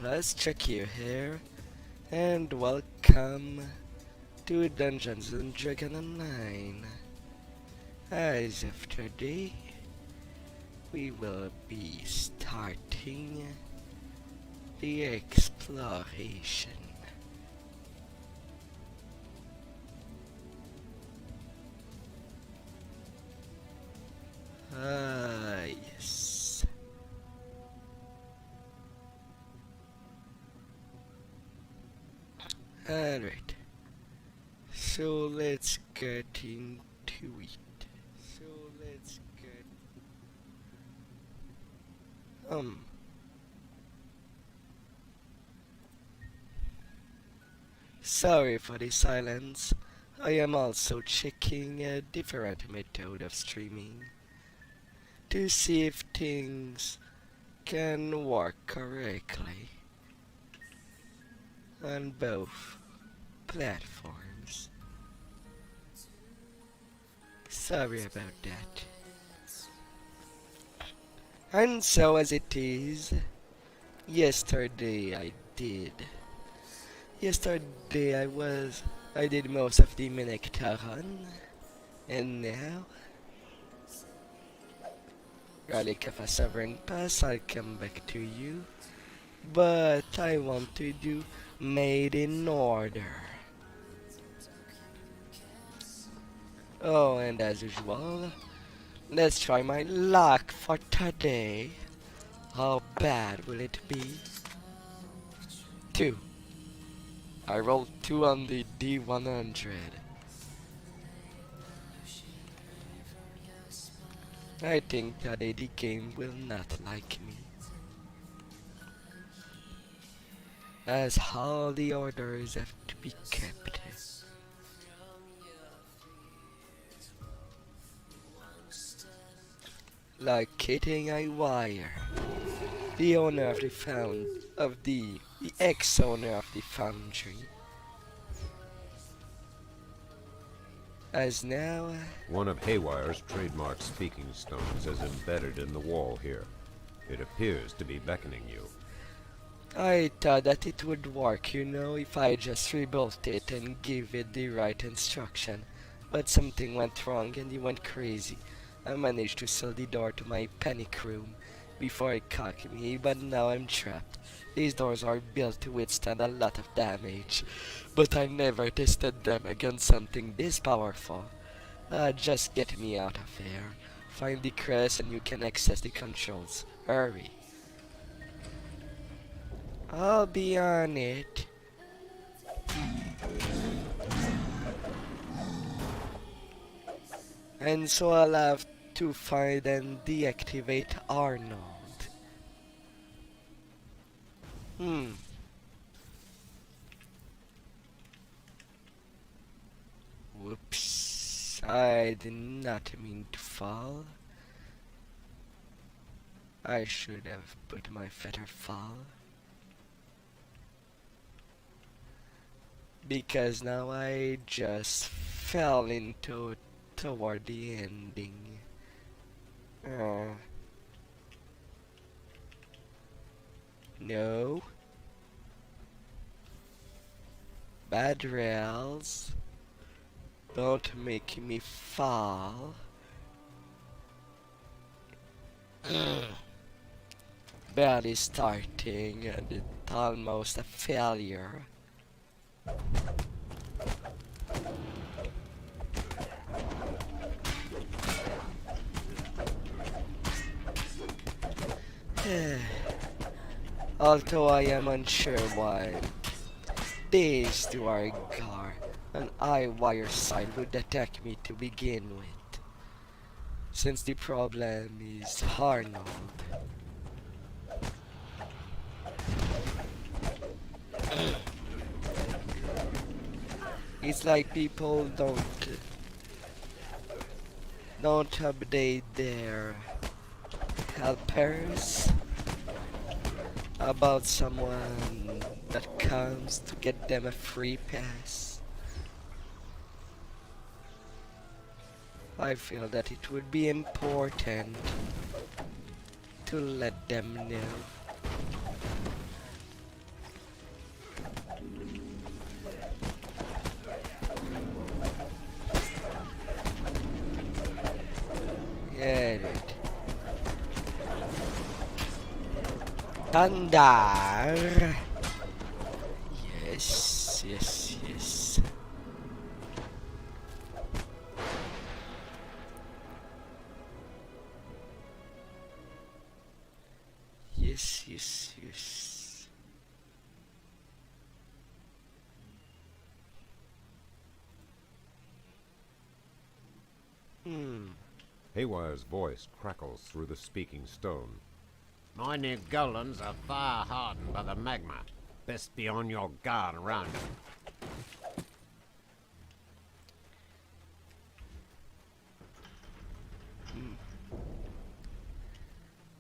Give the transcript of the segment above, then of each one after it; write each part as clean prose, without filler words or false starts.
Austrakear here, and welcome to Dungeons and Dragons Online. As of today, we will be starting the exploration. Yes. Alright, so let's get into it. So let's get. Um. Sorry for the silence. I am also checking a different method of streaming to see if things can work correctly on both platforms. Sorry about that. And so as it is, yesterday I did. Yesterday I did most of the Minectaron, and now, relic of a sovereign pass, I'll come back to you. But I want to do made in order. Oh, and as usual, let's try my luck for today. How bad will it be? 2. I rolled 2 on the D100. I think that the game will not like me, as all the orders have to be kept. Like hitting a wire. The owner of the ex-owner of the foundry, as now. One of Haywire's trademark speaking stones is embedded in the wall here. It appears to be beckoning you. I thought that it would work, if I just rebuilt it and give it the right instruction. But something went wrong and it went crazy. I managed to seal the door to my panic room before it caught me, but now I'm trapped. These doors are built to withstand a lot of damage, but I never tested them against something this powerful. Just get me out of there. Find the crest and you can access the controls. Hurry. I'll be on it. And so I'll have to find and deactivate Arnold. Whoops. I did not mean to fall. I should have put my feather fall. Because now I just fell into toward the ending. No. Bad rails. Don't make me fall. Barely starting and it's almost a failure. Although I am unsure why these two are Gar and I-wire side would attack me to begin with, since the problem is Arnold. It's like people don't update their helpers about someone that comes to get them a free pass. I feel that it would be important to let them know. Thunder! Yes, yes, yes. Yes, yes, yes. Hmm. Haywire's voice crackles through the speaking stone. My new golems are fire hardened by the magma. Best be on your guard around them.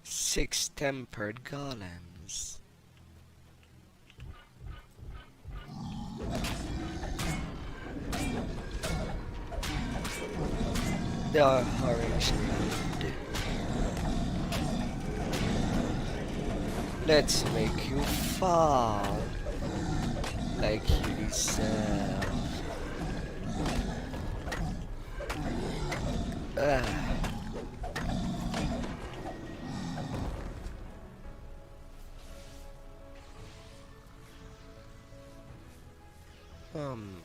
Six tempered golems. They are orange red. Let's make you fall like you deserve. Ah. Um.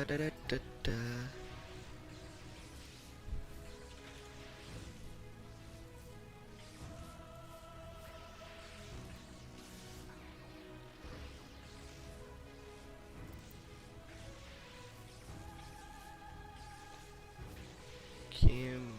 Da, da, da, da. Kim.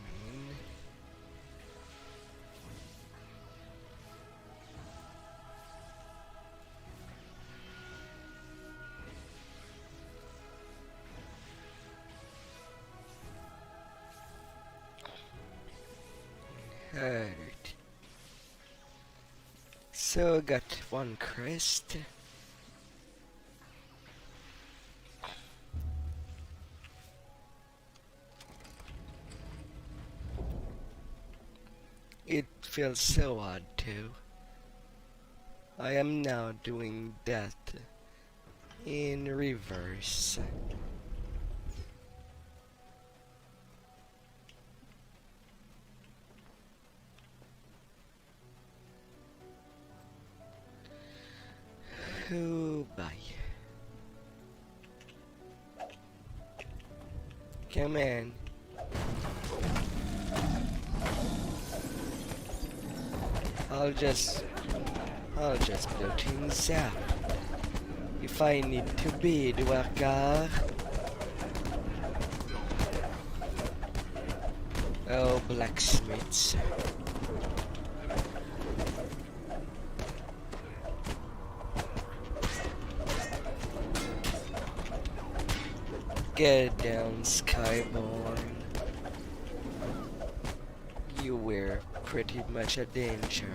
Right. So got one crest. It feels so odd too. I am now doing that in reverse. Oh, bye. Come in. I'll just blow things up. If I need to be the worker. Oh, blacksmiths. Get down, Skyborn. You were pretty much a danger.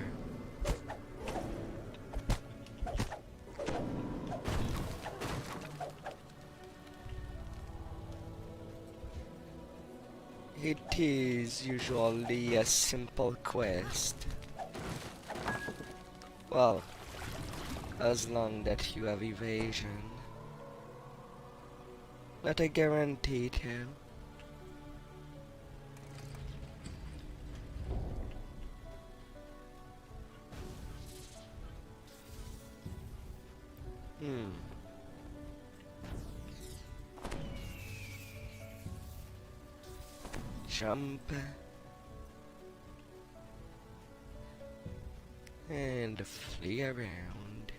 It is usually a simple quest. Well, as long that you have evasion. Not a guarantee to. Jump. And flee around.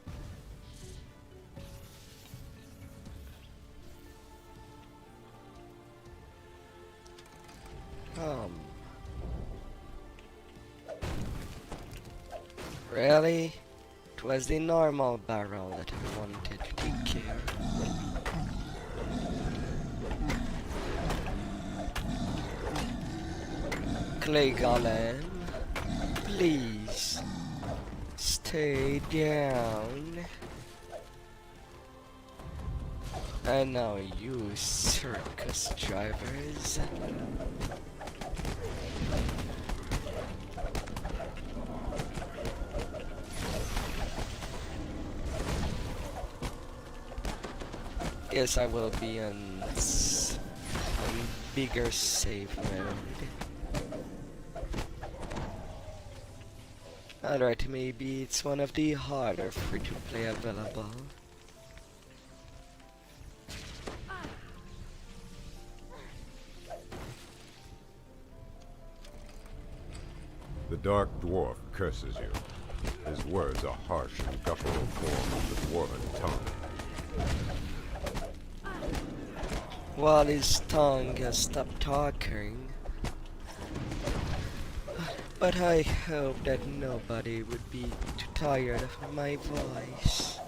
Really? It was the normal barrel that I wanted to take care of. Clay Golem, please stay down. And now you circus drivers. Guess I will be on bigger save mode. Alright, maybe it's one of the harder free-to-play available. The Dark Dwarf curses you. His words are harsh and guttural form of the dwarven tongue. While his tongue has stopped talking. But I hope that nobody would be too tired of my voice.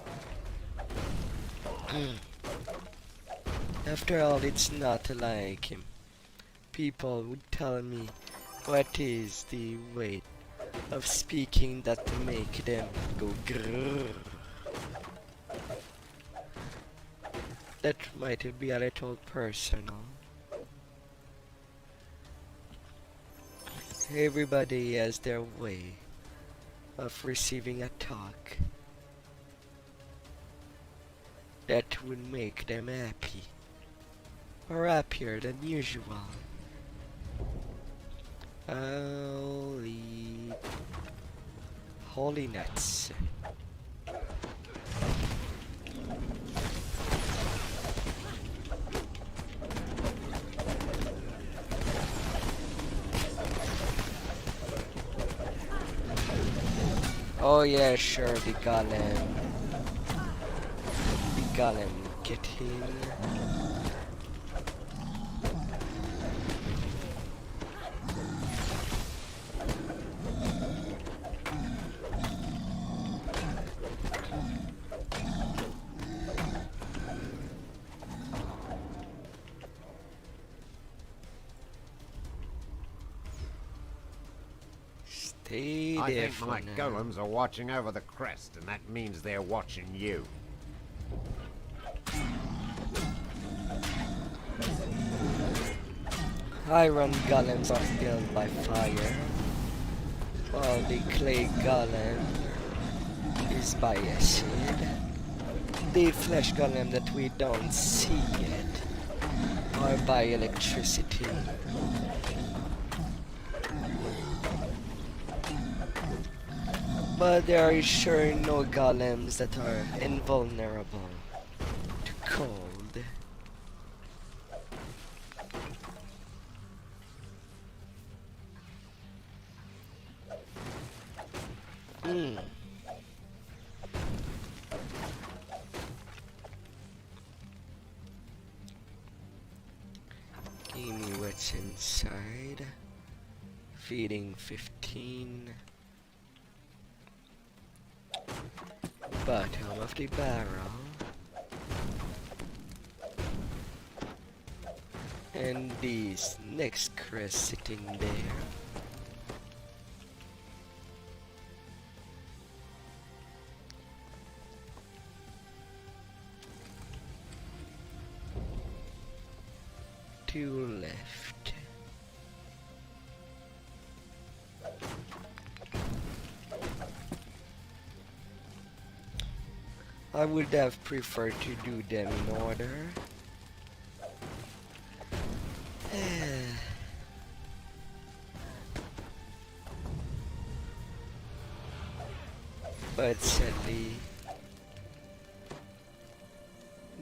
After all, it's not like him. People would tell me what is the weight of speaking that make them go grrr. That might be a little personal. Everybody has their way of receiving a talk that would make them happy, or happier than usual. Holy nuts. Oh yeah, sure, the golem. The golem, get him. Stay I there think for my now. golems are watching over the crest, and that means they're watching you. Iron golems are built by fire, while the clay golem is by acid. The flesh golem that we don't see yet are by electricity. But there are sure no golems that are invulnerable to cold. Give me what's inside. Feeding 15. Bottom of the barrel. And this next crest sitting there. Two left. I would have preferred to do them in order. But sadly,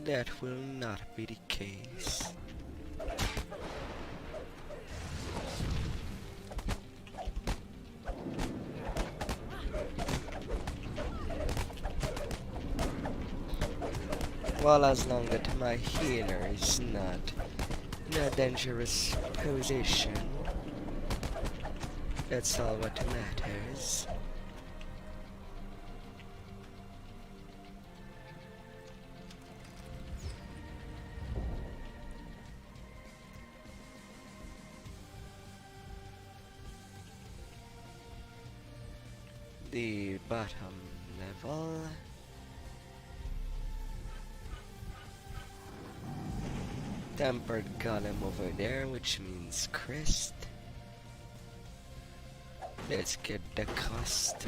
that will not be the case. Well, as long as my healer is not in a dangerous position, that's all what matters. The bottom level. Tempered golem over there, which means crest. Let's get the crust.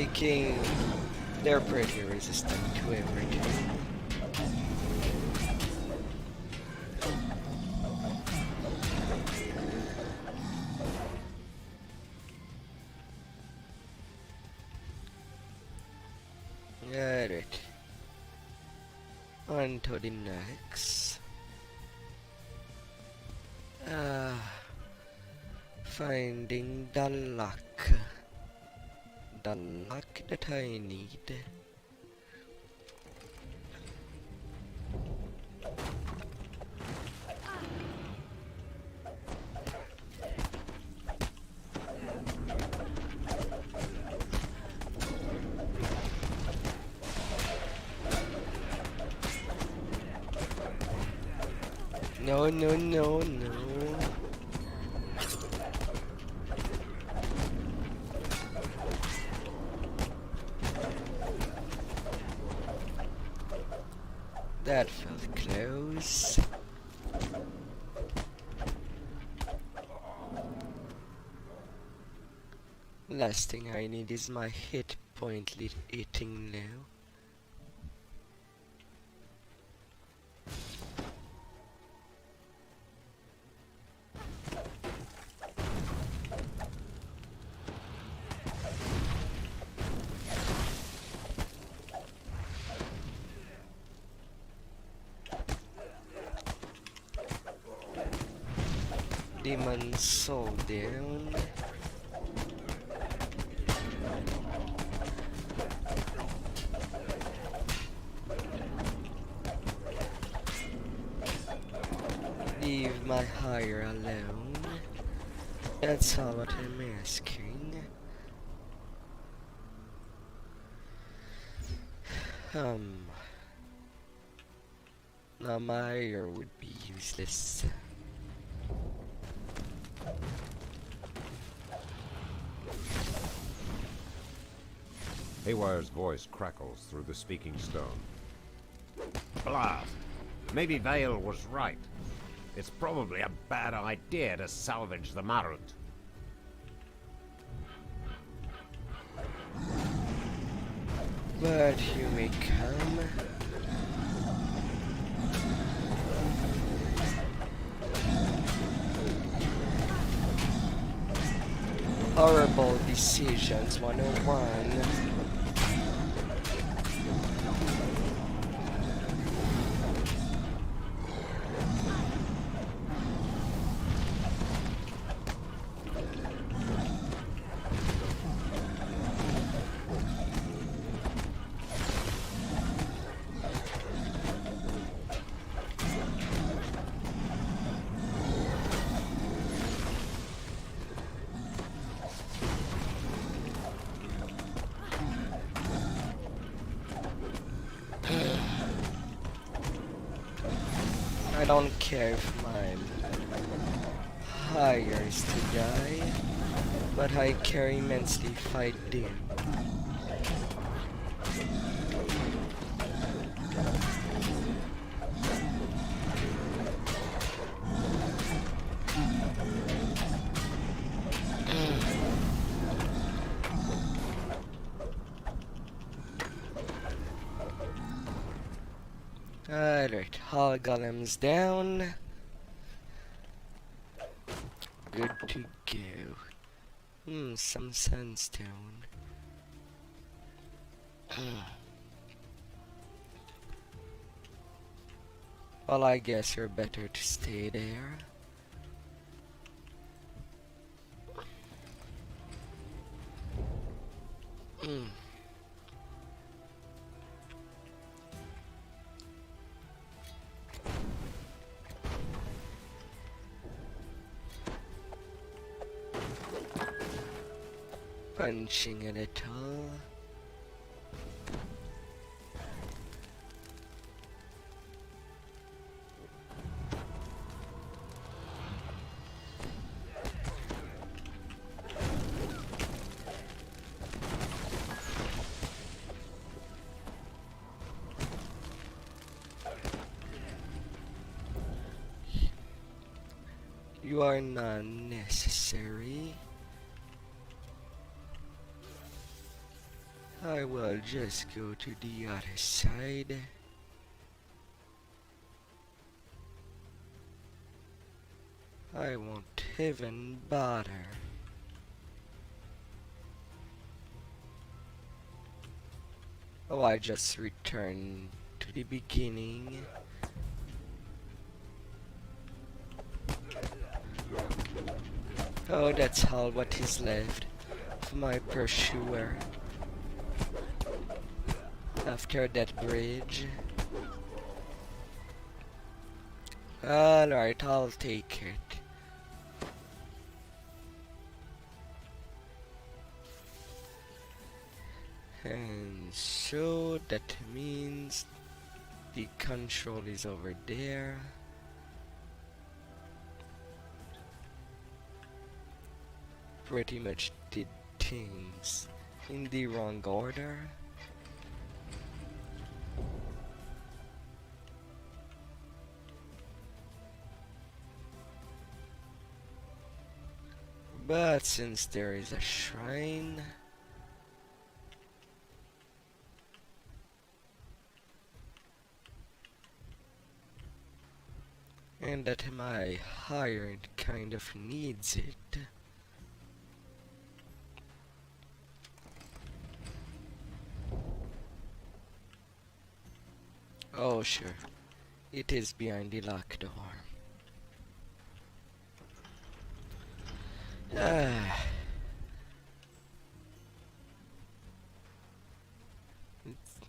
making... They're pretty resistant to everything. Alright. On to the next. Finding the luck. The luck that I need. No, no, no, no. That felt close. Last thing I need is my hit point eating now. Demon soul down. Leave my hire alone. That's all what I'm asking. Now my hire would be useless. Haywire's voice crackles through the speaking stone. Blast. Maybe Vale was right. It's probably a bad idea to salvage the Marut. But you may come. Horrible decisions 101. I don't care if my hire is to die, but I care immensely if I do. Alright, all golems down. Good to go. Some sandstone. Well, I guess you're better to stay there. Punching a little. You are not necessary. I will just go to the other side. I won't even bother. Oh, I just returned to the beginning. Oh, that's all what is left of my pursuer. After that bridge. Alright, I'll take it. And so that means the control is over there. Pretty much did things in the wrong order. But since there is a shrine, and that my hired kind of needs it. Oh sure, it is behind the locked door. Ah.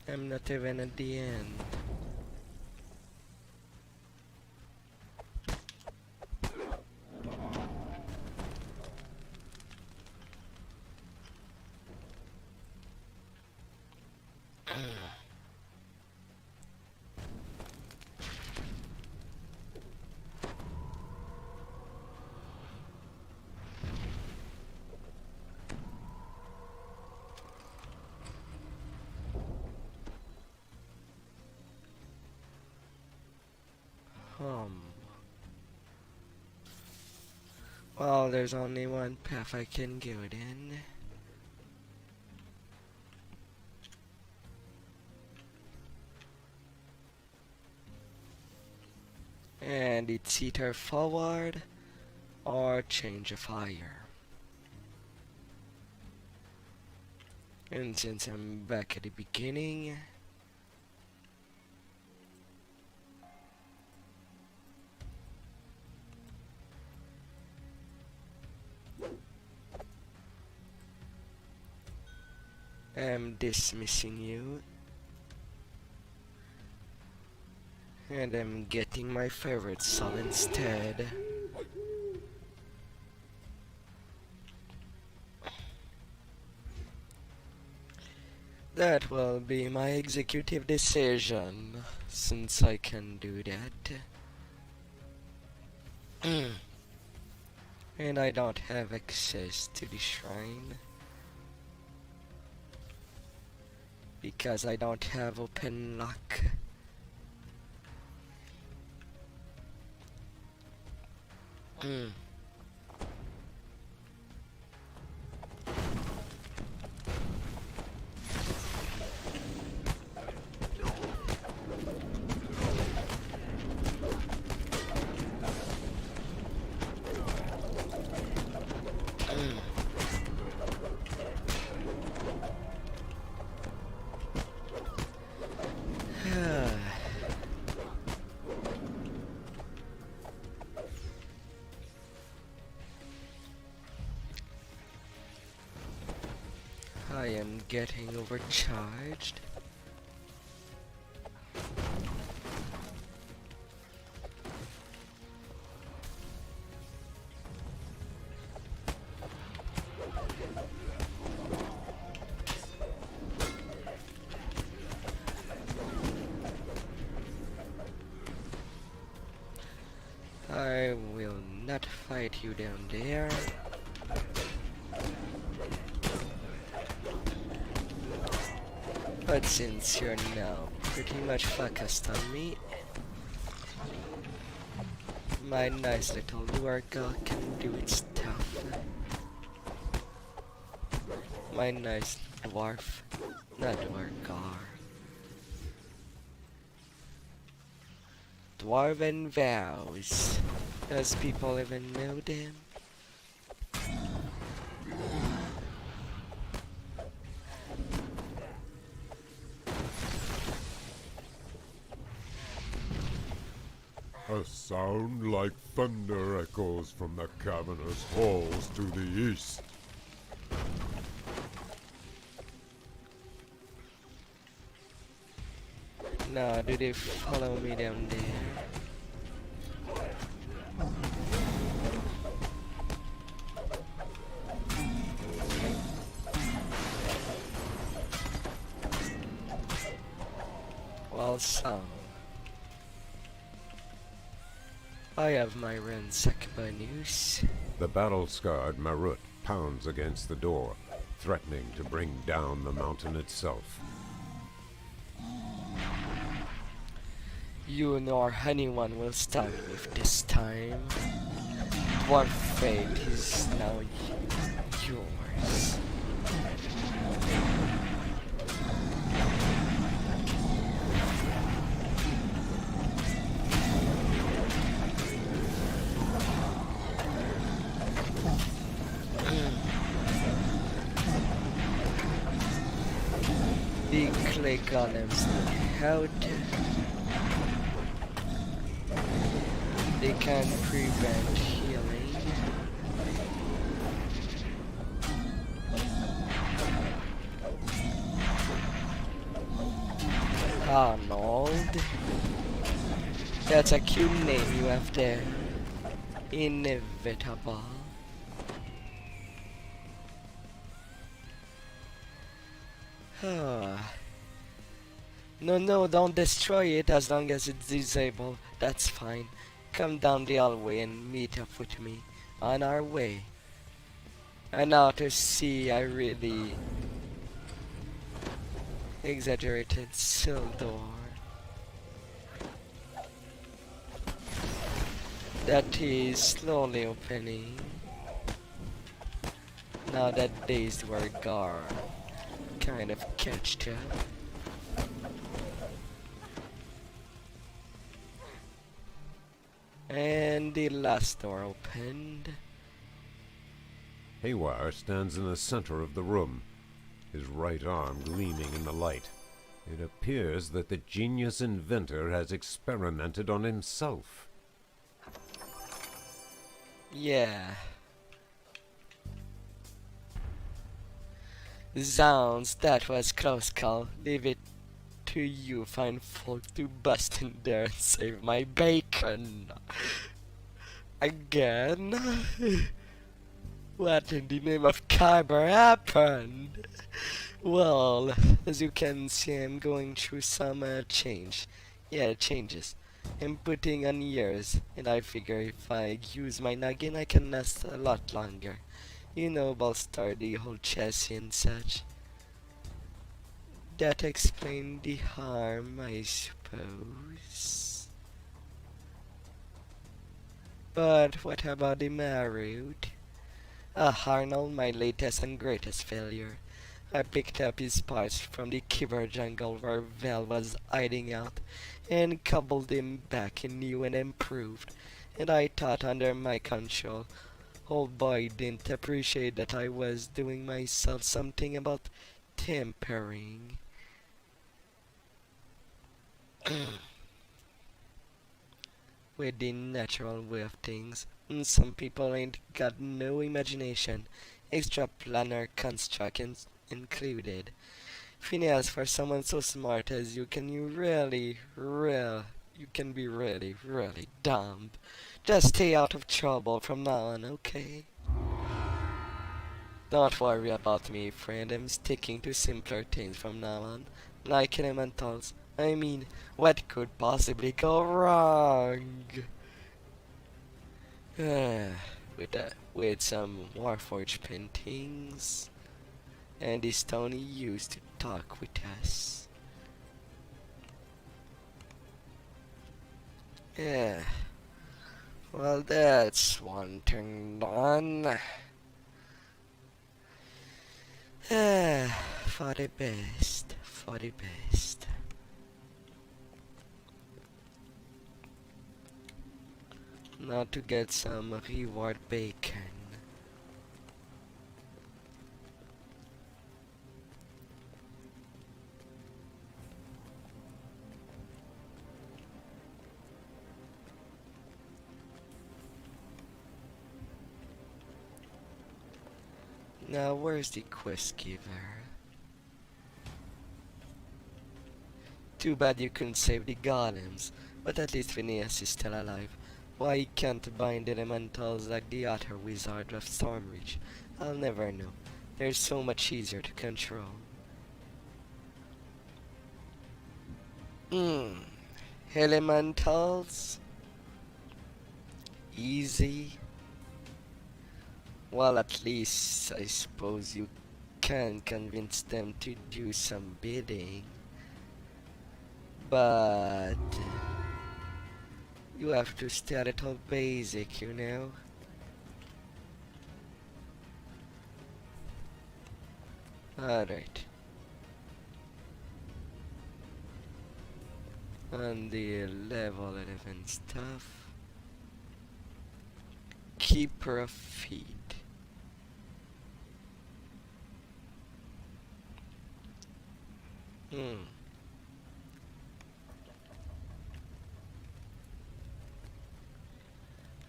I'm not even at the end. Well, there's only one path I can go in. And it's either forward or change of fire. And since I'm back at the beginning, I'm dismissing you. And I'm getting my favorite soul instead. That will be my executive decision, since I can do that. And I don't have access to the shrine. Because I don't have open lock. I am getting overcharged. I will not fight you down there. But since you're now pretty much focused on me, my nice little Oracle can do its stuff. My nice Dwarf. Not Dwarkar. Dwarven vows. Does people even know them? A sound like thunder echoes from the cavernous halls to the east. No, do they follow me down there? Well, some. I have my ransack news. The battle-scarred Marut pounds against the door, threatening to bring down the mountain itself. You nor anyone will stop with this time. Dwarf fate is now yours. The clay golems out. They can prevent healing. Arnold. That's a cute name you have there. Inevitable. No, don't destroy it as long as it's disabled. That's fine. Come down the hallway and meet up with me. On our way. And now to see, I really exaggerated Sildor. That is slowly opening. Now that days were gone. Kind of catched up. And the last door opened. Haywire stands in the center of the room, his right arm gleaming in the light. It appears that the genius inventor has experimented on himself. Yeah. Zounds, that was close call. Leave it to you fine folk to bust in there and save my bacon. Again? What in the name of Kyber happened? Well, as you can see, I'm going through some change. Yeah, changes. I'm putting on years, and I figure if I use my noggin, I can last a lot longer. You know, bolster the whole chassis and such. That explains the harm, I suppose. But what about the Marut? Arnold, my latest and greatest failure. I picked up his parts from the Kiver jungle where Val was hiding out, and cobbled him back in new and improved. And I thought under my control. Old boy didn't appreciate that I was doing myself something about tampering. With the natural way of things. Some people ain't got no imagination, extra planner construct included. Phineas, for someone so smart as you, you can be really dumb. Just stay out of trouble from now on, okay? Don't worry about me, friend. I'm sticking to simpler things from now on, like elementals. I mean, what could possibly go wrong? With some Warforged paintings and the stone he used to talk with us. Yeah. Well, that's one thing done. for the best, for the best. Now to get some reward bacon. Now where's the quest giver? Too bad you couldn't save the golems, but at least Phineas is still alive. Why he can't bind elementals like the other wizard of Stormreach, I'll never know. They're so much easier to control. Elementals? Easy? Well, at least I suppose you can convince them to do some bidding. But you have to stay a little basic, you know? Alright. On the level 11 stuff. Keeper of Feet.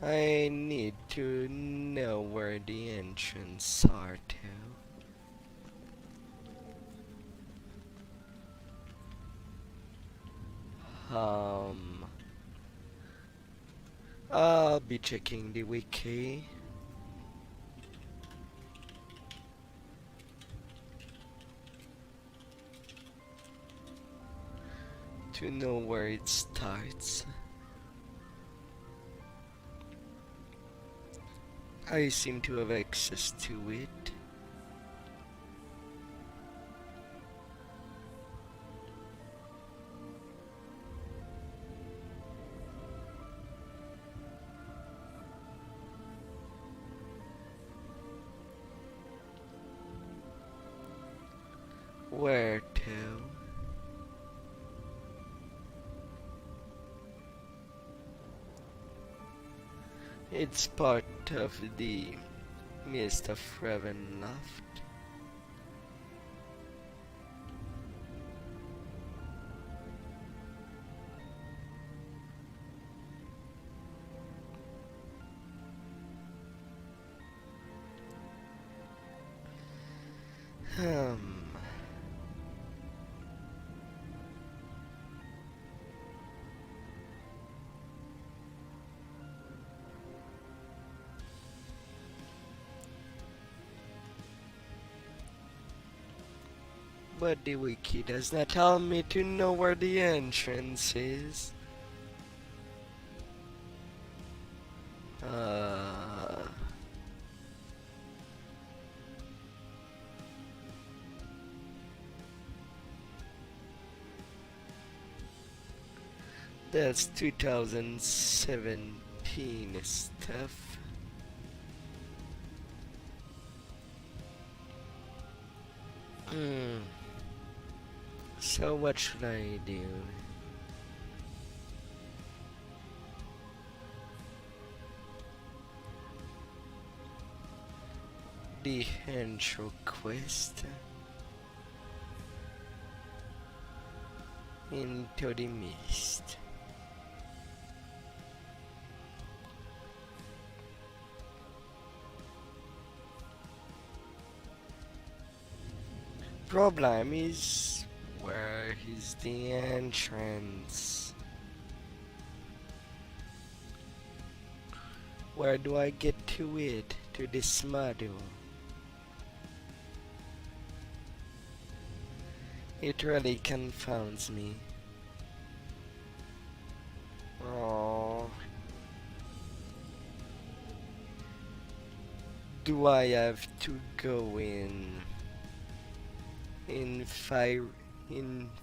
I need to know where the entrance are to. I'll be checking the wiki. To know where it starts. I seem to have access to it. Where to? It's part of the mist of Ravenloft. But the wiki does not tell me to know where the entrance is. That's 2017 stuff. So what should I do? The intro quest into the mist. Problem is, where is the entrance? Where do I get to it? To this module? It really confounds me. Oh. Do I have to go in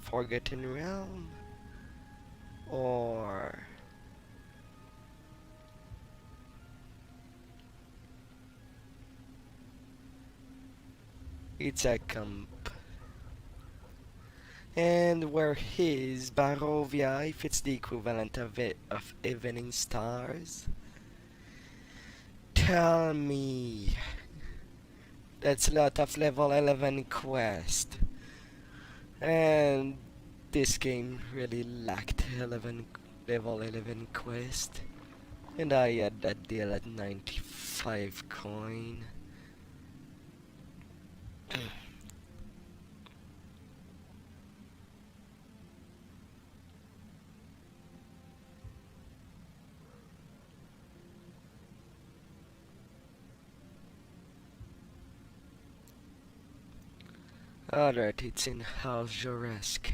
Forgotten Realm? Or it's a camp And where is Barovia, if it's the equivalent of Evening Stars? Tell me. That's a lot of level 11 quest. And this game really lacked level 11 quest. And I had that deal at 95 coin. Alright, it's in House Jorasco.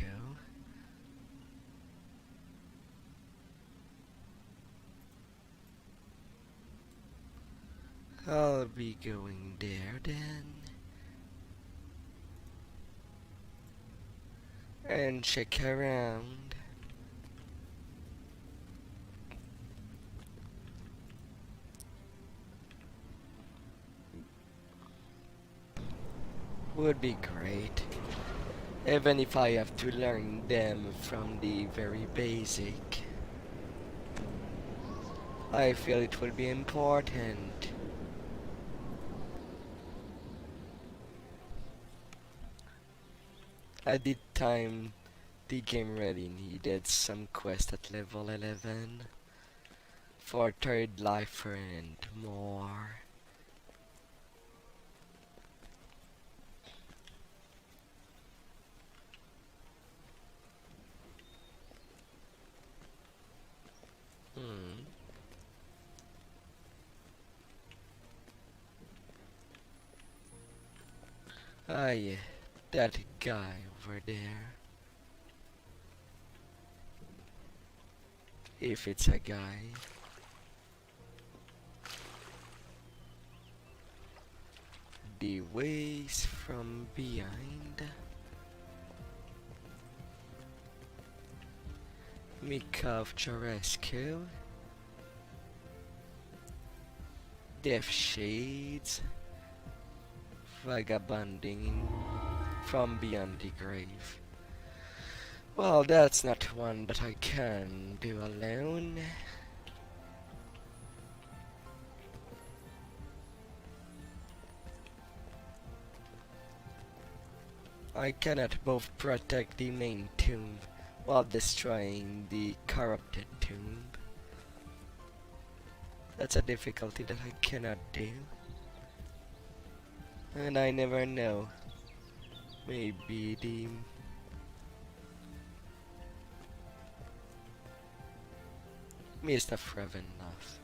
I'll be going there then. And check around. Would be great. Even if I have to learn them from the very basic. I feel it will be important. At the time, the game really needed some quest at level 11 for third life and more. Ah yeah, that guy over there. If it's a guy. The ways from behind. Mikov Chorescu. Death Shades. Vagabonding from beyond the grave. Well, that's not one that I can do alone. I cannot both protect the main tomb while destroying the corrupted tomb. That's a difficulty that I cannot do. And I never know. Maybe the Mist of Ravenloft.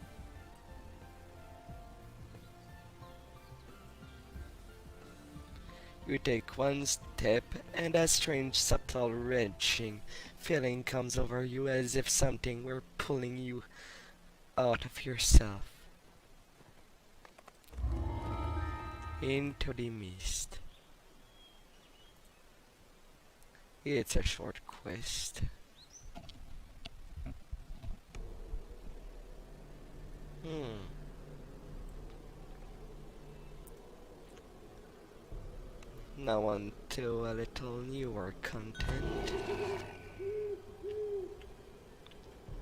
You take one step and a strange subtle wrenching feeling comes over you as if something were pulling you out of yourself. Into the mist. It's a short quest. Now on to a little newer content.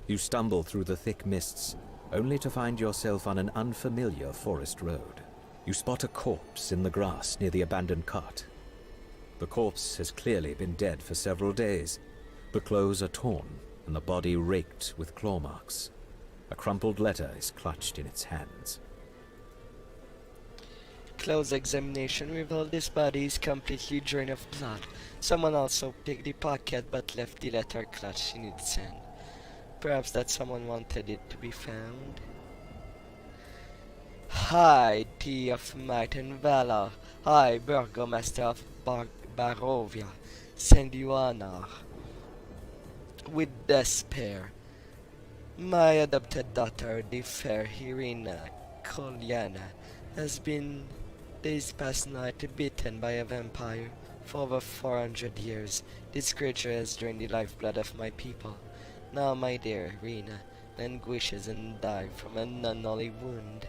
You stumble through the thick mists, only to find yourself on an unfamiliar forest road. You spot a corpse in the grass near the abandoned cart. The corpse has clearly been dead for several days. The clothes are torn and the body raked with claw marks. A crumpled letter is clutched in its hands. Close examination revealed this body is completely drained of blood. Someone also picked the pocket but left the letter clutched in its hand. Perhaps that someone wanted it to be found. Hi, Tea of Might and Valor. Hi, Burgomaster of Barovia. Send you honor. With despair. My adopted daughter, the fair Irina Kolyana, has been this past night bitten by a vampire. For over 400 years, this creature has drained the lifeblood of my people. Now my dear Irina languishes and dies from an unholy wound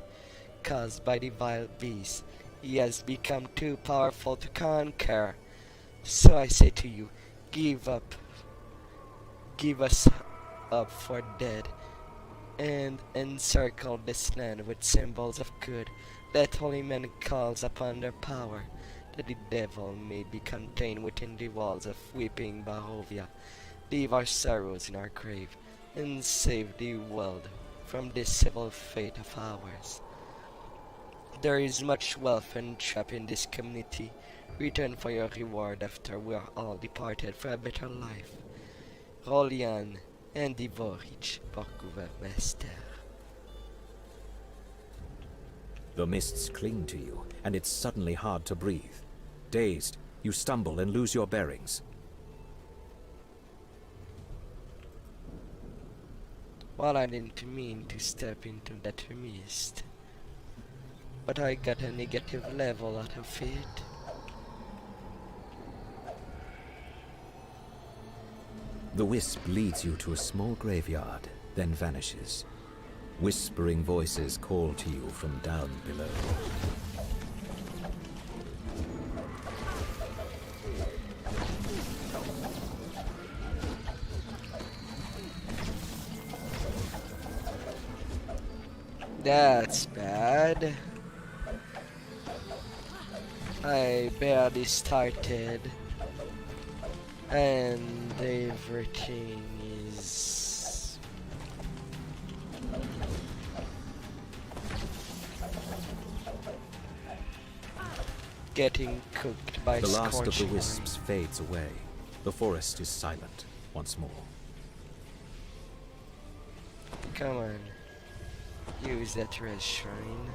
caused by the vile beast. He has become too powerful to conquer. So I say to you, Give up, give us up for dead, and encircle this land with symbols of good. Let holy men calls upon their power, that the devil may be contained within the walls of weeping Barovia. Leave our sorrows in our grave, and save the world from this civil fate of ours. There is much wealth and trap in this community. Return for your reward after we are all departed for a better life. Rolian and Divorich, Borgouvermester. The mists cling to you, and it's suddenly hard to breathe. Dazed, you stumble and lose your bearings. Well, I didn't mean to step into that mist, but I got a negative level out of it. The wisp leads you to a small graveyard, then vanishes. Whispering voices call to you from down below. That's bad. I barely started, and everything is getting cooked by The last of the scorching wisps fades away. The forest is silent once more. rain. Come on, use that red shrine.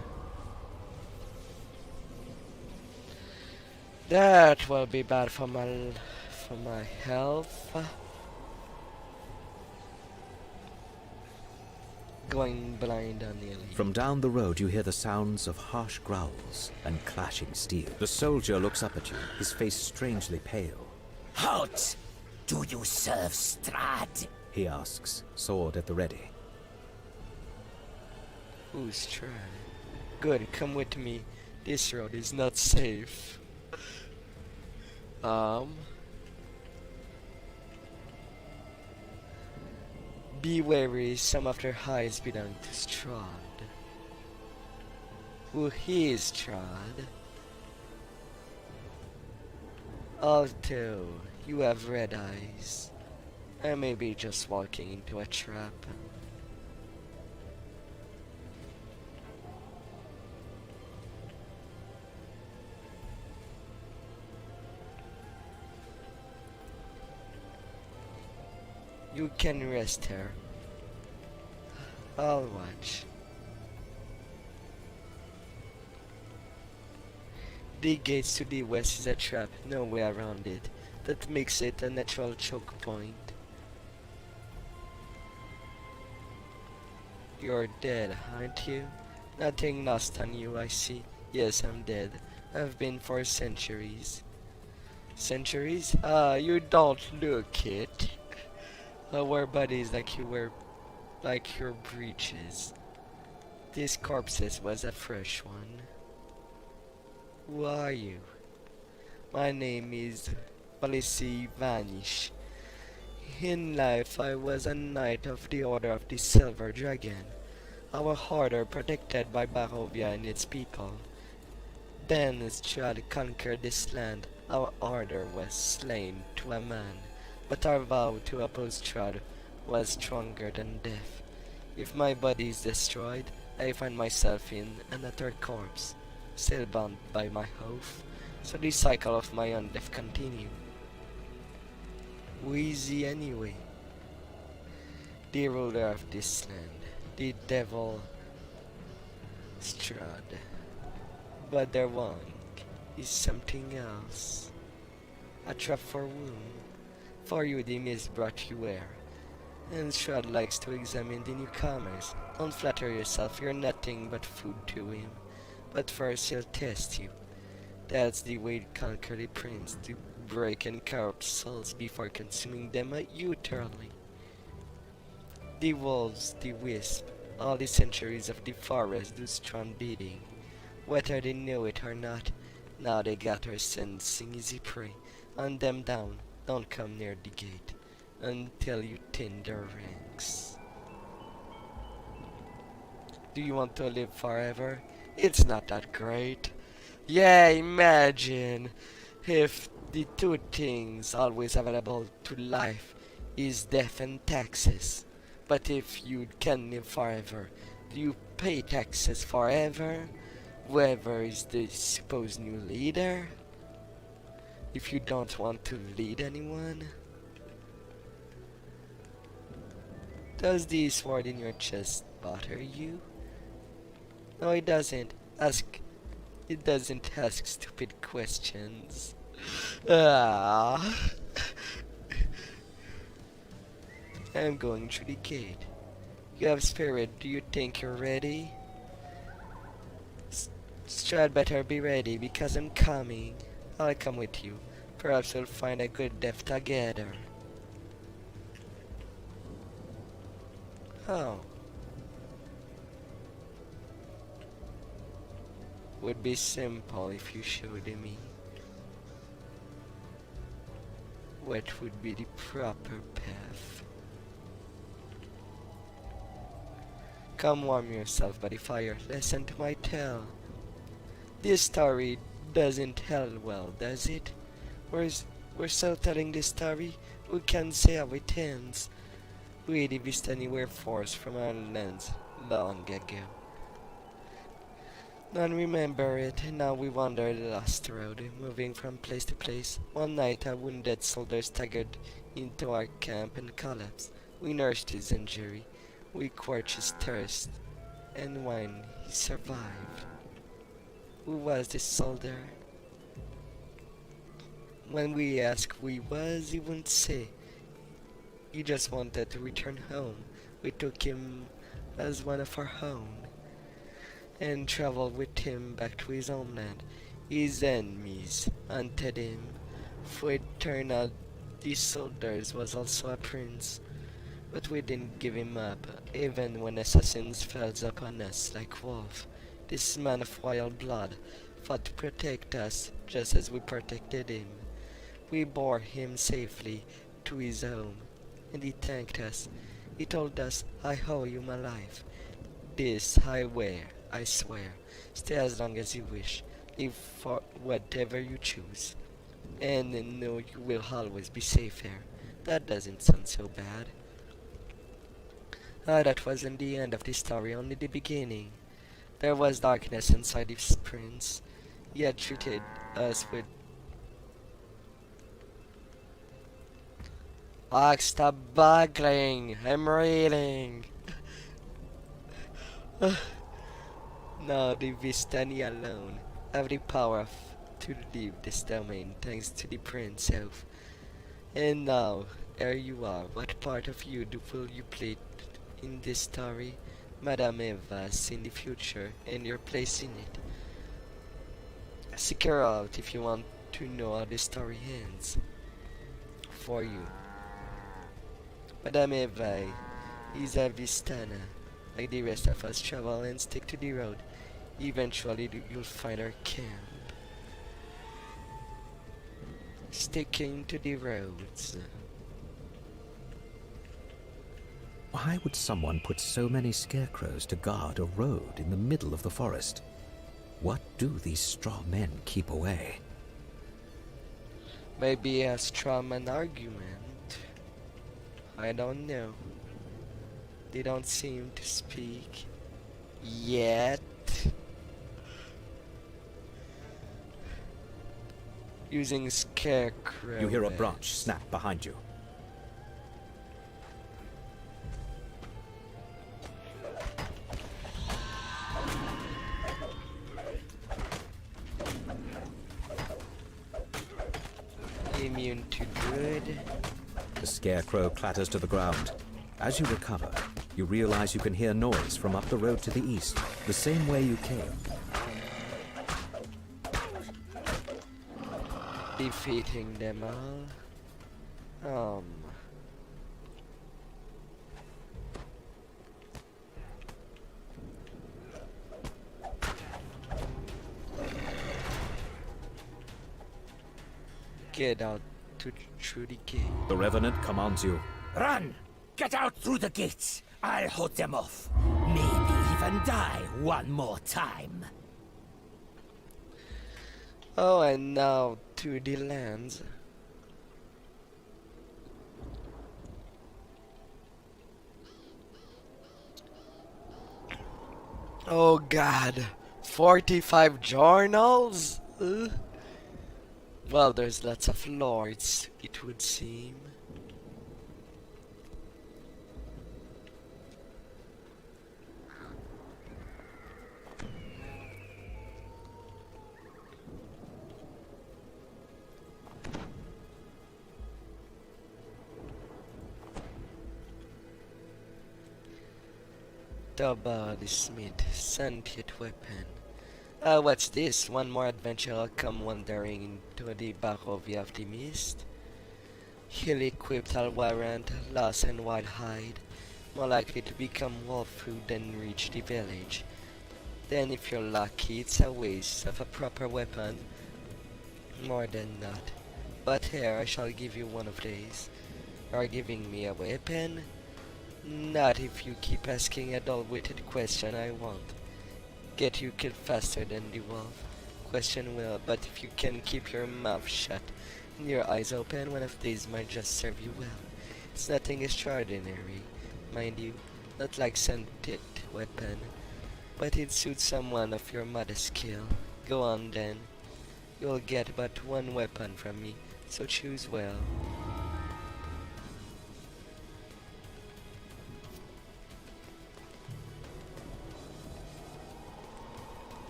That will be bad for my health. Going blind on the elite. From down the road you hear the sounds of harsh growls and clashing steel. The soldier looks up at you, his face strangely pale. Halt! Do you serve Strahd? He asks, sword at the ready. Who's trying? Good, come with me. This road is not safe. Be wary, some of their hides belong to Strahd. Who is Strahd? Alto, you have red eyes. I may be just walking into a trap. You can rest here. I'll watch. The gates to the west is a trap, no way around it. That makes it a natural choke point. You're dead, aren't you? Nothing lost on you, I see. Yes, I'm dead. I've been for centuries. Centuries? You don't look it. Wear buddies like you were, like your breeches. This corpse was a fresh one. Who are you? My name is Valisi Vanish. In life I was a knight of the Order of the Silver Dragon. Our order protected by Barovia and its people. Then Strahd conquered this land. Our order was slain to a man. But our vow to oppose Strahd was stronger than death. If my body is destroyed, I find myself in another corpse, still bound by my oath, so the cycle of my own death continue. Who is he anyway? The ruler of this land, the devil Strahd. But their wrong is something else. A trap for whom? For you the mist brought you air, and Strahd likes to examine the newcomers. Don't flatter yourself, you're nothing but food to him. But first he'll test you. That's the way to conquer the prince, to break and corrupt souls before consuming them utterly. The wolves, the wisp, all the centuries of the forest do strong bidding. Whether they know it or not, now they gather sensing easy prey. On them down. Don't come near the gate until you thin their ranks. Do you want to live forever? It's not that great. Yeah, imagine if the two things always available to life is death and taxes. But if you can live forever, do you pay taxes forever? Whoever is the supposed new leader? If you don't want to lead anyone? Does the sword in your chest bother you? No, it doesn't. It doesn't ask stupid questions. Ah. I'm going through the gate. You have spirit. Do you think you're ready? Strad better be ready because I'm coming. I'll come with you. Perhaps we'll find a good death together. Oh. Would be simple if you showed me what would be the proper path. Come warm yourself by the fire. Listen to my tale. This story doesn't tell well, does it? We're still telling this story. We can say how it ends. We the Vistani were forced from our lands long ago. None remember it, and now we wander the lost road, moving from place to place. One night a wounded soldier staggered into our camp and collapsed. We nursed his injury. We quenched his thirst, and when he survived. Who was this soldier? When we asked who he was, he wouldn't say. He just wanted to return home. We took him as one of our own and traveled with him back to his homeland. His enemies hunted him, for it turned out these soldiers was also a prince. But we didn't give him up, even when assassins fell upon us like wolves. This man of wild blood fought to protect us, just as we protected him. We bore him safely to his home, and he thanked us. He told us, I owe you my life. This I wear, I swear. Stay as long as you wish. Live for whatever you choose. And know you will always be safe here. That doesn't sound so bad. Ah, that wasn't the end of the story, only the beginning. There was darkness inside this prince. He had treated us with... stop buggling! I'm reading! Now the Vistani alone have the power to leave this domain thanks to the prince elf. And now, here you are. What part of you will you play in this story? Madame Eva has seen the future and your place in it. Seek her out if you want to know how the story ends. For you. Madame Eva is a Vistana. Like the rest of us, travel and stick to the road. Eventually you'll find our camp. Sticking to the roads. Why would someone put so many scarecrows to guard a road in the middle of the forest? What do these straw men keep away? Maybe a straw man argument. I don't know. They don't seem to speak yet. Using scarecrow. You hear a branch snap behind you. Immune to good. The scarecrow clatters to the ground. As you recover, you realize you can hear noise from up the road to the east, the same way you came. Defeating them all. Get out through the gate. The Revenant commands you. Run! Get out through the gates! I'll hold them off. Maybe even die one more time. Oh, and now to the lands. Oh god, 45 journals? Well, there's lots of lords, it would seem. The body smith, sentient weapon. What's this? One more adventure I'll come wandering into the Barovia of the Mist. Hill equipped I'll warrant, lost and wild hide. More likely to become wolf food than reach the village. Then if you're lucky, it's a waste of a proper weapon. More than not. But here, I shall give you one of these. Are giving me a weapon? Not if you keep asking a dull-witted question, I won't. Get you killed faster than the wolf. Question will, but if you can keep your mouth shut and your eyes open, one of these might just serve you well. It's nothing extraordinary, mind you, not like scented weapon, but it suits someone of your modest skill. Go on then. You'll get but one weapon from me, so choose well.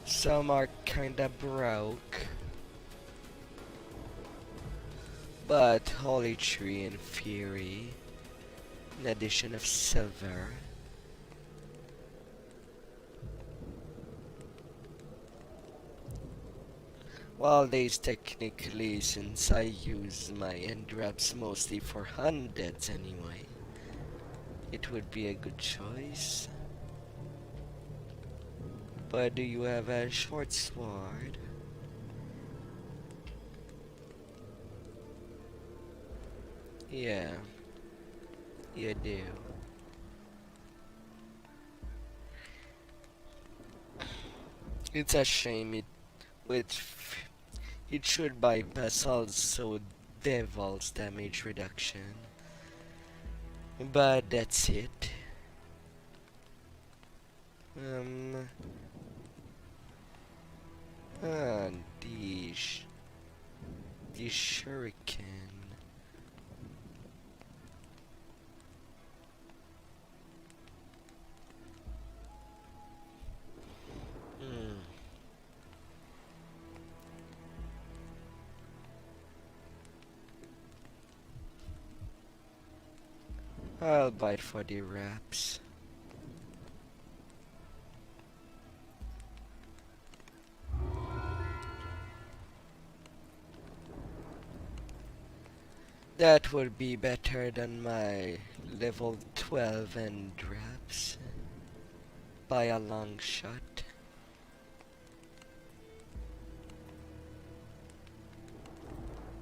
Some are kinda broke, but Holy Tree and Fury, an addition of silver. Well, these technically, since I use my end grabs mostly for hundreds anyway, it would be a good choice. But do you have a short sword? Yeah, you do. It's a shame it should bypass also Devil's damage reduction. But that's it. The shuriken. I'll bite for the wraps. That would be better than my level 12 and wraps by a long shot.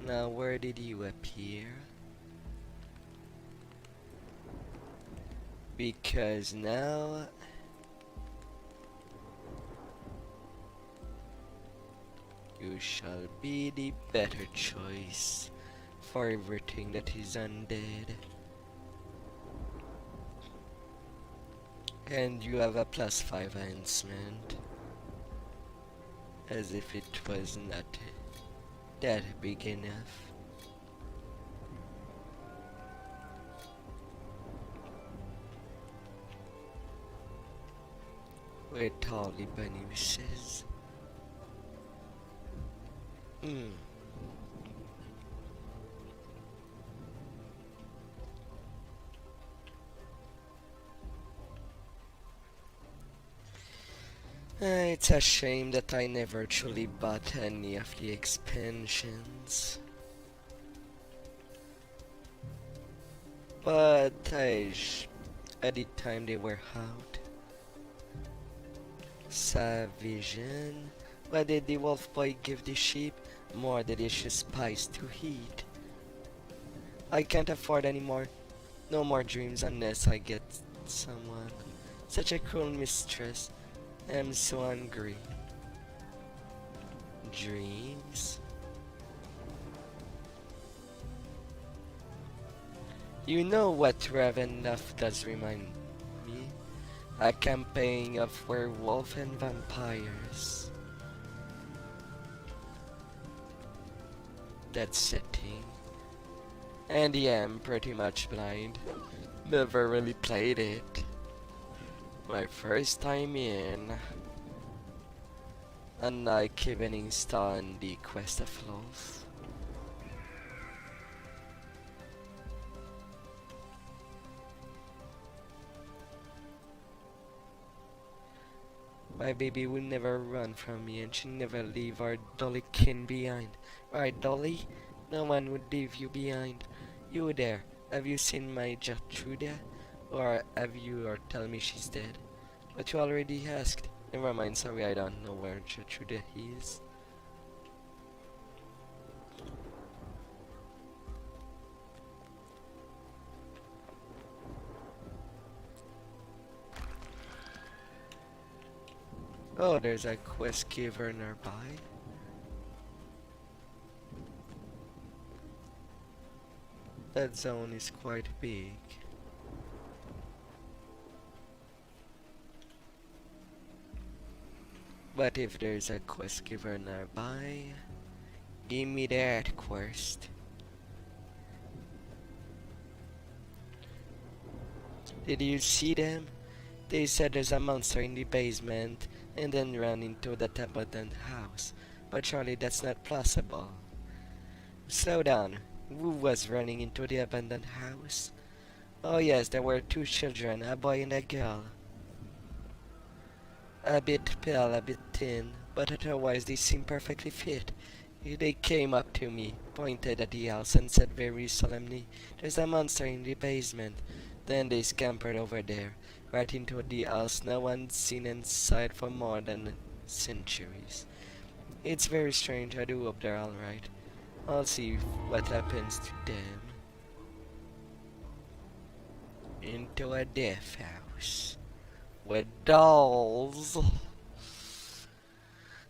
Now where did you appear? Because now you shall be the better choice for everything that is undead. And you have a +5 enhancement. As if it was not that big enough. With all the bonuses. It's a shame that I never truly bought any of the expansions. But at the time they were out. Savision, What did the wolf boy give the sheep? More delicious pies to eat. I can't afford any more. No more dreams unless I get someone. Such a cruel mistress. I'm so hungry. Dreams? You know what Ravenloft does remind me? A campaign of werewolf and vampires. That setting. And yeah, I'm pretty much blind. Never really played it. My first time in. Unlike Evening Star and the Quest of Love. My baby will never run from me and she'll never leave our Dolly kin behind. Right, Dolly? No one would leave you behind. You there, have you seen my Gertrude? Or have you or tell me she's dead? But you already asked. Never mind, sorry, I don't know where Gertrude is. Oh, there's a quest giver nearby. That zone is quite big. But if there's a quest giver nearby, give me that quest. Did you see them? They said there's a monster in the basement and then ran into that abandoned house. But surely that's not possible. Slow down. Who was running into the abandoned house? Oh yes, there were two children, a boy and a girl. A bit pale, a bit thin, but otherwise they seemed perfectly fit. They came up to me, pointed at the house, and said very solemnly, "There's a monster in the basement." Then they scampered over there, right into the house no one's seen inside for more than centuries. It's very strange. I do hope they're alright. I'll see what happens to them. Into a death house. With dolls.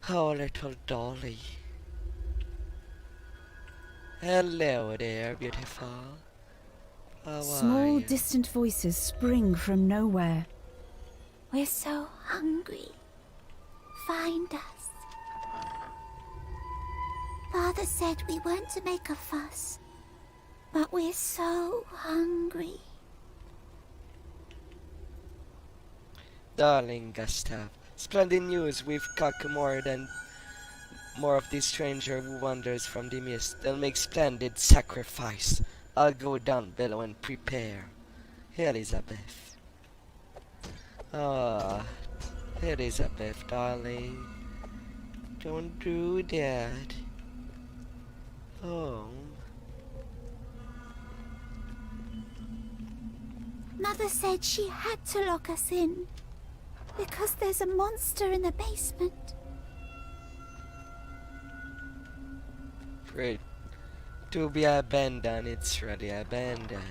Oh, little dolly. Hello there, beautiful. How are Small, you? distant voices spring from nowhere. We're so hungry. Find us. Father said we weren't to make a fuss, but we're so hungry. Darling Gustav, splendid news. We've caught more of this stranger who wanders from the mist. They'll make splendid sacrifice. I'll go down below and prepare. Elizabeth. Ah, Elizabeth, darling. Don't do that. Oh. Mother said she had to lock us in because there's a monster in the basement. Great. To be abandoned, it's really abandoned.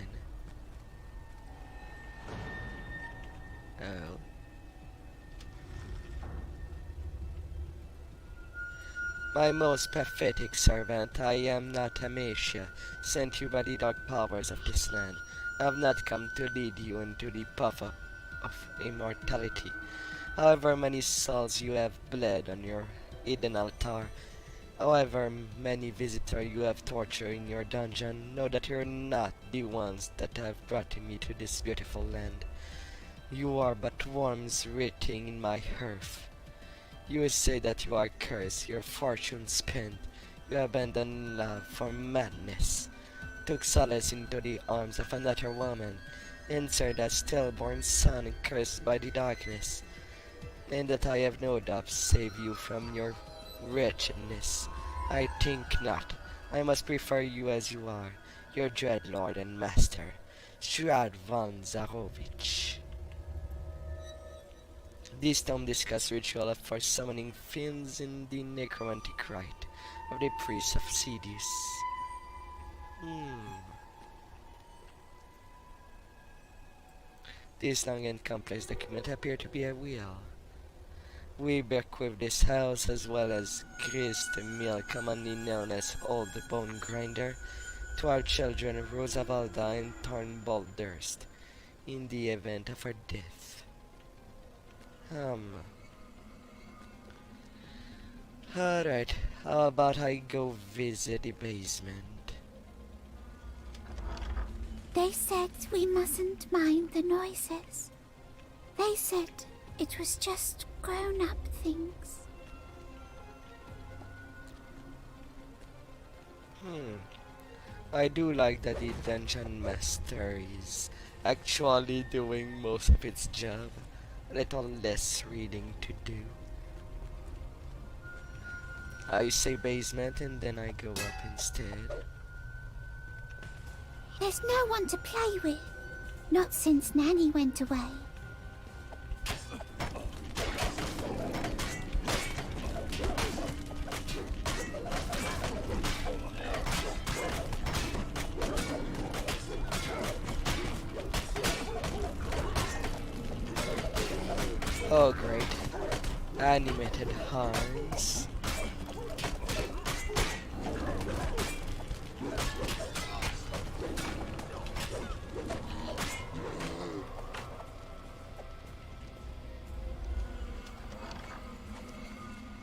Oh. My most pathetic servant, I am not Amicia, sent you by the dark powers of this land. I have not come to lead you into the path of immortality. However many souls you have bled on your hidden altar, however many visitors you have tortured in your dungeon, know that you're not the ones that have brought me to this beautiful land. You are but worms rotting in my hearth. You say that you are cursed, your fortune spent. You abandoned love for madness, took solace into the arms of another woman, answered a stillborn son cursed by the darkness, and that I have no doubt save you from your wretchedness. I think not. I must prefer you as you are, your dread lord and master, Strad von Zarovich. This tome discusses ritual for summoning fiends in the necromantic rite of the priest of Sidious. This long and complex document appears to be a will. We bequeath this house as well as grist mill, commonly known as Old Bone Grinder, to our children Rosavalda and Thornbolt Durst, in the event of her death. Alright, how about I go visit the basement? They said we mustn't mind the noises. They said it was just grown-up things. I do like that the dungeon master is actually doing most of its job. A little less reading to do. I say basement and then I go up instead. There's no one to play with. Not since Nanny went away. Oh great. Animated horns.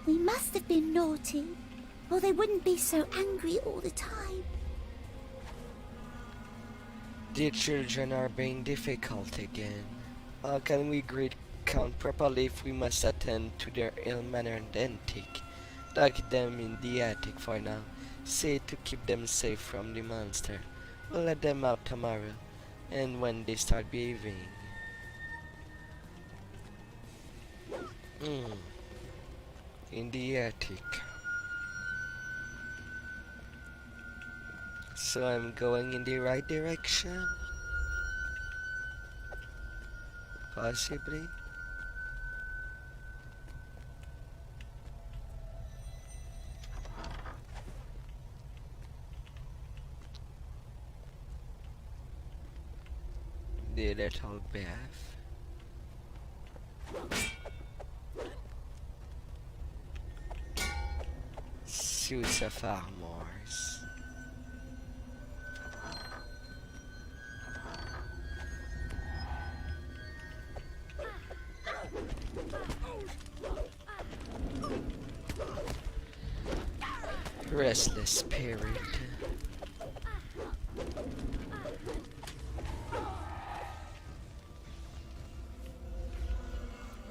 We must have been naughty, or they wouldn't be so angry all the time. The children are being difficult again. How can we greet Count properly if we must attend to their ill-mannered antic? Lock them in the attic for now. Say to keep them safe from the monster. We'll let them out tomorrow, and when they start behaving. In the attic. So I'm going in the right direction? Possibly? The little bath. Suits of armors. Restless spirit.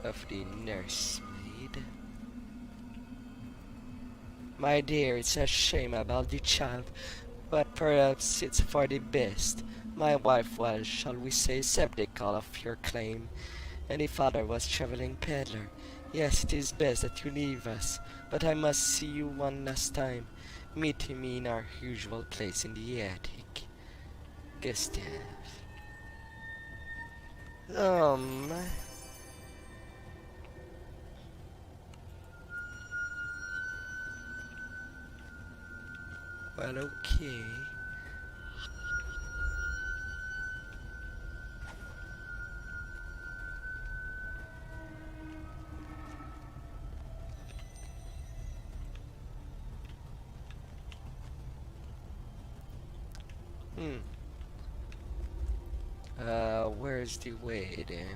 Of the nursemaid. My dear, it's a shame about the child, but perhaps it's for the best. My wife was, shall we say, skeptical of your claim, and the father was traveling peddler. Yes, it is best that you leave us, but I must see you one last time. Meet me in our usual place in the attic. Gustav. Well, okay. Where's the way down?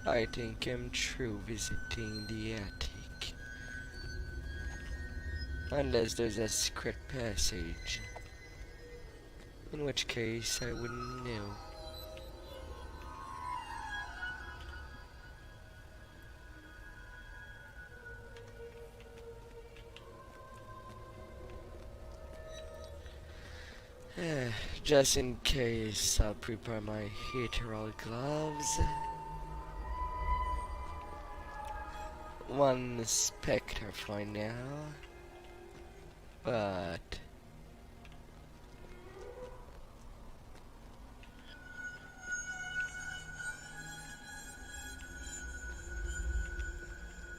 I think I'm through visiting the attic. Unless there's a secret passage. In which case, I wouldn't know. Just in case, I'll prepare my heteral gloves. One spectre for now. But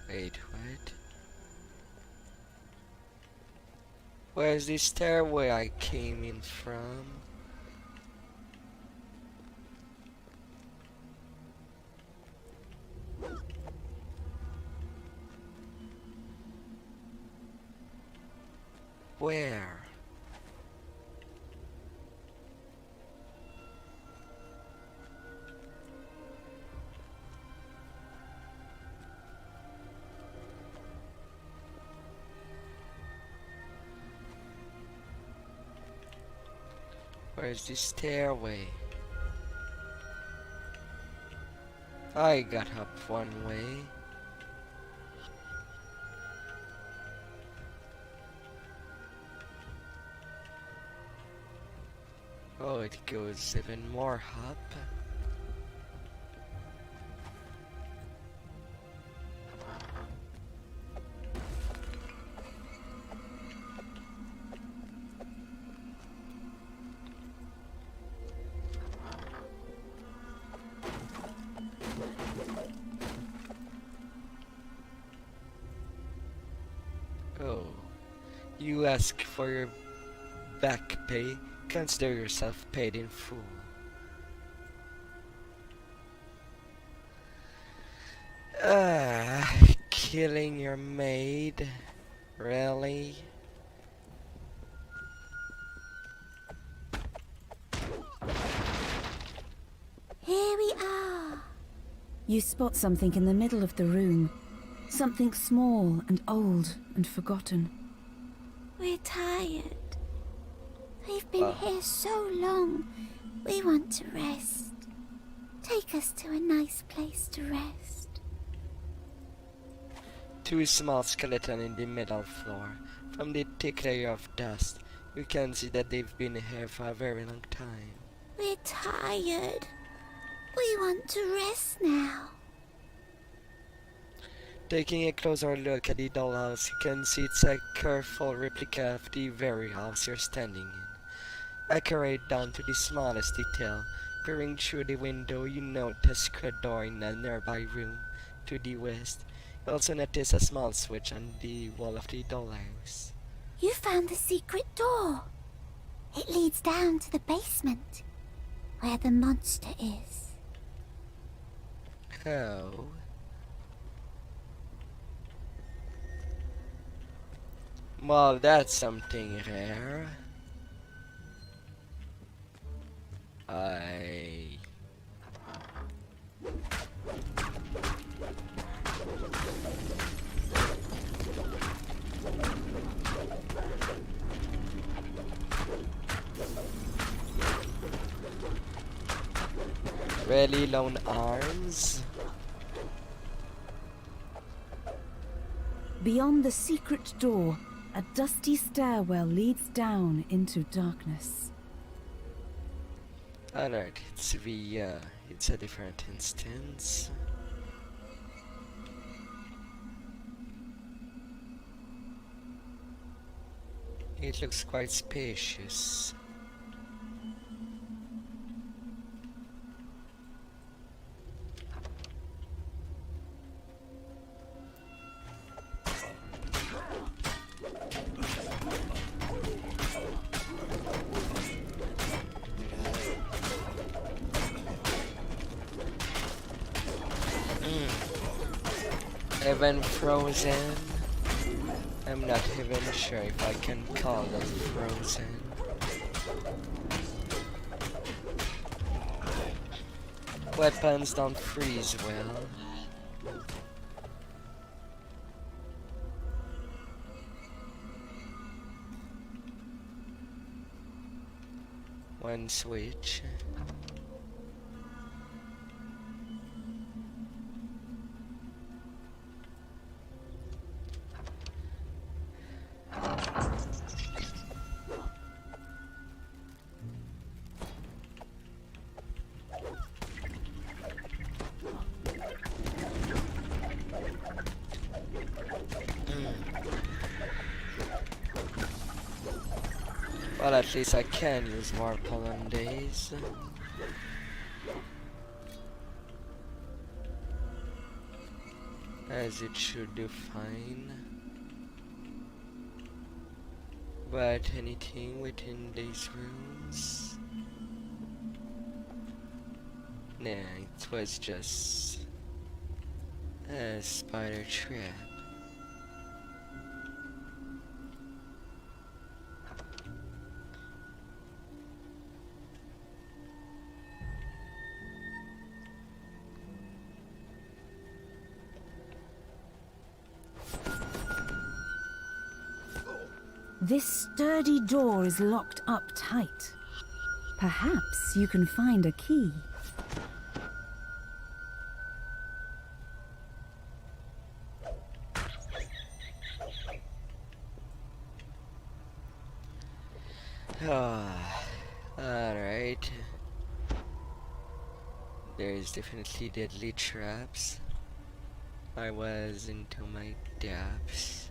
Wait, what? Where's the stairway I came in from? Where? Where's the stairway? I got up one way. Oh, it goes even more up. Oh, you ask for your back pay? Consider yourself paid in full. Killing your maid? Really? Here we are. You spot something in the middle of the room. Something small and old and forgotten. We're tired. We've been here so long. We want to rest. Take us to a nice place to rest. Two small skeletons in the middle floor. From the thick layer of dust, you can see that they've been here for a very long time. We're tired. We want to rest now. Taking a closer look at the dollhouse, you can see it's a careful replica of the very house you're standing in. Accurate down to the smallest detail. Peering through the window, you note a secret door in a nearby room to the west. You also notice a small switch on the wall of the dollhouse. You found the secret door. It leads down to the basement, where the monster is. Oh. Well, that's something rare. Really long arms? Beyond the secret door, a dusty stairwell leads down into darkness. Alright, it's a different instance. It looks quite spacious. Even frozen? I'm not even sure if I can call them frozen. Weapons don't freeze well. One switch. Well, at least I can use more days. as it should do fine. But anything within these rooms? Nah, it was just a spider trap. This sturdy door is locked up tight. Perhaps you can find a key. Alright. There's definitely deadly traps. I was into my depths.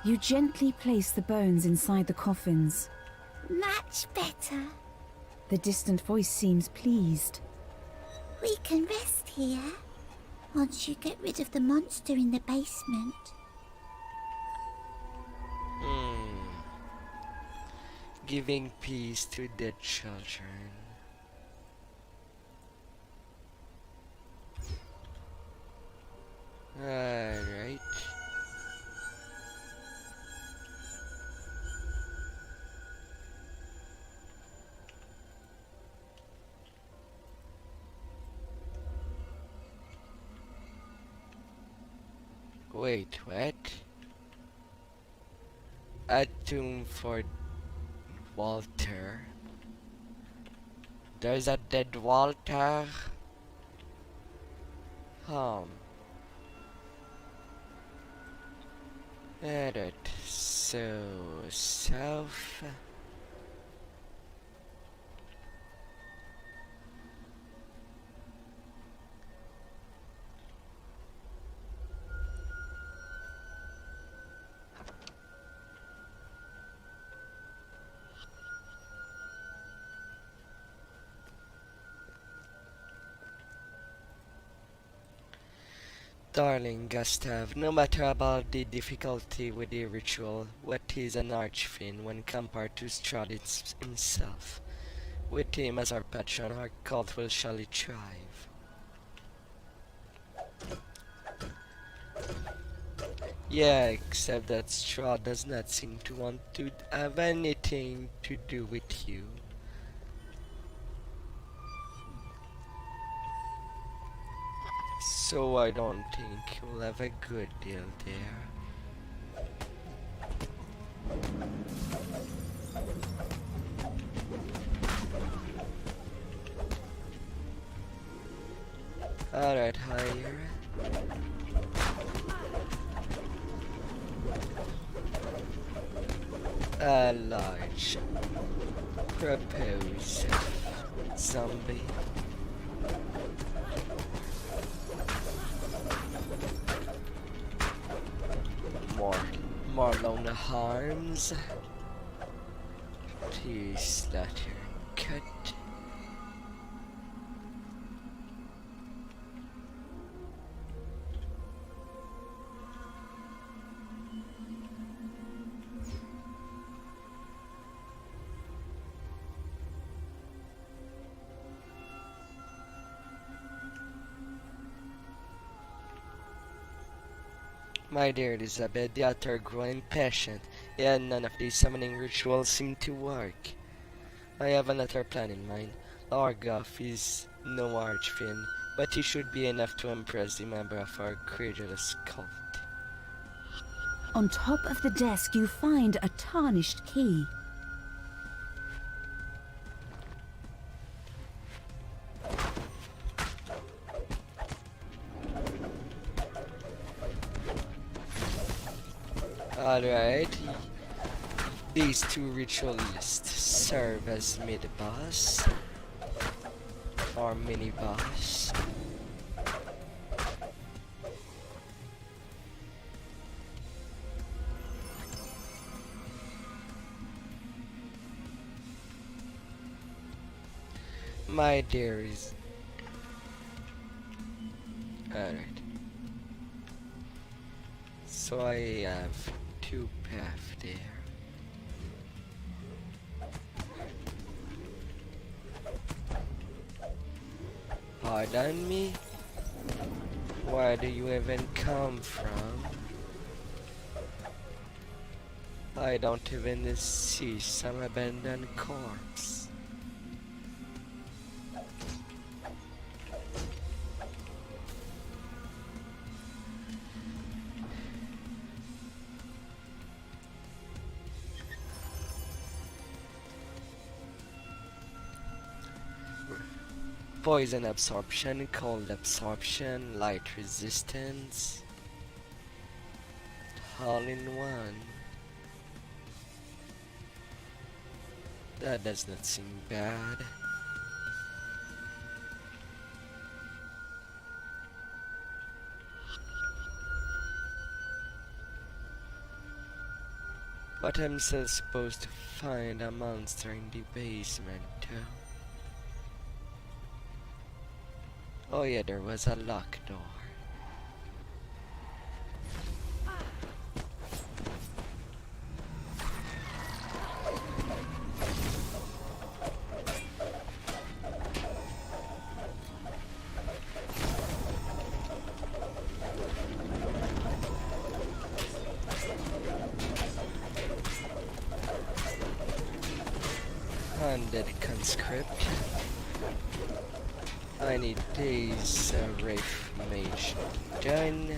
You gently place the bones inside the coffins. Much better. The distant voice seems pleased. We can rest here. Once you get rid of the monster in the basement. Giving peace to dead children. Alright. Wait, what? A tomb for Walter. There's a dead Walter. Edit. So south. Darling Gustav, no matter about the difficulty with the ritual, what is an archfiend when compared to Strahd himself? With him as our patron, our cult will surely thrive. Yeah, except that Strahd does not seem to want to have anything to do with you. So I don't think you'll have a good deal there. Alright, higher. A large proposed zombie. More lone harms. Please let her cut. My dear Elizabeth, the altar grew impatient, yet none of these summoning rituals seem to work. I have another plan in mind. Lorgoth is no archfiend, but he should be enough to impress the member of our credulous cult. On top of the desk, you find a tarnished key. Alright, these two ritualists serve as mid-boss or mini-boss. My dearies. Alright. So I have two paths there. Pardon me? Where do you even come from? I don't even see some abandoned corpse. Poison absorption, cold absorption, light resistance. All in one. That does not seem bad. But I'm still supposed to find a monster in the basement too. Oh yeah, there was a locked door. Undead conscript. I need this Wraith Mage done.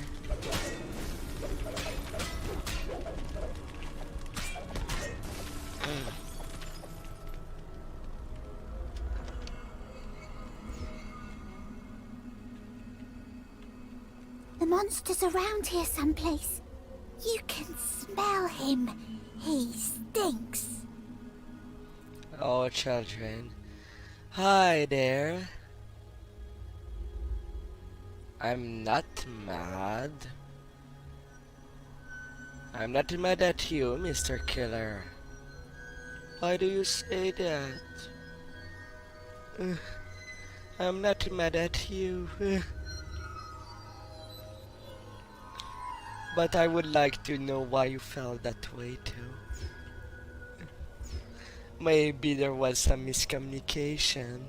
The monster's around here someplace. You can smell him. He stinks. Oh, children. Hi there. I'm not mad. I'm not mad at you, Mr. Killer. Why do you say that? I'm not mad at you. But I would like to know why you felt that way too. Maybe there was some miscommunication.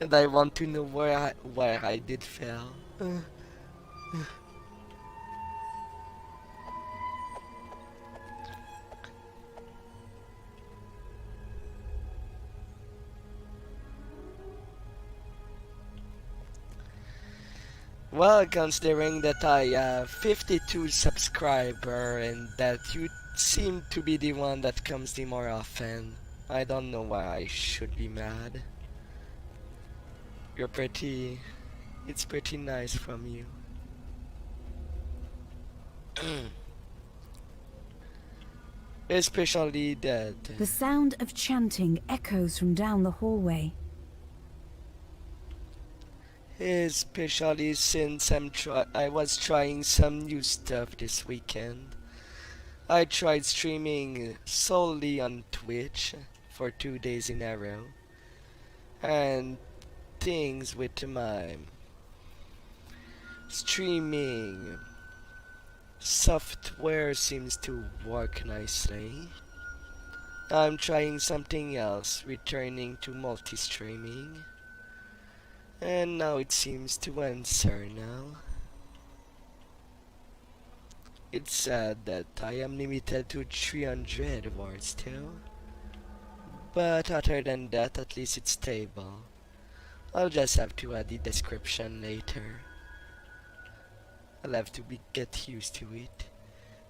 And I want to know where I did fail. Well, considering that I have 52 subscribers and that you seem to be the one that comes the more often, I don't know why I should be mad. It's pretty nice from you. Especially that. The sound of chanting echoes from down the hallway. Especially since I was trying some new stuff this weekend. I tried streaming solely on Twitch for 2 days in a row. And things with my streaming software seems to work nicely. I'm trying something else, returning to multi-streaming. And now it seems to answer now. It's sad that I am limited to 300 words too. But other than that, at least it's stable. I'll just have to add the description later. I'll have to get used to it.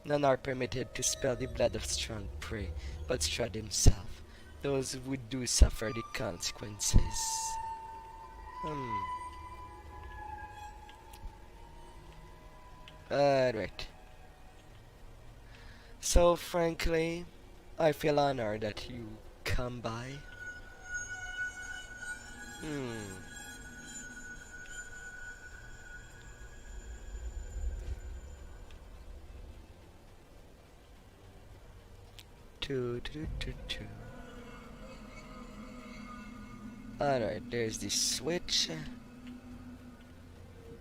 None are permitted to spill the blood of strong prey, but Strahd himself. Those who do suffer the consequences. Alright. So frankly, I feel honored that you come by. Alright, there's the switch.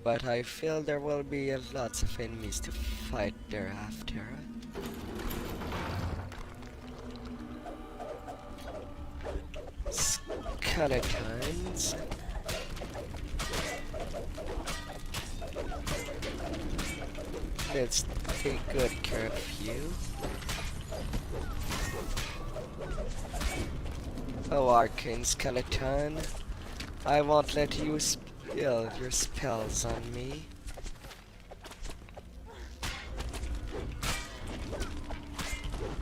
But I feel there will be lots of enemies to fight thereafter. Skeletons. Let's take good care of you. Oh, arcane skeleton. I won't let you spill your spells on me.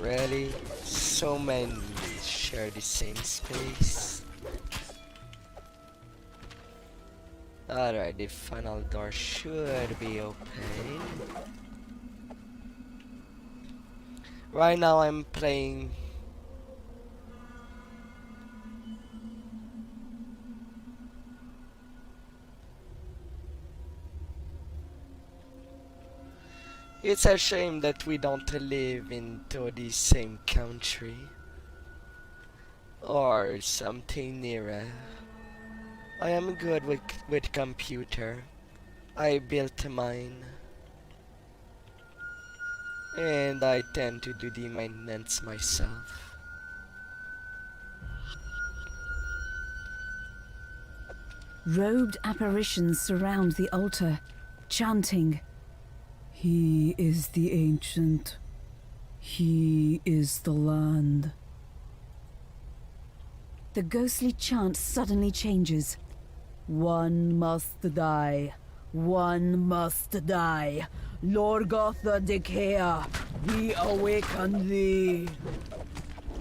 Really? So many share the same space. Alright, the final door should be open. Right now I'm playing... It's a shame that we don't live into the same country. Or something nearer. I am good with computer. I built mine. And I tend to do the maintenance myself. Robed apparitions surround the altar, chanting, "He is the ancient. He is the land." The ghostly chant suddenly changes. "One must die. One must die. Lorgotha Decaya, we awaken thee."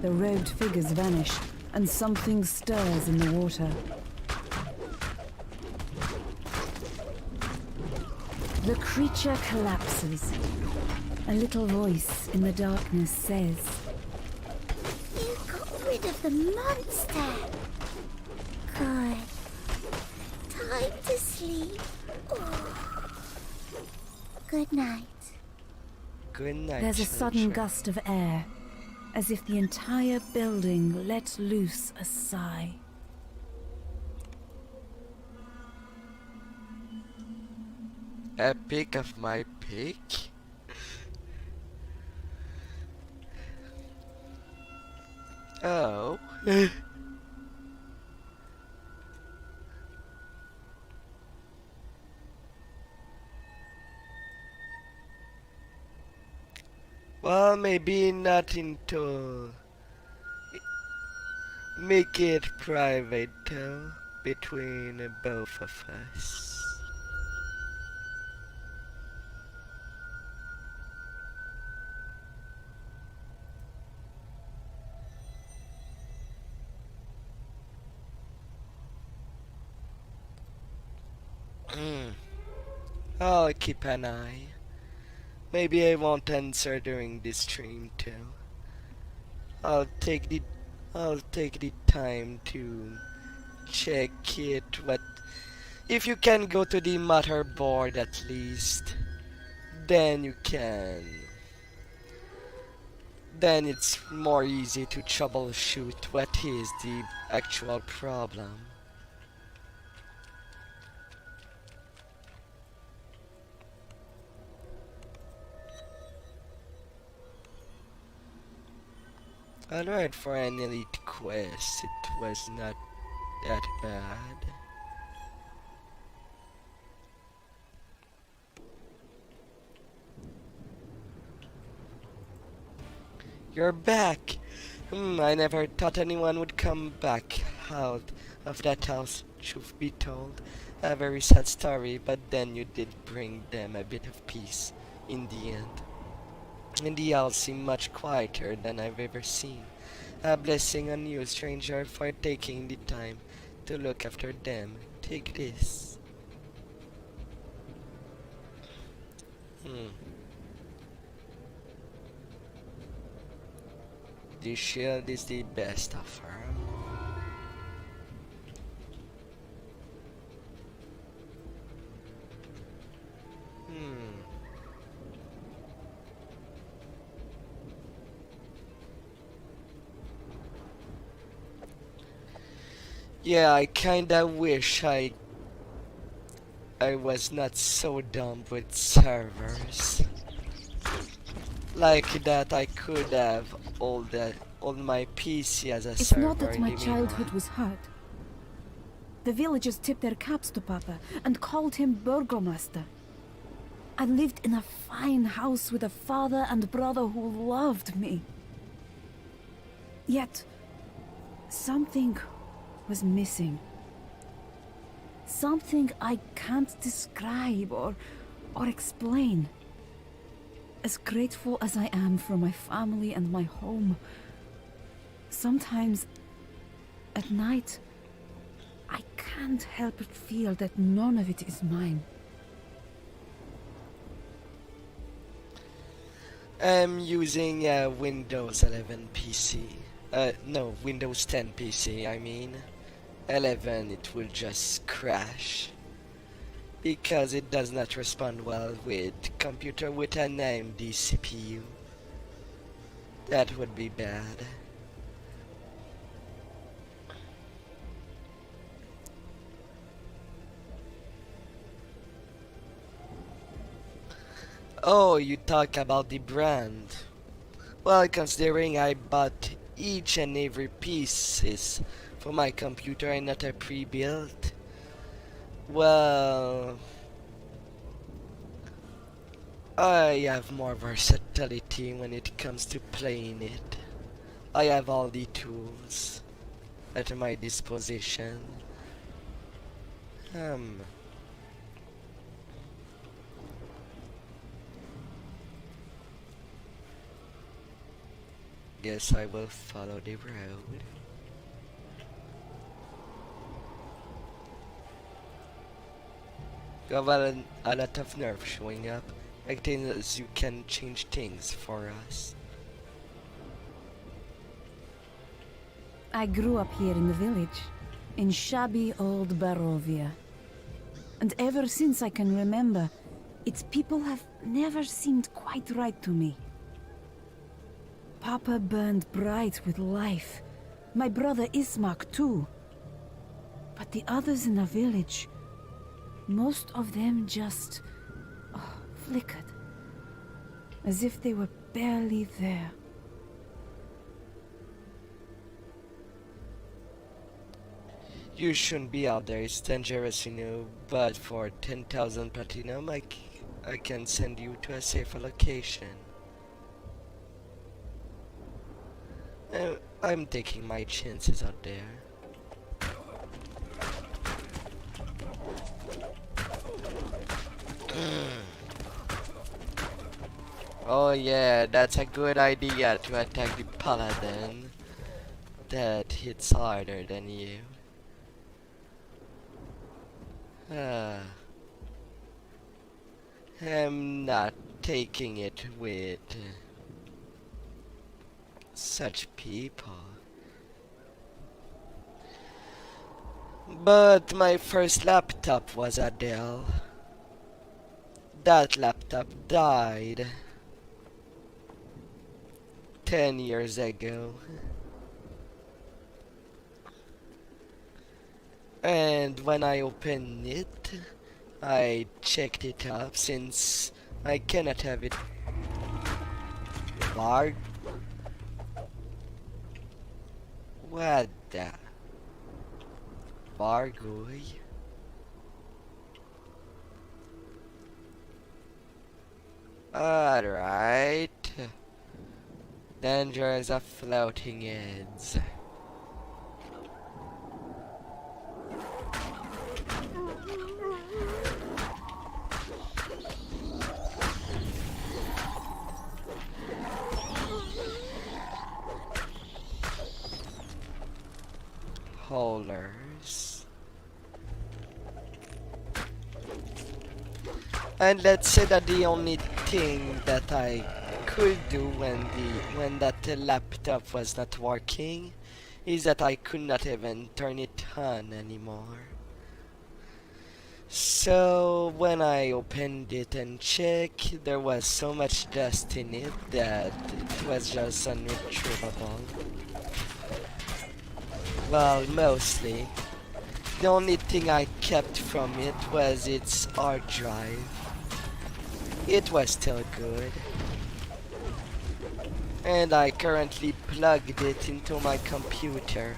The robed figures vanish, and something stirs in the water. The creature collapses. A little voice in the darkness says, You got rid of the monster. Good. Time to sleep. Oh. Good night. Good night. There's a sudden children. gust of air, as if the entire building let loose a sigh. A pick of my pick? Oh. Well, maybe not into... Make it private though, between both of us. I'll keep an eye. Maybe I won't answer during this stream too. I'll take the time to check it. What if you can go to the motherboard at least? Then you can. Then it's more easy to troubleshoot what is the actual problem. Alright, for an elite quest, it was not that bad. You're back! I never thought anyone would come back out of that house, truth be told. A very sad story, but then you did bring them a bit of peace in the end. And the owls seem much quieter than I've ever seen. A blessing on you, stranger, for taking the time to look after them. Take this. The shield is the best of her. Yeah, I kinda wish I was not so dumb with servers. Like that I could have all my PC as a It's not server that in my the childhood meanwhile. was hurt. The villagers tipped their caps to Papa and called him Burgomaster. I lived in a fine house with a father and brother who loved me. Yet, something was missing. Something I can't describe or explain. As grateful as I am for my family and my home, sometimes at night I can't help but feel that none of it is mine. I'm using a Windows 11 PC. No, Windows 10 PC, I mean. 11, it will just crash. Because it does not respond well with computer with an AMD CPU. That would be bad. Oh, you talk about the brand. Well, considering I bought each and every pieces for my computer and not a pre-built, well, I have more versatility when it comes to playing it. I have all the tools at my disposition. Guess I will follow the road. You have a lot of nerve showing up. I think that you can change things for us. I grew up here in the village, in shabby old Barovia. And ever since I can remember, its people have never seemed quite right to me. Papa burned bright with life. My brother Ismak too. But the others in the village, most of them just flickered. As if they were barely there. You shouldn't be out there, it's dangerous, you know, but for 10,000 platinum I can send you to a safer location. I'm taking my chances out there. Oh yeah, that's a good idea to attack the paladin that hits harder than you. I'm not taking it with such people. But my first laptop was a Dell. That laptop died 10 years ago. And when I opened it, I checked it up since I cannot have it barred. What the? Bargoy? Alright. Dangerous of floating heads. Holders. And let's say that the only thing that I could do when that laptop was not working is that I could not even turn it on anymore. So when I opened it and checked, there was so much dust in it that it was just unretrievable. Well, mostly. The only thing I kept from it was its hard drive. It was still good. And I currently plugged it into my computer.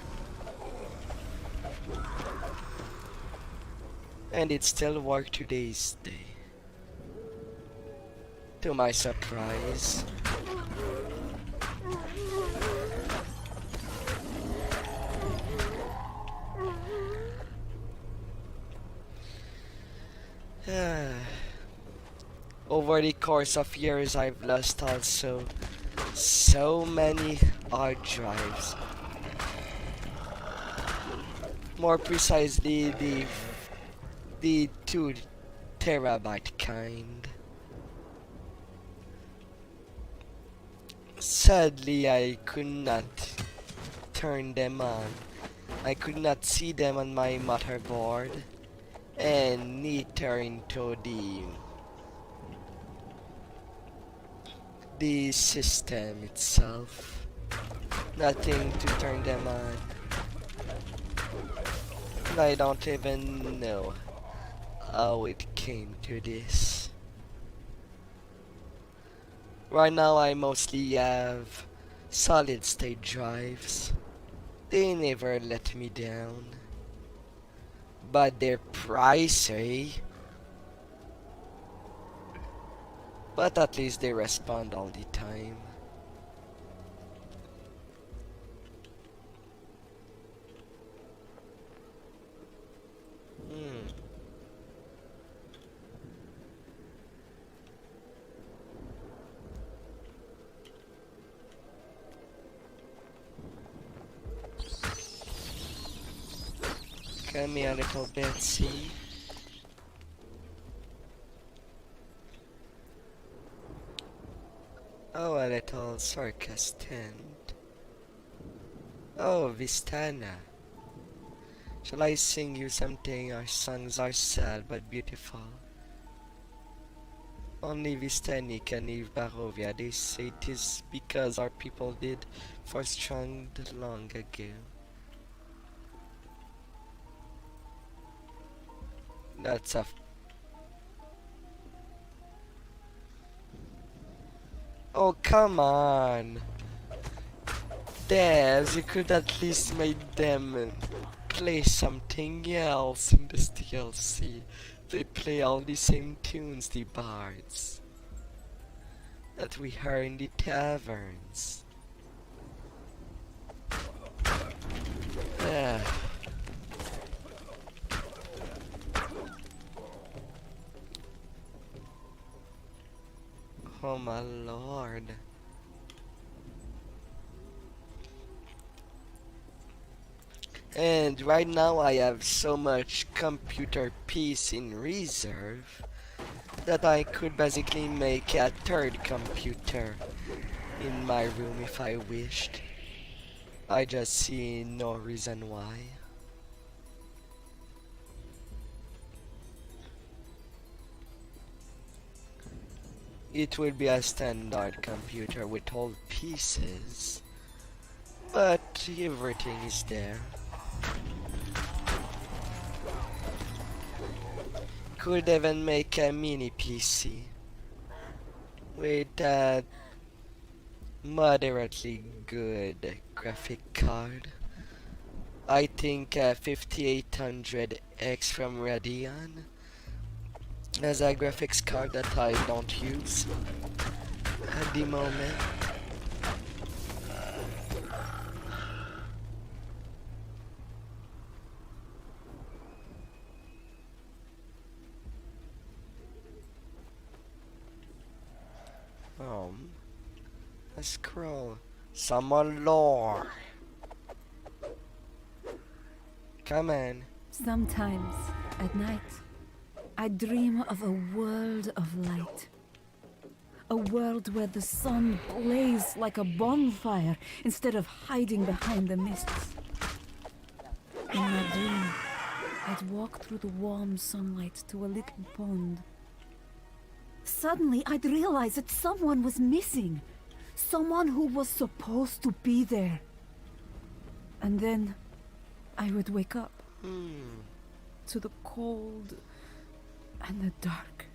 And it still works today's day. To my surprise. Over the course of years, I've lost also so many hard drives. More precisely, the 2 terabyte kind. Sadly, I could not turn them on. I could not see them on my motherboard, and neither into the system itself. Nothing to turn them on. And I don't even know how it came to this. Right now I mostly have solid state drives. They never let me down. But they're pricey. But at least they respond all the time. Come here, little Betsy. Oh, a little circus tent. Oh, Vistana. Shall I sing you something? Our songs are sad but beautiful. Only Vistani can leave Barovia. They say 'tis because our people did for strong long ago. That's a... Oh, come on! Devs, you could at least make them play something else in this DLC. They play all the same tunes, the bards, that we heard in the taverns. Oh my lord. And right now I have so much computer piece in reserve that I could basically make a third computer in my room if I wished. I just see no reason why. It will be a standard computer with all pieces, but everything is there. Could even make a mini PC with a moderately good graphic card. I think 5800X from Radeon as a graphics card that I don't use at the moment. A scroll. Summon lore. Come on. Sometimes, at night, I dream of a world of light. A world where the sun blazed like a bonfire instead of hiding behind the mists. In my dream, I'd walk through the warm sunlight to a little pond. Suddenly, I'd realize that someone was missing. Someone who was supposed to be there. And then, I would wake up. to the cold and the dark.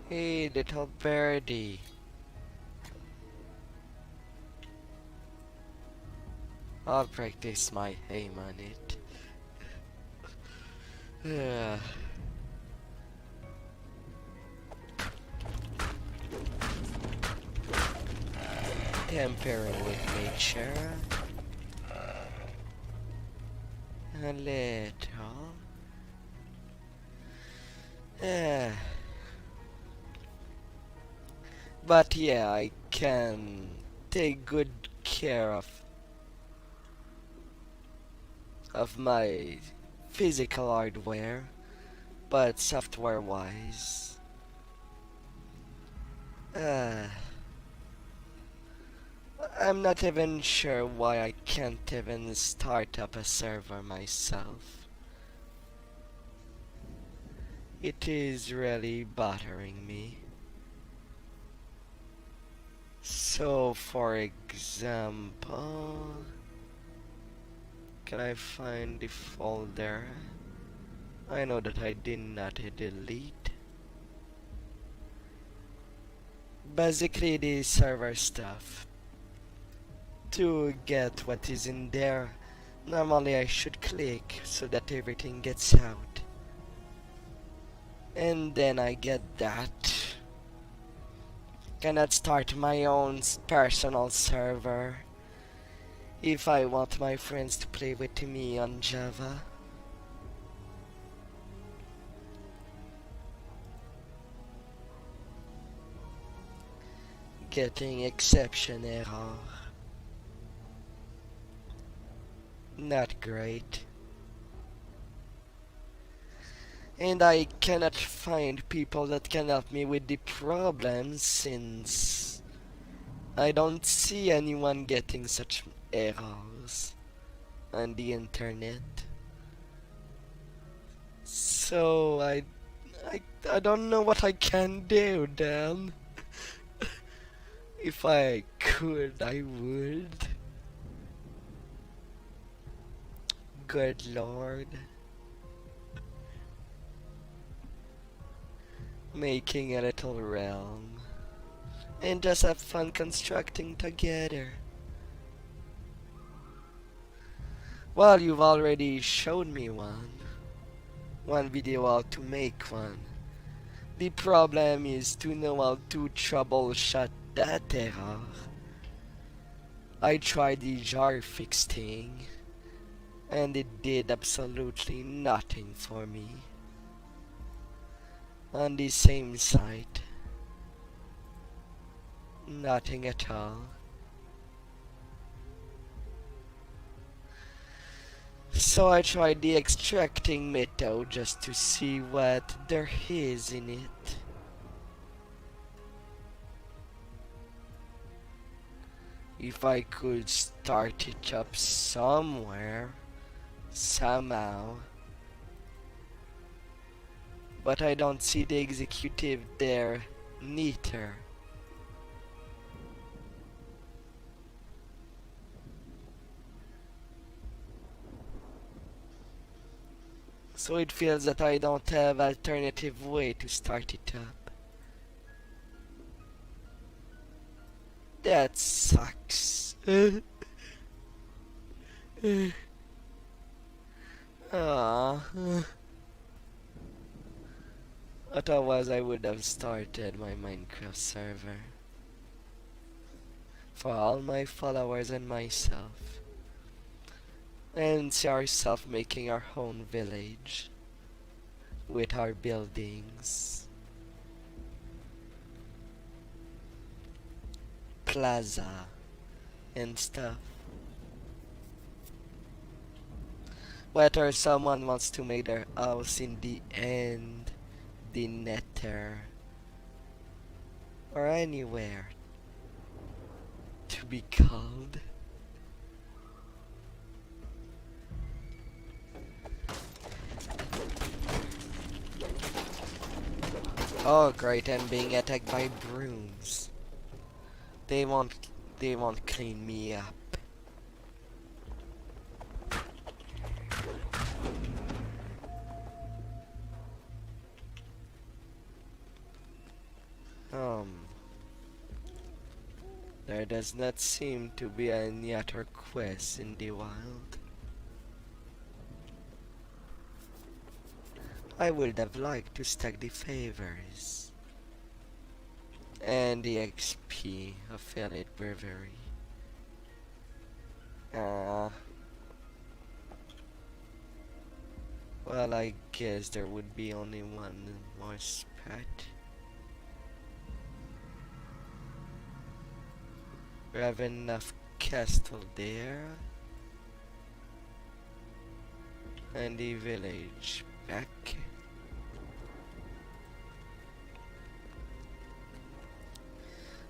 Hey, little birdie. I'll practice my aim on it. Yeah. Tampering with nature. A little. Yeah. But yeah, I can take good care of my physical hardware, but software wise, I'm not even sure why I can't even start up a server myself. It is really bothering me. So, for example, can I find the folder? I know that I did not delete. Basically, the server stuff. To get what is in there, normally I should click so that everything gets out. And then I get that. Cannot start my own personal server if I want my friends to play with me on Java. Getting exception error. Not great. And I cannot find people that can help me with the problem since I don't see anyone getting such errors on the internet. So I don't know what I can do then. If I could, I would. Good lord. Making a little realm. And just have fun constructing together. Well, you've already showed me one video how to make one. The problem is to know how to troubleshoot that error. I tried the jar fix thing, and it did absolutely nothing for me. On the same site, nothing at all. So I tried the extracting method just to see what there is in it. If I could start it up somewhere, somehow. But I don't see the executive there neither. So it feels that I don't have alternative way to start it up. That sucks. Ah. Otherwise I would have started my Minecraft server. For all my followers and myself. And see ourselves making our own village. With our buildings. Plaza. And stuff. Whether someone wants to make their house in the end, the nether, or anywhere to be called. Oh great, I'm being attacked by brooms. They won't clean me up. Um, there does not seem to be any other quest in the wild. I would have liked to stack the favors and the XP of Elite Brewery. Well, I guess there would be only one more spot. Ravenloft Castle there. And the village back.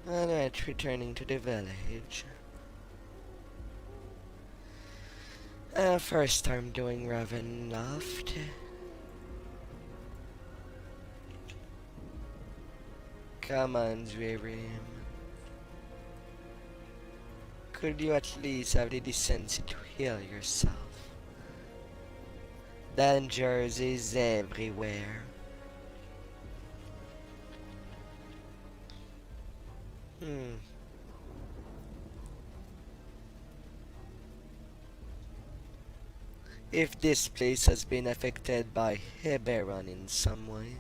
Alright, returning to the village. First time doing Ravenloft. Come on, Zwirim. Could you at least have the decency to heal yourself? Dangers is everywhere. If this place has been affected by Heberon in some way,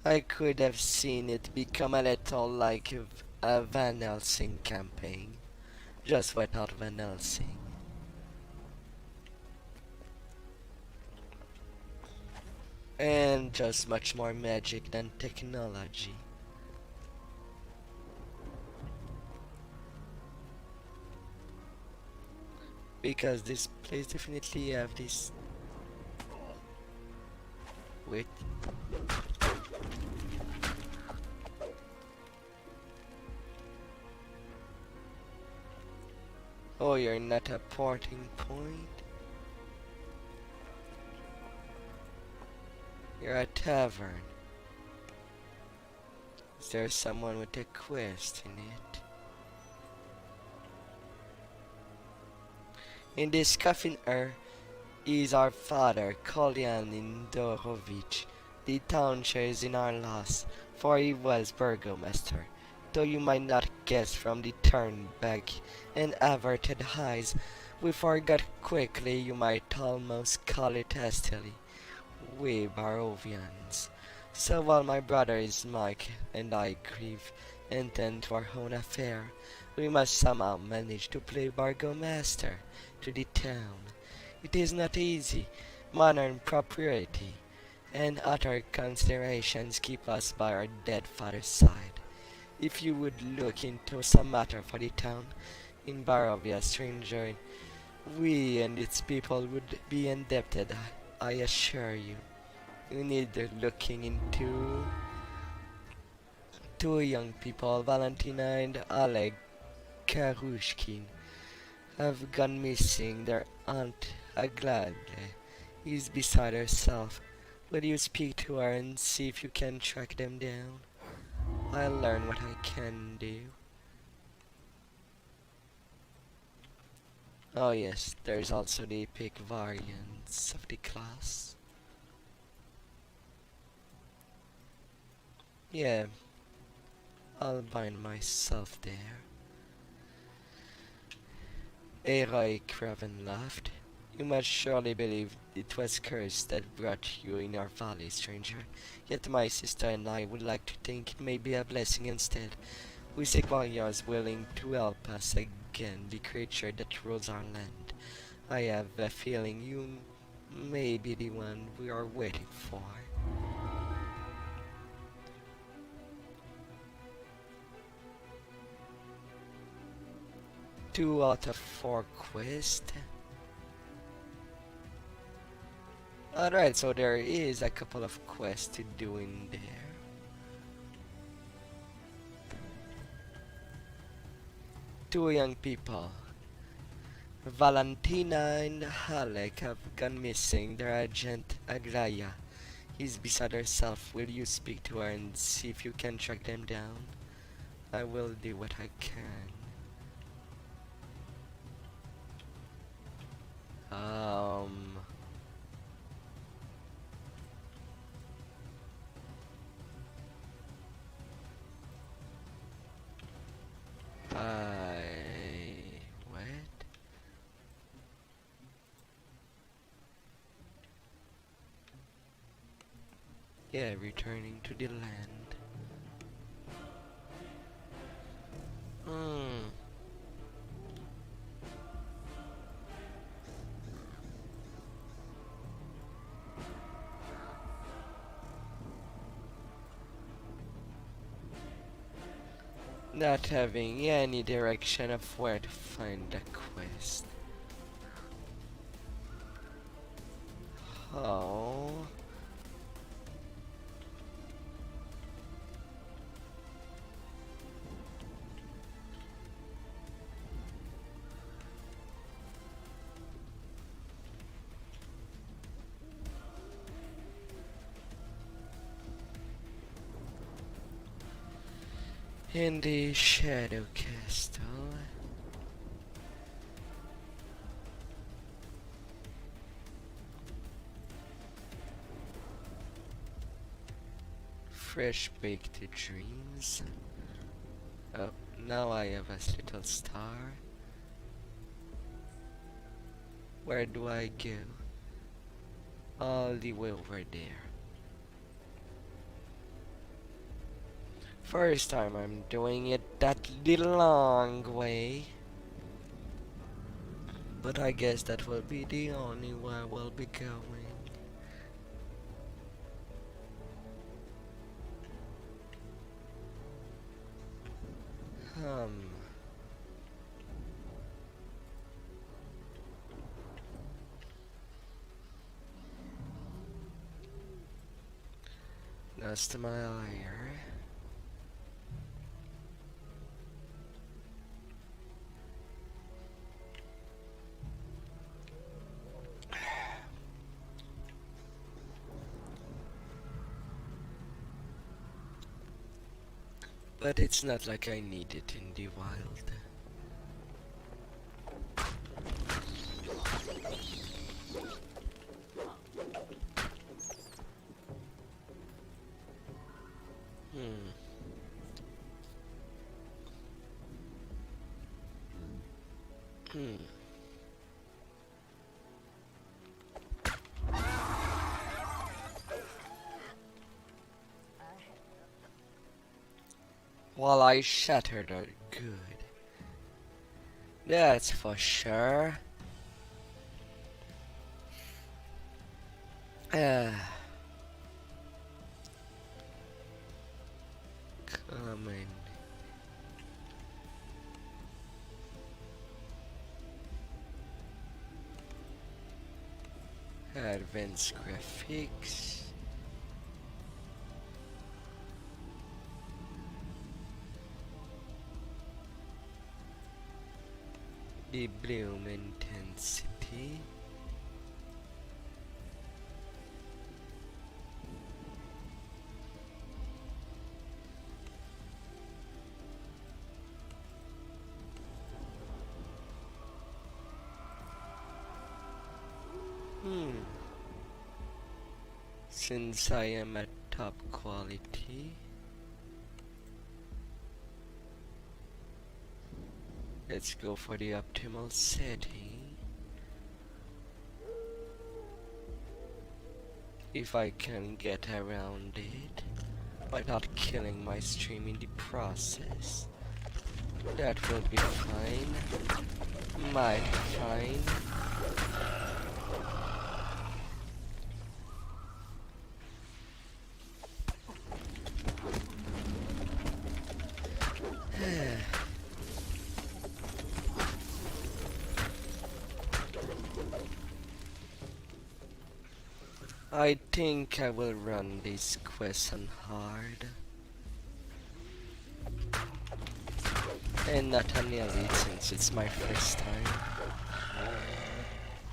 I could have seen it become a little like a Van Helsing campaign, just without Van Helsing. And just much more magic than technology. Because this place definitely have this. Wait. Oh, you're not a porting point? You're a tavern. Is there someone with a quest in it? In this coffin is our father, Kolyan Indorovich. The town shares in our loss, for he was burgomaster. Though you might not guess from the turned back and averted eyes, we forgot quickly, you might almost call it hastily. We Barovians. So while my brother is Mike and I grieve and tend to our own affair, we must somehow manage to play burgomaster to the town. It is not easy. Modern propriety and other considerations keep us by our dead father's side. If you would look into some matter for the town in Barovia, stranger, we and its people would be indebted, I assure you. You need looking into two young people, Valentina and Oleg Karushkin, have gone missing. Their aunt Aglade is beside herself. Will you speak to her and see if you can track them down? I'll learn what I can do. Oh yes, there's also the epic variants of the class. Yeah, I'll bind myself there. Heroic Ravenloft, you must surely believe it was curse that brought you in our valley, stranger. Yet my sister and I would like to think it may be a blessing instead. We Sequoia is willing to help us again, the creature that rules our land. I have a feeling you may be the one we are waiting for. Two out of 4 quests. Alright, so there is a couple of quests to do in there. Two young people, Valentina and Halek, have gone missing. Their agent Agraya is beside herself. Will you speak to her and see if you can track them down? I will do what I can. Yeah, returning to the land. Hmm. Not having any direction of where to find the quest. Oh. In the Shadow Castle. Fresh baked dreams. Oh, now I have a little star. Where do I go? All the way over there. First time I'm doing it that the long way. But I guess that will be the only way I will be going. That's my ire. But it's not like I need it in the wild. While I shattered are good. That's for sure. Come in. Advanced graphics. The bloom intensity. Since I am at top quality, let's go for the optimal setting. If I can get around it without killing my stream in the process, that will be fine. Might be fine. I think I will run this quest on hard. And not on elite since it's my first time.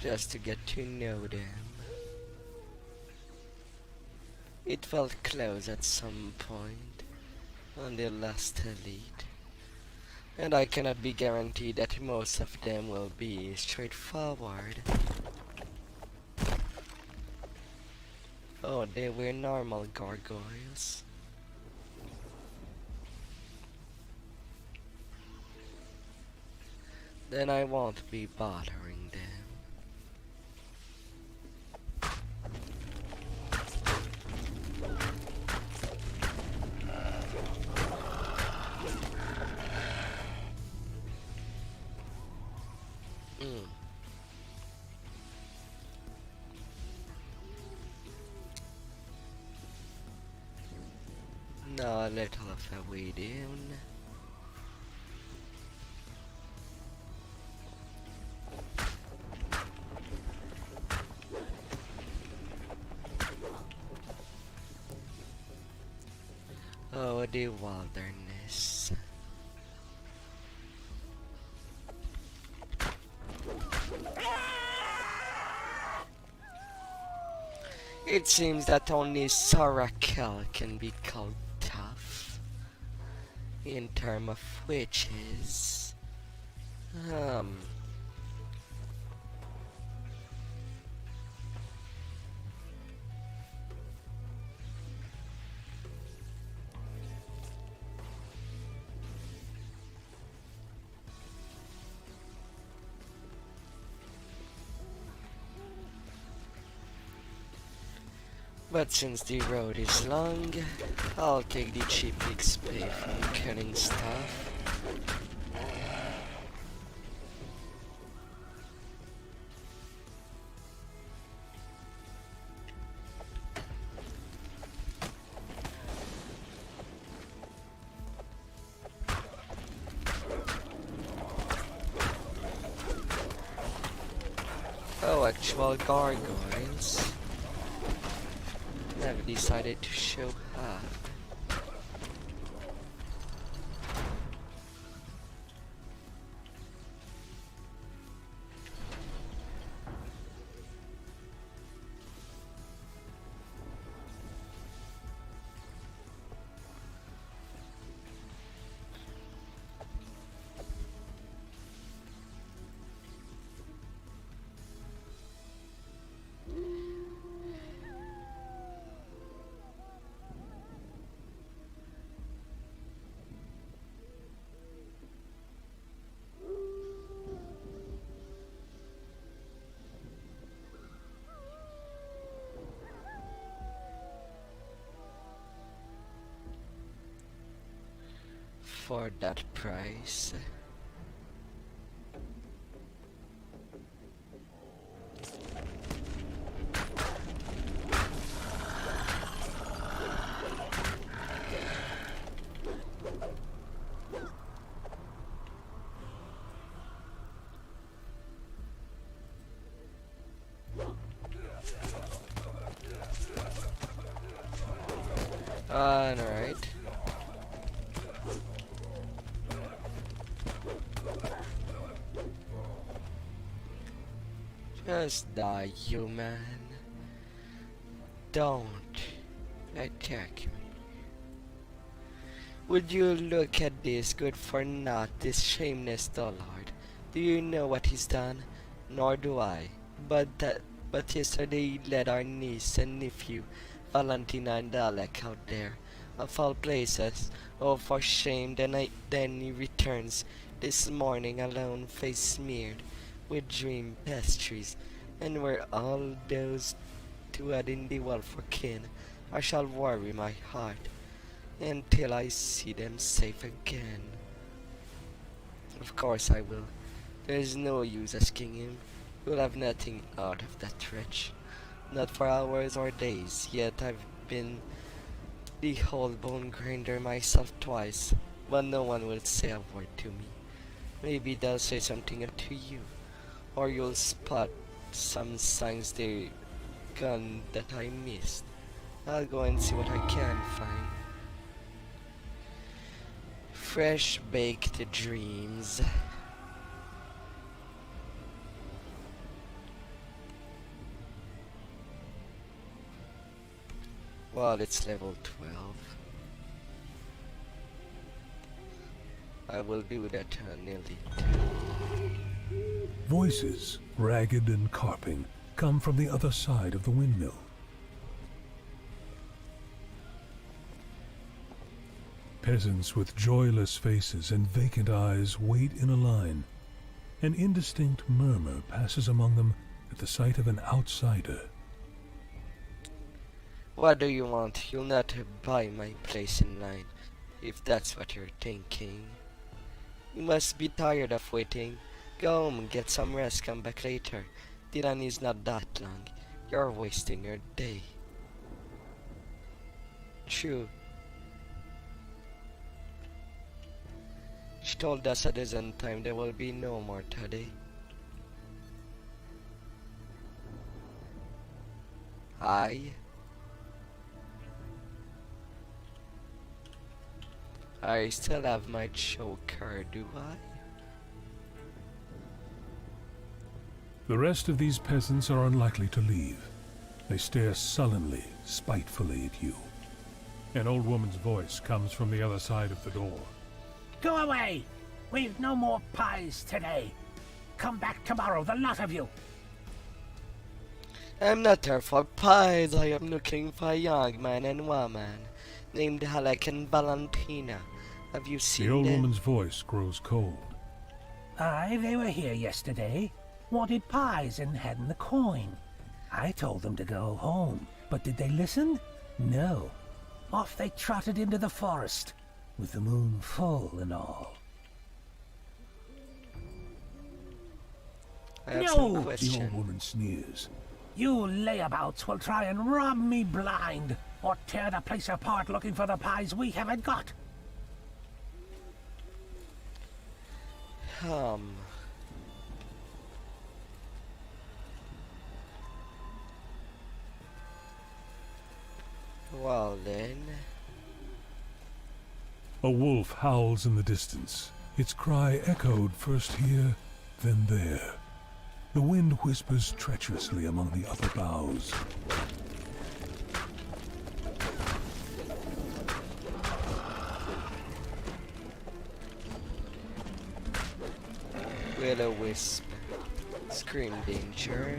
Just to get to know them. It felt close at some point on the last elite. And I cannot be guaranteed that most of them will be straightforward. Oh, they were normal gargoyles. Then I won't be bothering them. Now a little of a way down. Oh, the wilderness. It seems that only Austrakear can be called tough. In terms of witches. Um. But since the road is long, I'll take the cheap XP from killing stuff. Oh, actual gargoyles. I've decided to show up. For that price. Alright. Just die, human. Don't attack me. Would you look at this good for naught, this shameless dullard? Do you know what he's done? Nor do I. But yesterday he led our niece and nephew, Valentina and Alec, out there, of all places. Oh, for shame! Then he returns this morning alone, face smeared with dream pastries, and were all those two had in the world for kin, I shall worry my heart until I see them safe again. Of course I will. There is no use asking him. You'll have nothing out of that wretch. Not for hours or days, yet I've been the whole bone grinder myself twice, but no one will say a word to me. Maybe they'll say something to you, or you'll spot some signs they're gone that I missed. I'll go and see what I can find. Fresh baked dreams. Well, it's level 12. I will do that nearly. Voices, ragged and carping, come from the other side of the windmill. Peasants with joyless faces and vacant eyes wait in a line. An indistinct murmur passes among them at the sight of an outsider. What do you want? You'll not buy my place in line, if that's what you're thinking. You must be tired of waiting. Go home, get some rest, come back later. The line is not that long. You're wasting your day. True. told us a dozen times there will be no more today. I still have my choker, do I? The rest of these peasants are unlikely to leave. They stare sullenly, spitefully at you. An old woman's voice comes from the other side of the door. Go away! We've no more pies today. Come back tomorrow, the lot of you. I'm not there for pies. I am looking for a young man and woman named Halleck and Valentina. Have you seen The old them? woman's voice grows cold. Aye, they were here yesterday. Wanted pies and hadn't the coin. I told them to go home, but did they listen? No. Off they trotted into the forest, with the moon full and all. I have No! some The old question. woman sneers. You layabouts will try and rob me blind, or tear the place apart looking for the pies we haven't got. Well then. A wolf howls in the distance. Its cry echoed first here, then there. The wind whispers treacherously among the upper boughs. Will-o-wisp. Scream danger.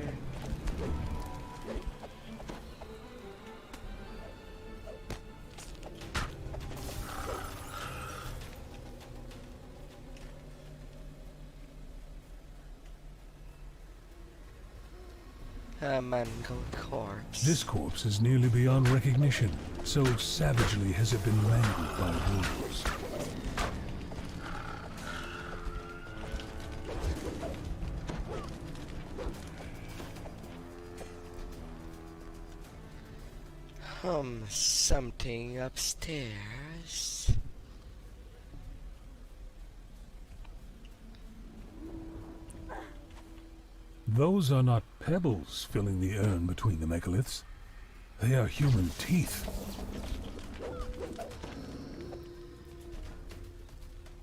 A mangled corpse. This corpse is nearly beyond recognition, so savagely has it been mangled by wolves. Something upstairs. Those are not pebbles filling the urn between the megaliths. They are human teeth.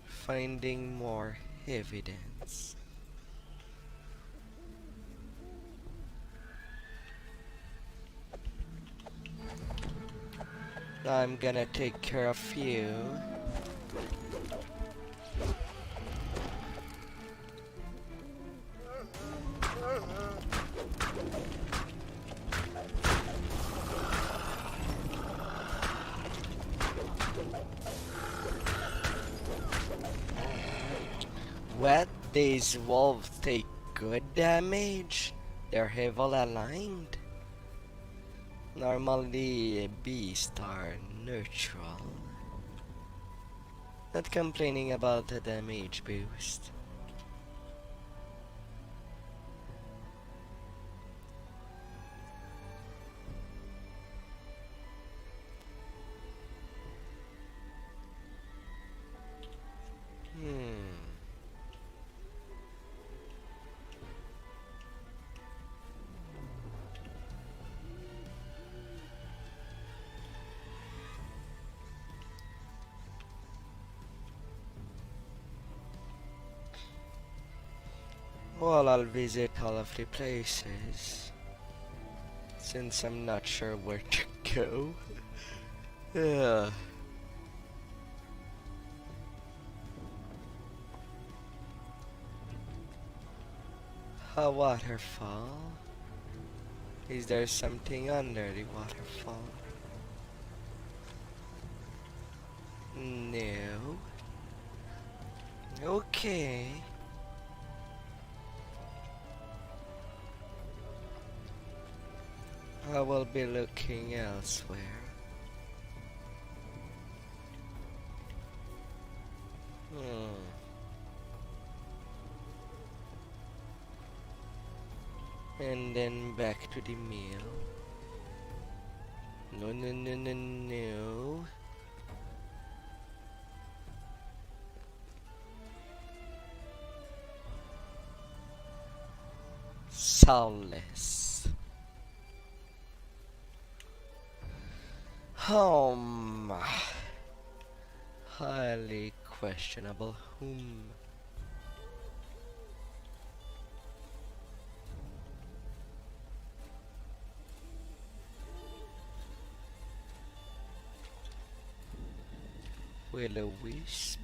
Finding more evidence. I'm gonna take care of you. What? These wolves take good damage? They're heavily aligned? Normally, beasts are neutral. Not complaining about the damage boost. Well, I'll visit all of the places, since I'm not sure where to go. Yeah. A waterfall? Is there something under the waterfall? No. Okay. I will be looking elsewhere. And then back to the mill. No, no, no, no, no. soulless. Highly questionable. Will-o-wisp.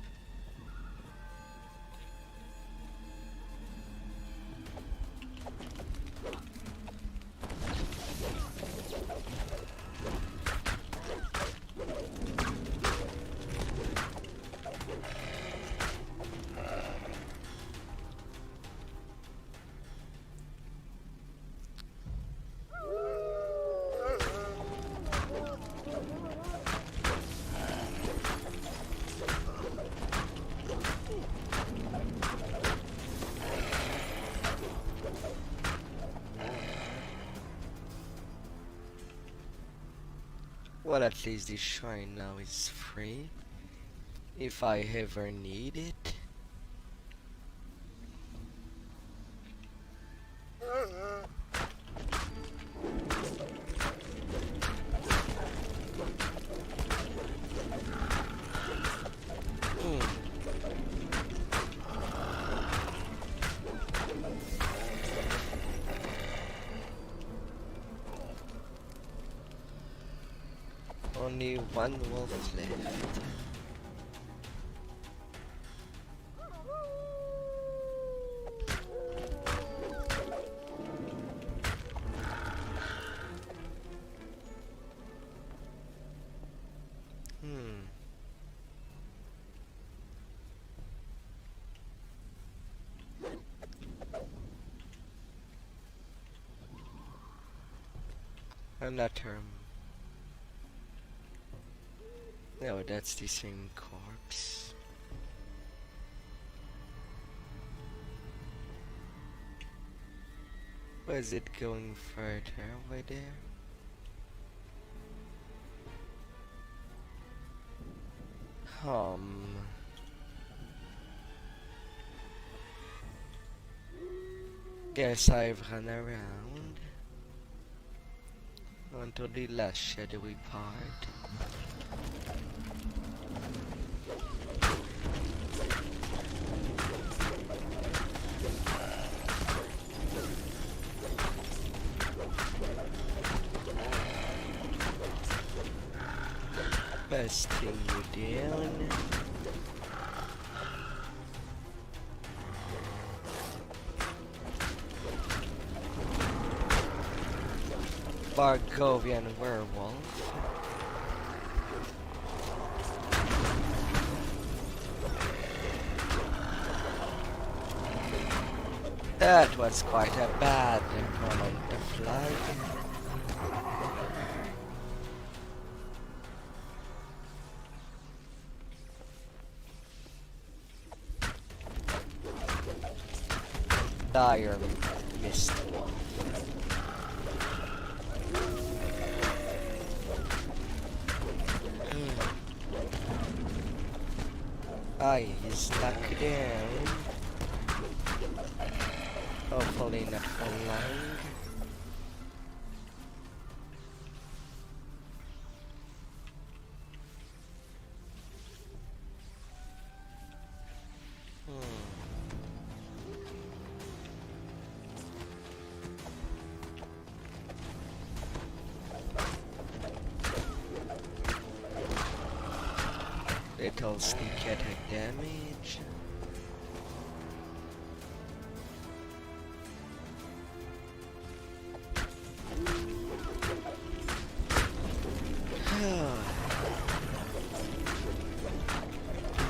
Well, at least this shrine now is free, if I ever need it. Only one wolf left. Another. No, that's the same corpse. Was it going further over there? Guess I've run around until the last shadowy part. Besting you down. Bargovian werewolf. That was quite a bad moment to fly. Dire mist wolf. He's stuck down. Hopefully not for long. Little sneak attack damage.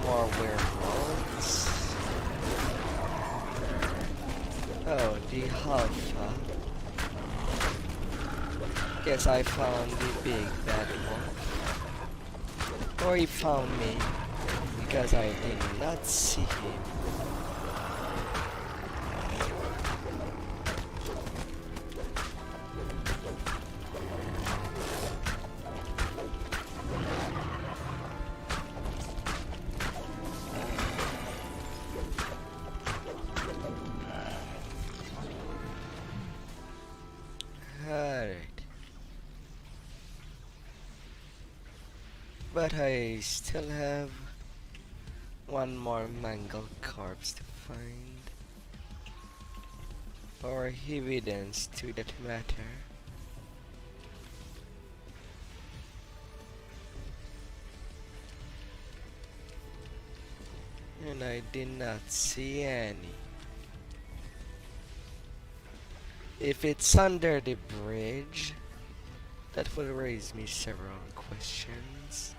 More werewolves. Oh, the alpha. Guess I found the big bad wolf. Or he found me, because I did not see him. But I still have one more mangled corpse to find. Or evidence to that matter. And I did not see any. If it's under the bridge, that will raise me several questions.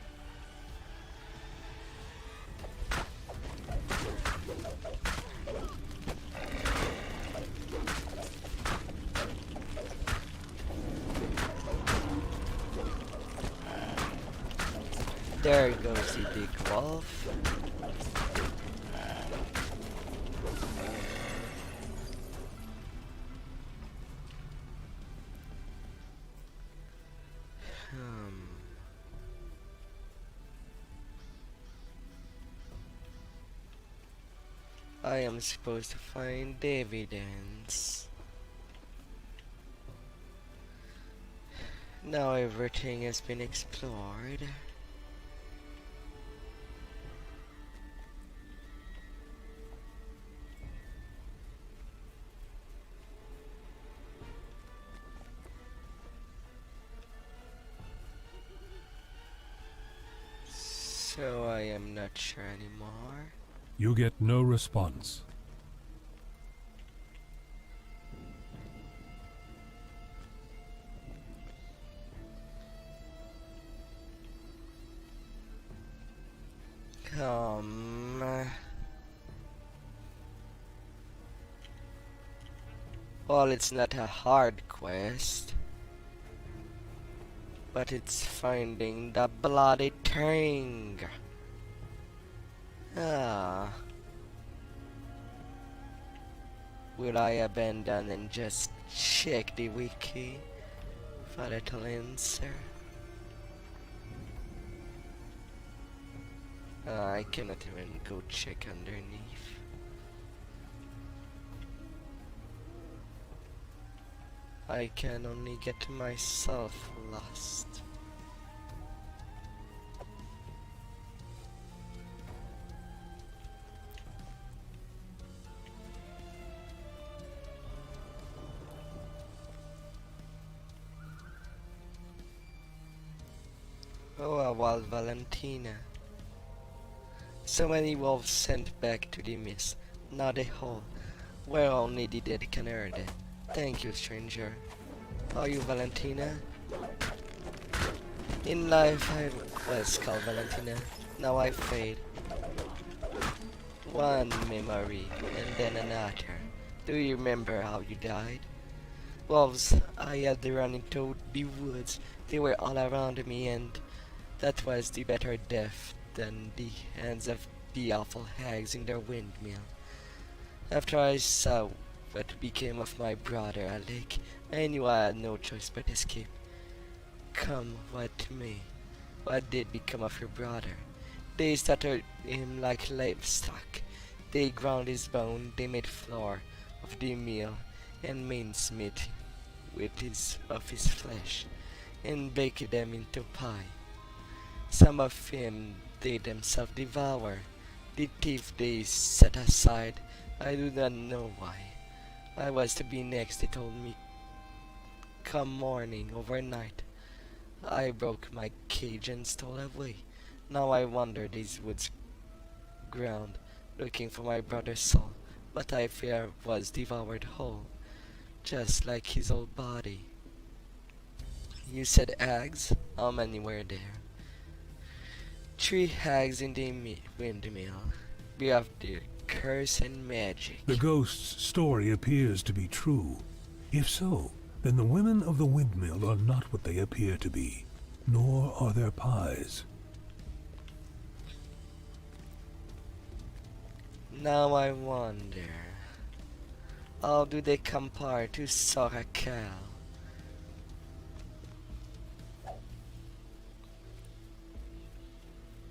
There goes the big wolf. I am supposed to find evidence. Now everything has been explored. So I am not sure anymore. You get no response. Well, it's not a hard quest, but it's finding the bloody thing. Will I abandon and just check the wiki for a little answer? I cannot even go check underneath. I can only get myself lost. Oh, a wild Valentina. So many wolves sent back to the mist, not a hole, where only the dead can hear them. Thank you, stranger. Are you Valentina? In life I was called Valentina, now I fade. One memory, and then another. Do you remember how you died? Wolves, I had to run into the woods. They were all around me, and that was the better death than the hands of the awful hags in their windmill. After I saw what became of my brother Alec, I knew I had no choice but escape. Come what may, what did become of your brother? They slaughtered him like livestock. They ground his bone, they made flour of the meal, and mincemeat of his flesh, and baked them into pie. Some of him they themselves devour. The thief they set aside, I do not know why. I was to be next, they told me. Come morning, overnight, I broke my cage and stole away. Now I wander these woods ground, looking for my brother's soul, but I fear was devoured whole, just like his old body. You said hags? How many were there? 3 hags in the windmill. Be of the curse and magic. The ghost's story appears to be true. If so, then the women of the windmill are not what they appear to be, nor are their pies. Now I wonder, how do they compare to Austrakear?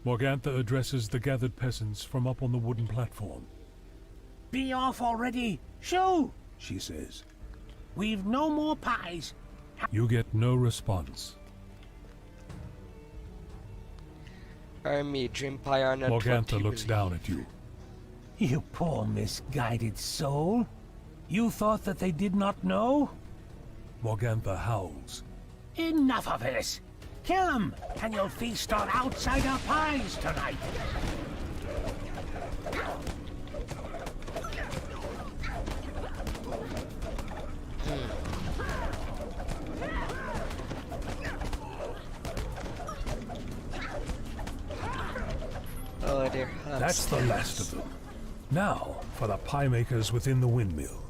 Morgantha addresses the gathered peasants from up on the wooden platform. Be off already! Shoo! She says. We've no more pies. You get no response. Our major empire are not what Morgantha you looks believe. down at you. You poor misguided soul. You thought that they did not know? Morgantha howls. Enough of this! Kill him, and you'll feast on outsider pies tonight! Oh, they're That's the last of them. Now, for the pie makers within the windmill.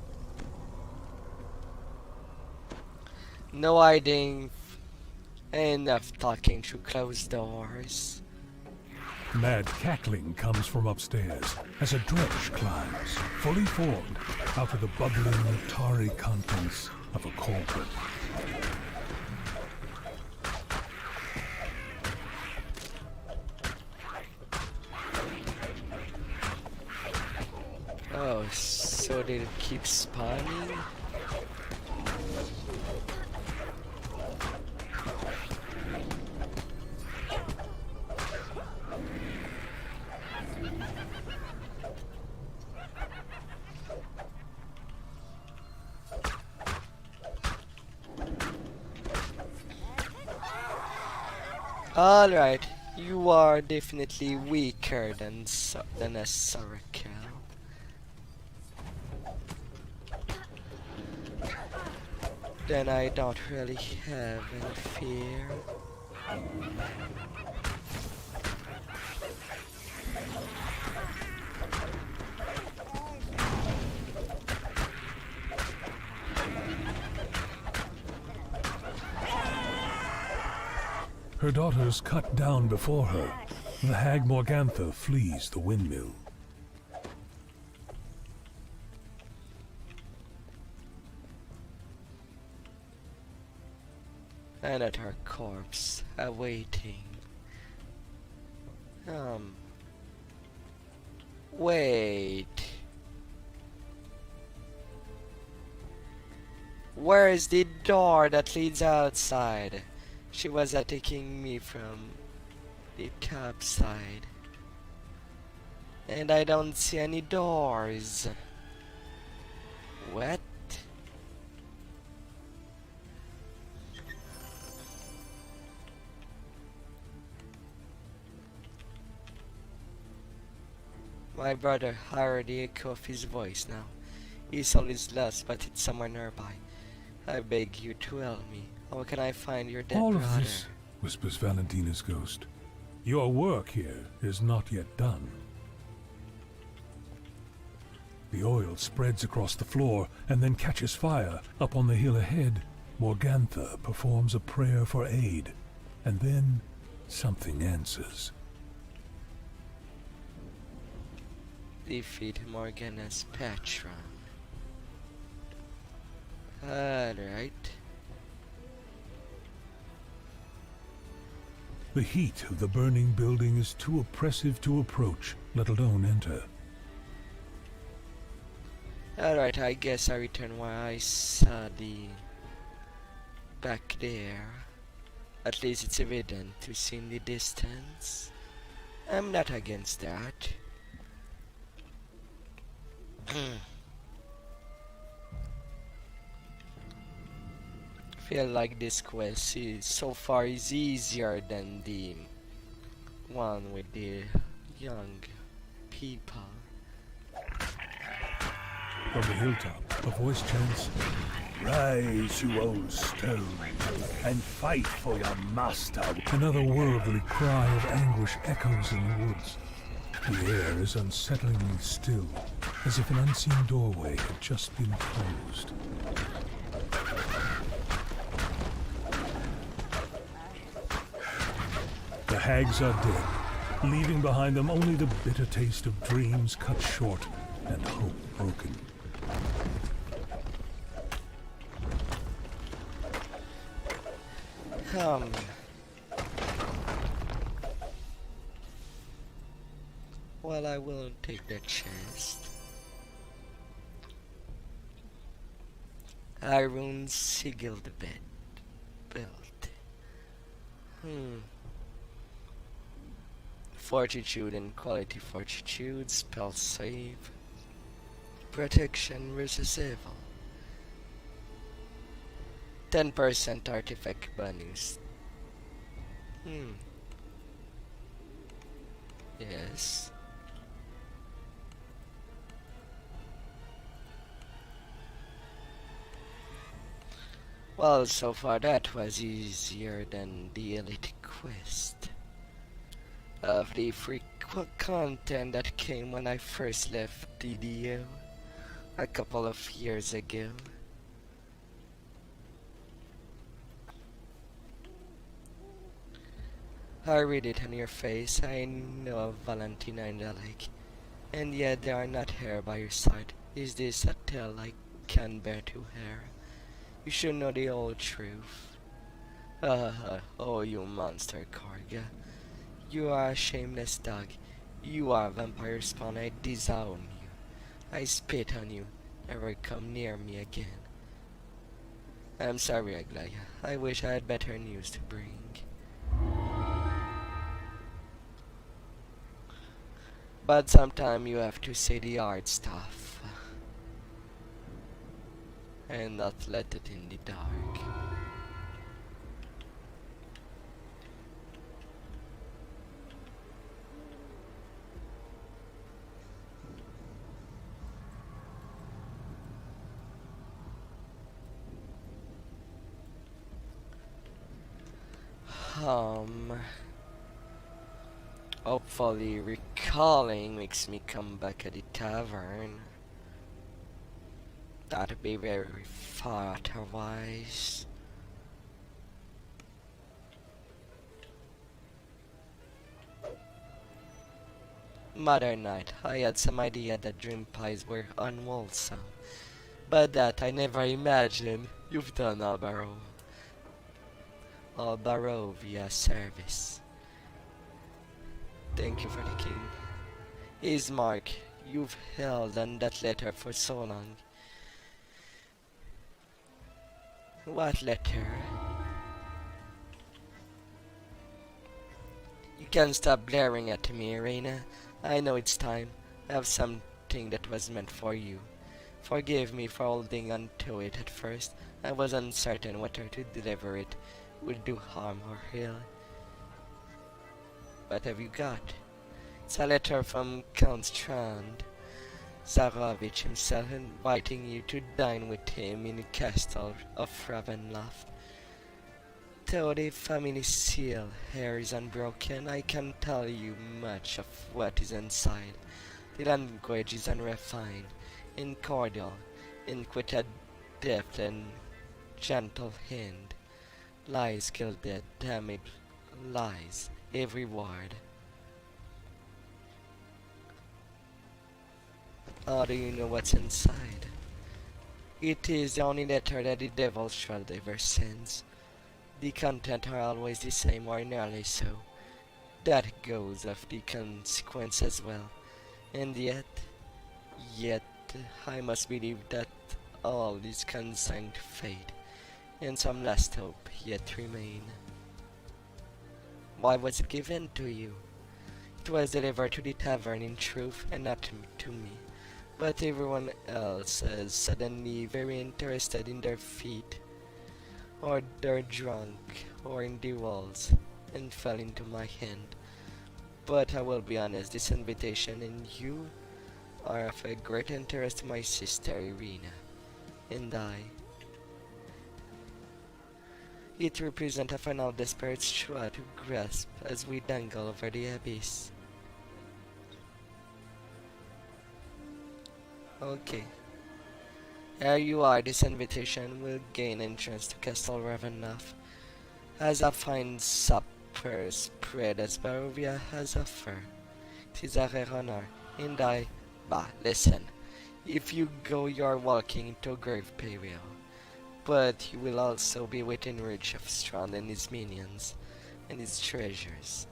No hiding. Enough talking through closed doors. Mad cackling comes from upstairs as a dredge climbs, fully formed, out of the bubbling, tarry contents of a cauldron. Oh, so they keep spawning? Alright, you are definitely weaker than a Austrakear. Then I don't really have any fear. Her daughters cut down before her. The hag Morgantha flees the windmill. And at her corpse, awaiting. Wait. Where is the door that leads outside? She was attacking me from the top side. And I don't see any doors. What? My brother heard the echo of his voice now. His soul is lost, but it's somewhere nearby. I beg you to help me. How can I find your dead All brother? of this, whispers Valentina's ghost. Your work here is not yet done. The oil spreads across the floor and then catches fire. Up on the hill ahead, Morgantha performs a prayer for aid, and then something answers. Defeat Morgana's patron. Alright. The heat of the burning building is too oppressive to approach, let alone enter. Alright, I guess I return where I saw the back there. At least it's evident to see in the distance. I'm not against that. Feel like this quest is so far is easier than the one with the young people. From the hilltop, a voice chants, "Rise, you old stone, and fight for your master." Another worldly cry of anguish echoes in the woods. The air is unsettlingly still, as if an unseen doorway had just been closed. The hags are dead, leaving behind them only the bitter taste of dreams cut short and hope broken. Well, I will take that chest. Iron sigiled belt. Fortitude and quality fortitude, spell save, protection versus evil. 10% artifact bonus. Yes. Well, so far that was easier than the elite quest. Of the free content that came when I first left DDO a couple of years ago. I read it on your face. I know Valentina and Alec, and yet they are not here by your side. Is this a tale I can bear to hear? You should know the whole truth. Oh, you monster, Karga. You are a shameless dog. You are a vampire spawn. I disown you. I spit on you. Never come near me again. I'm sorry, Aglaya. I wish I had better news to bring. But sometimes you have to say the hard stuff. And not let it in the dark. Hopefully recalling makes me come back at the tavern. That'd be very far otherwise. Mother Night, I had some idea that dream pies were unwholesome, but that I never imagined you've done Barovia service. Thank you for the king. Ismark, you've held on that letter for so long. What letter? You can't stop glaring at me, Reina. I know it's time. I have something that was meant for you. Forgive me for holding on to it at first. I was uncertain whether to deliver it would do harm or heal. What have you got? It's a letter from Count Strand Zarovich himself, inviting you to dine with him in the castle of Ravenloft. Though the family seal here is unbroken, I can't tell you much of what is inside. The language is unrefined, incordial, with a deft and gentle hand. Lies kill dead, damned lies, every word. How do you know what's inside? It is the only letter that the devil shall ever sends. The content are always the same, or nearly so. That goes of the consequence as well. And yet, I must believe that all is consigned to fate, and some last hope yet remain. Why was it given to you? It was delivered to the tavern in truth, and not to me. But everyone else is suddenly very interested in their feet, or they're drunk, or in the walls, and fell into my hand. But I will be honest, this invitation and you are of a great interest to my sister Irina, and I. It represents a final desperate straw to grasp as we dangle over the abyss. Okay. Here you are. This invitation will gain entrance to Castle Ravenloft. As a fine supper spread as Barovia has offered. It is a rare honor, and listen. If you go, you are walking into grave peril. But you will also be within reach of Strand and his minions, and his treasures.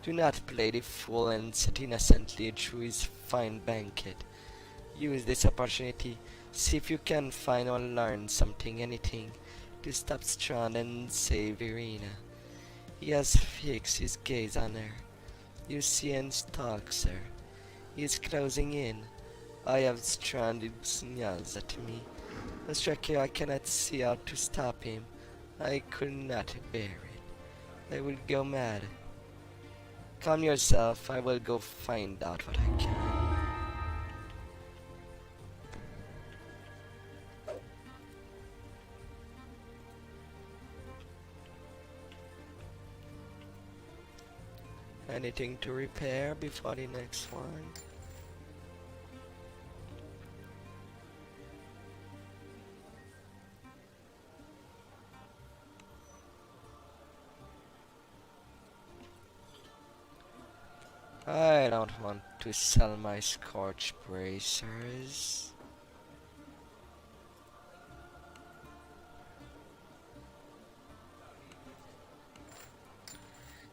Do not play the fool and sit innocently through his fine banquet. Use this opportunity, see if you can find or learn anything, to stop Strand and save Irina. He has fixed his gaze on her, You see and stalk, sir. He is closing in. I have stranded signals at me. Austrakear, I cannot see how to stop him. I could not bear it. I will go mad. Calm yourself, I will go find out what I can. Anything to repair before the next one? I don't want to sell my scorch bracers.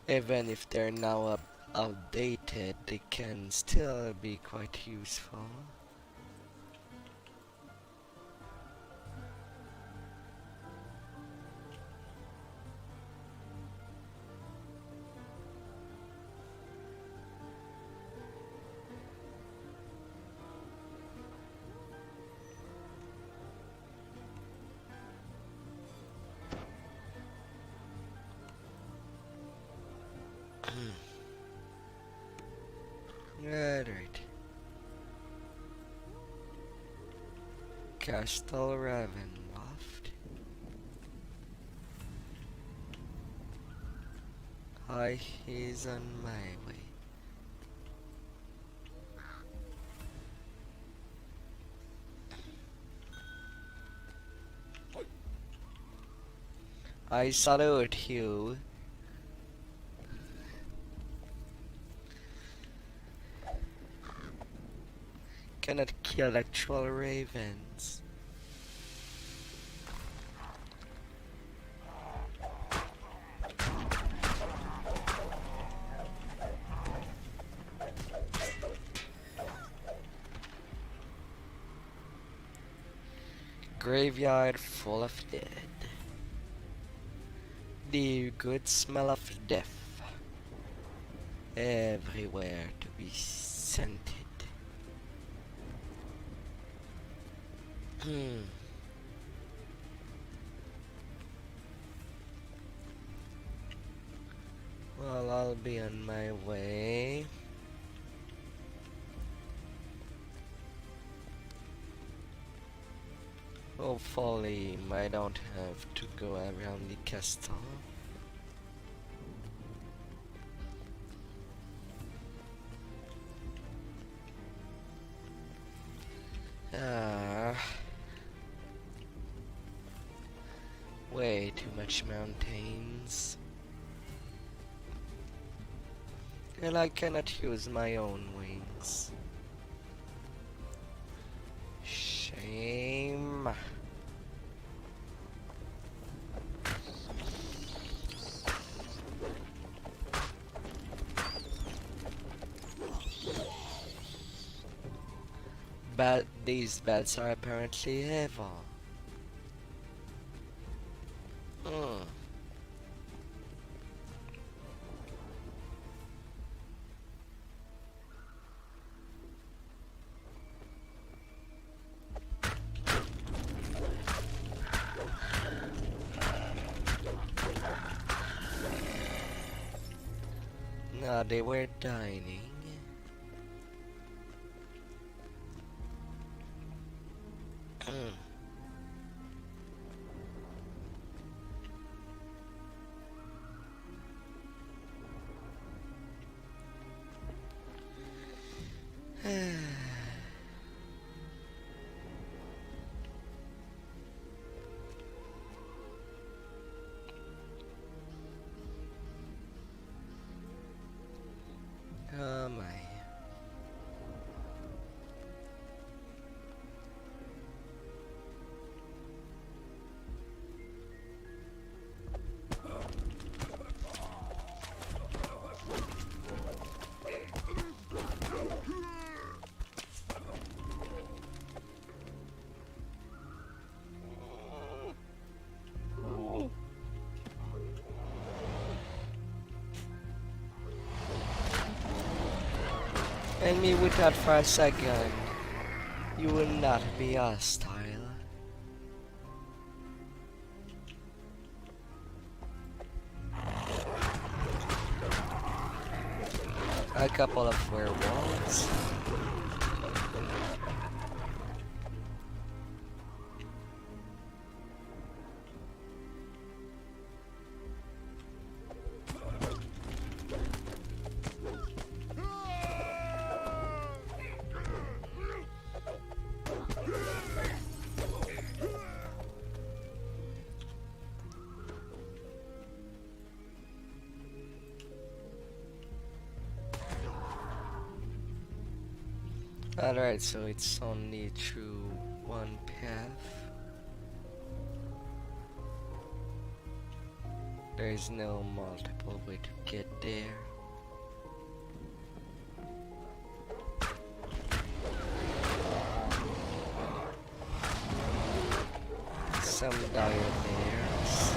Even if they're now outdated, they can still be quite useful. Alright. Castle Ravenloft. He's on my way. I salute you. Cannot kill actual ravens. Graveyard full of dead. The good smell of death. Everywhere to be scented. Well, I'll be on my way. Hopefully, I don't have to go around the castle. Way too much mountains. And I cannot use my own wings. Shame. But these beds are apparently evil. No, they were dining. Oh my. And me with that for a second. You will not be hostile. A couple of werewolves. Alright, so it's only through one path. There is no multiple way to get there. Some dire bears.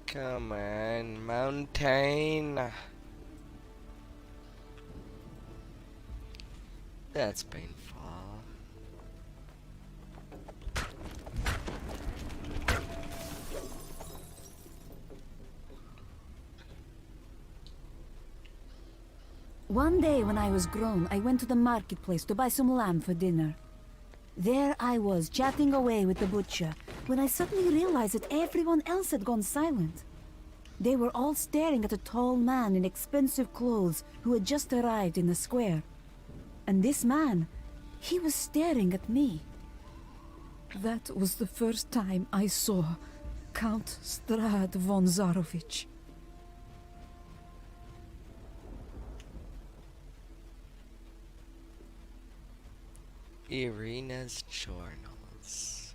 Come on, mountain. That's painful. One day when I was grown, I went to the marketplace to buy some lamb for dinner. There I was, chatting away with the butcher, when I suddenly realized that everyone else had gone silent. They were all staring at a tall man in expensive clothes who had just arrived in the square. And this man, he was staring at me. That was the first time I saw Count Strad von Zarovich. Irina's journals.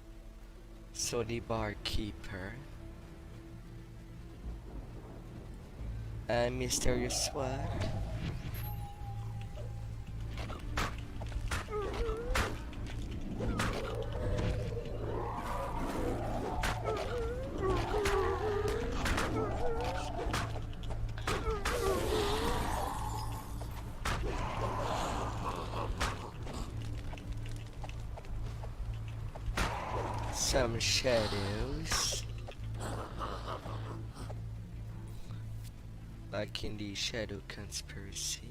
So the barkeeper. A mysterious sword. Some shadows. Like in the Shadow Conspiracy.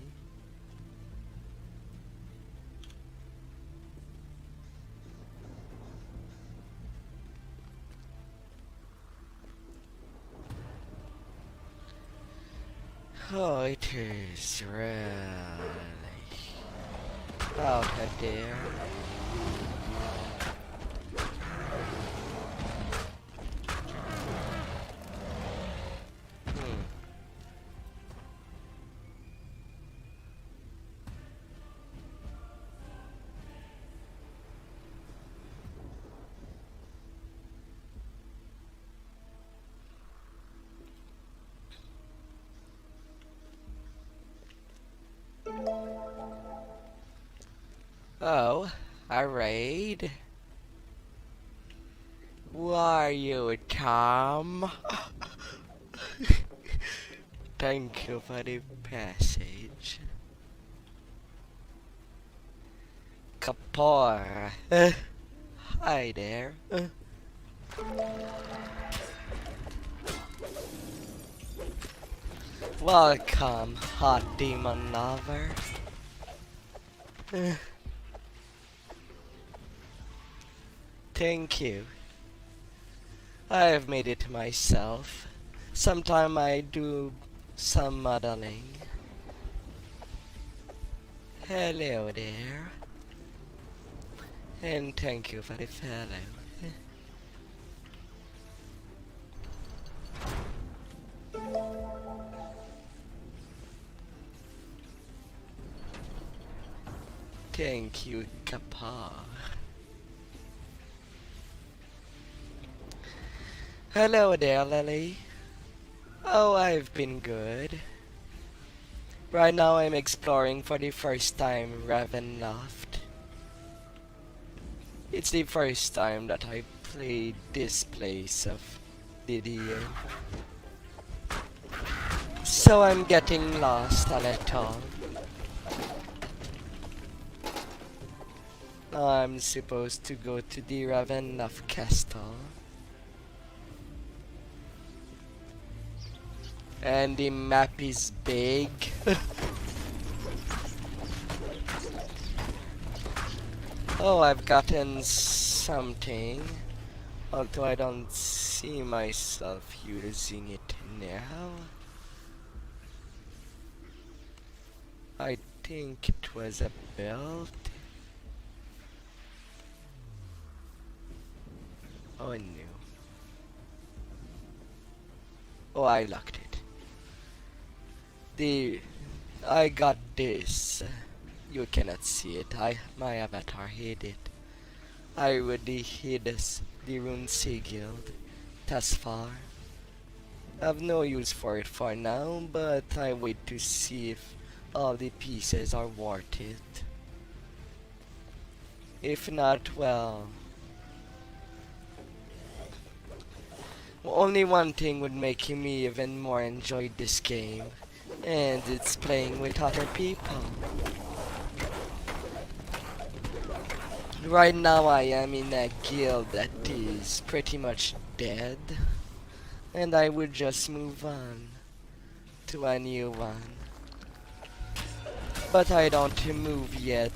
Oh, it is really out there. Oh, a raid? Who are you, Tom? Thank you for the passage. Kapor. Hi there. Welcome, hot demon lover. Thank you. I have made it myself. Sometime I do some modeling. Hello there. And thank you for the follow. Thank you, Kappa. Hello there, Lily. Oh, I've been good. Right now I'm exploring for the first time Ravenloft. It's the first time that I played this place of DDO. So I'm getting lost a little. I'm supposed to go to the Ravenloft castle. And the map is big. Oh, I've gotten something. Although I don't see myself using it now. I think it was a belt. Oh no. Oh, I locked it. I got this. You cannot see it. My avatar hid it. I already hid the rune sigiled thus far. I've no use for it for now, but I wait to see if all the pieces are worth it. If not, well, only one thing would make me even more enjoy this game, and it's playing with other people. Right now I am in a guild that is pretty much dead, and I would just move on to a new one. But I don't move yet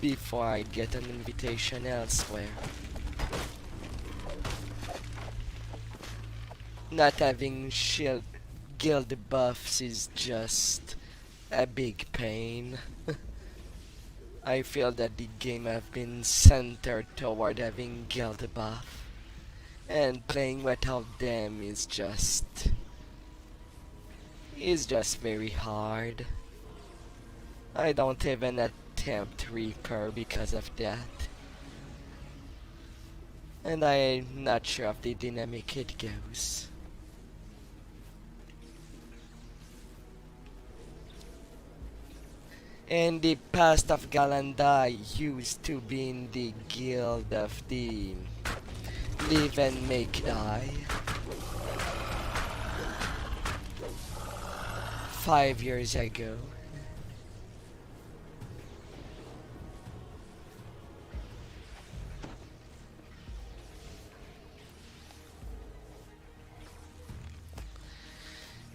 before I get an invitation elsewhere. Not having guild buffs is just a big pain. I feel that the game have been centered toward having guild buff, and playing without them is just very hard. I don't even attempt Reaper because of that. And I'm not sure of the dynamic it goes. In the past of Galanda, I used to be in the guild of the Live and Make Die. 5 years ago.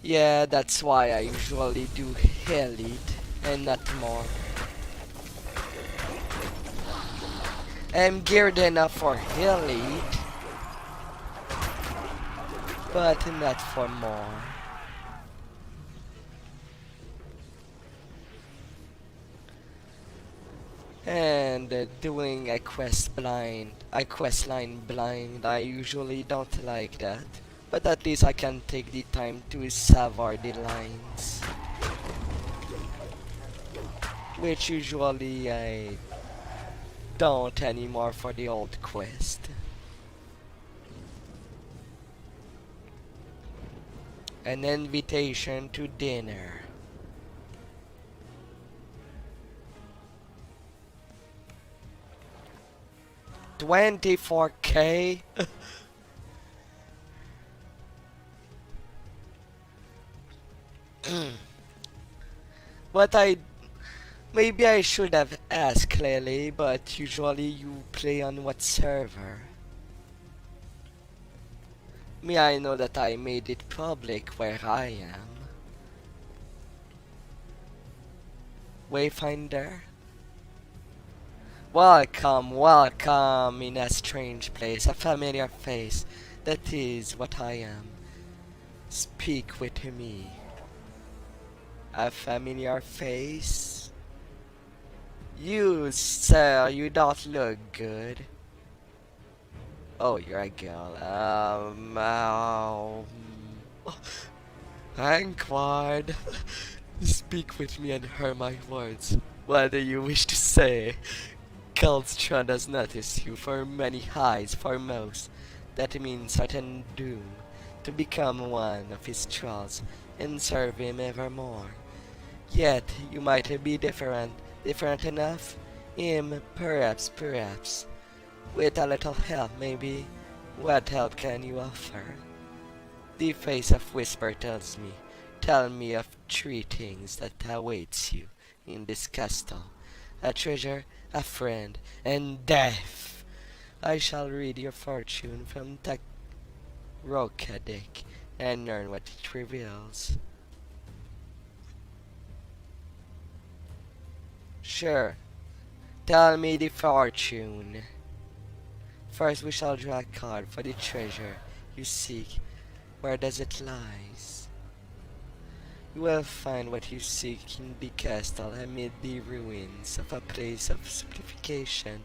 Yeah, that's why I usually do Elite and not more. I'm geared enough for Elite, but not for more. And doing a quest line blind, I usually don't like that. But at least I can take the time to savor the lines. Which usually I don't anymore for the old quest. An invitation to dinner. $24K? But maybe I should have asked clearly, but usually you play on what server? Me, I know that I made it public where I am. Wayfinder? Welcome, welcome in a strange place, a familiar face. That is what I am. Speak with me. A familiar face? You, sir, you don't look good. Oh, you're a girl. Hankward. Speak with me and hear my words. What do you wish to say? Kalstra does notice you for many highs foremost. That means certain doom, to become one of his thralls and serve him evermore. Yet you might be different enough. Him, perhaps. With a little help, maybe. What help can you offer? The face of Whisper tells me. Tell me of 3 things that awaits you in this castle. A treasure, a friend, and death. I shall read your fortune from the Roca deck and learn what it reveals. Sure. Tell me the fortune. First we shall draw a card for the treasure you seek. Where does it lies? You will find what you seek in the castle amid the ruins of a place of simplification.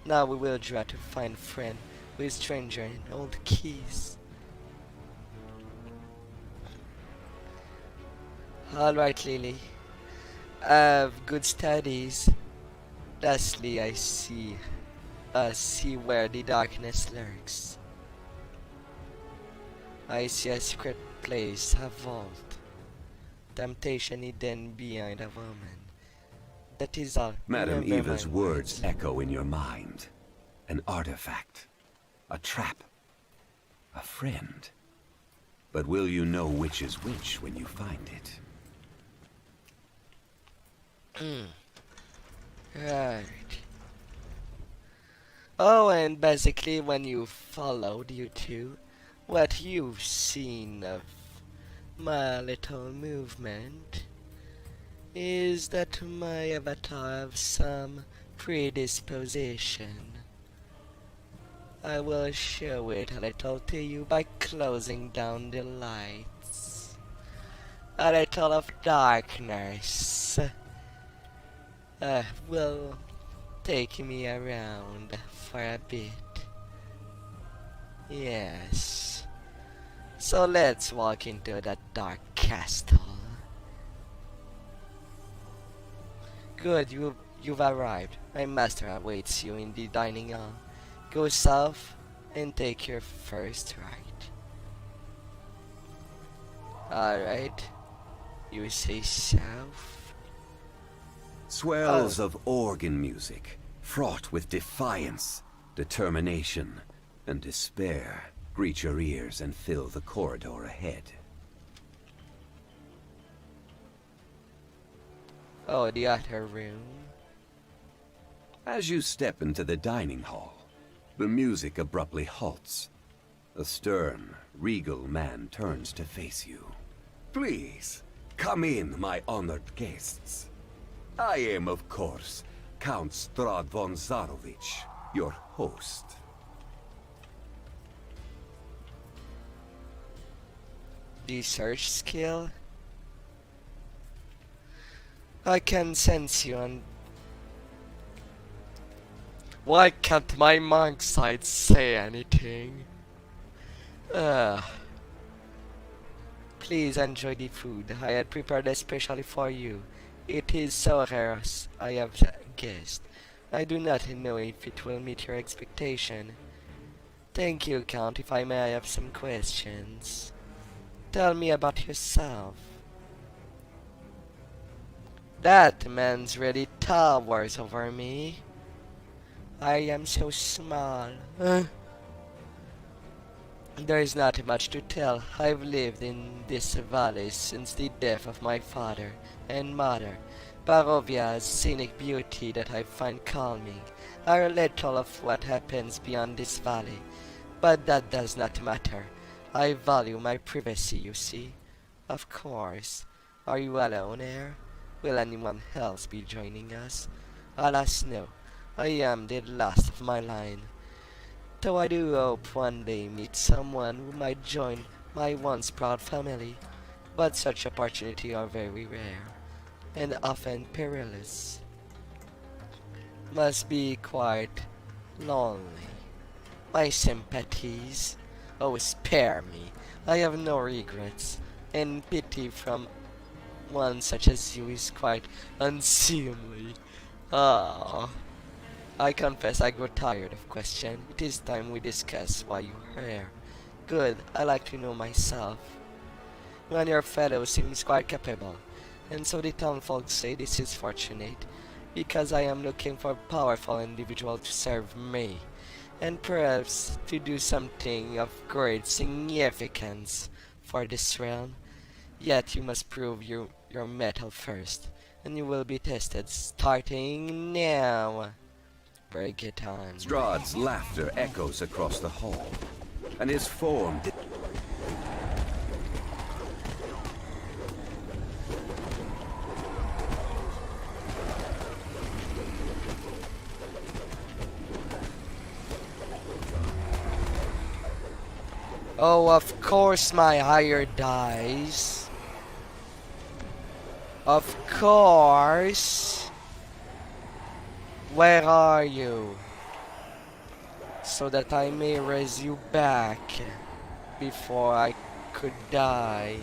Now we will draw to find friend who is stranger in old keys. Alright, Lily. Have good studies. Lastly, I see where the darkness lurks. I see a secret place, a vault. Temptation hidden behind a woman. That is all. Madam Remember Eva's my words echo in your mind. An artifact. A trap. A friend. But will you know which is which when you find it? Right. Oh, and basically when you followed you two, what you've seen of my little movement is that my avatar have some predisposition. I will show it a little to you by closing down the lights. A little of darkness will take me around for a bit. Yes. So let's walk into that dark castle. Good, you've arrived. My master awaits you in the dining hall. Go south and take your first right. Alright. You say south? Swells of organ music, fraught with defiance, determination, and despair, greet your ears and fill the corridor ahead. Oh, the other room. As you step into the dining hall, the music abruptly halts. A stern, regal man turns to face you. Please, come in, my honored guests. I am, of course, Count Strad von Zarovich, your host. The search skill? I can sense you and... Why can't my monk side say anything? Please enjoy the food. I had prepared especially for you. It is so rare as I have guessed. I do not know if it will meet your expectation. Thank you, Count. If I may, I have some questions. Tell me about yourself. That man's really towers over me. I am so small. There is not much to tell. I've lived in this valley since the death of my father and mother. Barovia's scenic beauty that I find calming are little of what happens beyond this valley, but that does not matter. I value my privacy, you see. Of course. Are you alone here? Will anyone else be joining us? Alas, no. I am the last of my line. Though I do hope one day meet someone who might join my once proud family, but such opportunities are very rare, and often perilous. Must be quite lonely. My sympathies. Oh, spare me. I have no regrets, and pity from one such as you is quite unseemly. Ah. I confess I grow tired of question. It is time we discuss why you're here. Good, I like to know myself. You and your fellow seems quite capable, and so the town folks say this is fortunate, because I am looking for a powerful individual to serve me, and perhaps to do something of great significance for this realm. Yet you must prove your mettle first, and you will be tested starting now. Break it on. Strahd's laughter echoes across the hall, and his form... Oh, of course my higher dice. Of course. Where are you? So that I may raise you back before I could die.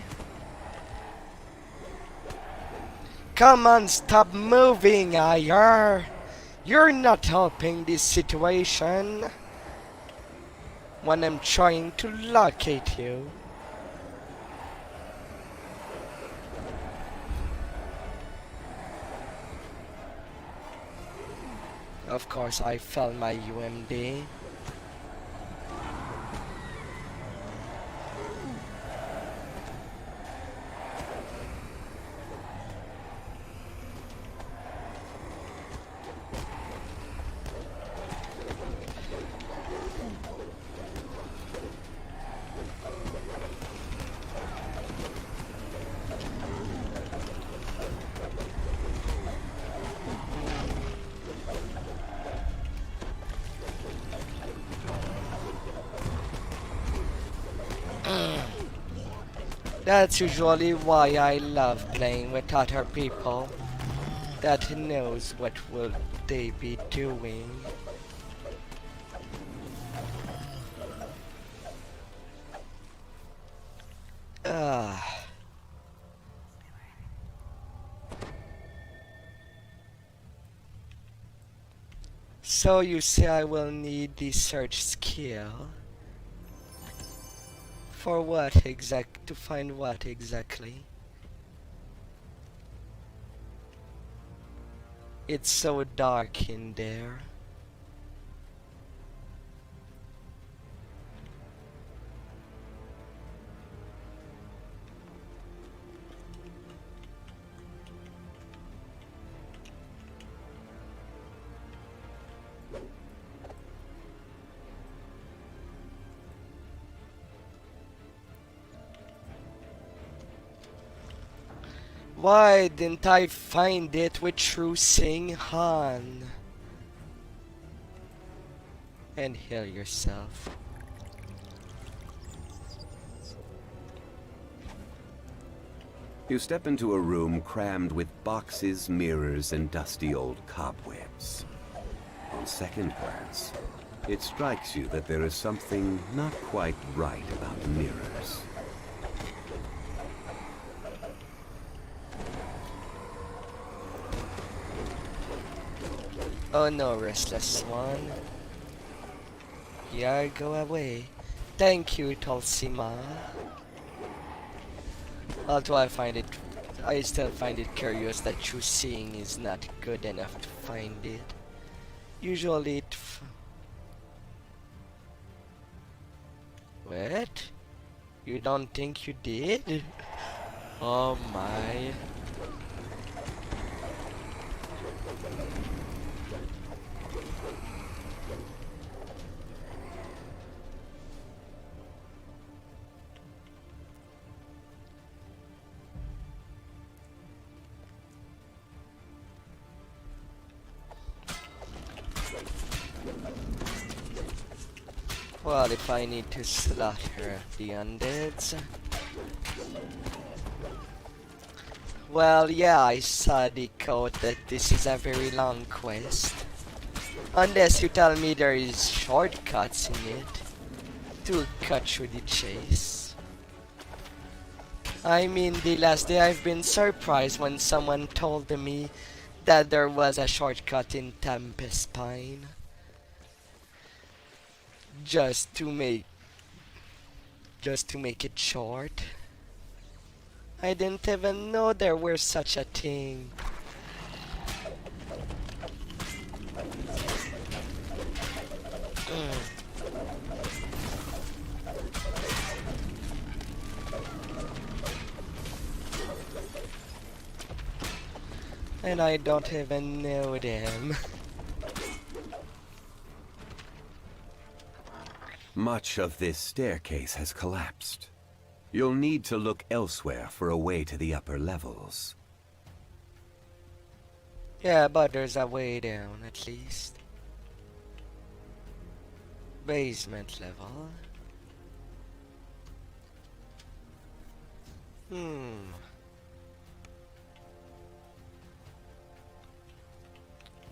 Come on, stop moving, higher. You're not helping this situation when I'm trying to locate you. Of course, I failed my UMD. That's usually why I love playing with other people that knows what will they be doing. Ah. So you say I will need the search skill. For what to find what exactly? It's so dark in there. Why didn't I find it with True Sing Han? And heal yourself. You step into a room crammed with boxes, mirrors, and dusty old cobwebs. On second glance, it strikes you that there is something not quite right about the mirrors. Oh no, restless one. Yeah, go away. Thank you, Tulsima. Although I still find it curious that true seeing is not good enough to find it. Usually What? You don't think you did? Oh my. Well, if I need to slaughter the undeads. Well, yeah, I saw the code that this is a very long quest. Unless you tell me there is shortcuts in it to cut through the chase. I mean, the last day I've been surprised when someone told me that there was a shortcut in Tempest Pine. Just to make it short. I didn't even know there was such a thing. And I don't even know them. Much of this staircase has collapsed. You'll need to look elsewhere for a way to the upper levels. Yeah, but there's a way down at least. Basement level.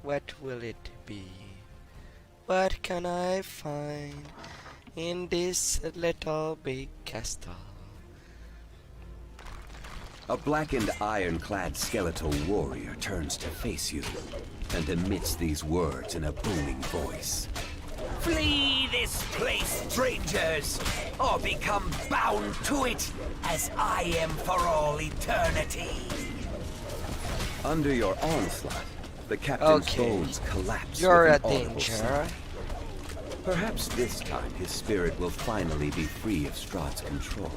What will it be? What can I find in this little big castle? A blackened ironclad skeletal warrior turns to face you and emits these words in a booming voice. Flee this place, strangers, or become bound to it as I am for all eternity. Under your onslaught, the captain's Okay. bones collapse You're a with an audible danger. sound. Perhaps this time his spirit will finally be free of Strahd's control.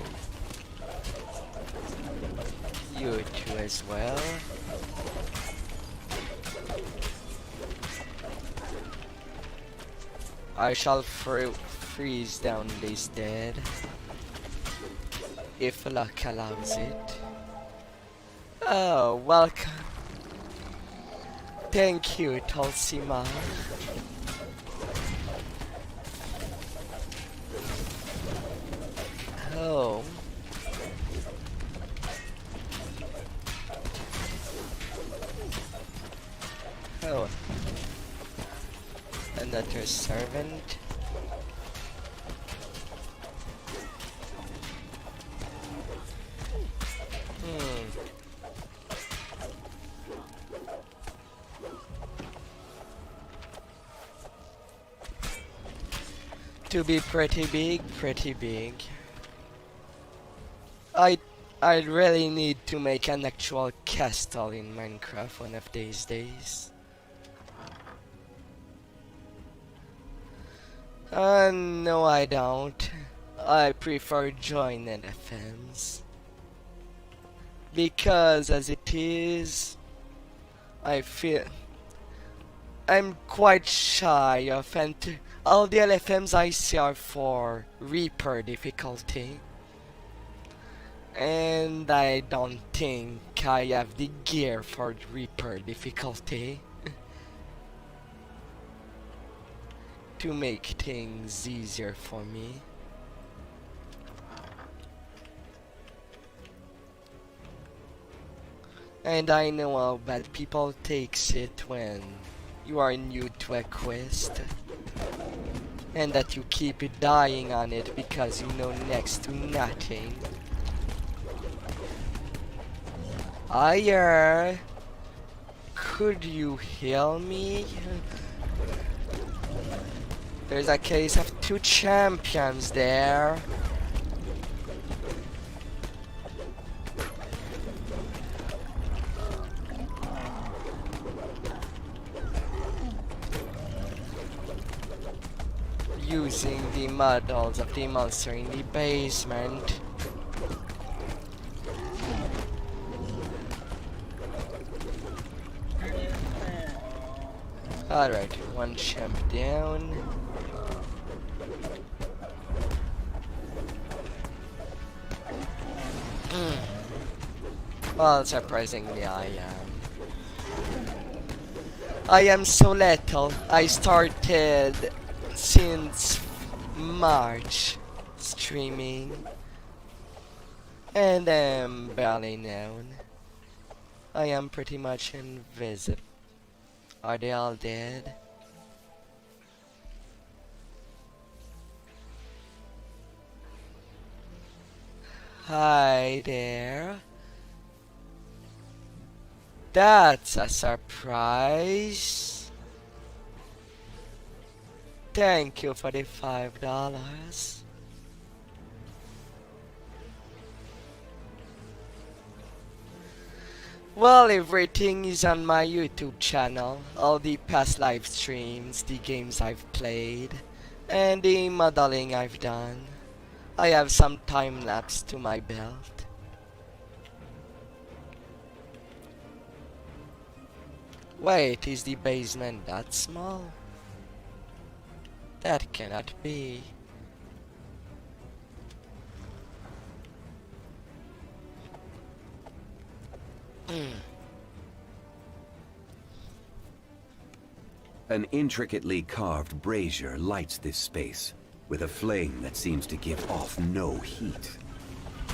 You too as well. I shall freeze down this dead. If luck allows it. Oh, welcome. Thank you, Tulsima. Oh. Oh. Another servant. To be pretty big, pretty big. I really need to make an actual castle in Minecraft one of these days. No I don't. I prefer joining FMs. Because as it is, I feel I'm quite shy of all the LFMs I see are for Reaper difficulty. And I don't think I have the gear for Reaper difficulty. To make things easier for me. And I know how bad people takes it when you are new to a quest. And that you keep dying on it because you know next to nothing. Ayer, could you heal me? There's a case of 2 champions there. Using the models of the monster in the basement. Alright, 1 champ down. Well, surprisingly I am so little. I started since March streaming. And I'm barely known. I am pretty much invisible. Are they all dead? Hi there. That's a surprise. Thank you for the $5. Well, everything is on my YouTube channel. All the past live streams, the games I've played, and the modeling I've done. I have some time lapse to my belt. Wait, is the basement that small? That cannot be. An intricately carved brazier lights this space, with a flame that seems to give off no heat.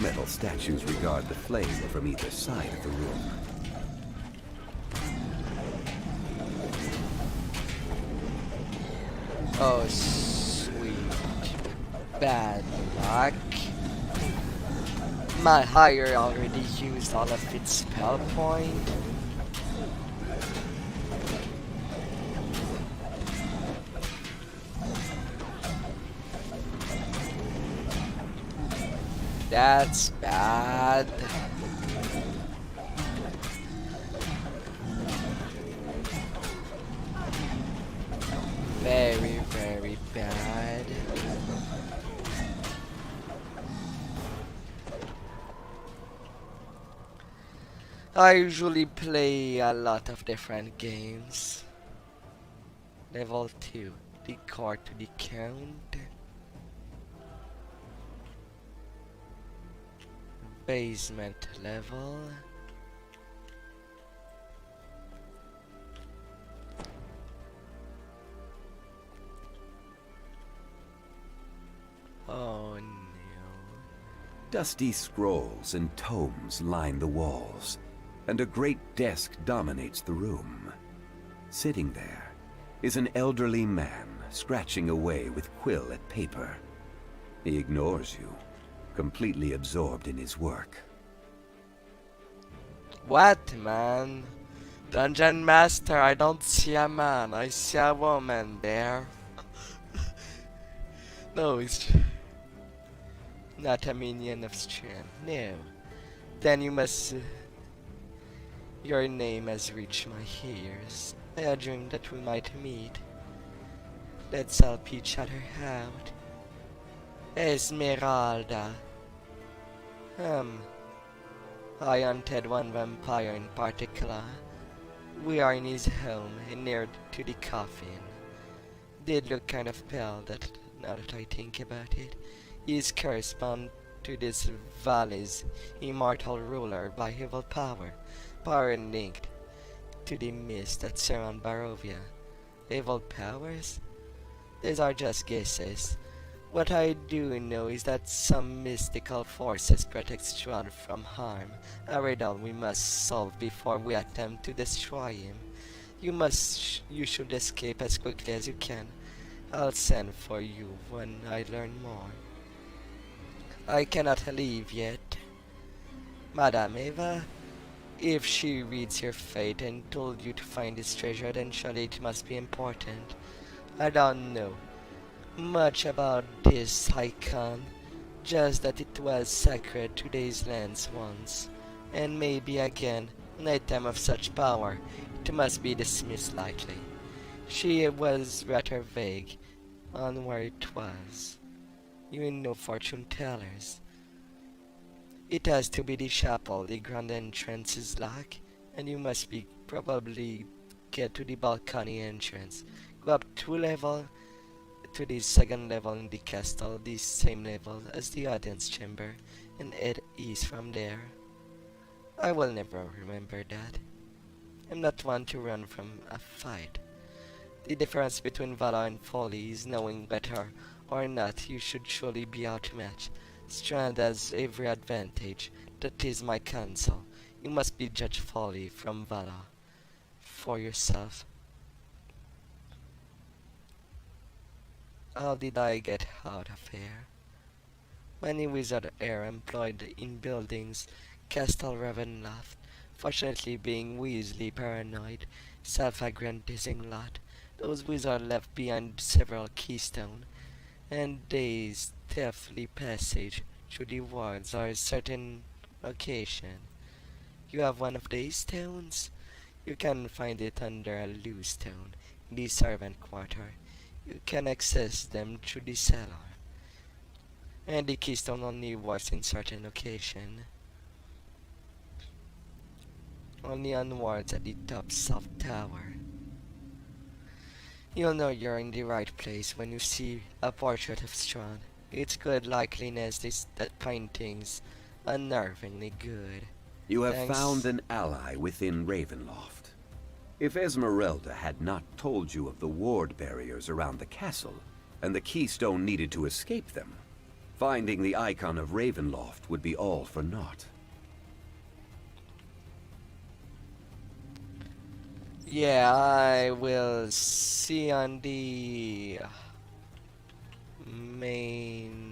Metal statues regard the flame from either side of the room. Oh, sweet. Bad luck. My higher already used all of its spell point. That's bad. Very, very bad. I usually play a lot of different games. Level 2, the core to the count. Basement level. Oh no. Dusty scrolls and tomes line the walls, and a great desk dominates the room. Sitting there is an elderly man scratching away with quill at paper. He ignores you, completely absorbed in his work. What, man? Dungeon Master, I don't see a man, I see a woman there. No, it's not a minion of strength. No. Then you must... your name has reached my ears. I had dreamed that we might meet. Let's help each other out. Esmeralda. I hunted one vampire in particular. We are in his home and near to the coffin. Did look kind of pale, that now that I think about it. He is cursed bound to this valley's immortal ruler by evil power. Power linked to the mist that surround Barovia. Evil powers? These are just guesses. What I do know is that some mystical forces protect Strahd from harm, a riddle we must solve before we attempt to destroy him. You should escape as quickly as you can. I'll send for you when I learn more. I cannot leave yet. Madame Eva, if she reads your fate and told you to find this treasure, then surely it must be important. I don't know much about this icon, just that it was sacred to these lands once, and maybe again, an item of such power, it must be dismissed lightly. She was rather vague on where it was. You know fortune tellers. It has to be the chapel, the grand entrance is locked, and you must be probably get to the balcony entrance. Go up 2 levels to the second level in the castle, the same level as the audience chamber, and head east from there. I will never remember that. I'm not one to run from a fight. The difference between valor and folly is knowing whether or not you should surely be outmatched. Strahd has every advantage. That is my counsel. You must be judged folly from valor for yourself. How did I get out of here? Many wizards are employed in buildings, Castle Ravenloft, Fortunately, being Weasley paranoid, self-aggrandizing lot, those wizards left behind several keystone, and these deathly passage through the wards are a certain location. You have one of these stones? You can find it under a loose stone in the servant quarter. You can access them through the cellar. And the keystone only works in certain location. Only on wards at the top south tower. You'll know you're in the right place when you see a portrait of Strahd. It's good likeliness that painting's unnervingly good. You have Thanks. found an ally within Ravenloft. If Esmeralda had not told you of the ward barriers around the castle, and the keystone needed to escape them, finding the icon of Ravenloft would be all for naught. Yeah, I will see on the main.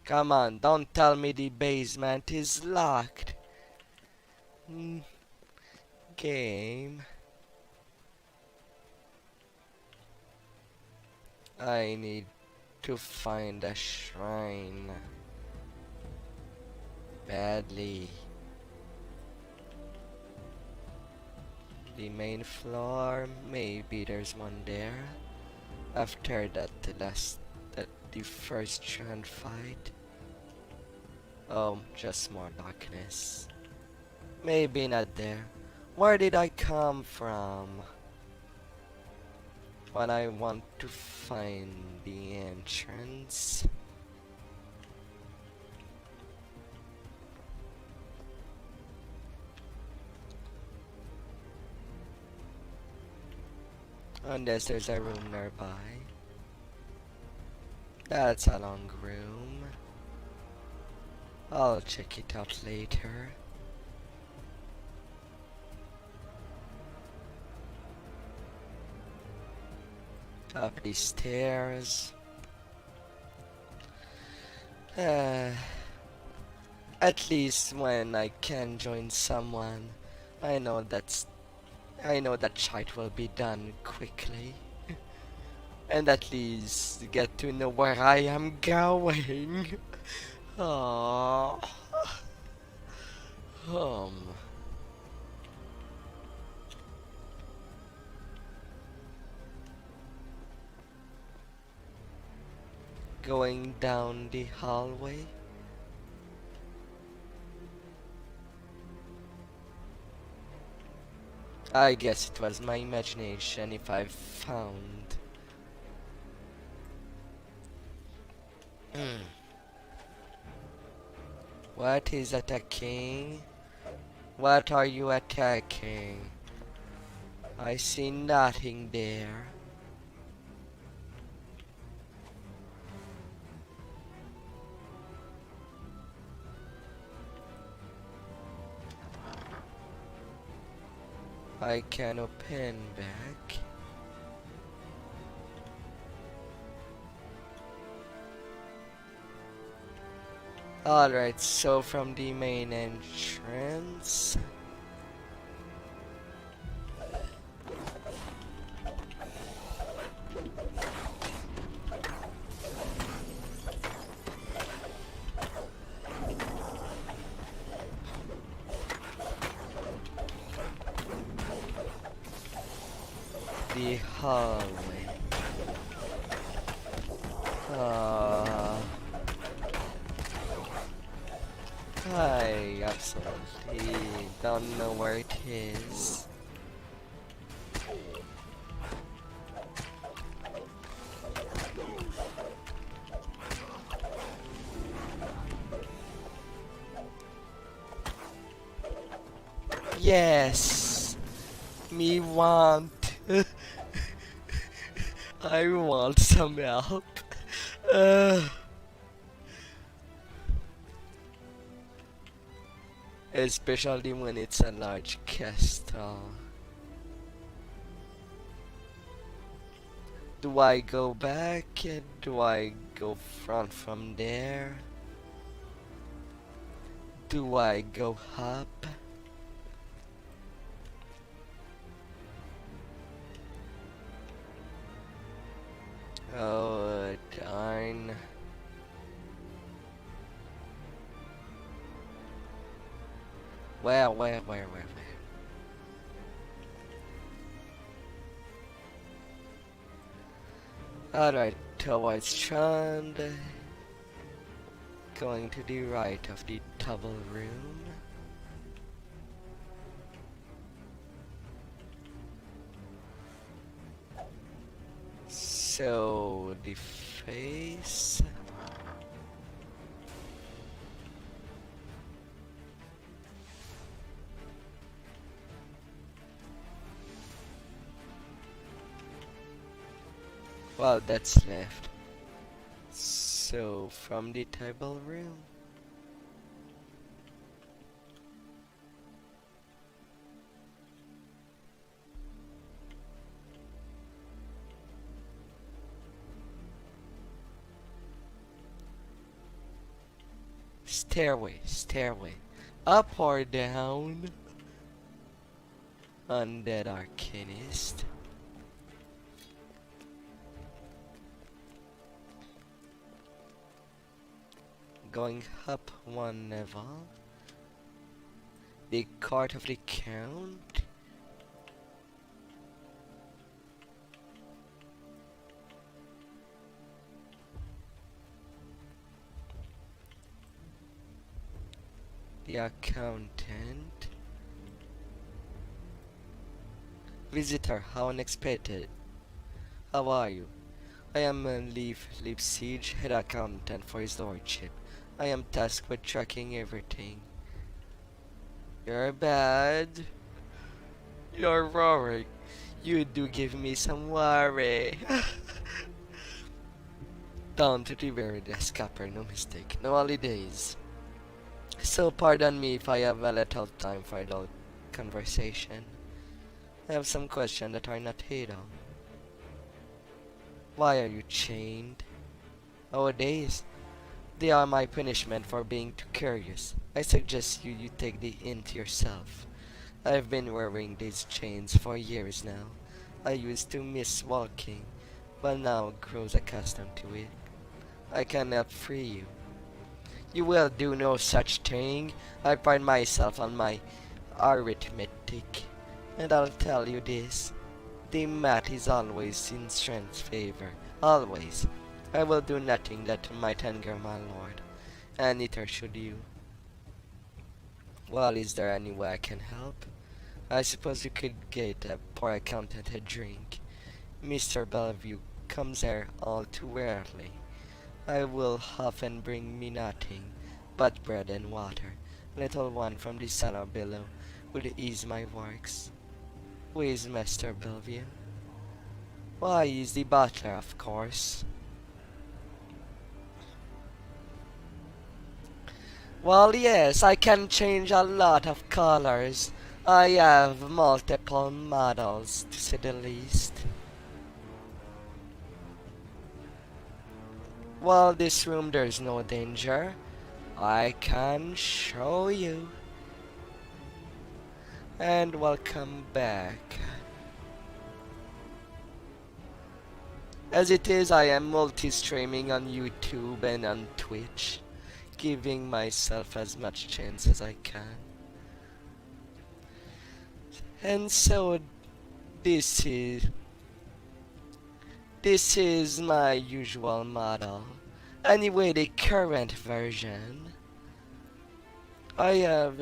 Come on, don't tell me the basement is locked. Game. I need to find a shrine. Badly. The main floor, maybe there's one there. After that, the first giant fight. Oh, just more darkness. Maybe not there. Where did I come from? But I want to find the entrance. Unless there's a room nearby. That's a long room. I'll check it out later. Up the stairs. At least when I can join someone, I know that fight will be done quickly. And at least get to know where I am going. Aww. Going down the hallway. I guess it was my imagination if I found. What is attacking? What are you attacking? I see nothing there. I can open back. Alright, so from the main entrance. The hallway. I absolutely don't know where it is. Yes, me want. I want some help. Especially when it's a large castle. Do I go back? Do I go front from there? Do I go up? Oh, darn. Where? Alright, towards Strand. Going to the right of the double room. So, the face. Well, that's left. So, from the table room. Stairway. Up or down? Undead Arcanist. Going up one level. The Court of the Count. The Accountant. Visitor, how unexpected. How are you? I am Leipzig, head accountant for his lordship. I am tasked with tracking everything. You're bad. You're roaring. You do give me some worry. Down to the very desk, Capper, no mistake. No holidays. So pardon me if I have a little time for adult conversation. I have some questions that are not hidden. Why are you chained? Nowadays, they are my punishment for being too curious. I suggest you take the hint yourself. I've been wearing these chains for years now. I used to miss walking, but now grows accustomed to it. I cannot free you. You will do no such thing. I pride myself on my arithmetic, and I'll tell you this. The math is always in strength's favor. Always. I will do nothing that might anger my lord, and neither should you. Well, is there any way I can help? I suppose you could get a poor accountant a drink. Mr. Bellevue comes here all too rarely. I will often bring me nothing but bread and water. Little one from the cellar below would ease my works. Who is Mr. Bellevue? Why, he's the butler, of course. Well, yes, I can change a lot of colors. I have multiple models, to say the least. Well, this room there's no danger. I can show you. And welcome back. As it is, I am multi-streaming on YouTube and on Twitch, giving myself as much chance as I can. And so this is my usual model. Anyway, the current version, I have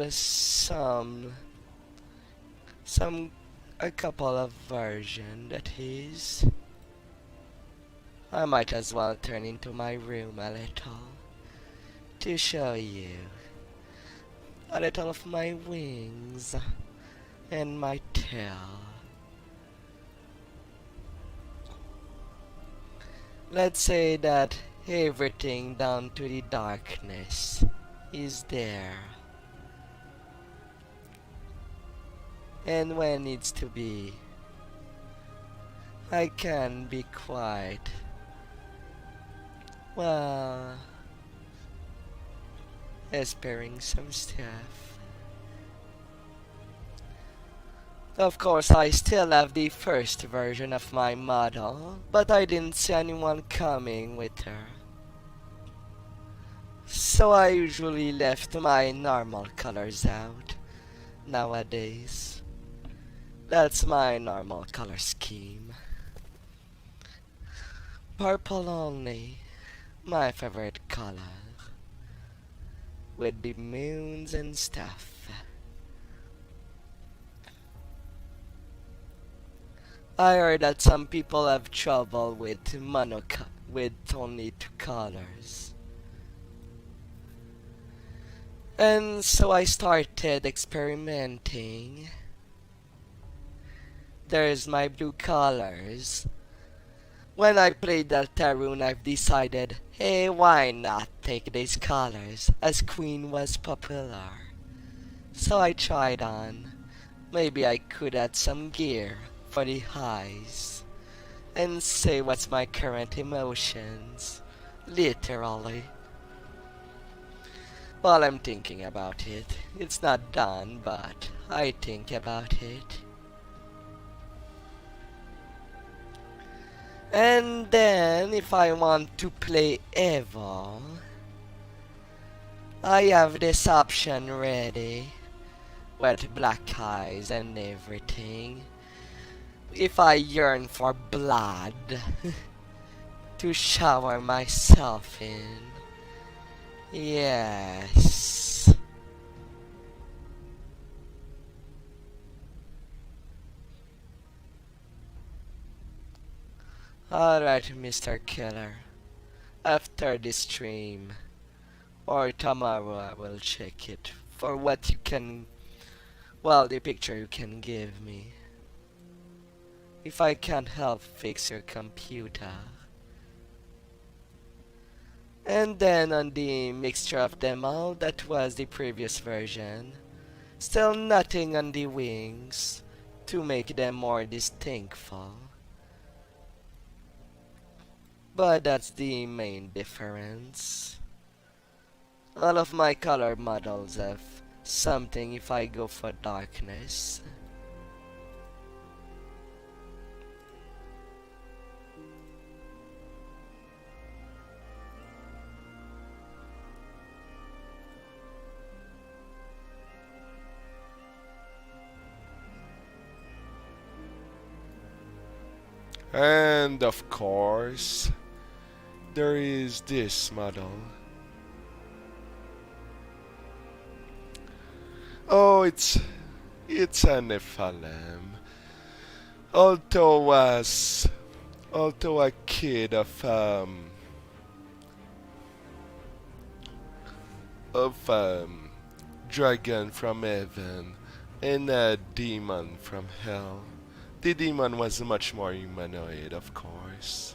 a couple of version that is. I might as well turn into my room a little to show you a little of my wings and my tail. Let's say that everything down to the darkness is there. And where it needs to be. I can be quite, well, sparing some stuff. Of course, I still have the first version of my model, but I didn't see anyone coming with her. So I usually left my normal colors out nowadays. That's my normal color scheme. Purple only, my favorite color, with the moons and stuff. I heard that some people have trouble with with only 2 colors. And so I started experimenting. There's my blue colors. When I played Deltarune, I've decided, hey, why not take these colors, as Queen was popular. So I tried on. Maybe I could add some gear for the highs. And say what's my current emotions. Literally. Well, I'm thinking about it. It's not done, but I think about it. And then, if I want to play evil, I have this option ready, with black eyes and everything. If I yearn for blood, to shower myself in. Yes. Alright, Mr. Killer. After this stream, or tomorrow, I will check it for what you can, well, the picture you can give me. If I can't help fix your computer. And then on the mixture of them all, that was the previous version. Still nothing on the wings to make them more distinctful. But that's the main difference. All of my color models have something if I go for darkness. And of course, there is this model. Oh, it's an Nephilim. Although a kid of dragon from heaven and a demon from hell. The demon was much more humanoid, of course.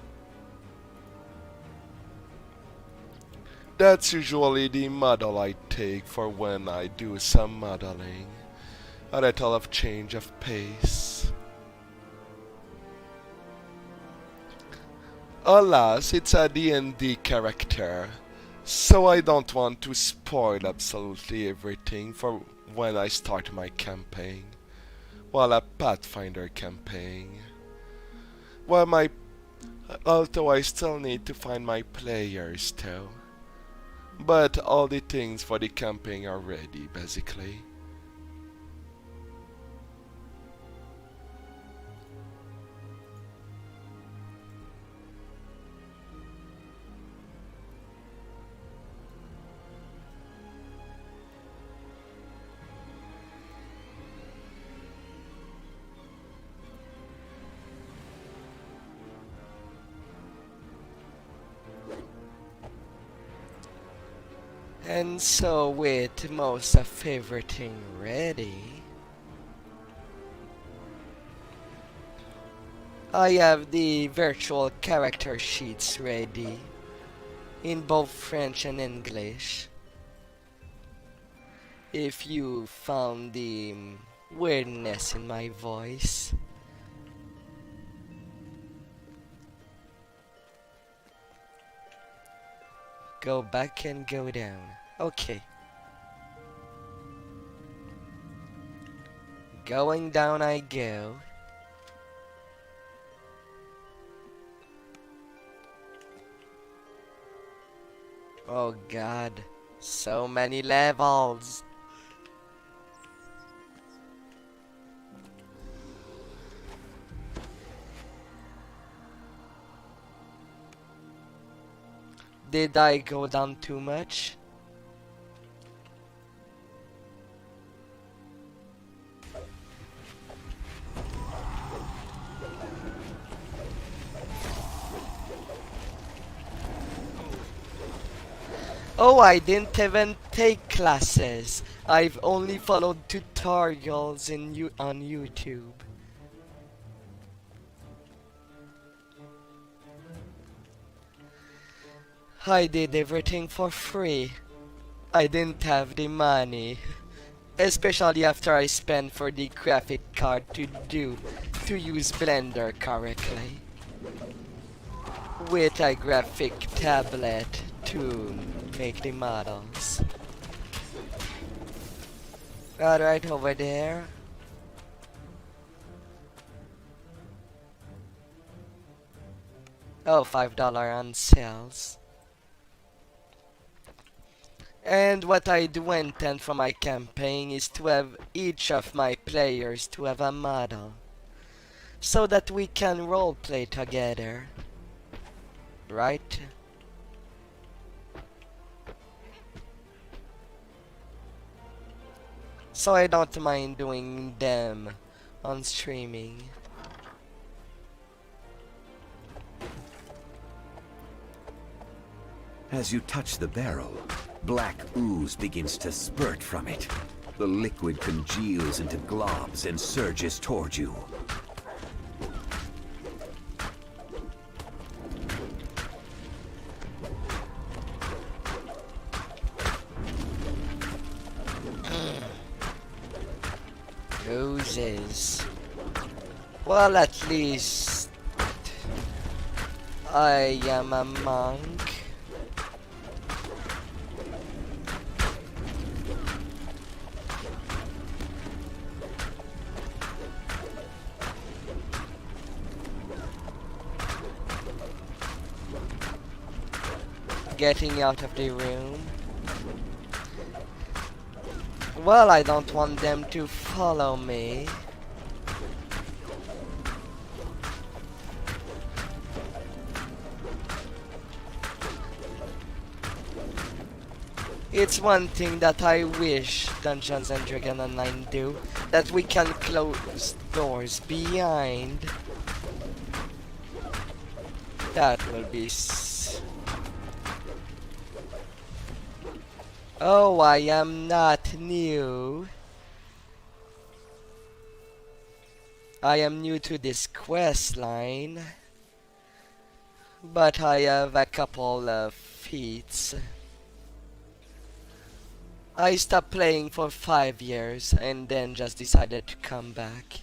That's usually the model I take for when I do some modeling. A little of change of pace. Alas, it's a D&D character, so I don't want to spoil absolutely everything for when I start my campaign. Well, a Pathfinder campaign. Although I still need to find my players too. But all the things for the campaign are ready, basically. And so with most of everything ready, I have the virtual character sheets ready in both French and English. If you found the weirdness in my voice. Go back and go down. Okay. Going down I go. Oh god. So many levels. Did I go down too much? Oh, I didn't even take classes. I've only followed tutorials on YouTube. I did everything for free. I didn't have the money. Especially after I spent for the graphic card to use Blender correctly. With a graphic tablet to make the models. Right over there. Oh, $5 on sales. And what I do intend for my campaign is to have each of my players to have a model. So that we can roleplay together. Right? So I don't mind doing them on streaming. As you touch the barrel, black ooze begins to spurt from it. The liquid congeals into globs and surges toward you. Oozes. Well, at least I am a monk. Getting out of the room. Well, I don't want them to follow me. It's one thing that I wish Dungeons and Dragons Online do, that we can close doors behind. That will be Oh, I am not new. I am new to this quest line. But I have a couple of feats. I stopped playing for 5 years and then just decided to come back.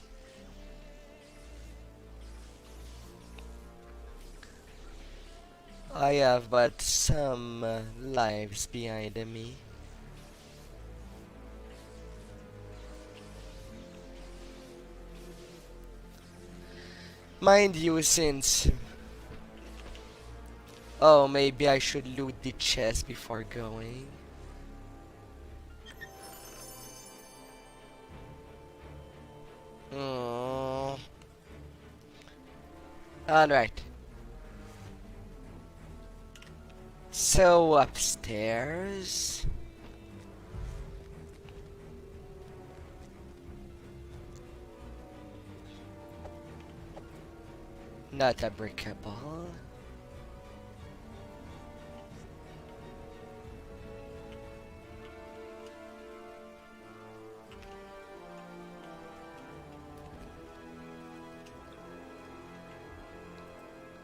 I have but some lives behind me. Mind you, since... Oh, maybe I should loot the chest before going. Alright. So, upstairs... Not applicable.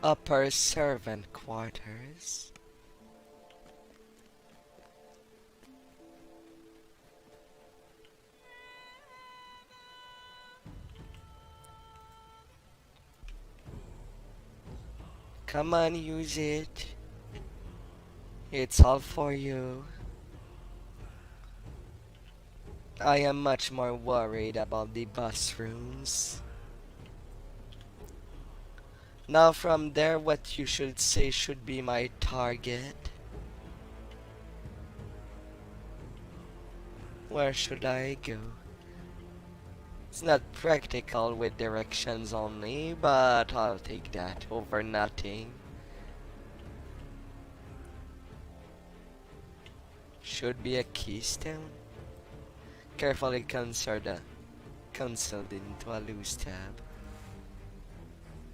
Upper servant quarters. Come on, use it. It's all for you. I am much more worried about the bus rooms. Now from there, what you should say should be my target. Where should I go? It's not practical with directions only, but I'll take that over nothing. Should be a keystone. Carefully concealed into a loose tab.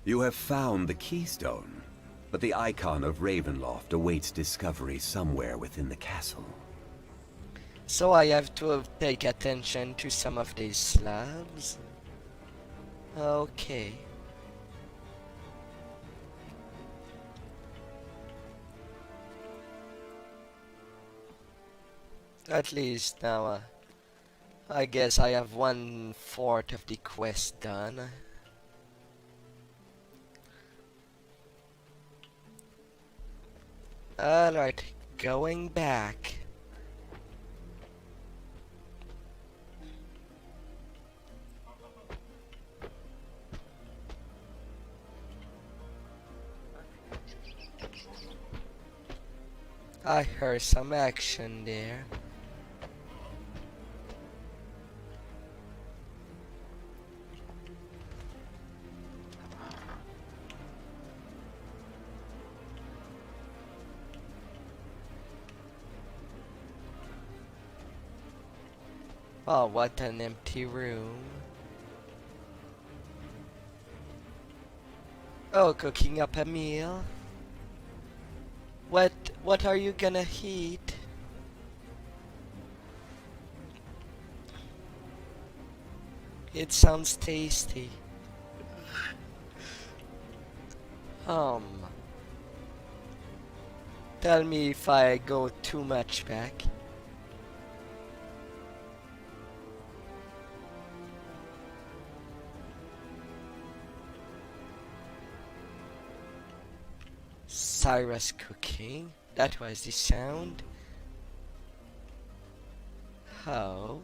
You have found the keystone, but the icon of Ravenloft awaits discovery somewhere within the castle. So I have to take attention to some of these slabs. Okay. At least now, I guess I have 1/4 of the quest done. Alright, going back. I heard some action there. Oh, what an empty room. Oh, cooking up a meal. What are you gonna eat? It sounds tasty. Tell me if I go too much back. Cyrus cooking. That was the sound. How?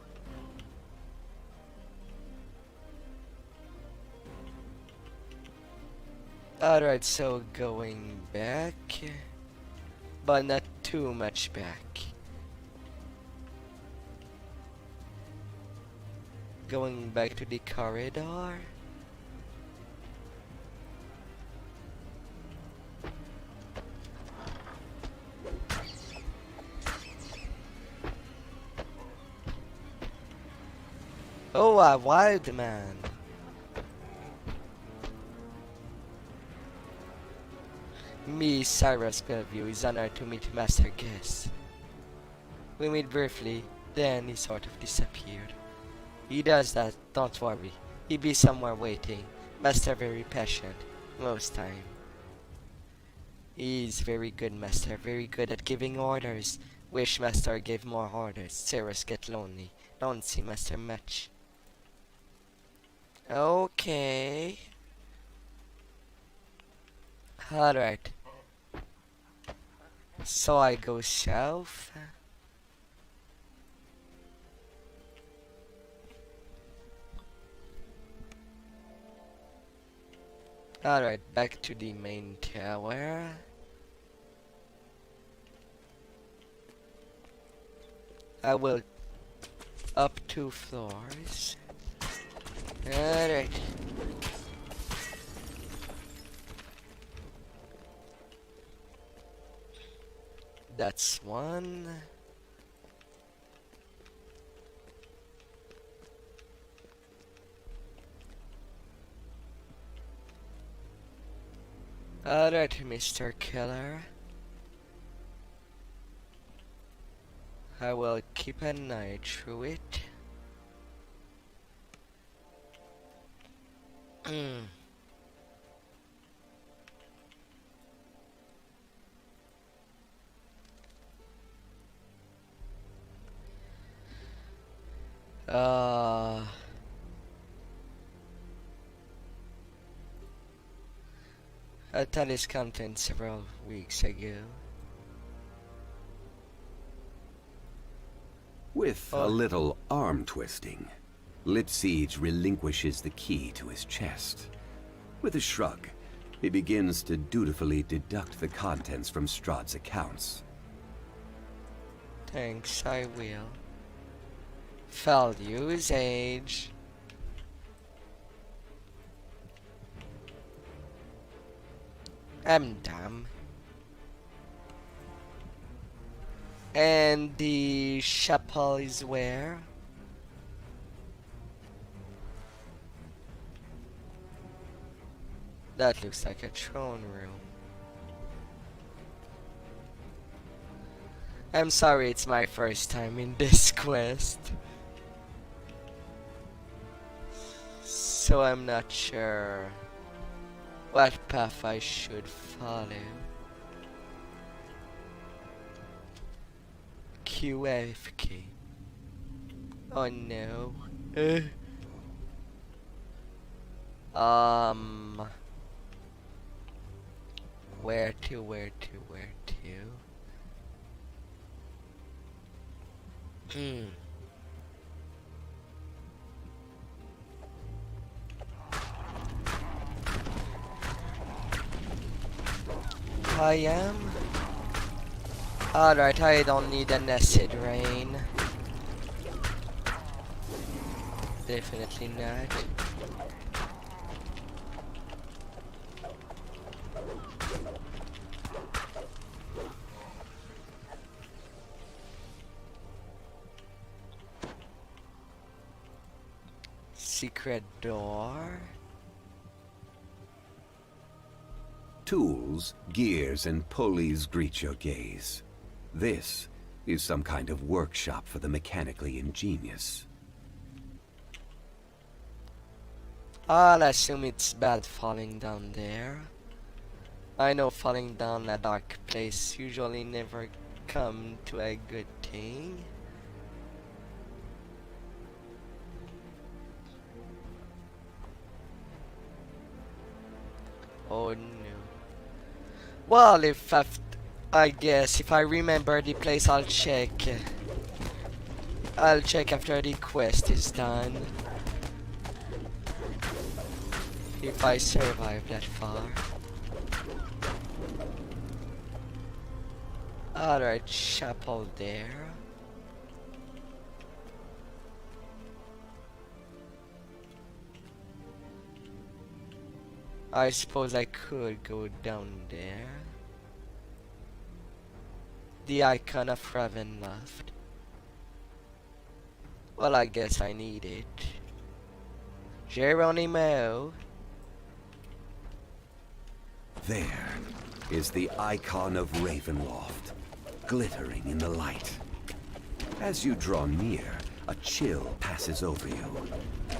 Alright, so going back, but not too much back. Going back to the corridor. Oh, a wild man. Me, Cyrus Bellevue, is honored to meet Master Guest. We meet briefly, then he sort of disappeared. He does that, don't worry. He be somewhere waiting. Master very patient, most time. He's very good, Master, very good at giving orders. Wish Master gave more orders. Cyrus get lonely. Don't see Master much. Okay. Alright. So I go south. Alright, back to the main tower. I will up 2 floors. Alright. That's one. Alright, Mr. Killer. I will keep an eye through it. I thought this content several weeks ago. With a little arm twisting, Lipsiege relinquishes the key to his chest. With a shrug, he begins to dutifully deduct the contents from Strahd's accounts. Thanks, I will. Values, age. I'm dumb. And the chapel is where? That looks like a throne room. I'm sorry, it's my first time in this quest. So I'm not sure what path I should follow. QFK. Oh no. Where to? I am. Alright, I don't need an acid rain. Definitely not. Secret door. Tools, gears, and pulleys greet your gaze. This is some kind of workshop for the mechanically ingenious. I'll assume it's bad falling down there. I know falling down a dark place usually never come to a good thing. Oh no. Well, I guess if I remember the place, I'll check. I'll check after the quest is done. If I survive that far. Alright, chapel there. I suppose I could go down there. The icon of Ravenloft. Well, I guess I need it. Geronimo. There is the icon of Ravenloft, glittering in the light. As you draw near, a chill passes over you.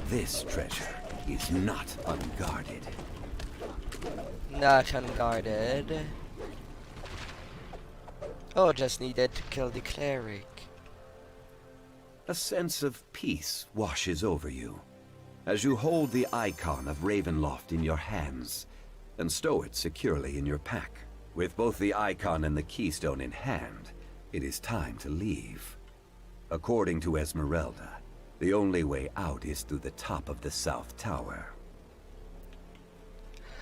This treasure is not unguarded. Not unguarded. Oh, just needed to kill the cleric. A sense of peace washes over you as you hold the icon of Ravenloft in your hands and stow it securely in your pack. With both the icon and the keystone in hand, it is time to leave. According to Esmeralda, the only way out is through the top of the South Tower.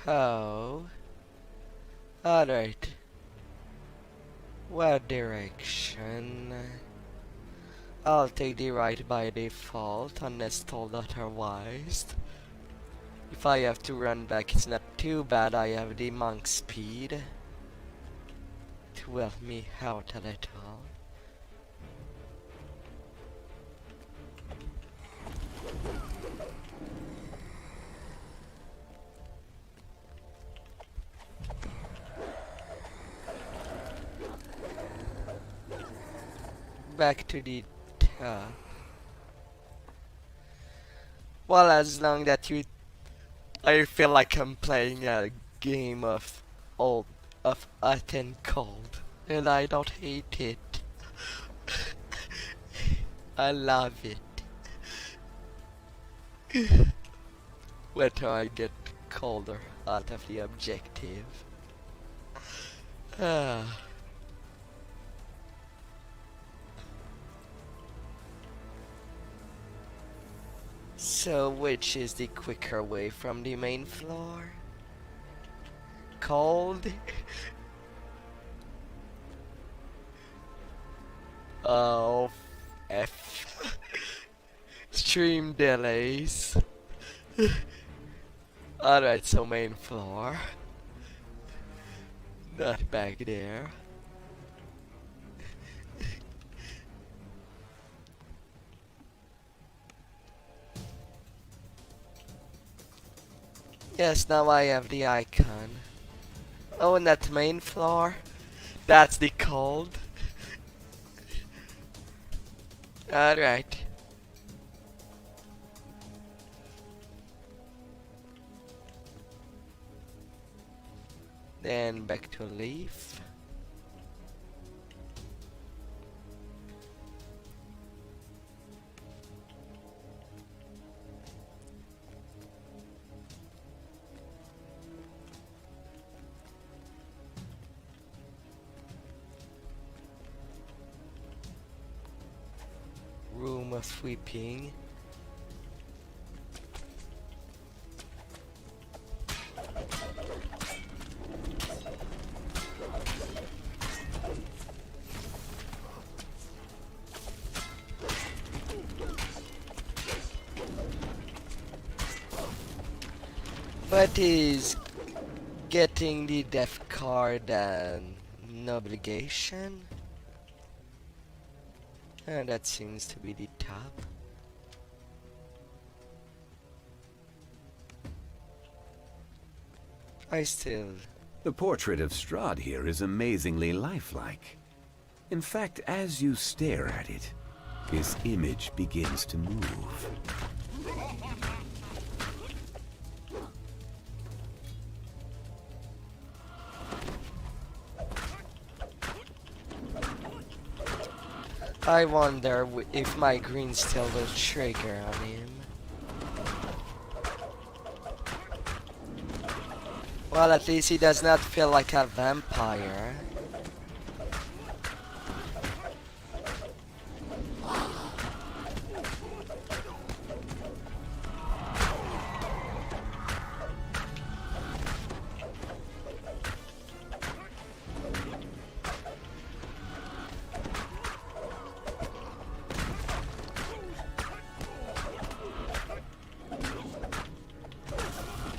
Oh. Alright. What direction? I'll take the right by default, unless told otherwise. If I have to run back, it's not too bad. I have the monk speed to help me out a little. Back to the top. Well, as long that you, I feel like I'm playing a game of hot and cold, and I don't hate it. I love it. Whether I get cold or hot of the objective. So, which is the quicker way from the main floor? Cold? Oh, F. Stream delays. Alright, so main floor. Not back there. Yes, now I have the icon. Oh, and that main floor? That's the cold? Alright. Then back to leaf. Room of sweeping. But is getting the death card an obligation? And that seems to be the top. The portrait of Strahd here is amazingly lifelike. In fact, as you stare at it, his image begins to move. I wonder if my green still will trigger on him. Well, at least he does not feel like a vampire.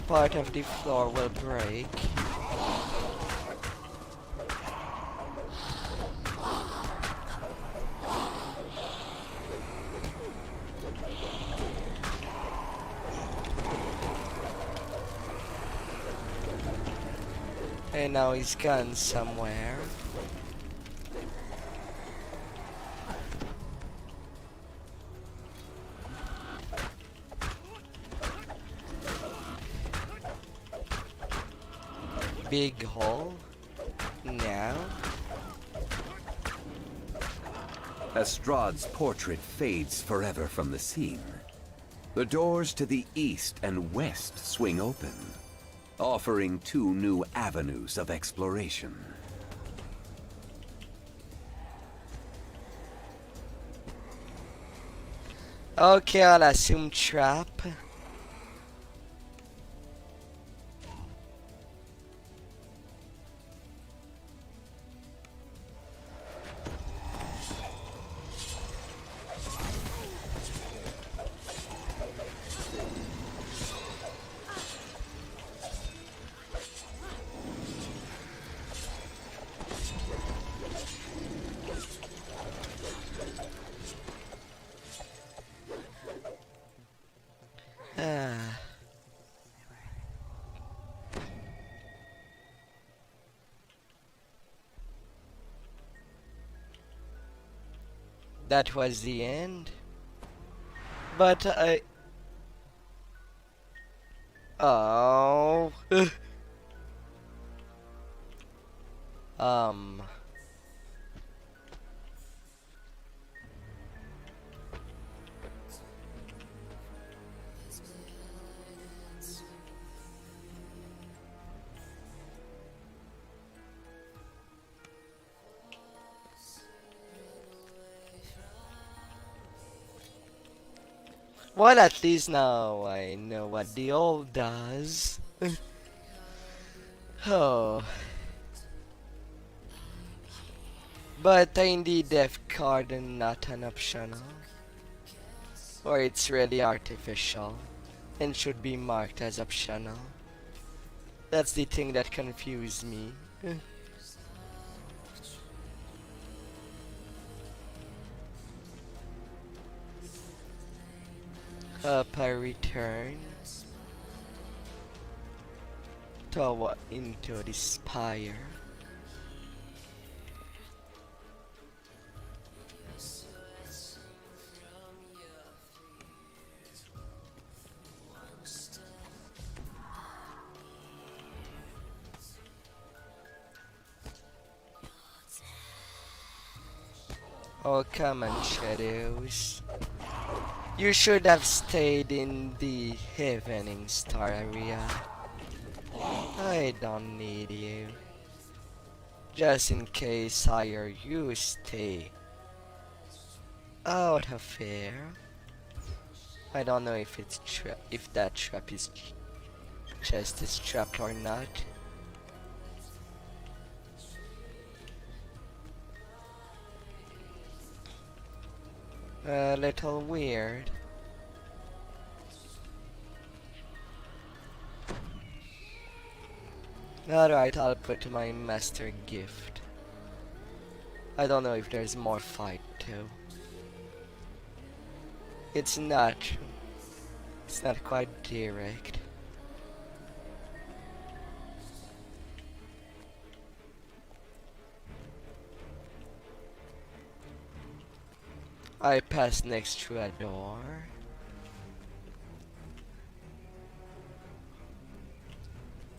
Part of the floor will break. And now he's gone somewhere. Big hole. Now. As Strahd's portrait fades forever from the scene, the doors to the east and west swing open, offering two new avenues of exploration. Okay, I'll assume trap. That was the end. But I... Oh... Well, at least now I know what the old does. Oh, but in the death card and not an optional. Or it's really artificial and should be marked as optional. That's the thing that confused me. Up I return into the spire. Oh, come on, shadows. You should have stayed in the Evening Star area. I don't need you. Just in case, sire, you stay out of here. I don't know if it's if that trap is just as trapped or not. A little weird. Alright, I'll put my master gift. I don't know if there's more fight too. It's not quite direct. I pass next to a door.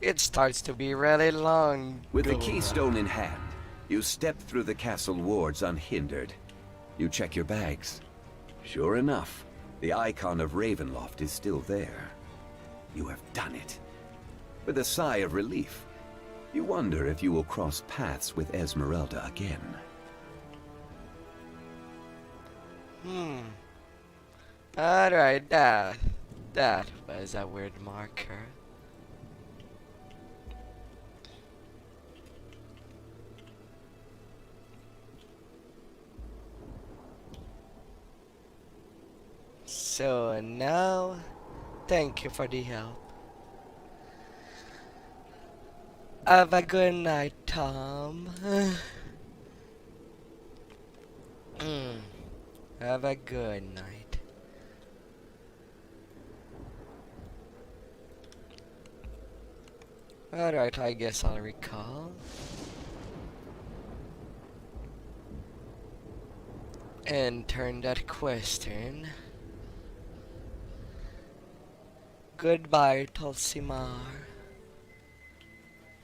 It starts to be really long. With the keystone in hand, you step through the castle wards unhindered. You check your bags. Sure enough, the icon of Ravenloft is still there. You have done it. With a sigh of relief, you wonder if you will cross paths with Esmeralda again. Alright, that was a weird marker. So now, thank you for the help. Have a good night, Tom. Have a good night. Alright, I guess I'll recall. And turn that question. Goodbye, Tulsimar.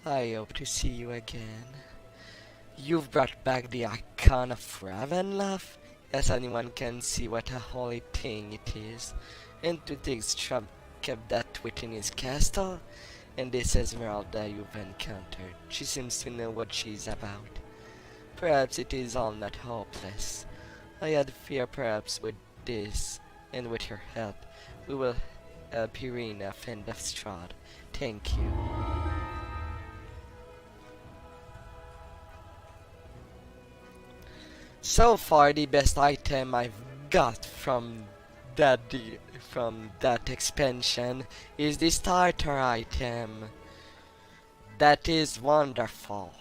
I hope to see you again. You've brought back the icon of Ravenloft? Yes, anyone can see what a holy thing it is. And to think Trump kept that within his castle? And this Esmeralda you've encountered. She seems to know what she's about. Perhaps it is all not hopeless. I had fear perhaps with this, and with your help, we will help Irina fend off Strahd. Thank you. So far, the best item I've got from that expansion is the starter item. That is wonderful.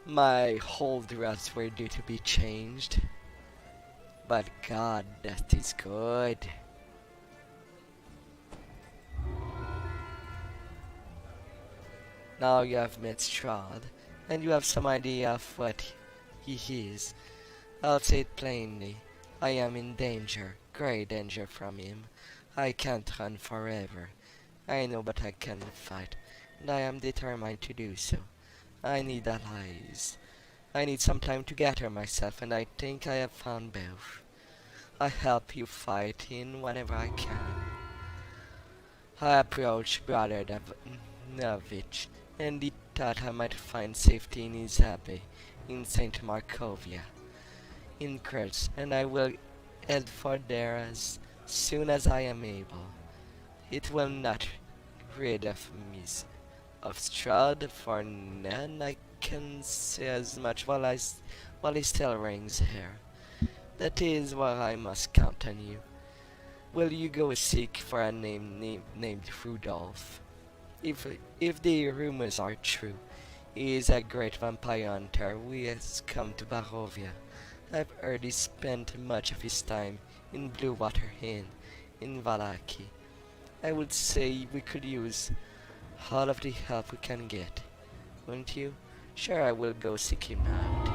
My hold routes were due to be changed, but God, that is good. Now you have met Strahd, and you have some idea of what he is. I'll say it plainly. I am in danger, great danger from him. I can't run forever. I know, but I can fight, and I am determined to do so. I need allies. I need some time to gather myself, and I think I have found both. I help you fight in whenever I can. I approached Brother Davinovich, and he thought I might find safety in his abbey in St. Markovia, in Kurz, and I will head for there as soon as I am able. It will not rid of me of Strahd, for none I can say as much while he still reigns here. That is why I must count on you. Will you go seek for a named Rudolph? If the rumors are true, he is a great vampire hunter who has come to Barovia. I've heard he spent much of his time in Blue Water Inn in Valaki. I would say we could use all of the help we can get. Won't you? Sure, I will go seek him out.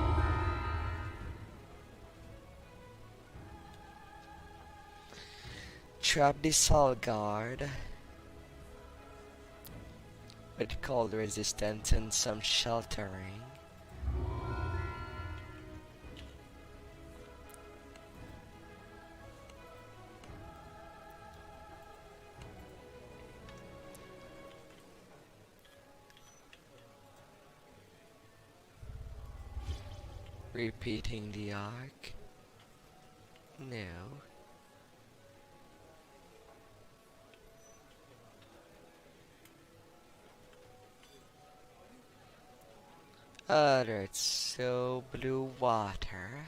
Trap the Soul Guard with cold resistance and some sheltering. Repeating the arc. No. Alright, so Blue Water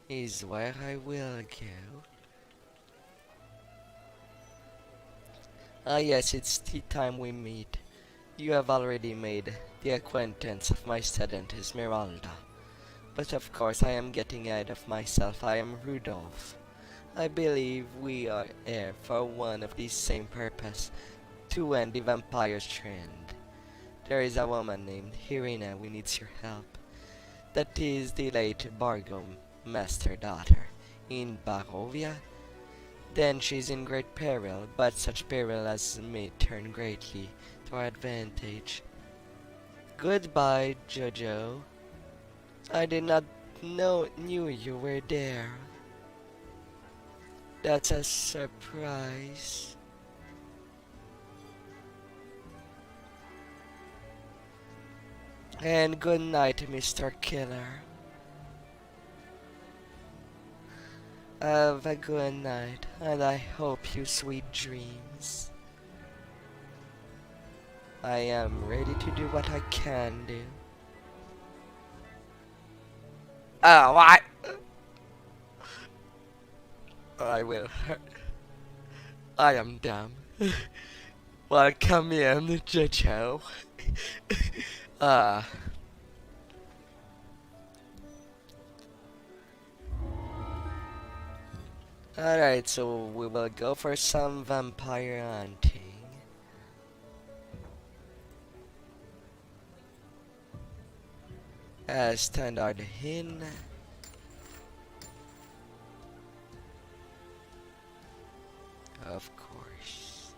is where I will go. Ah yes, it's the time we meet. You have already made the acquaintance of my student Esmeralda. But of course I am getting ahead of myself. I am Rudolph. I believe we are here for one of the same purpose, to end the vampire's trend. There is a woman named Irina who needs your help. That is the late Bargo Master daughter in Barovia. Then she is in great peril, but such peril as may turn greatly to our advantage. Goodbye, Jojo. I did not knew you were there. That's a surprise. And good night, Mr. Killer. Have a good night, and I hope you sweet dreams. I am ready to do what I can do. Oh, I will hurt. I am dumb. Welcome in, Jojo. Alright, so we will go for some vampire hunting. Standard Inn. Of course.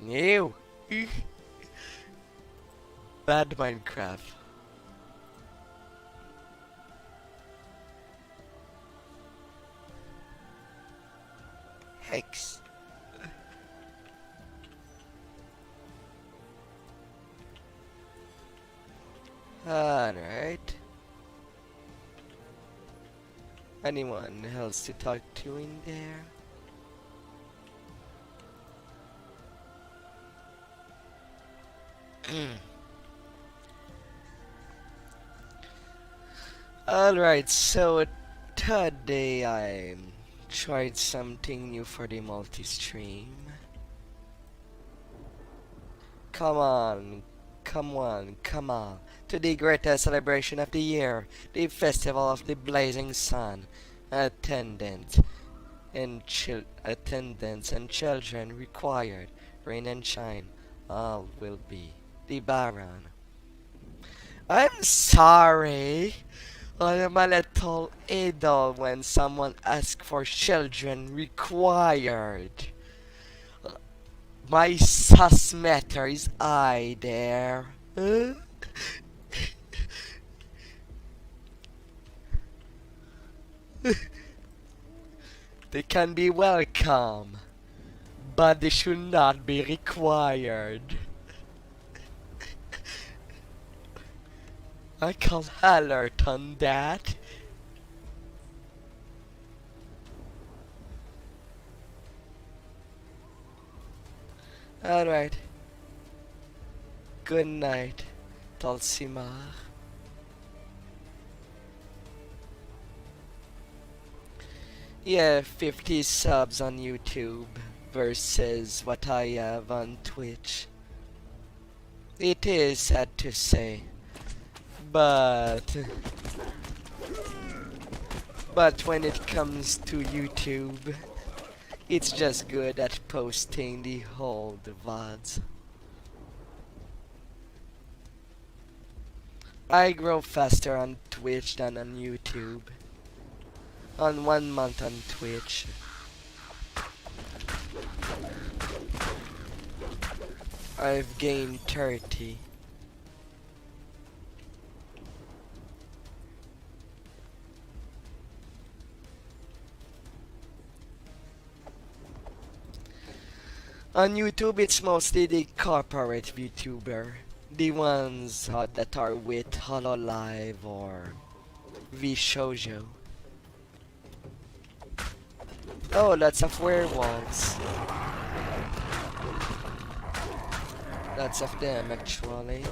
New. Bad Minecraft. Hex. Alright. Anyone else to talk to in there? Alright, so today I tried something new for the multi-stream. Come on. To the greatest celebration of the year, the Festival of the Blazing Sun. Attendance and children required. Rain and shine, all will be the Baron. I'm sorry. I am a little idle when someone asks for children required. My sus matter is I there. Huh? They can be welcome, but they should not be required. I call alert on that. Alright. Good night, Dulcimar. Yeah, 50 subs on YouTube versus what I have on Twitch. It is sad to say, but when it comes to YouTube, it's just good at posting the whole VODs. I grow faster on Twitch than on YouTube. On 1 month on Twitch, I've gained 30. On YouTube, it's mostly the corporate VTuber. The ones that are with Hololive or VShoujo. Oh, lots of werewolves. Lots of them, actually.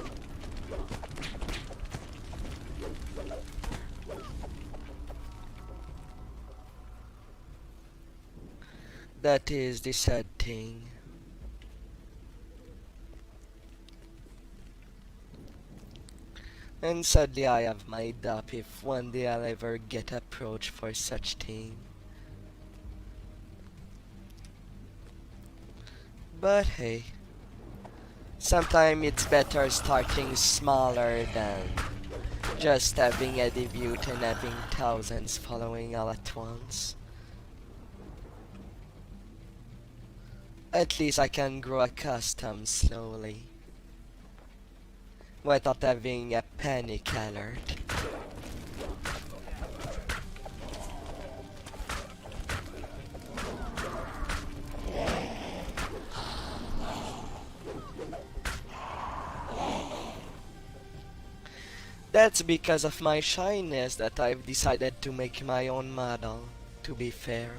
That is the sad thing. And sadly I have my doubt if one day I'll ever get approached for such thing. But hey, sometimes it's better starting smaller than just having a debut and having thousands following all at once. At least I can grow accustomed slowly without having a panic alert. That's because of my shyness that I've decided to make my own model, to be fair.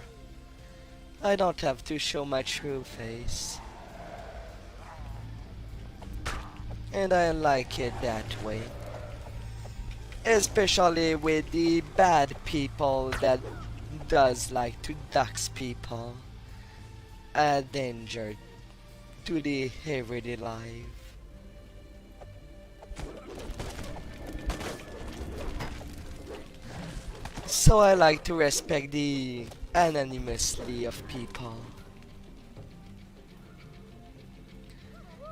I don't have to show my true face. And I like it that way. Especially with the bad people that does like to dox people. A danger to the everyday life. So I like to respect the anonymously of people.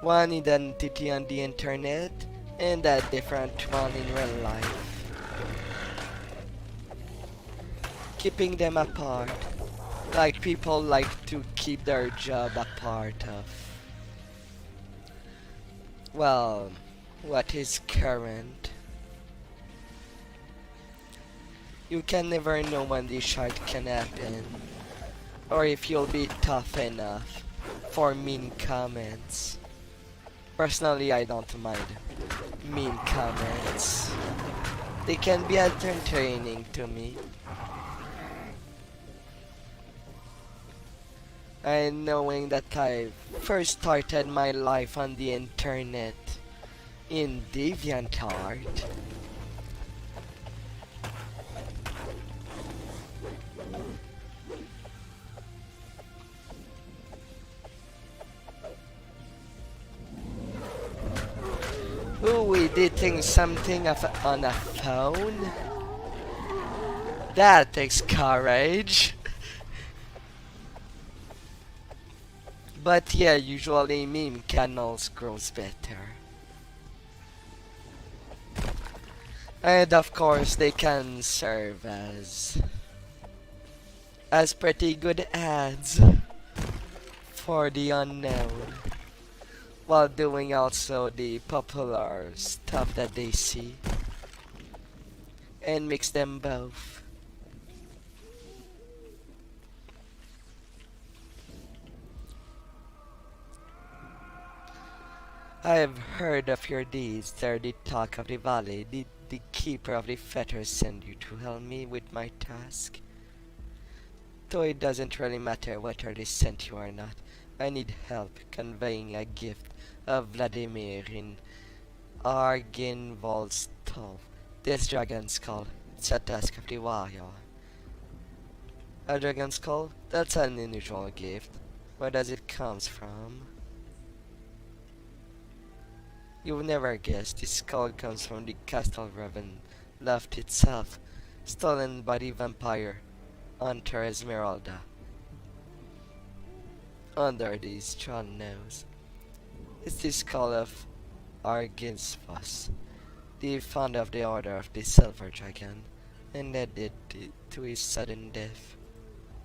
One identity on the internet and a different one in real life. Keeping them apart, like people like to keep their job apart of, well, what is current. You can never know when the shite can happen, or if you'll be tough enough for mean comments. Personally, I don't mind mean comments. They can be entertaining to me. And knowing that I first started my life on the internet in DeviantArt, ooh, editing something on a phone? That takes courage. But yeah, usually meme channels grows better. And of course they can serve as pretty good ads for the unknown, while doing also the popular stuff that they see, and mix them both. I have heard of your deeds, they're the talk of the valley. Did the keeper of the fetters send you to help me with my task? Though it doesn't really matter whether they sent you or not, I need help conveying a gift of Vladimir in Arginvol's skull. This dragon skull, it's a task of the warrior. A dragon skull? That's an unusual gift. Where does it come from? You'll never guess this skull comes from the castle Ravenloft itself, stolen by the vampire hunter Esmeralda. Under the strong nose. It's the skull of Arginsvos, the founder of the Order of the Silver Dragon, and led it to his sudden death.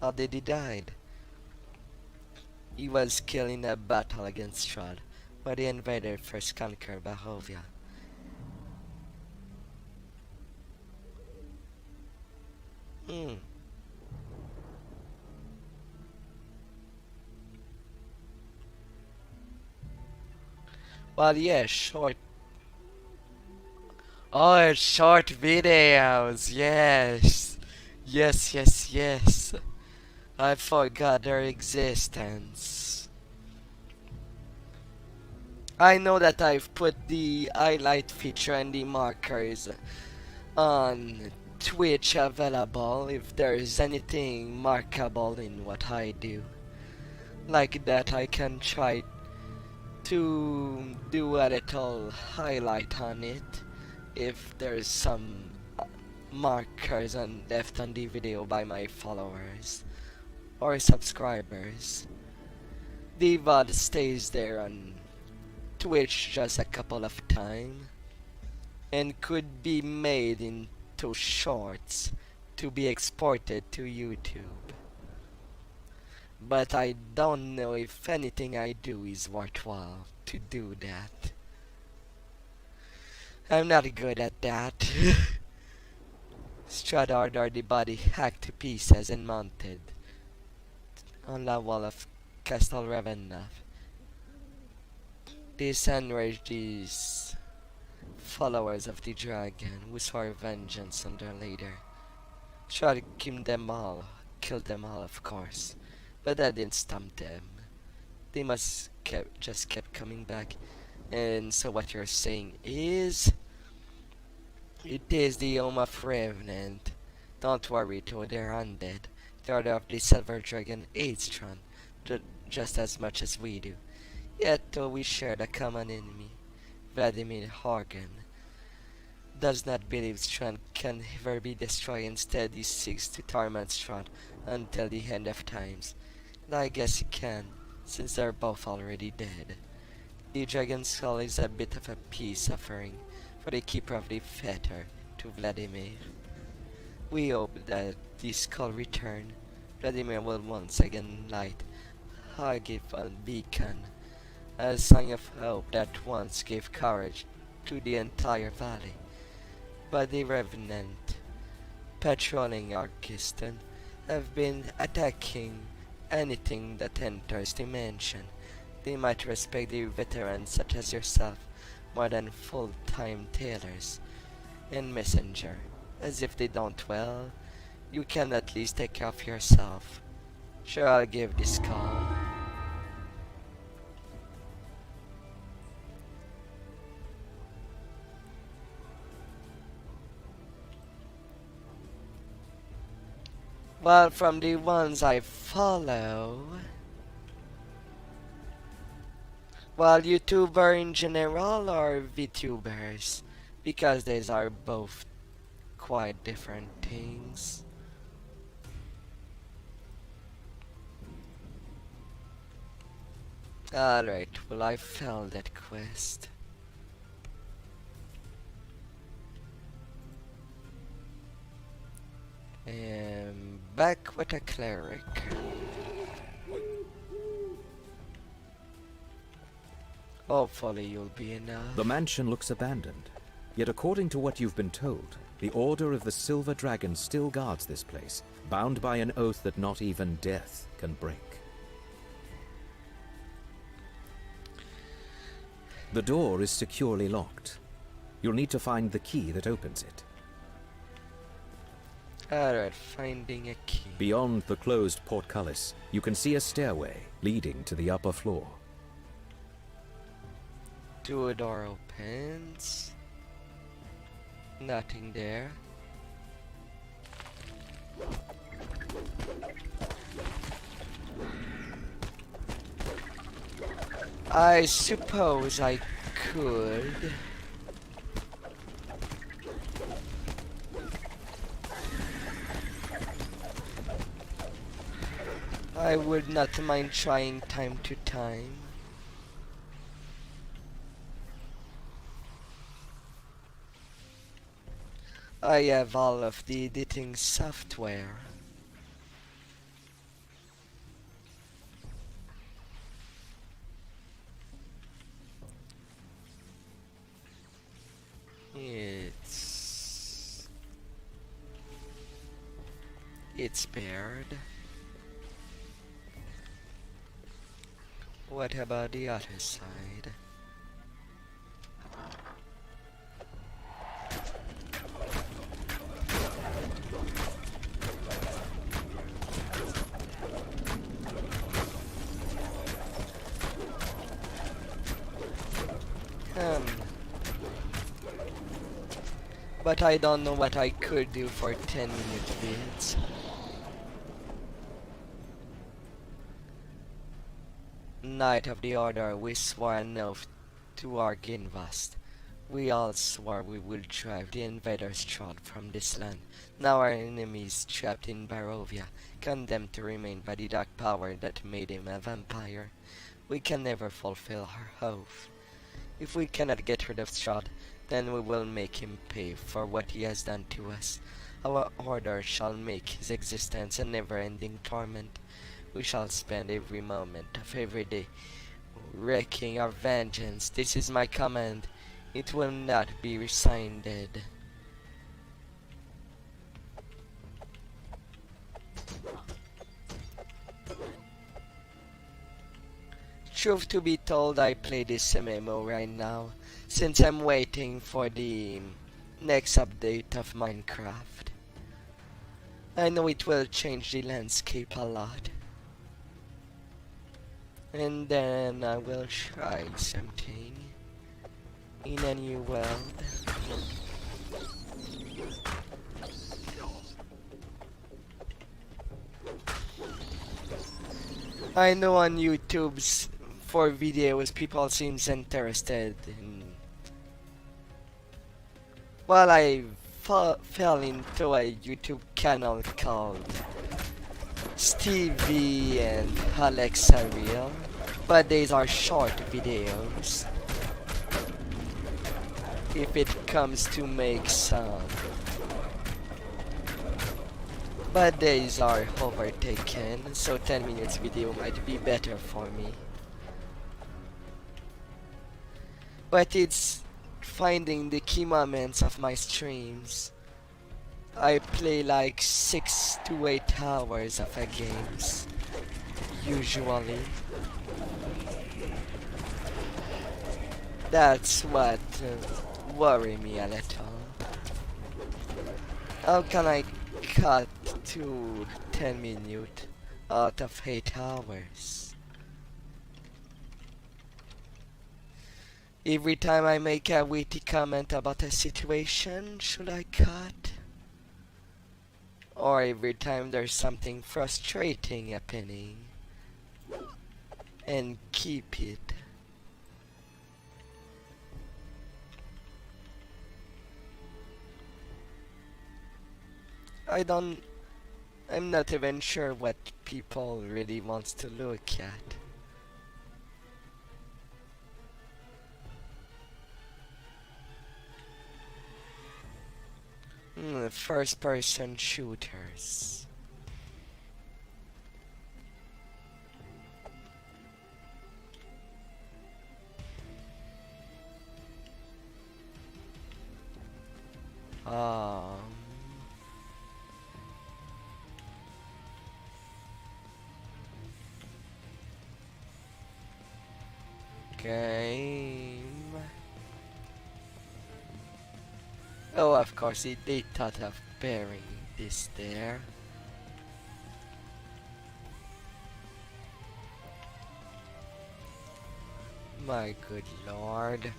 How did he die? He was killed in a battle against Strahd, where the invader first conquered Barovia. Well, yeah, short. Oh, short videos, yes. Yes. I forgot their existence. I know that I've put the highlight feature and the markers on Twitch available if there's anything markable in what I do. Like that, I can try to do a little highlight on it if there's some markers left on the video by my followers or subscribers. The VOD stays there on Twitch just a couple of times and could be made into shorts to be exported to YouTube. But I don't know if anything I do is worthwhile to do that. I'm not good at that. Strahd ordered the body hacked to pieces and mounted on the wall of Castle Ravenloft. This enraged these followers of the dragon who swore vengeance on their leader. Strahd killed them all, of course, but that didn't stop them. They just kept coming back. And so what you're saying is, it is the home of Revenant. Don't worry, though they're undead. The Order of the Silver Dragon hates Tron just as much as we do. Yet, though we share a common enemy, Vladimir Horgan does not believe Strahd can ever be destroyed. Instead, he seeks to torment Strahd until the end of times. And I guess he can, since they're both already dead. The dragon skull is a bit of a peace offering for the keeper of the fetter to Vladimir. We hope that the skull return, Vladimir will once again light Argival beacon, a sign of hope that once gave courage to the entire valley. But the Revenant, patrolling Argiston, have been attacking anything that enters the mansion. They might respect the veterans such as yourself more than full-time tailors and messenger. As if they don't, well, you can at least take care of yourself. Sure, I'll give this call. Well, from the ones I follow, well, YouTuber in general or VTubers, because these are both quite different things. Alright, well, I failed that quest. Back with a cleric. Hopefully you'll be enough. The mansion looks abandoned. Yet according to what you've been told, the Order of the Silver Dragon still guards this place, bound by an oath that not even death can break. The door is securely locked. You'll need to find the key that opens it. Alright, finding a key. Beyond the closed portcullis, you can see a stairway leading to the upper floor. Two door opens. Nothing there. I suppose I could. I would not mind trying time to time. I have all of the editing software. It's paired. What about the other side? But I don't know what I could do for 10-minute vids. Knight of the Order, we swore an oath to our Ginvast. We all swore we would drive the invaders' throne from this land. Now our enemies trapped in Barovia, condemned to remain by the dark power that made him a vampire. We can never fulfill our oath. If we cannot get rid of Strahd, then we will make him pay for what he has done to us. Our order shall make his existence a never-ending torment. We shall spend every moment of every day wreaking our vengeance. This is my command. It will not be rescinded. Truth to be told, I play this MMO right now, since I'm waiting for the next update of Minecraft. I know it will change the landscape a lot. And then I will try something in a new world. I know on YouTube's for videos people seems interested in. Well, I fell into a YouTube channel called Stevie and Alexa Real, but these are short videos. If it comes to make some, but these are overtaken, so 10 minutes video might be better for me. But it's finding the key moments of my streams. I play like 6 to 8 hours of a games, usually. That's what worry me a little. How can I cut to 10 minutes out of 8 hours? Every time I make a witty comment about a situation, should I cut? Or every time there's something frustrating happening, and keep it? I'm not even sure what people really wants to look at. First person shooters. Game. Oh, of course, they thought of pairing this there. My good lord.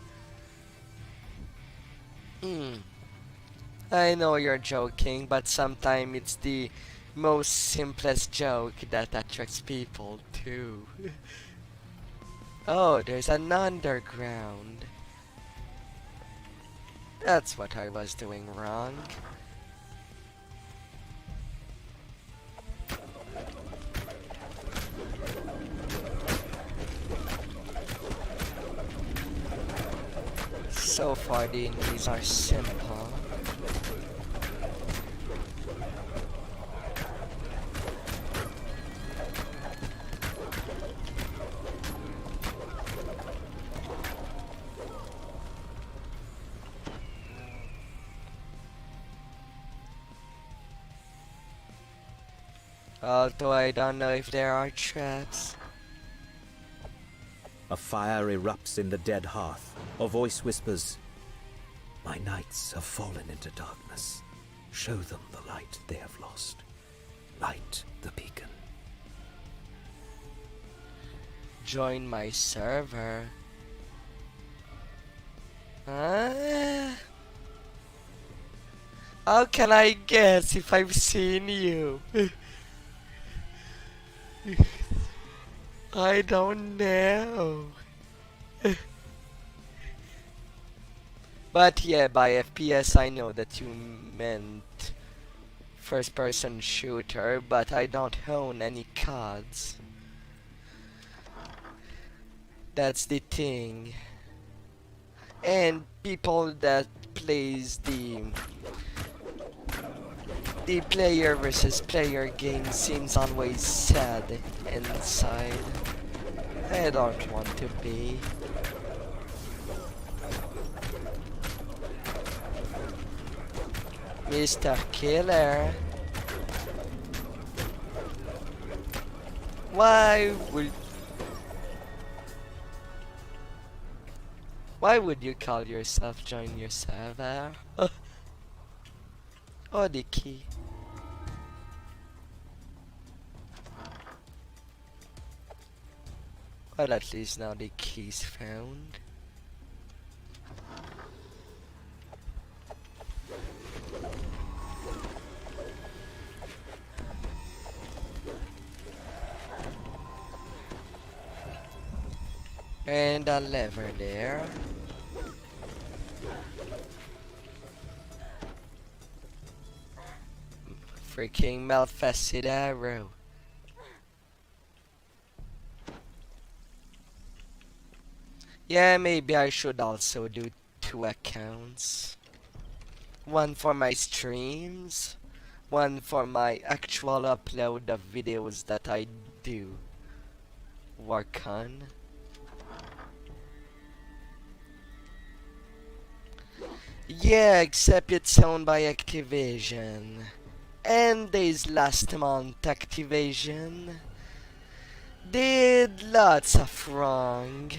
I know you're joking, but sometimes it's the most simplest joke that attracts people too. Oh, there's an underground. That's what I was doing wrong. So far the enemies are simple. Although I don't know if there are traps. A fire erupts in the dead hearth. A voice whispers, "My knights have fallen into darkness. Show them the light they have lost. Light the beacon." Join my server. Huh? How can I guess if I've seen you? I don't know. But yeah, by FPS I know that you meant first person shooter, but I don't own any cards. That's the thing. And people that plays the player versus player game seems always sad inside. I don't want to be. Mr. Killer. Why would you call yourself join your server? Oh, the key. Well, at least now the key's found. And a lever there. Freaking malfested arrow. Yeah, maybe I should also do 2 accounts. One for my streams, one for my actual upload of videos that I do work on. Yeah, except it's owned by Activision. And this last month Activision did lots of wrong.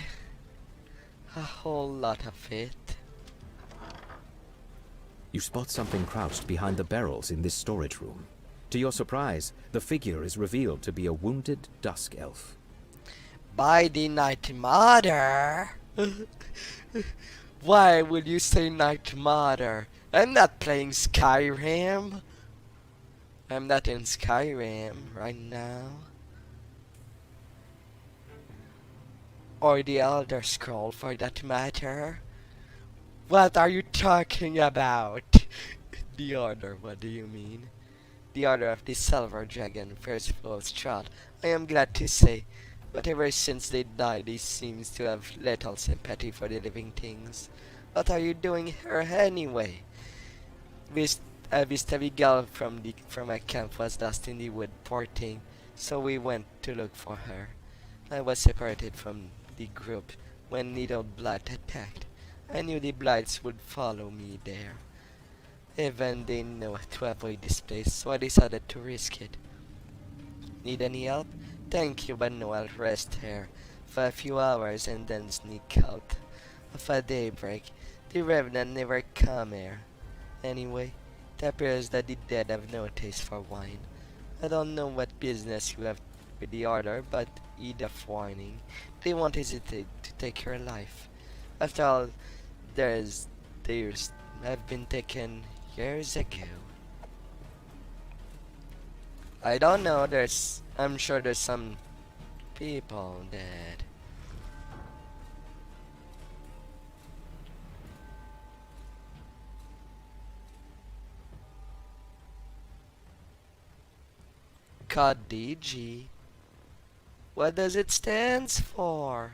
A whole lot of it. You spot something crouched behind the barrels in this storage room. To your surprise, the figure is revealed to be a wounded dusk elf. By the Night Mother? Why would you say Night Mother? I'm not playing Skyrim. I'm not in Skyrim right now. Or the Elder Scroll for that matter. What are you talking about? The Order, what do you mean? The Order of the Silver Dragon, first full trot. I am glad to say, but ever since they died, he seems to have little sympathy for the living things. What are you doing here anyway? Vista Vigal from my camp was lost in the wood porting, so we went to look for her. I was separated from the group when Needle Blight attacked. I knew the Blights would follow me there. Even they know to avoid this place, so I decided to risk it. Need any help? Thank you, but no, I'll rest here for a few hours and then sneak out. Of a daybreak, the Revenant never come here. Anyway, It appears that the dead have no taste for wine. I don't know what business you have with the order, but either whining, they won't hesitate to take your life. After all, theirs have been taken years ago. I don't know, I'm sure there's some people dead. COD DG. What does it stand for?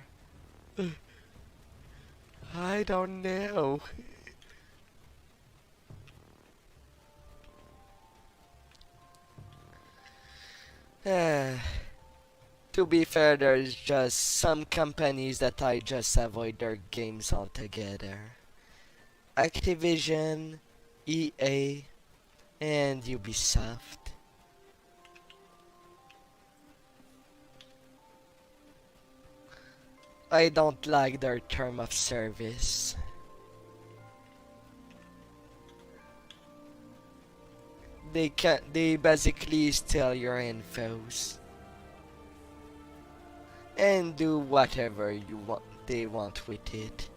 I don't know. To be fair, there's just some companies that I just avoid their games altogether. Activision, EA, and Ubisoft. I don't like their term of service. They basically steal your infos and do whatever they want with it.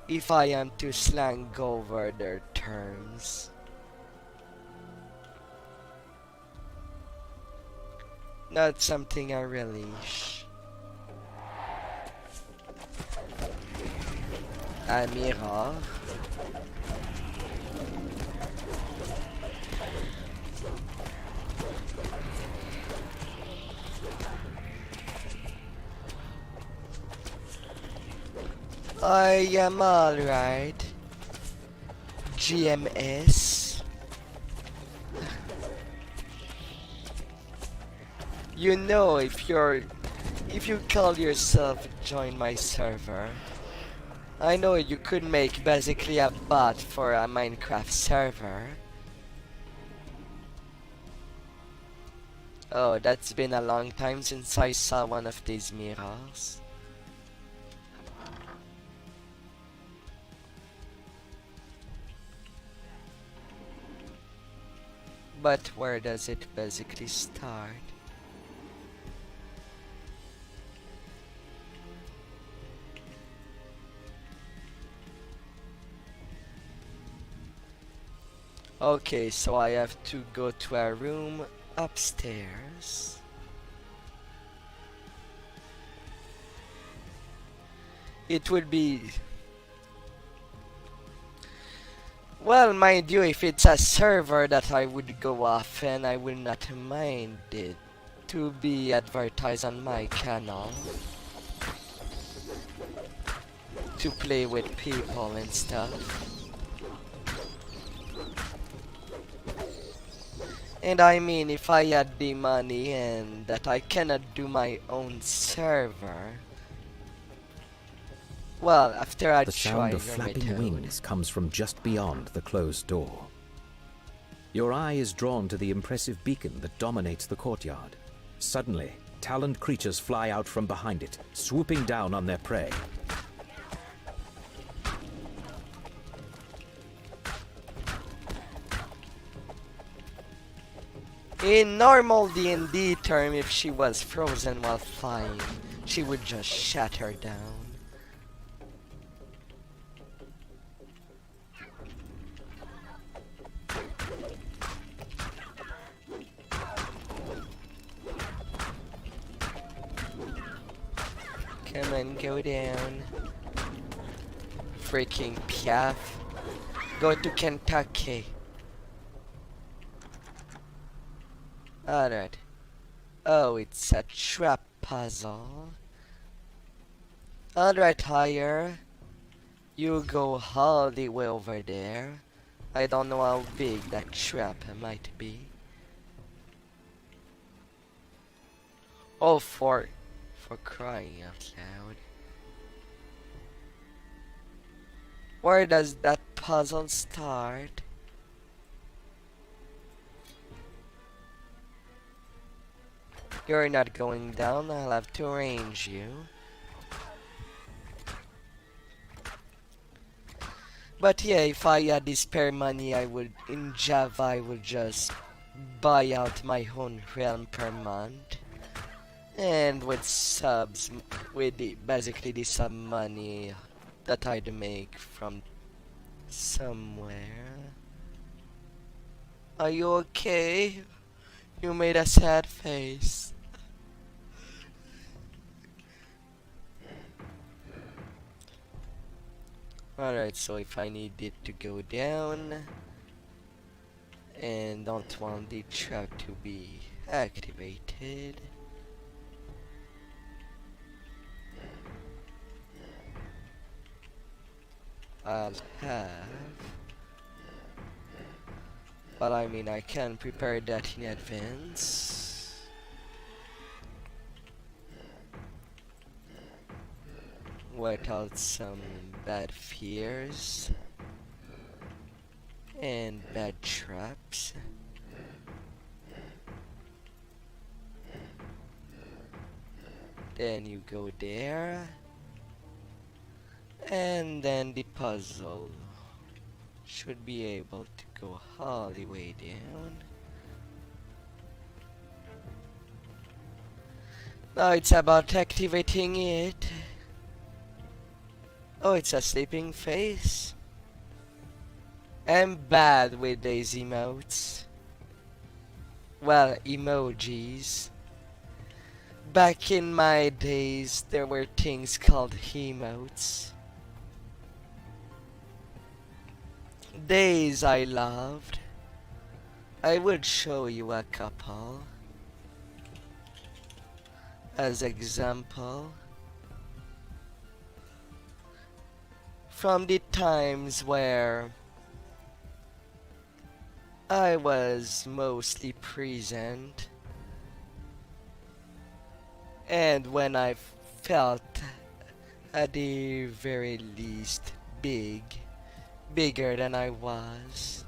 If I am to slang over their terms, not something I relish. A mirror. I am alright. GMS. You know, if you call yourself join my server, I know you could make basically a bot for a Minecraft server. Oh, that's been a long time since I saw one of these mirrors. But where does it basically start? Okay, so I have to go to a room upstairs. It would be... Well, mind you, if it's a server that I would go often, I will not mind it to be advertised on my channel. To play with people and stuff. And I mean, if I had the money and that I cannot do my own server, well, after I The try sound your of flapping method. wings comes from just beyond the closed door. Your eye is drawn to the impressive beacon that dominates the courtyard. Suddenly, taloned creatures fly out from behind it, swooping down on their prey. In normal D&D term, if she was frozen while flying, she would just shatter down. Come on, go down. Freaking Piaf. Go to Kentucky. Alright. Oh, it's a trap puzzle. Alright, higher. You go all the way over there. I don't know how big that trap might be. Oh, for crying out loud. Where does that puzzle start? You're not going down, I'll have to arrange you. But yeah, if I had the spare money, I would, in Java, I would just buy out my own realm per month. And with subs, with basically the sub money that I'd make from somewhere. Are you okay? You made a sad face. Alright, so if I need it to go down and don't want the trap to be activated, I'll have, but I mean I can prepare that in advance. Work out some bad fears and bad traps. Then you go there, and then the puzzle should be able to go all the way down. Now it's about activating it. Oh, it's a sleeping face. I'm bad with these emotes. Well, emojis. Back in my days, there were things called emotes. Days I loved. I would show you a couple. As example. From the times where I was mostly present, and when I felt at the very least bigger than I was.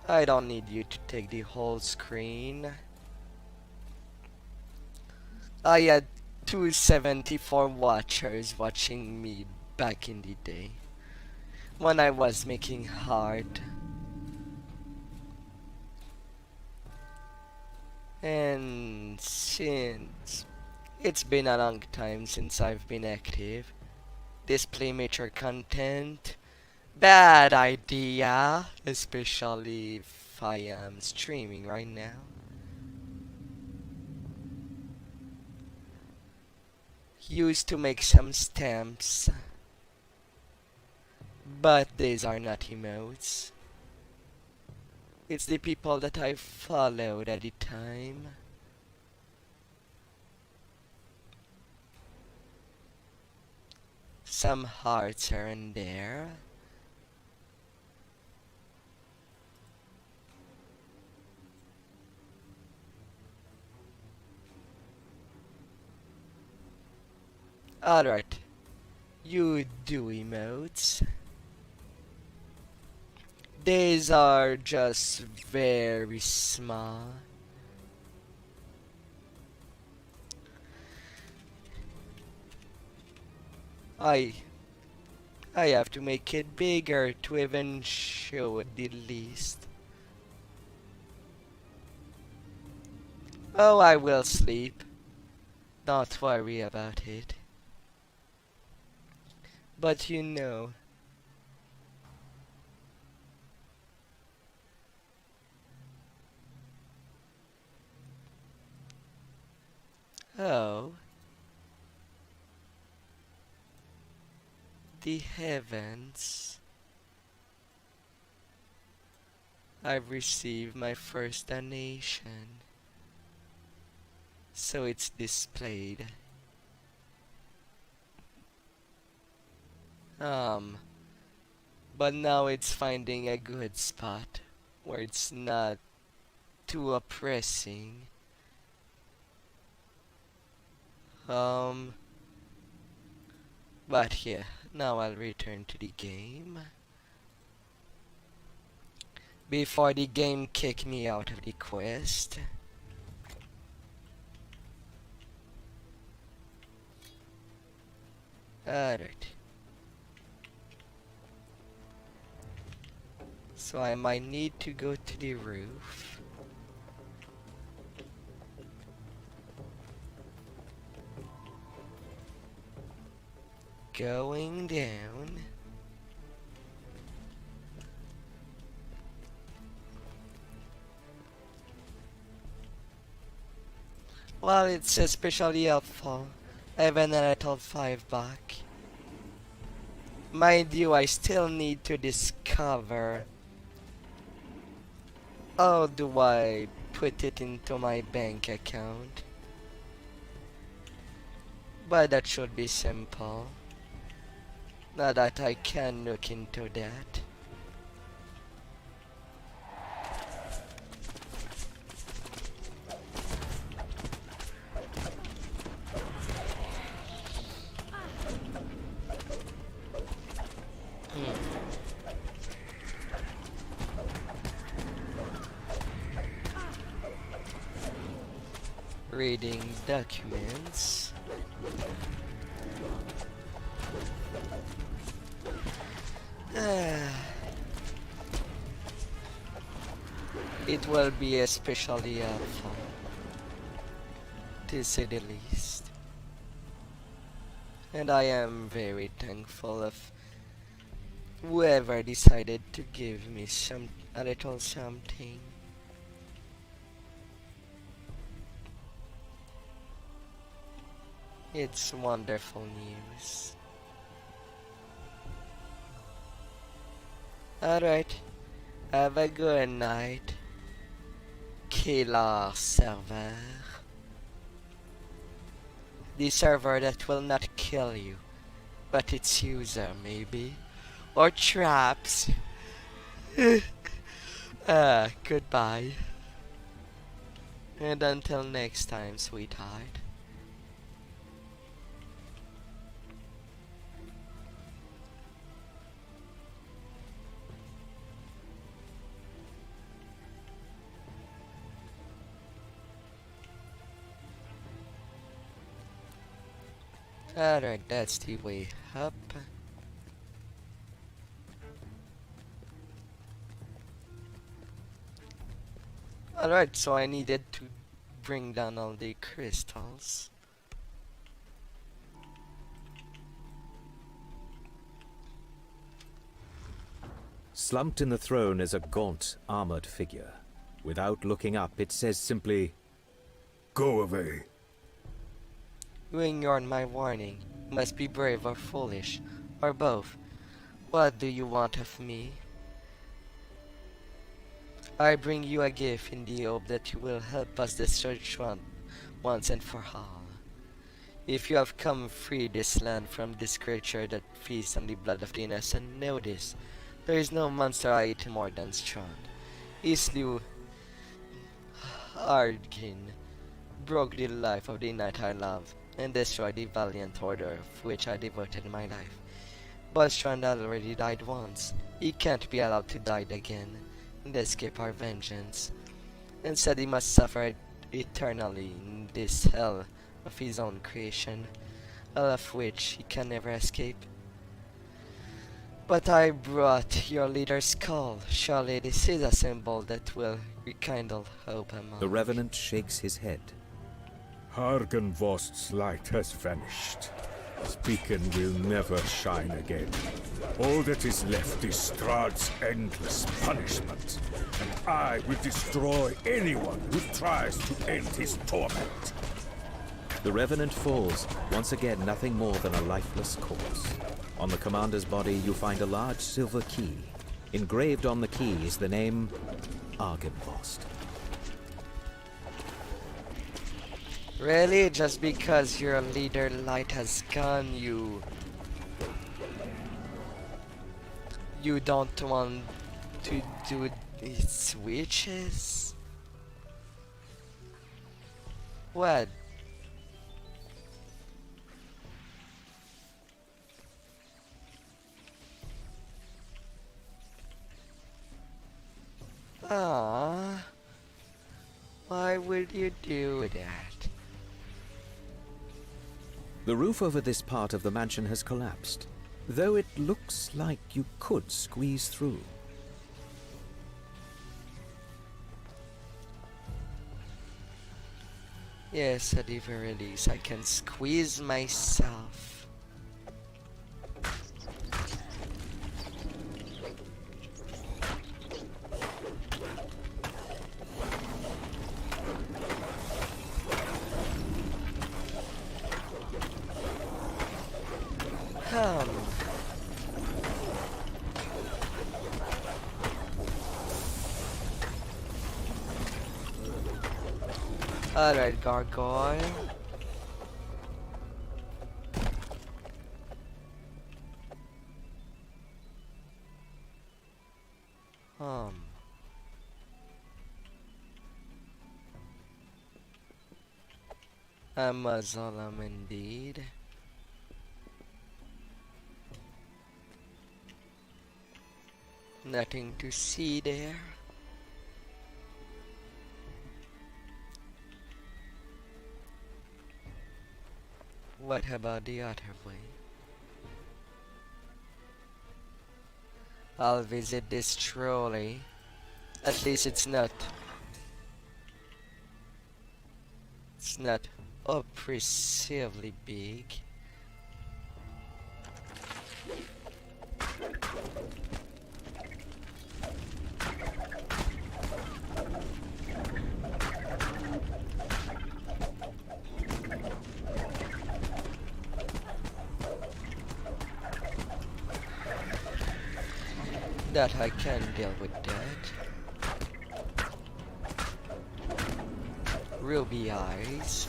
I don't need you to take the whole screen. I had 274 watchers watching me back in the day when I was making hard. And since it's been a long time since I've been active, display mature content, bad idea, especially if I am streaming right now. Used to make some stamps, but these are not emotes. It's the people that I followed at the time. Some hearts are in there. Alright, you do emotes. These are just very small. I have to make it bigger to even show it the least. Oh, I will sleep. Don't worry about it. But you know, oh, the heavens. I've received my first donation. So it's displayed. But now it's finding a good spot where it's not too oppressing. But yeah, now I'll return to the game. Before the game kick me out of the quest. Alright. So I might need to go to the roof. Going down. Well, it's especially helpful. Even a little 5 back. Mind you, I still need to discover how do I put it into my bank account. But that should be simple. Now that I can look into that. Reading documents. It will be especially helpful, to say the least. And I am very thankful of whoever decided to give me a little something. It's wonderful news. Alright, have a good night, killer server. The server that will not kill you, but its user maybe, or traps. Goodbye. And until next time, sweetheart. Alright, that's the way up. Alright, so I needed to bring down all the crystals. Slumped in the throne is a gaunt, armored figure. Without looking up, it says simply, Go away. You ignored my warning. You must be brave or foolish, or both. What do you want of me? I bring you a gift in the hope that you will help us destroy Chuan once and for all. If you have come free this land from this creature that feasts on the blood of the innocent, know this. There is no monster I hate more than Strahd. He slew Ardgin, broke the life of the knight I love, and destroyed the valiant order of which I devoted my life. But Strahd already died once. He can't be allowed to die again and escape our vengeance. Instead, he must suffer eternally in this hell of his own creation, hell of which he can never escape. But I brought your leader's call. Surely this is a symbol that will rekindle hope among. The Revenant shakes his head. Argenvost's light has vanished. Beacon will never shine again. All that is left is Strahd's endless punishment, and I will destroy anyone who tries to end his torment. The Revenant falls, once again nothing more than a lifeless corpse. On the commander's body you find a large silver key. Engraved on the key is the name Argenvost. Really? Just because your leader light has gone, you don't want to do these switches? What? Ah, why would you do that? The roof over this part of the mansion has collapsed, though it looks like you could squeeze through. Yes, at the very least, I can squeeze myself. Come. Alright, gargoyle. A mausoleum indeed. Nothing to see there. What about the other way? I'll visit this trolley. At least it's not oppressively big. That I can deal with that. Ruby eyes.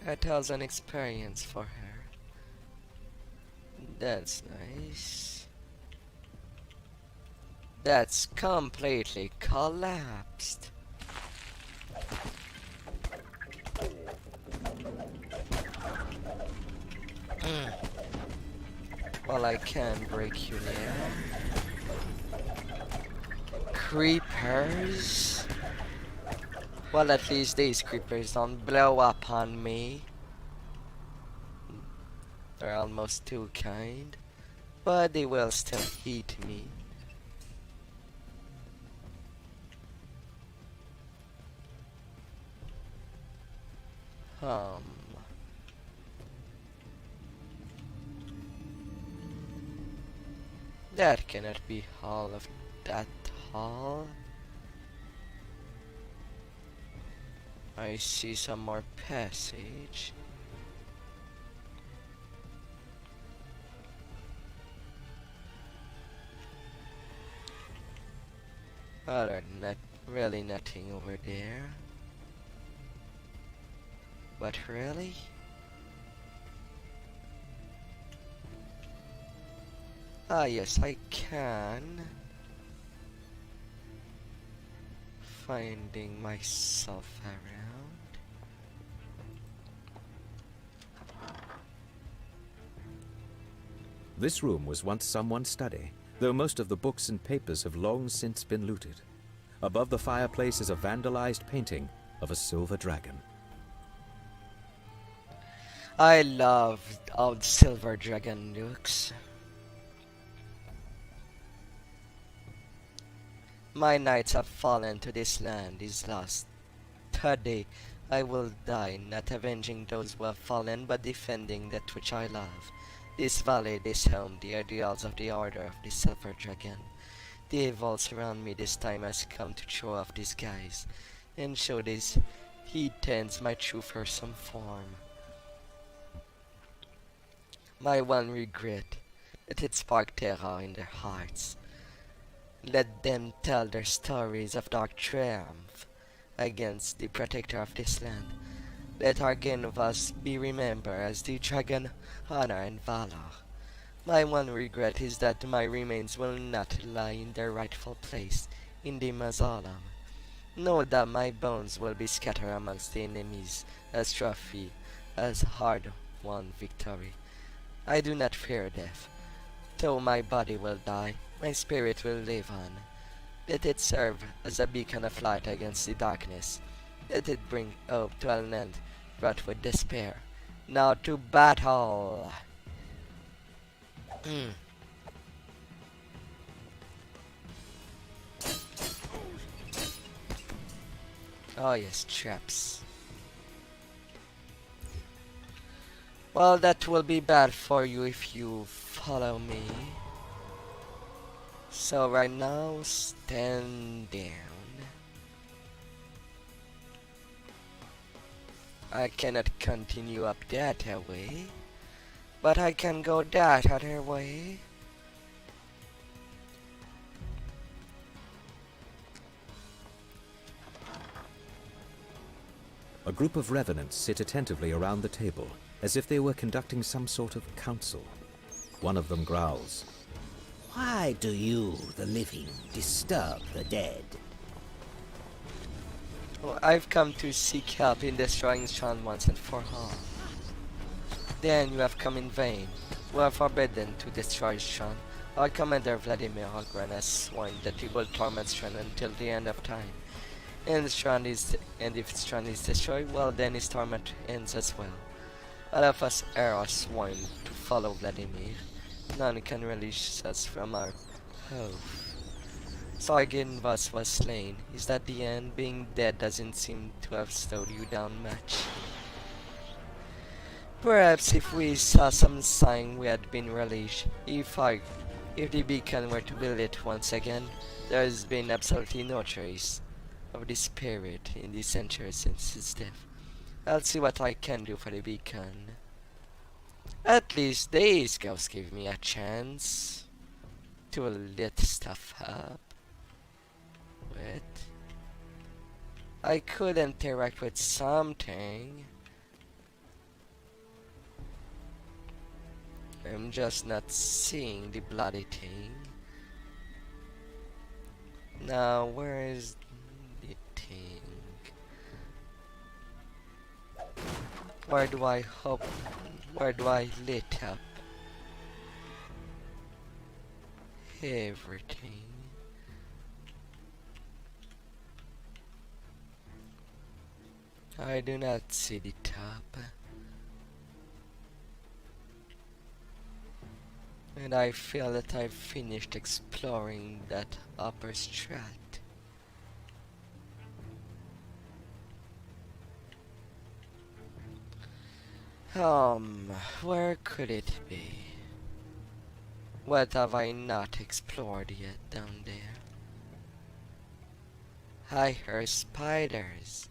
1,000 experience for her. That's nice. That's completely collapsed. Well, I can break you now. Creepers. Well, at least these creepers don't blow up on me. They're almost too kind, but they will still eat me. That cannot be all of that hall. I see some more passage. Alright, not really nothing over there. But really? Ah yes, I can. Finding myself around. This room was once someone's study, though most of the books and papers have long since been looted. Above the fireplace is a vandalized painting of a silver dragon. I love how the silver dragon looks. My knights have fallen to this land is lost. Today I will die, not avenging those who have fallen, but defending that which I love. This valley, this home, the ideals of the order of the silver dragon. The evil surround me this time has come to throw off disguise, and show these heathens my true fearsome form. My one regret, that it sparked terror in their hearts. Let them tell their stories of dark triumph against the protector of this land. Let Argenvas be remembered as the dragon honor and valor. My one regret is that my remains will not lie in their rightful place in the mausoleum. Know that my bones will be scattered amongst the enemies as trophy, as hard-won victory. I do not fear death. Though my body will die, my spirit will live on. Let it serve as a beacon of light against the darkness. Let it bring hope to an end wrought with despair. Now to battle! Oh yes, traps. Well, that will be bad for you if you follow me. So right now, stand down. I cannot continue up that way, but I can go that other way. A group of revenants sit attentively around the table, as if they were conducting some sort of council. One of them growls. Why do you, the living, disturb the dead? Well, I've come to seek help in destroying Strand once and for all. Then you have come in vain. We are forbidden to destroy Strand. Our commander Vladimir Ogren has sworn that he will torment Strand until the end of time. And if Strand is destroyed, well then his torment ends as well. All of us are sworn to follow Vladimir. None can release us from our oath. Sargin Voss was slain. Is that the end? Being dead doesn't seem to have slowed you down much. Perhaps if we saw some sign we had been released. If the beacon were to be lit once again, there has been absolutely no trace of the spirit in the centuries since his death. I'll see what I can do for the beacon. At least these ghosts give me a chance to lit stuff up. Wait. I could interact with something. I'm just not seeing the bloody thing. Now, where is the thing? Where do I hope? Where do I lit up? Everything. I do not see the top. And I feel that I've finished exploring that upper strat. Where could it be? What have I not explored yet down there? I hear spiders.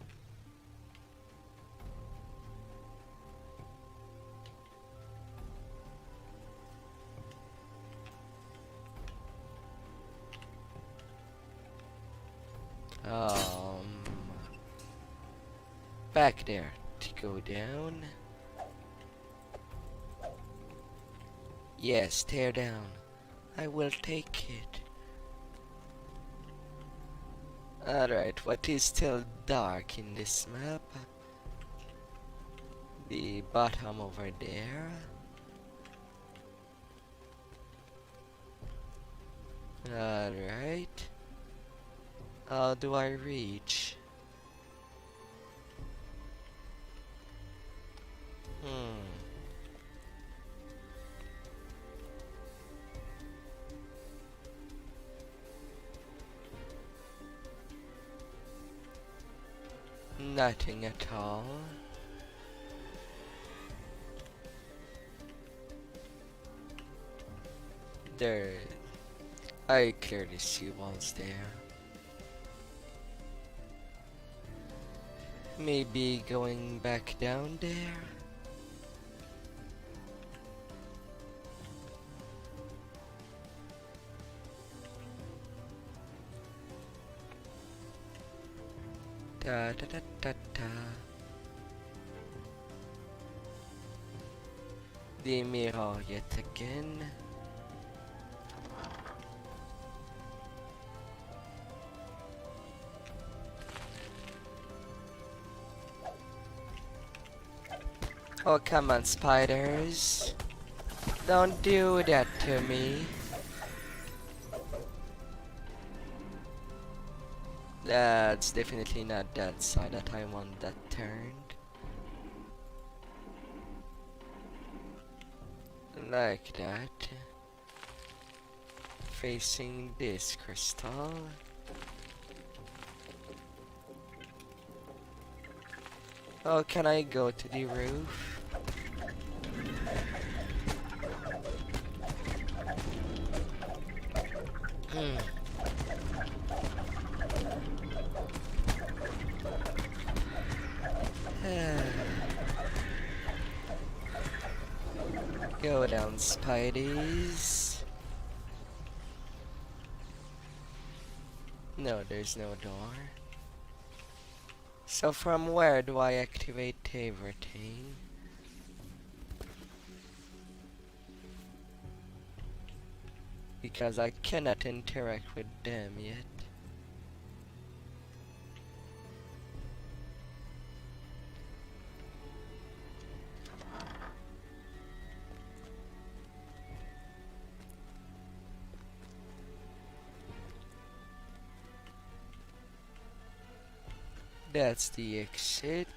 Back there to go down. Yes, tear down. I will take it. Alright, what is still dark in this map? The bottom over there. Alright. How do I reach? Nothing at all. There, I clearly see walls there. Maybe going back down there? Da da da da da. The mirror yet again. Oh, come on, spiders. Don't do that to me. That's definitely not that side that I want that turned. Like that. Facing this crystal. Oh, can I go to the roof? Hmm. Go down, Spideys. No, there's no door. So from where do I activate everything? Because I cannot interact with them yet. That's the exit.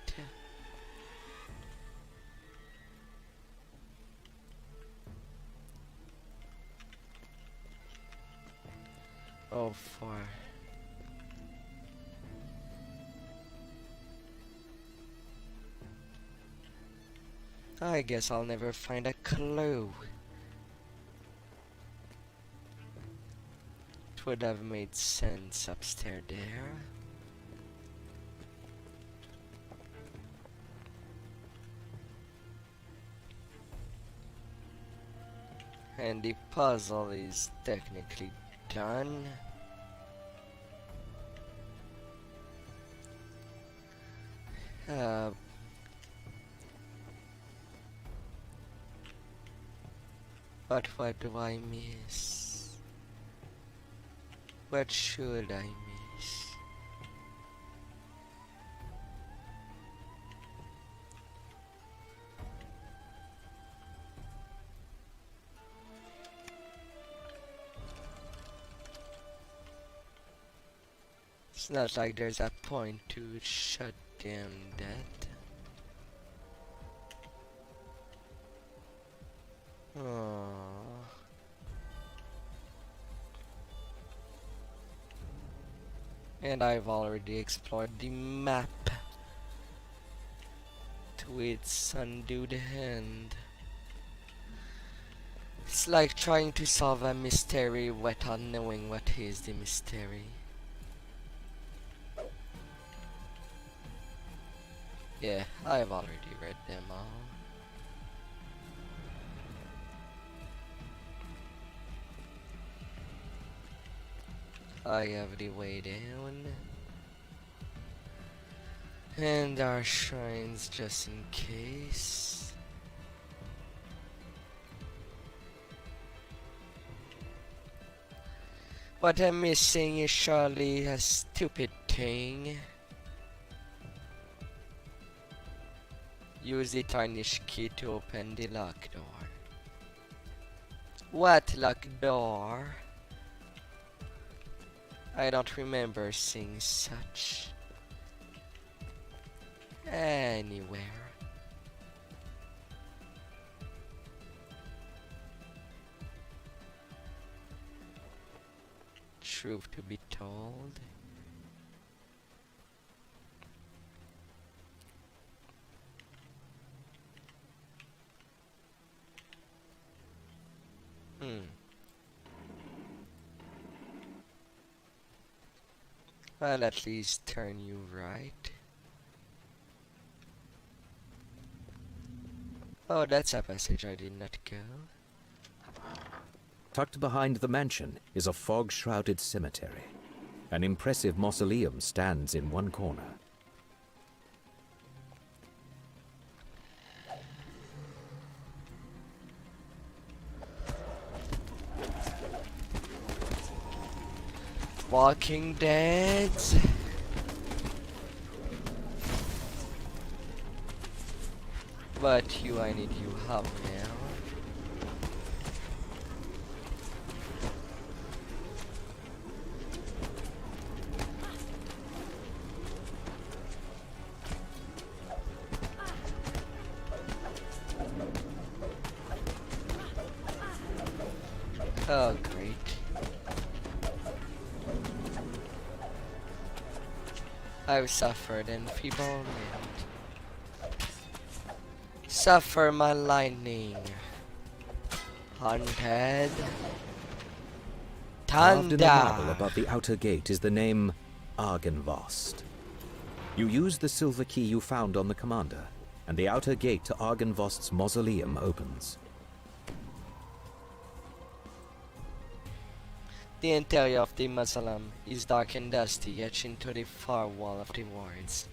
Oh, far. I guess I'll never find a clue. It would have made sense upstairs there. And the puzzle is technically done. But what do I miss? What should I miss? It's not like there's a point to shut down that. Aww. And I've already explored the map to its undue end. It's like trying to solve a mystery without knowing what is the mystery. Yeah, I've already read them all. I have the way down. And our shrines just in case. What I'm missing is surely a stupid thing. Use the tarnish key to open the lock door. What lock door? I don't remember seeing such anywhere. Truth to be told, I'll at least turn you right. Oh, that's a passage I did not go. Tucked behind the mansion is a fog-shrouded cemetery. An impressive mausoleum stands in one corner. Walking Dead. But I need you help now. Oh, great. I've suffered enfeeblement. Suffer my lightning. Haunted. Carved in the marble Thunder. above the outer gate is the name Argynvost. You use the silver key you found on the commander, and the outer gate to Argynvost's mausoleum opens. The interior of the mausoleum is dark and dusty, etched into the far wall of the wards.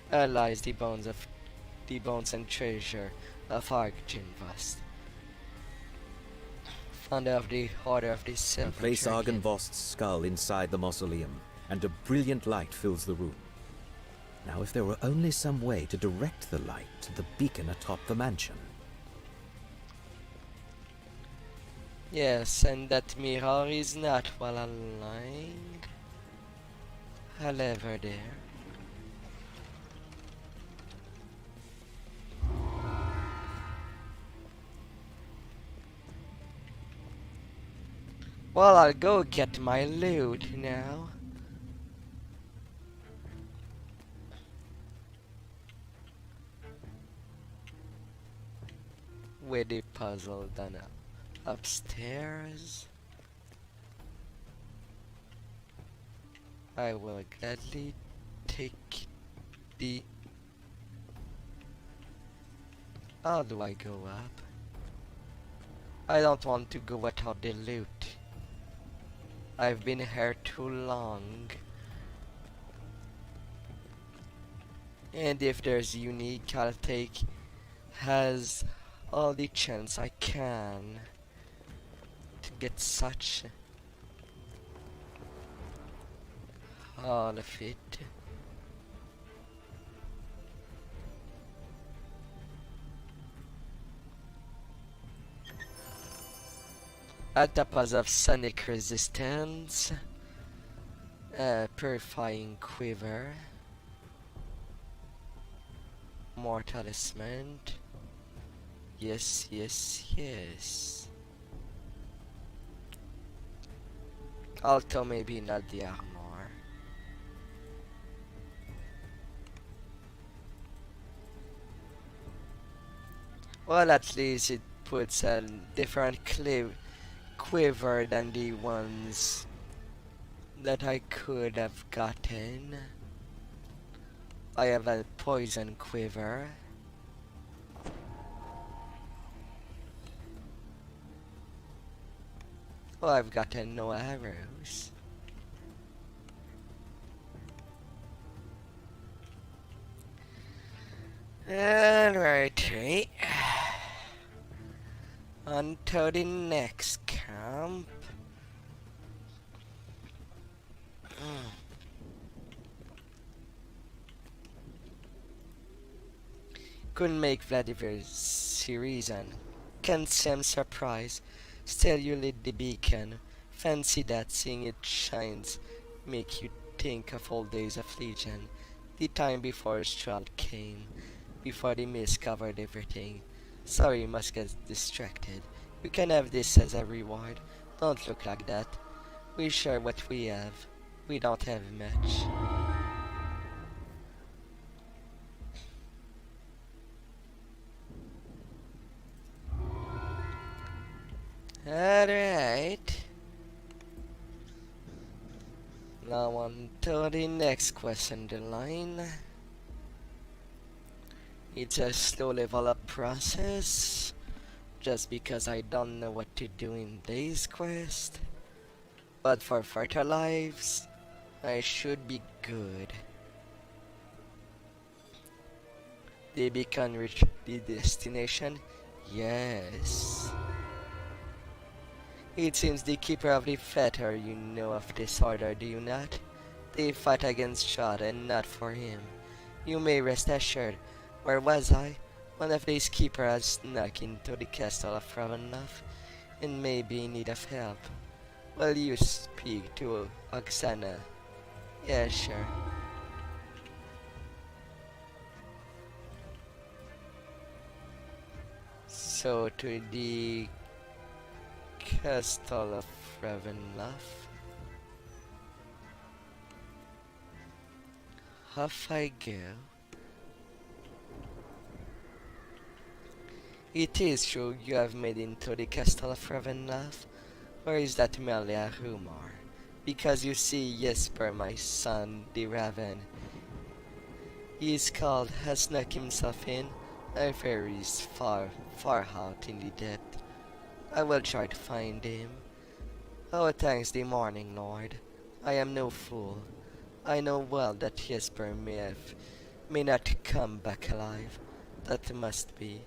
There lies the bones and treasure of Argynvost, founder of the Order of the You Silver place Dragon. Argynvost's skull inside the mausoleum, and a brilliant light fills the room. Now, if there were only some way to direct the light to the beacon atop the mansion. Yes, and that mirror is not well aligned. However, there. Well, I'll go get my loot now. With the puzzle done up. Upstairs. I will gladly take the... How do I go up? I don't want to go without the loot. I've been here too long. And if there's unique, I'll take has all the chance I can to get such all of it. Atapas of sonic resistance, purifying quiver, more talisman. Yes, yes, yes. Although maybe not the armor. Well, at least it puts a different quiver than the ones that I could have gotten. I have a poison quiver. Oh, I've gotten no arrows. Alrighty. On to the next camp. Couldn't make Vladimir's series and can't say I'm surprised. Still you lit the beacon. Fancy that seeing it shines make you think of old days of Legion. The time before Strahd came. Before the mist covered everything. Sorry you must get distracted. You can have this as a reward. Don't look like that. We share what we have. We don't have much. Alright. Now on to the next quest on the line. It's a slow level up process. Just because I don't know what to do in this quest. But for further lives, I should be good. The beacon reach the destination? Yes. It seems the keeper of the fetter you know of this order, do you not? They fight against Strahd and not for him. You may rest assured. Where was I? One of these keepers has snuck into the castle of Ravenloft and may be in need of help. Will you speak to Oksana? Yeah, sure. So to the castle of Ravenloft. Off I go. It is true you have made into the castle of Ravenloft, or is that merely a rumor? Because you see, Jesper, my son, the Raven, he is called, has snuck himself in. I fear he's far out in the depth. I will try to find him. Oh, thanks the morning, Lord. I am no fool. I know well that Jesper may not come back alive. That must be.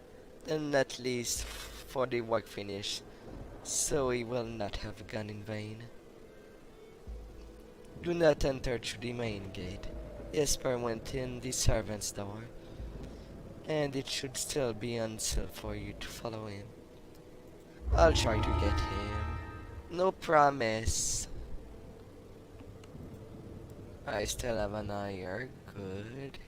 Then at least for the work finished, so he will not have gone in vain. Do not enter through the main gate. Jesper went in the servant's door, and it should still be unsealed for you to follow him. I'll try to get him. No promise. I still have an eye. Good.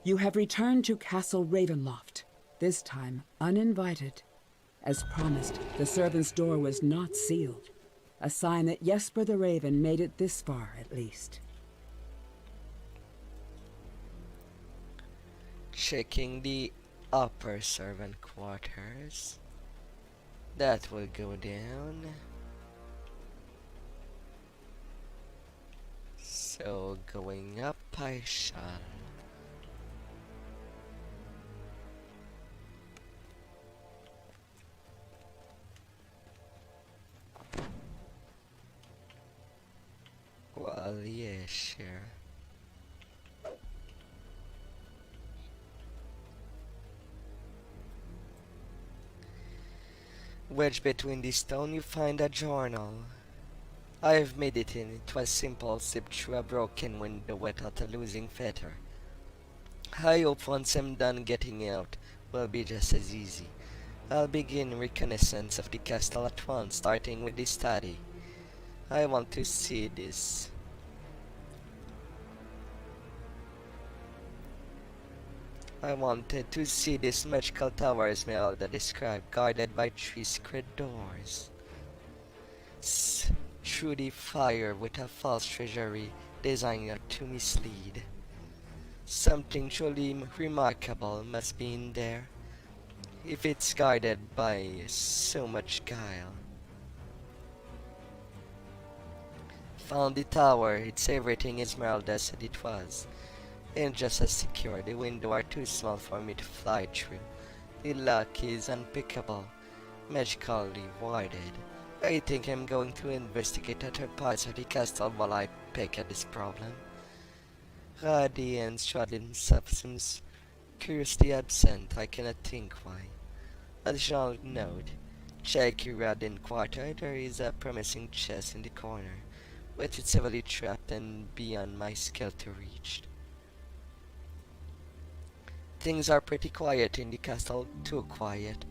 You have returned to Castle Ravenloft, this time uninvited. As promised, the servant's door was not sealed. A sign that Jesper the Raven made it this far, at least. Checking the upper servant quarters. That will go down. So going up I shall. Well, yeah, sure. Wedged between the stone you find a journal. I have made it in. It was simple, slipped through a broken window without losing feather. I hope once I'm done getting out, will be just as easy. I'll begin reconnaissance of the castle at once, starting with the study. I want to see this. I wanted to see this magical tower Esmeralda described, guarded by 3 secret doors. Through the fire with a false treasury designed to mislead. Something truly remarkable must be in there, if it's guarded by so much guile. Found the tower, it's everything Esmeralda said it was. And just as secure, the windows are too small for me to fly through. The lock is unpickable, magically warded. I think I'm going to investigate other parts of the castle while I peck at this problem. Radiant showed himself seems curiously absent. I cannot think why. Additional note. Check your Radiant quarter. There is a promising chest in the corner, but it's heavily trapped and beyond my skill to reach. Things are pretty quiet in the castle, too quiet.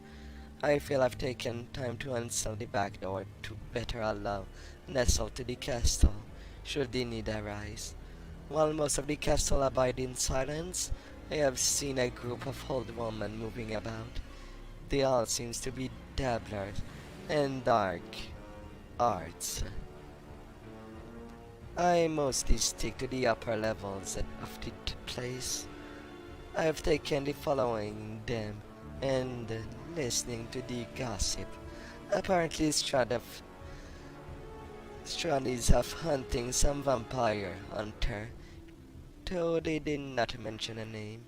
I feel I've taken time to unseal the back door to better allow Nestle to the castle, should the need arise. While most of the castle abide in silence, I have seen a group of old women moving about. They all seems to be dabblers in dark arts. I mostly stick to the upper levels of the place. I have taken the following them and listening to the gossip. Apparently Strad is off hunting some vampire hunter, though they did not mention a name.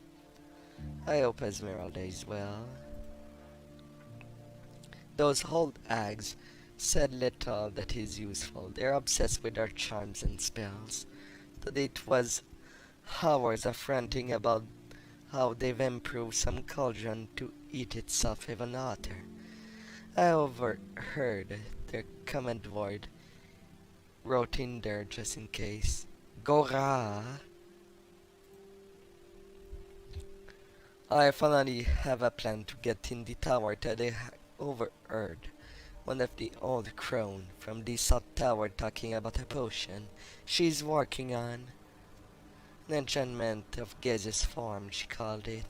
I hope Esmeralda is well. Those old hags said little that is useful. They're obsessed with their charms and spells. That it was hours of ranting about how they've improved some cauldron to eat itself even hotter. I overheard their comment word wrote in there just in case. Gora! I finally have a plan to get in the tower that I overheard one of the old crone from the south tower talking about a potion she's working on. An enchantment of gaseous form, she called it.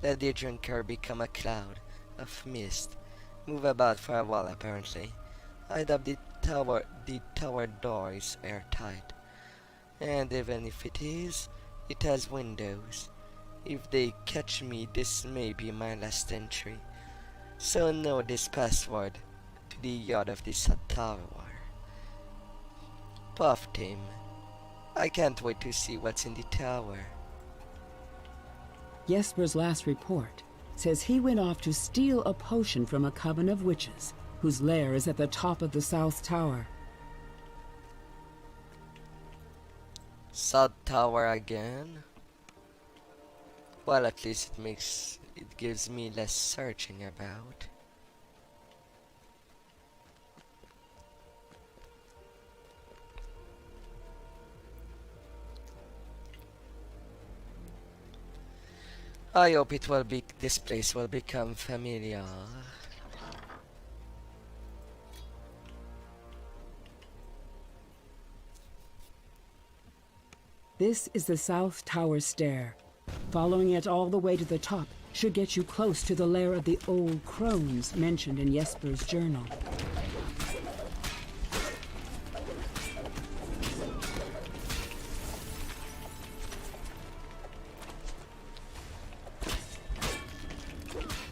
Let the drinker become a cloud of mist. Move about for a while, apparently. I doubt the tower door is airtight. And even if it is, it has windows. If they catch me, this may be my last entry. So know this password to the yard of this tower. Puff Team. I can't wait to see what's in the tower. Jesper's last report says he went off to steal a potion from a coven of witches, whose lair is at the top of the South Tower. South Tower again? Well, at least it gives me less searching about. I hope this place will become familiar. This is the South Tower stair. Following it all the way to the top should get you close to the lair of the old crones mentioned in Jesper's journal.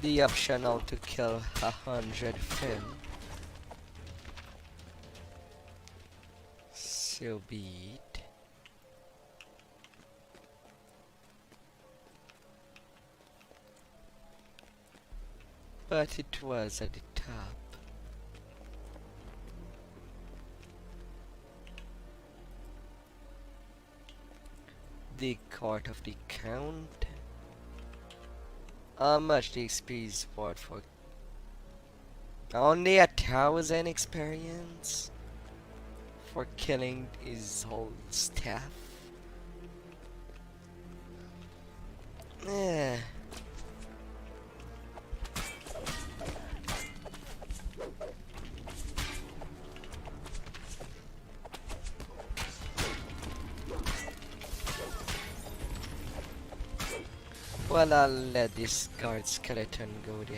The optional to kill 100 Finn. So be it. But it was at the top. The Court of the Count. How much the XP is worth for? Only 1,000 experience for killing his whole staff. Eh. Well, I'll let this guard skeleton go down.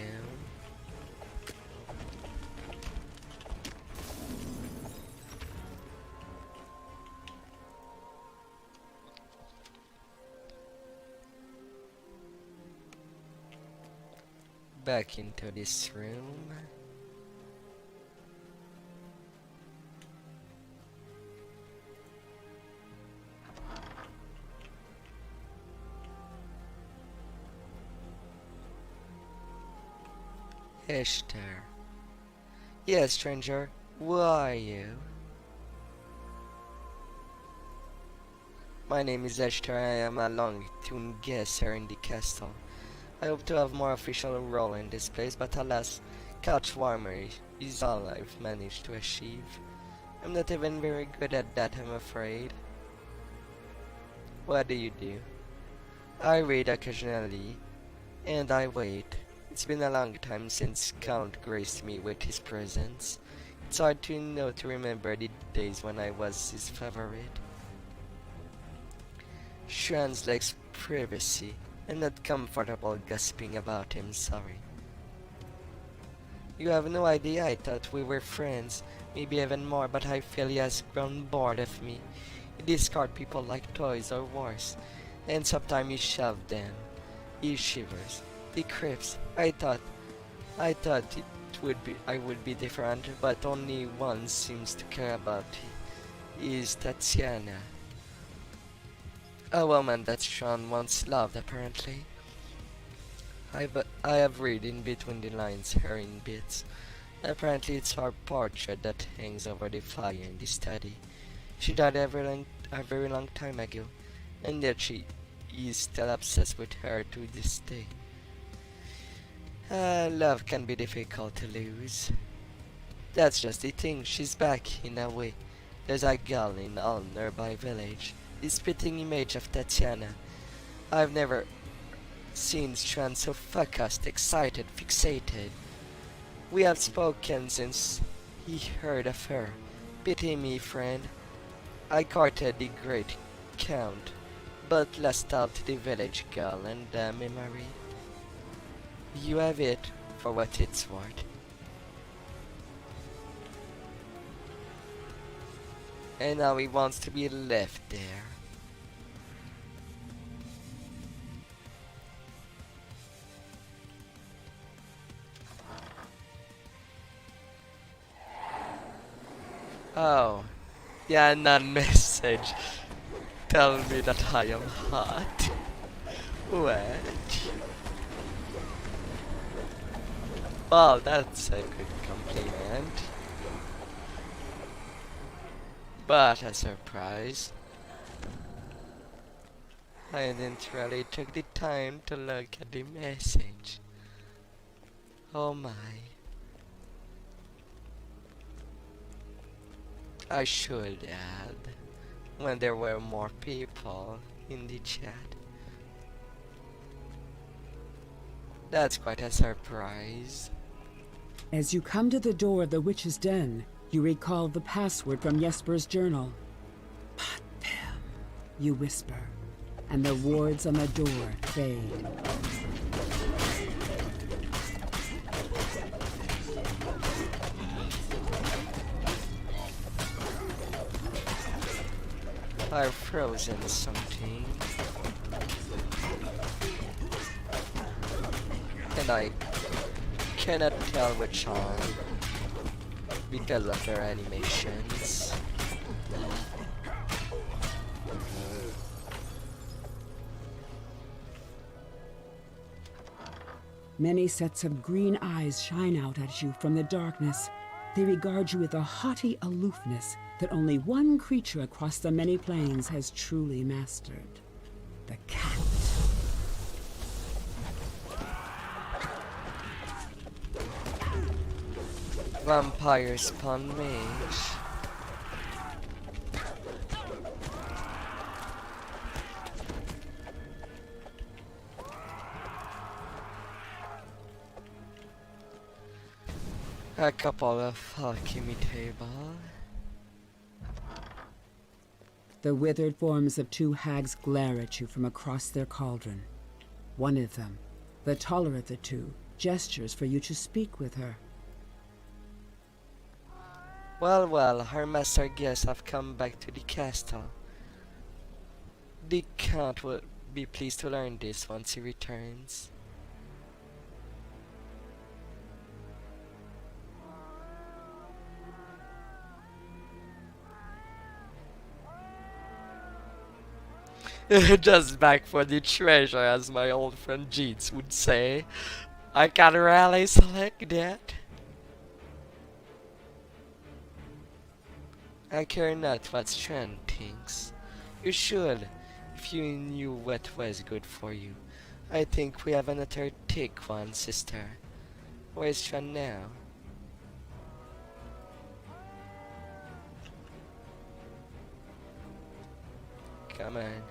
Back into this room. Esther. Yes, stranger. Who are you? My name is Esther. I am a long-tune guesser in the castle. I hope to have more official role in this place, but alas, couch warmer is all I've managed to achieve. I'm not even very good at that, I'm afraid. What do you do? I read occasionally, and I wait. It's been a long time since Count graced me with his presence. It's hard to remember the days when I was his favorite. Schwanz likes privacy. I'm not comfortable gossiping about him, sorry. You have no idea, I thought we were friends, maybe even more, but I feel he has grown bored of me. He discards people like toys or worse, and sometimes he shoves them. He shivers. He creeps. I thought I would be different, but only one seems to care about it. Is Tatiana. A woman that Sean once loved, apparently. I have read in between the lines her in bits. Apparently it's her portrait that hangs over the fire in the study. She died a very long time ago, and yet she is still obsessed with her to this day. Love can be difficult to lose. That's just the thing, she's back in a way. There's a girl in a nearby village, the spitting image of Tatiana. I've never seen Strand so focused, excited, fixated. We have spoken since he heard of her. Pity me, friend. I courted the great Count, but lost out to the village girl and the memory. You have it for what it's worth. And now he wants to be left there. Oh, yeah, non-message. Tell me that I am hot. What? Well, that's a good compliment. But a surprise. I didn't really take the time to look at the message. Oh my. I should add, when there were more people in the chat. That's quite a surprise. As you come to the door of the witch's den, you recall the password from Jesper's journal. Patem, you whisper, and the wards on the door fade. I've frozen something. And I cannot tell which one because of their animations. Many sets of green eyes shine out at you from the darkness. They regard you with a haughty aloofness that only one creature across the many planes has truly mastered. The cat. Vampire spawn mage. A couple of alchemy table. The withered forms of two hags glare at you from across their cauldron. One of them, the taller of the two, gestures for you to speak with her. Well, well, our master guests have come back to the castle. The Count will be pleased to learn this once he returns. Just back for the treasure, as my old friend Jeets would say. I can really select that. I care not what Strand thinks. You should, if you knew what was good for you. I think we have another thick one, sister. Where's Strand now? Come on.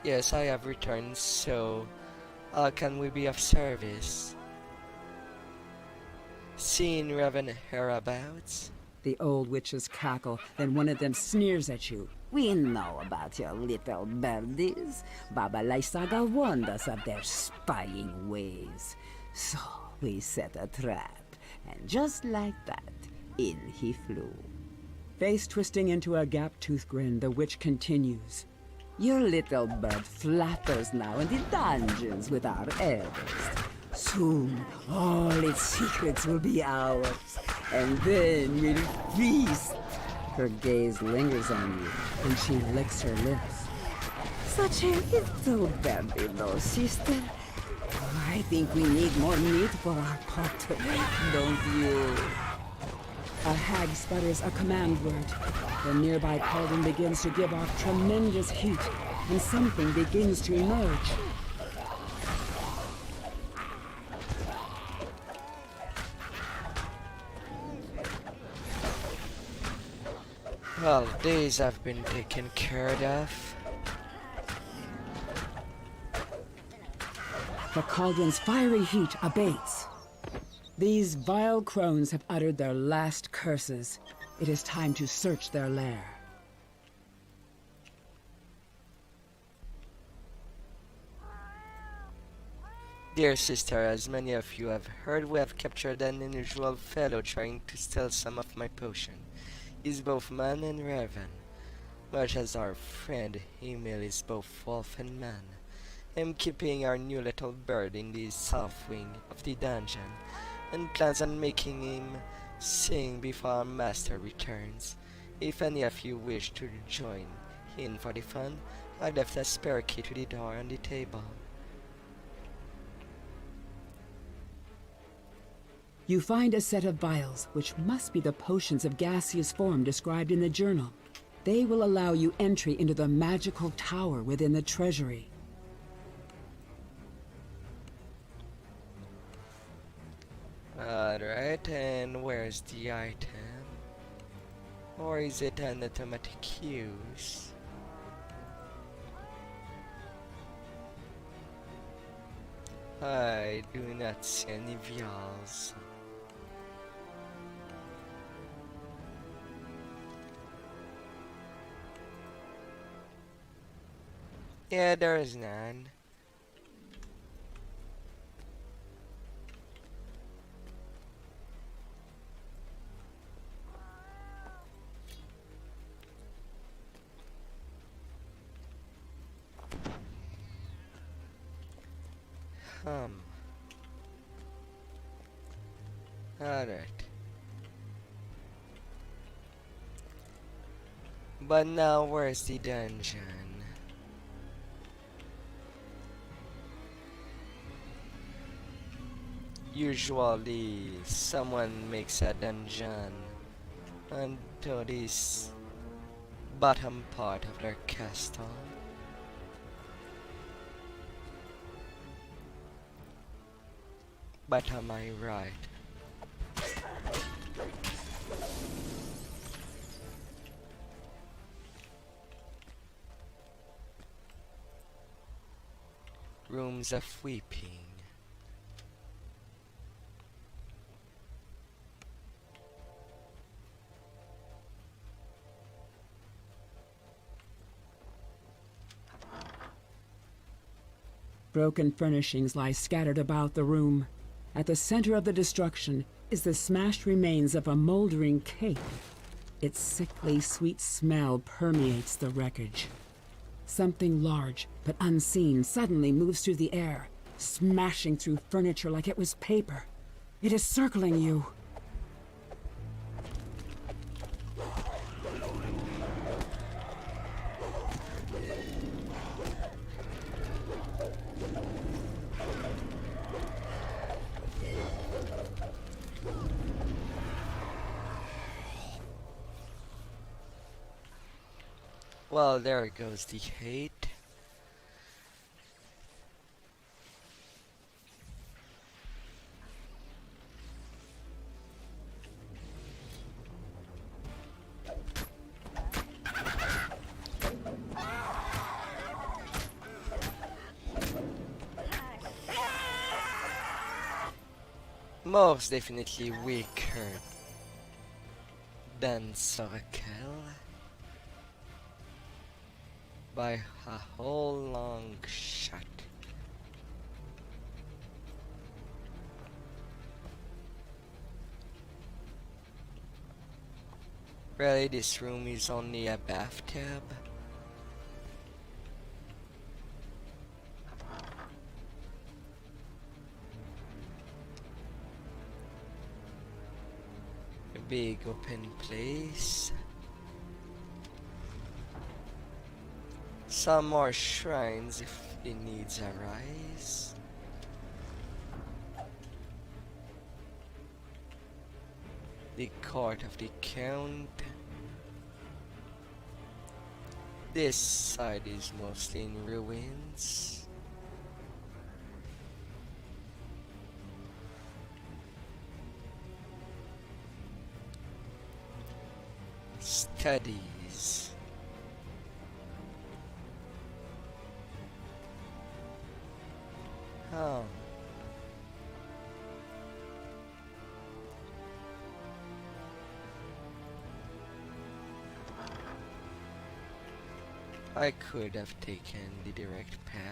Yes, I have returned, so how can we be of service? Seen Raven hereabouts? The old witches cackle, then one of them sneers at you. We know about your little birdies. Baba Lysaga warned us of their spying ways. So we set a trap, and just like that, in he flew. Face twisting into a gap-toothed grin, the witch continues. Your little bird flatters now in the dungeons with our elders. Soon, all its secrets will be ours, and then we'll feast. Her gaze lingers on you, and she licks her lips. Such a little birdie, though, sister. I think we need more meat for our pot, don't you? A hag sputters a command word. The nearby cauldron begins to give off tremendous heat, and something begins to emerge. Well, these have been taken care of. The cauldron's fiery heat abates. These vile crones have uttered their last curses. It is time to search their lair. Dear sister, as many of you have heard, we have captured an unusual fellow trying to steal some of my potion. He's both man and raven. Much as our friend Emil is both wolf and man. I'm keeping our new little bird in the south wing of the dungeon, and plans on making him sing before our master returns. If any of you wish to join in for the fun, I left a spare key to the door on the table. You find a set of vials, which must be the potions of gaseous form described in the journal. They will allow you entry into the magical tower within the treasury. Alright, and where's the item? Or is it an automatic use? I do not see any vials. Yeah, there is none. Alright. But now where's the dungeon? Usually someone makes a dungeon onto this bottom part of their castle. But am I right? Rooms of weeping. Broken furnishings lie scattered about the room. At the center of the destruction is the smashed remains of a moldering cake. Its sickly sweet smell permeates the wreckage. Something large but unseen suddenly moves through the air, smashing through furniture like it was paper. It is circling you. Well, there goes the hate. Most definitely weaker than Austrakear by a whole long shot. Really, this room is only a bathtub? A big open place. Some more shrines if the needs arise. The court of the count. This side is mostly in ruins. Studies. Oh. I could have taken the direct path.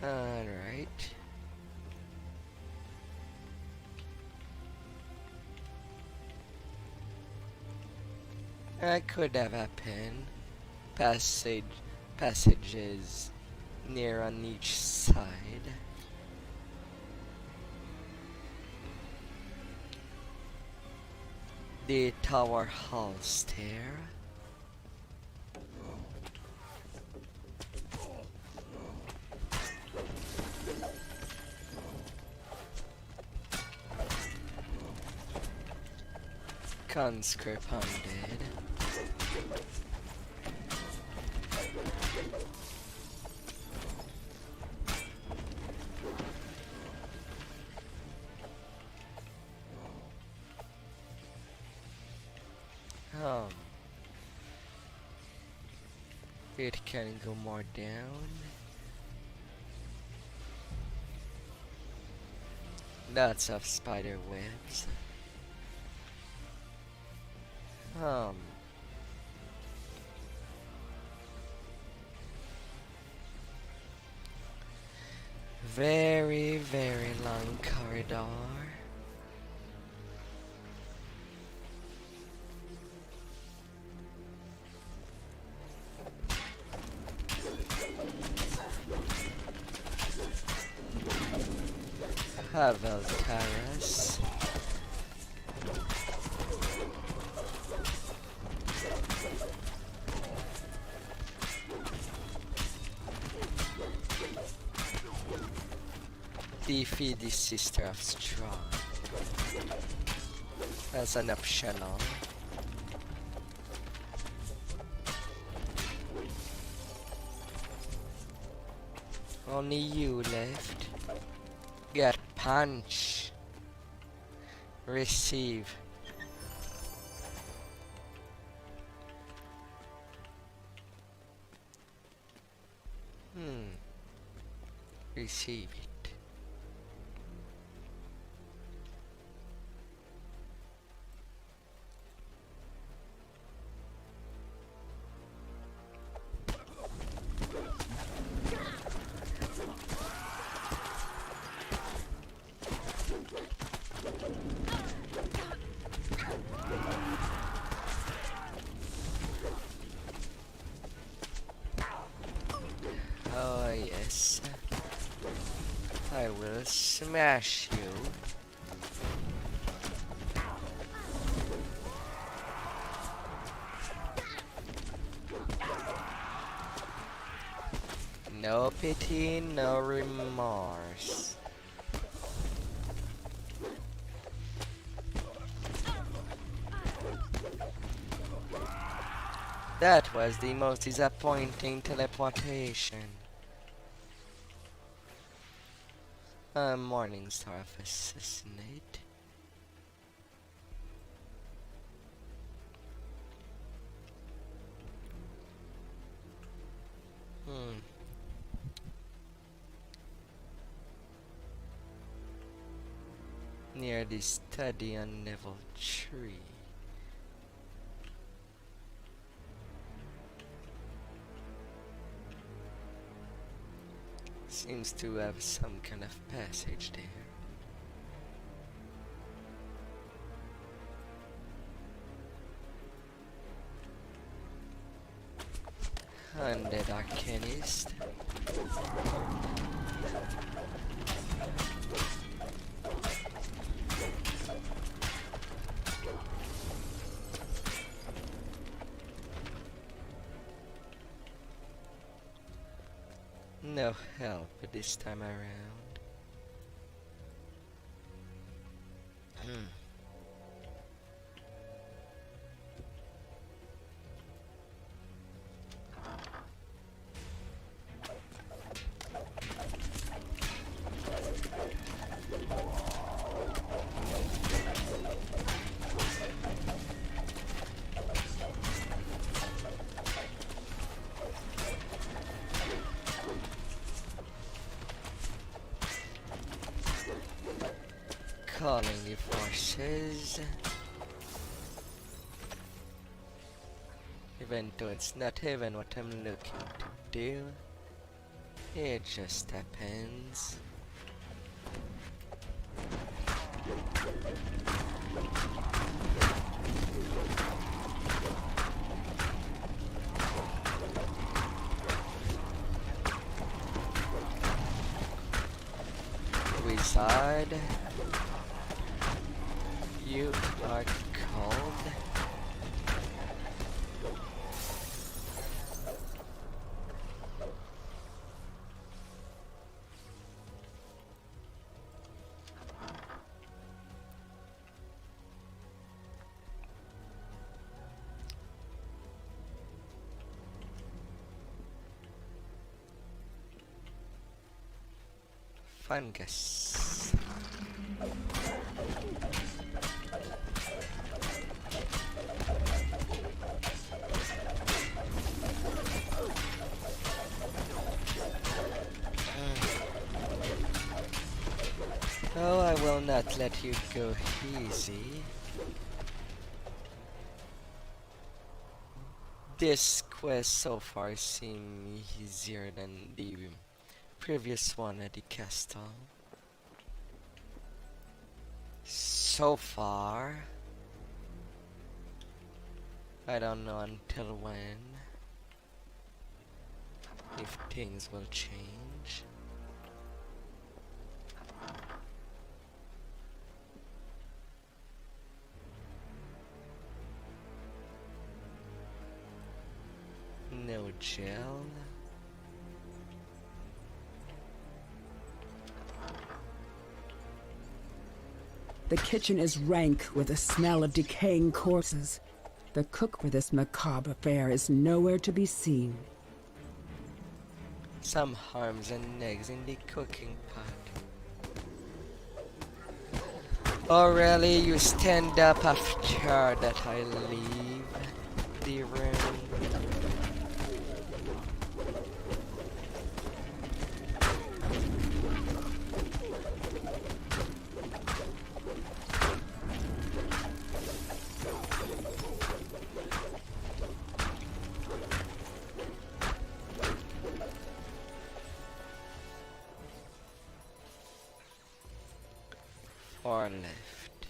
Alright. That could have happened. Passages near on each side. The tower hall stair. Conscript undead. It can go more down. Lots of spider webs. Very, very long corridor. Havel Terrace. Defeat the Sister of Strong as an optional. Only you left. Get punch. Receive. Receive it. Oh yes, I will smash you. No pity, no remorse. That was the most disappointing teleportation. Morningstar of Assassinate. Near the study on level 3. Seems to have some kind of passage there. Undead Arcanist. No help this time around. Calling the forces. Even though it's not even what I'm looking to do, it just happens. outside. You are cold. Fungus. Oh, I will not let you go easy. This quest so far seems easier than the previous one at the castle. So far. I don't know until when. If things will change. No gel. The kitchen is rank with the smell of decaying corpses. The cook for this macabre affair is nowhere to be seen. Some harms and eggs in the cooking pot. Oh really? You stand up after that I leave the room? Far left.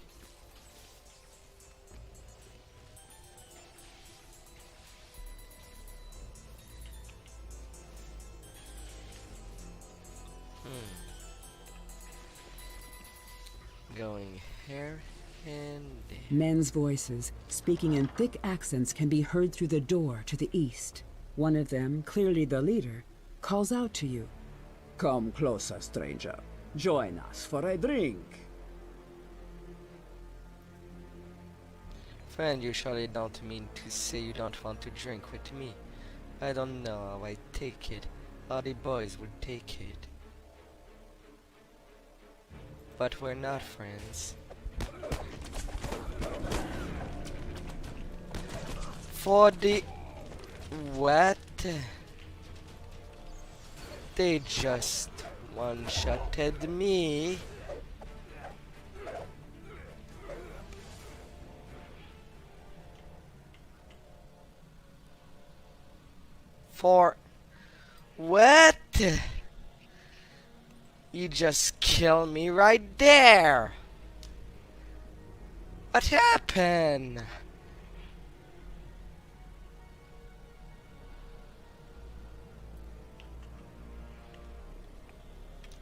Going here and there. Men's voices, speaking in thick accents, can be heard through the door to the east. One of them, clearly the leader, calls out to you. Come closer, stranger. Join us for a drink. Friend, you surely don't mean to say you don't want to drink with me. I don't know how I take it. All the boys would take it. But we're not friends. For the... what? They just one-shotted me. For what? You just killed me right there. What happened?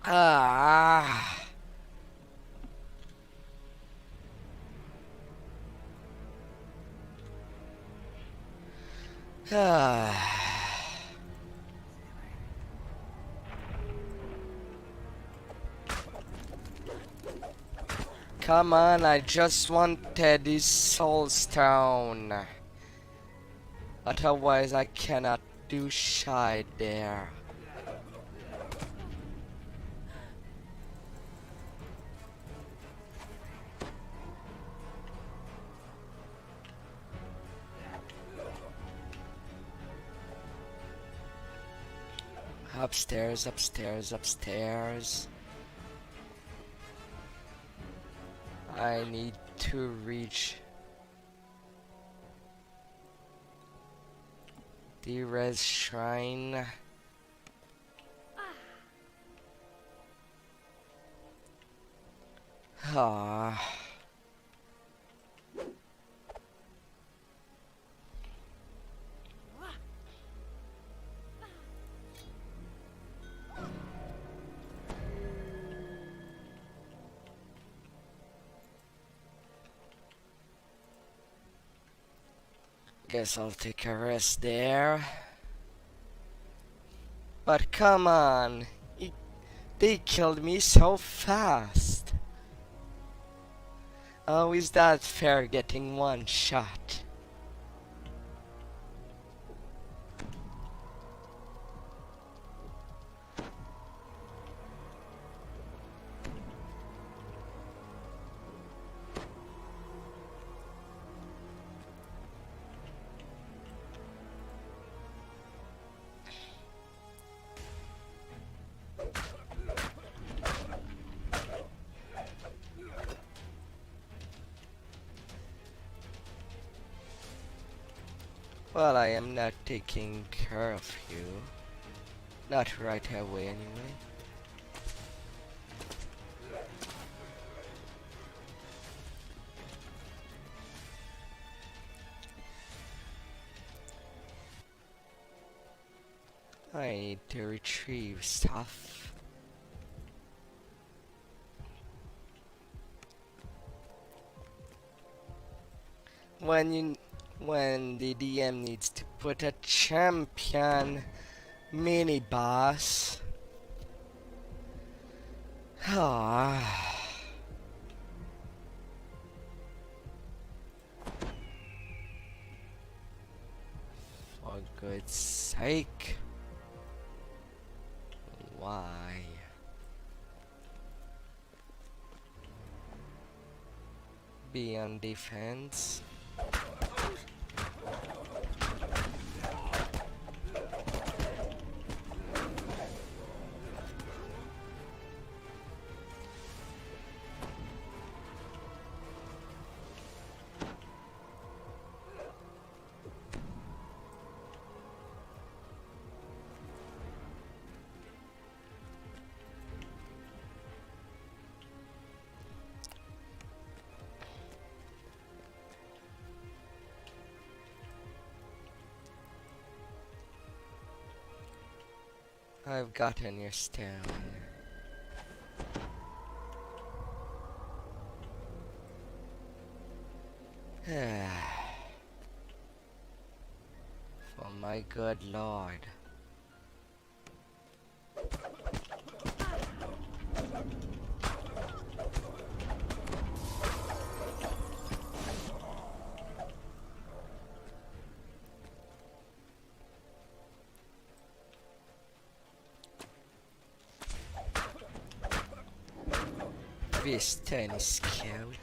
Ah. Ah. Come on, I just wanted this soul stone. Otherwise I cannot do shy there. Upstairs, upstairs, upstairs. I need to reach the res shrine. Ah. Guess I'll take a rest there. But come on, they killed me so fast. How is that fair getting one shot? Well, I am not taking care of you. Not right away, anyway. I need to retrieve stuff. When the DM needs to put a champion mini boss. Ah. For God's sake. Why? Be on defense. I've gotten your stone. For my good lord. This tiny skeleton.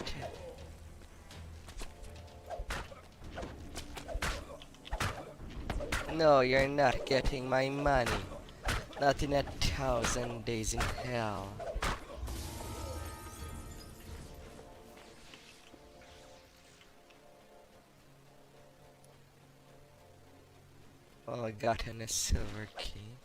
No, you're not getting my money. Not in 1,000 days in hell. Well, I got a silver key.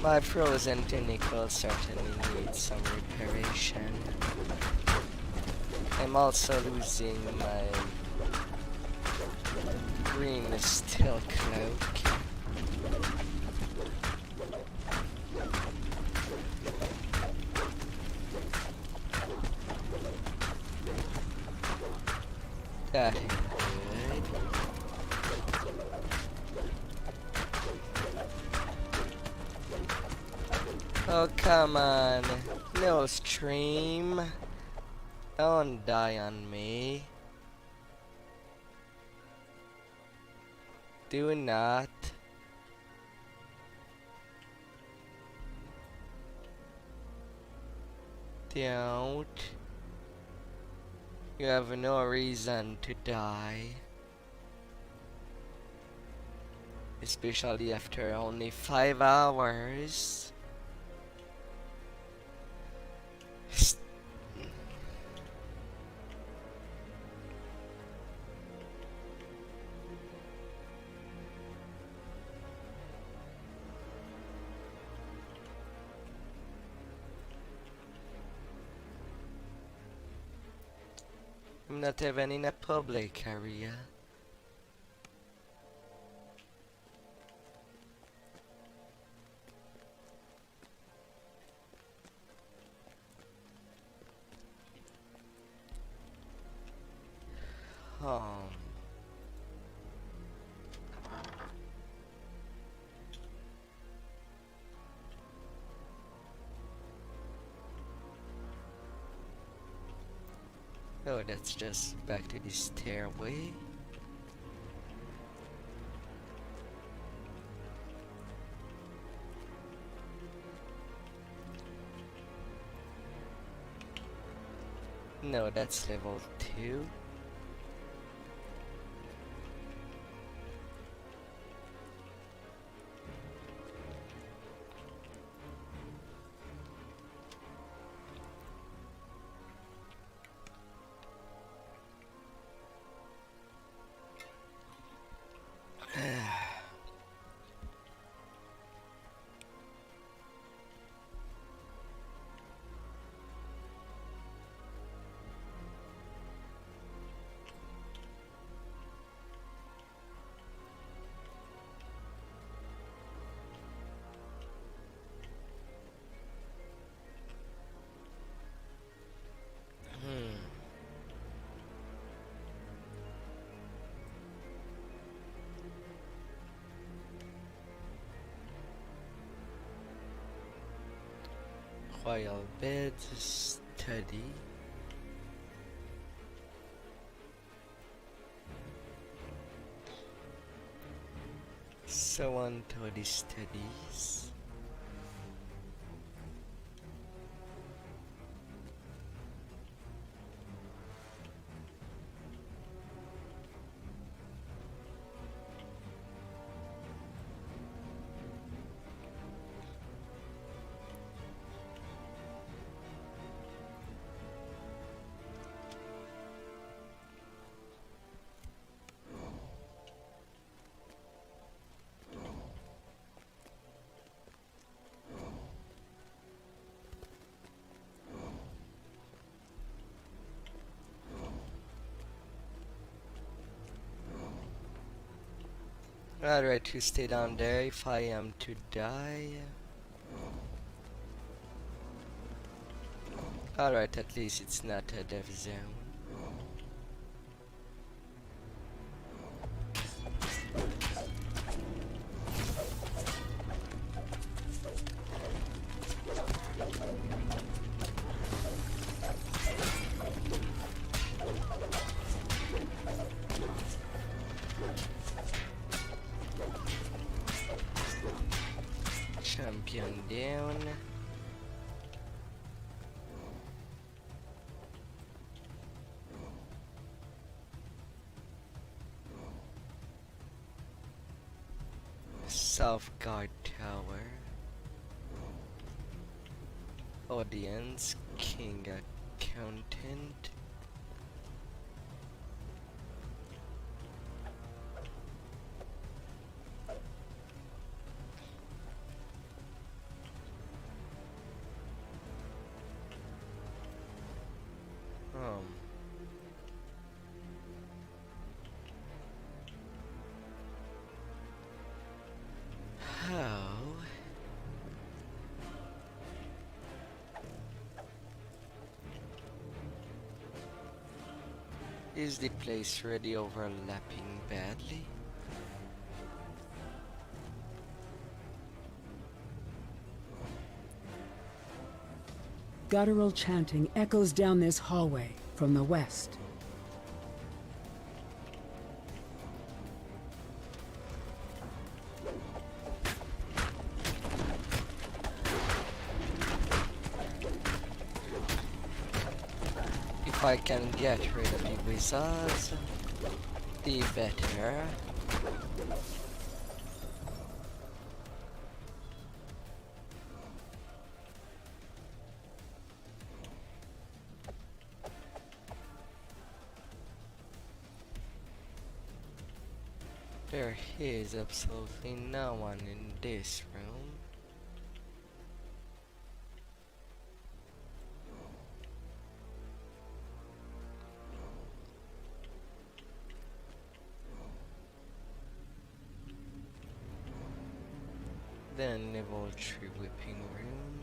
My frozen tentacle certainly needs some reparation. I'm also losing my green steel cloak. That ain't good. Oh, come on. No stream. Don't die on me. Do not. Don't. You have no reason to die. Especially after only 5 hours. I'm not even in a public area. Um. Oh, that's just back to the stairway. No, that's level 2. Royal bed study. So on to the studies. I'd rather to stay down there if I am to die. Alright, at least it's not a death zone. Champion down. South Guard Tower. Audience, King Accountant. How is the place really overlapping badly? Guttural chanting echoes down this hallway from the west. If I can get rid of the wizards, the better. There is absolutely no one in this room. Then level 3 whipping room.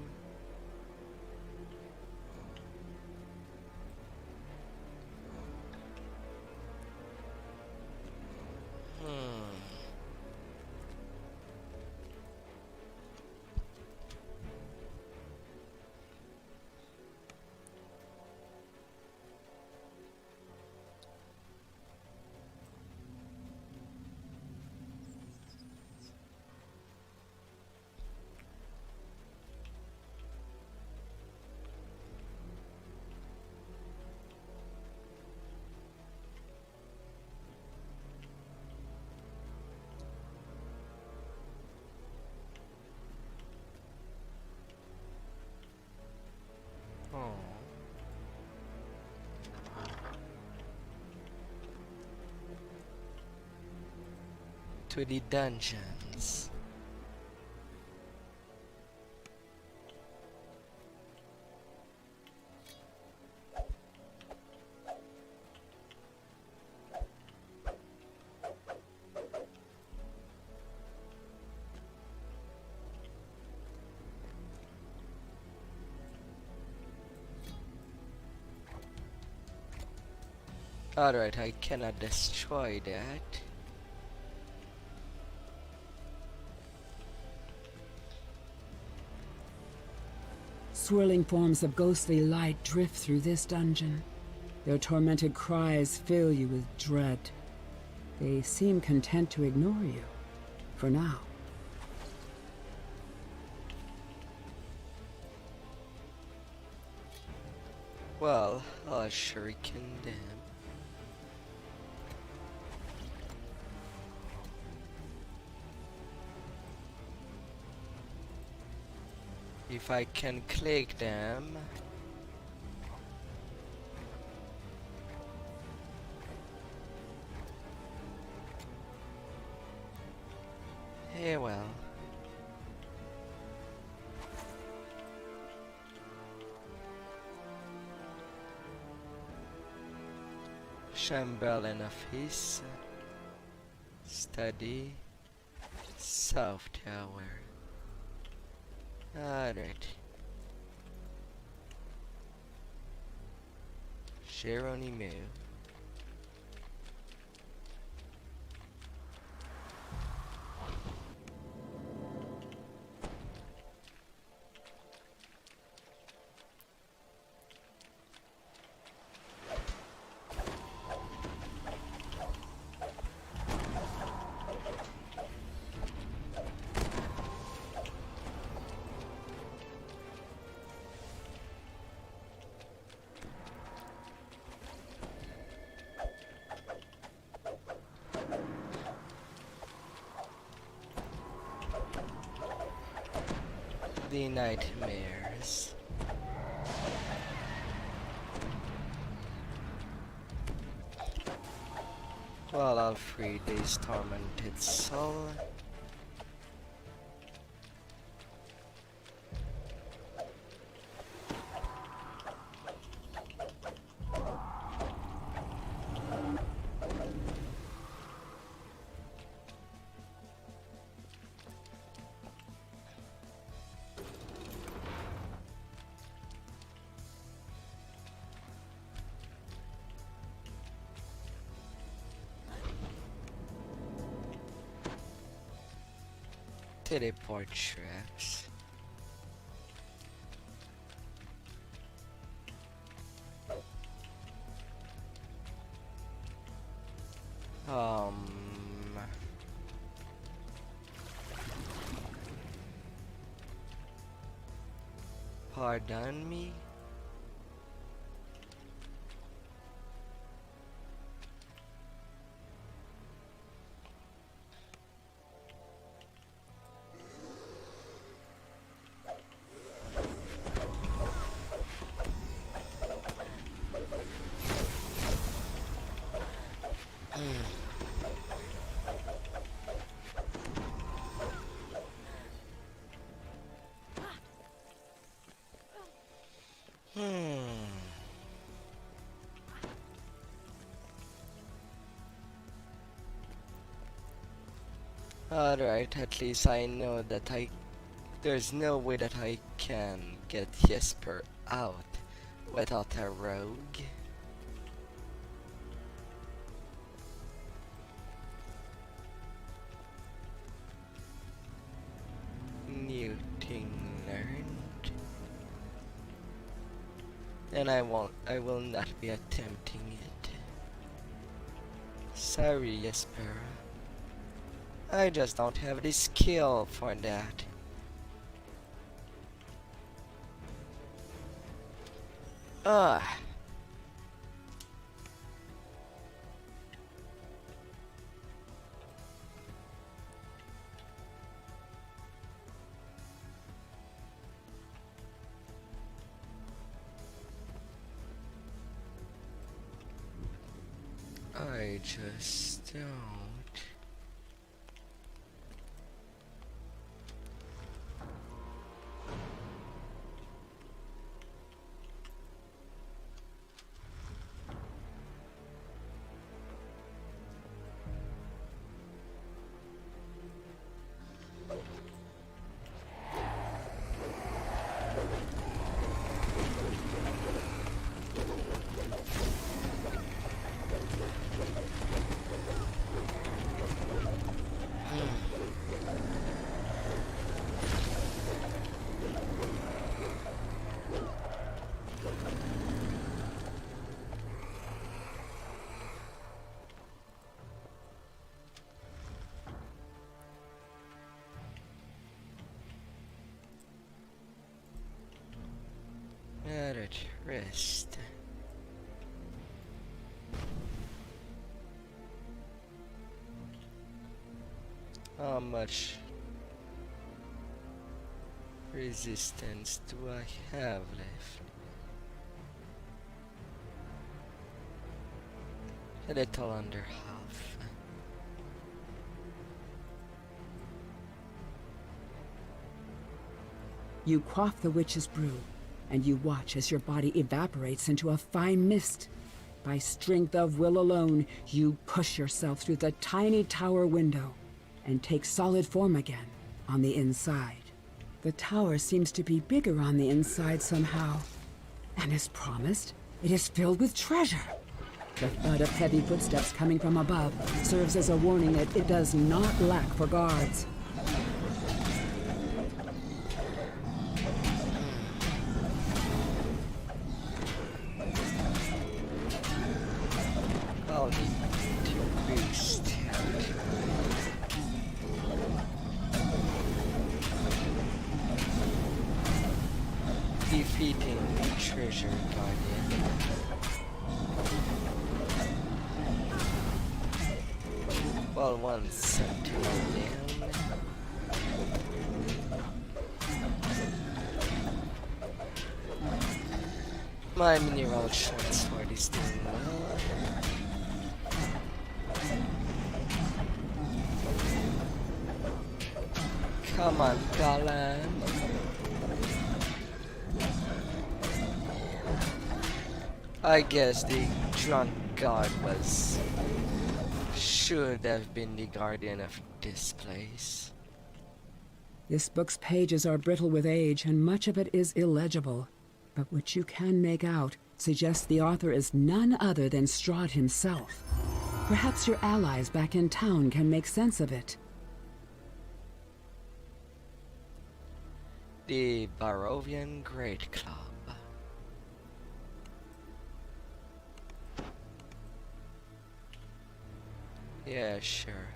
Oh. To the dungeons. Alright, I cannot destroy that. Swirling forms of ghostly light drift through this dungeon. Their tormented cries fill you with dread. They seem content to ignore you, for now. Well, I'll shuriken them. If I can click them. Yeah, well. Chamberlain office. Study. South Tower. Alright. Geronimo. The nightmares. Well, I'll free this tormented soul. Teleport traps. Pardon me? Alright, at least I know that there's no way that I can get Jesper out without a rogue. New thing learned. And I will not be attempting it. Sorry, Jesper. I just don't have the skill for that. Ah. I just don't. Let it rest. How much resistance do I have left? A little under half. You quaff the witch's brew, and you watch as your body evaporates into a fine mist. By strength of will alone, you push yourself through the tiny tower window and take solid form again on the inside. The tower seems to be bigger on the inside somehow. And as promised, it is filled with treasure. The thud of heavy footsteps coming from above serves as a warning that it does not lack for guards. I'll need to boost. Defeating the treasure guardian. Well, one sentinel down. My mineral short sword is doing well. Come on, Galan. I guess the drunk guard should have been the guardian of this place. This book's pages are brittle with age, and much of it is illegible. But what you can make out suggests the author is none other than Strahd himself. Perhaps your allies back in town can make sense of it. The Barovian Great Club. Yeah, sure.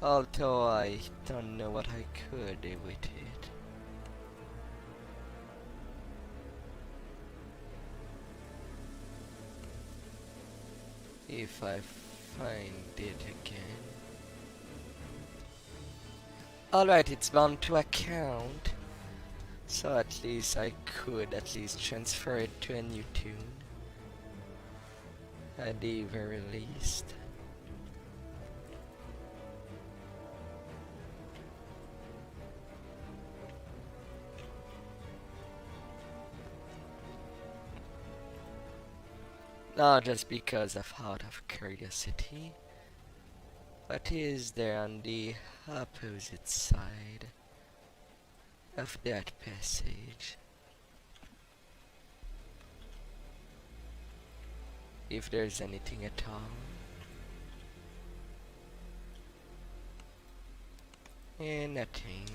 Although I don't know what I could do with it. If I find it again. Alright, it's bound to account. So at least I could at least transfer it to a new tune. At the very least. Not just because of out of curiosity. What is there on the opposite side of that passage? If there's anything at all. And nothing.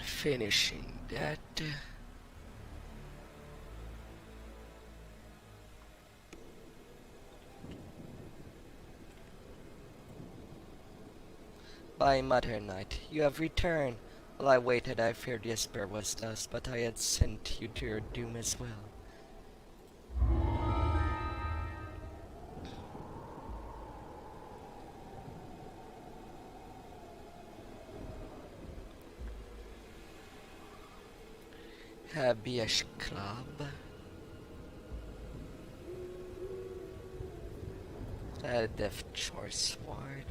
Finishing that. By Mother Knight, you have returned. While I waited, I feared Jesper was lost, but I had sent you to your doom as well. Habeas Club. A Death Choice Sword.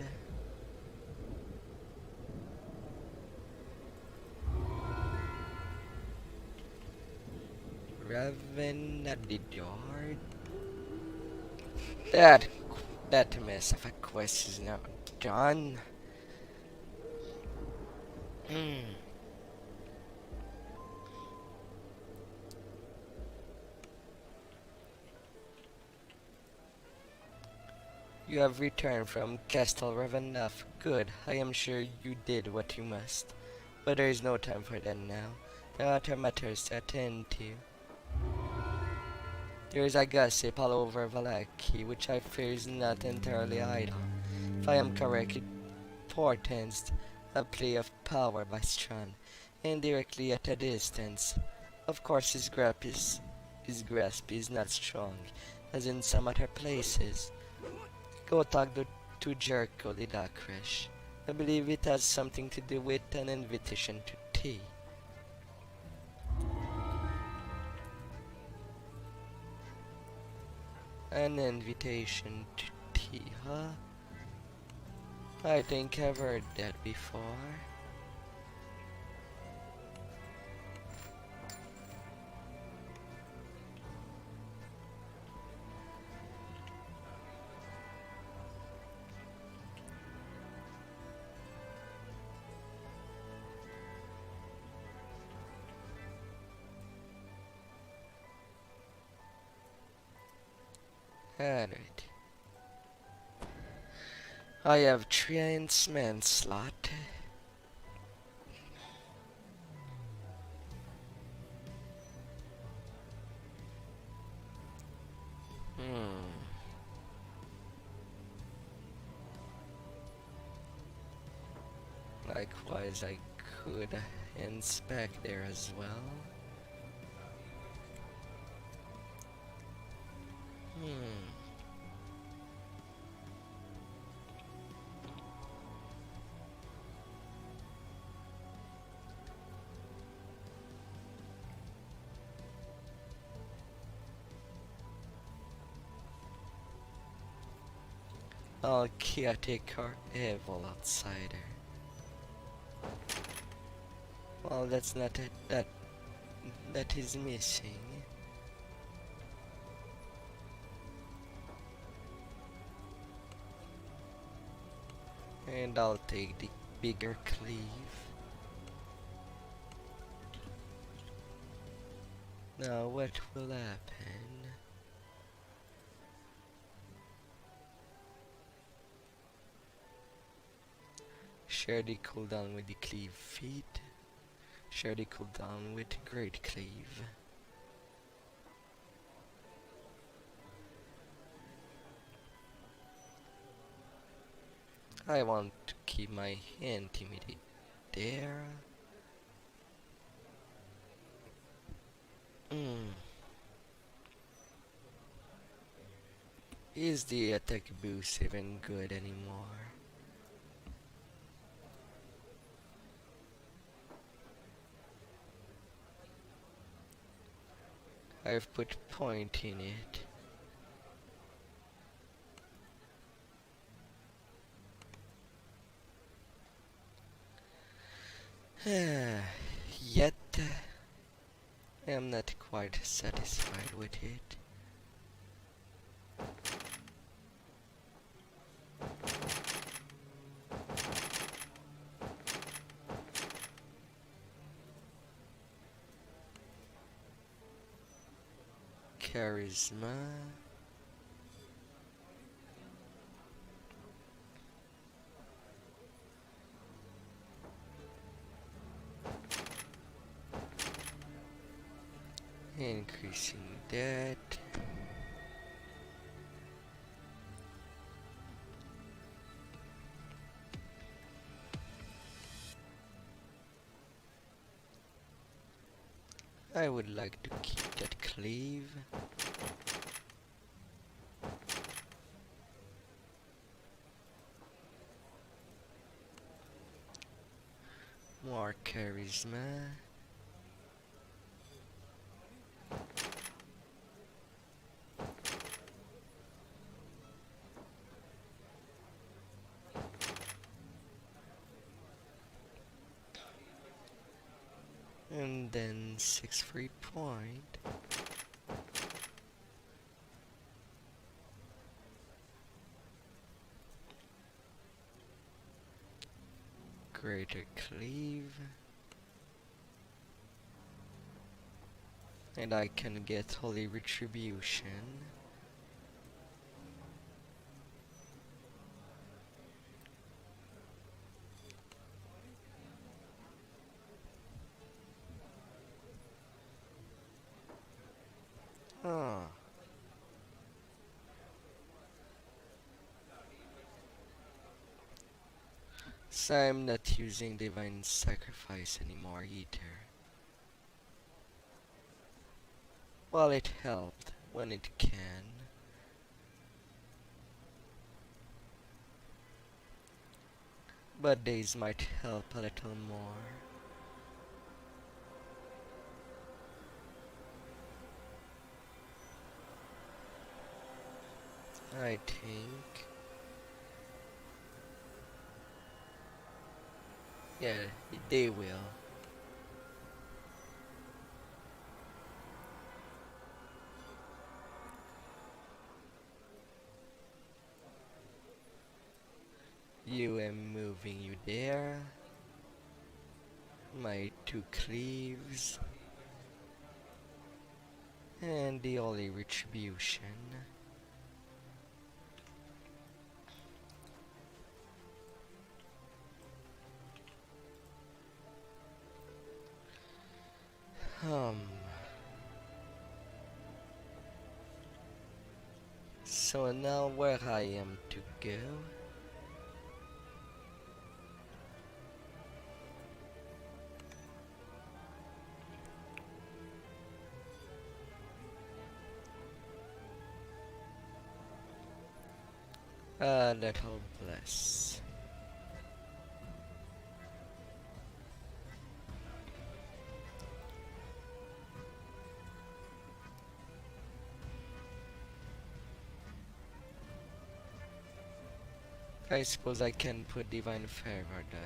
Ravenloft. That mess of a quest is now done. You have returned from Castle Ravenloft. Good. I am sure you did what you must. But there is no time for that now. There are other matters to attend to. There is a gossip all over Valaki, which I fear is not entirely idle. If I am correct, it portends a play of power by Strahd, indirectly at a distance. Of course, his grasp is not strong, as in some other places. Go talk to Jericho Lidakresh. I believe it has something to do with an invitation to tea. An invitation to tea, huh? I think I've heard that before. Alright. I have trained manslaughter. Likewise, I could inspect there as well. Austrakear our evil outsider. Well, that's not it. That is missing. And I'll take the bigger cleave. Now what will happen? Share the cooldown with the cleave feet. Share the cooldown with great cleave. I want to keep my intimidate there. Is the attack boost even good anymore? I've put point in it. Yet I am not quite satisfied with it. Charisma. Increasing that. I would like to keep that cleave. More charisma. And then 6 free point. Greater cleave. And I can get Holy Retribution. Ah. So I'm not using Divine Sacrifice anymore either. Well, it helped when it can. But these might help a little more. I think. Yeah, they will. You am moving you there. My 2 cleaves. And the Holy Retribution. So now where I am to go? Little bless. I suppose I can put Divine Favor there.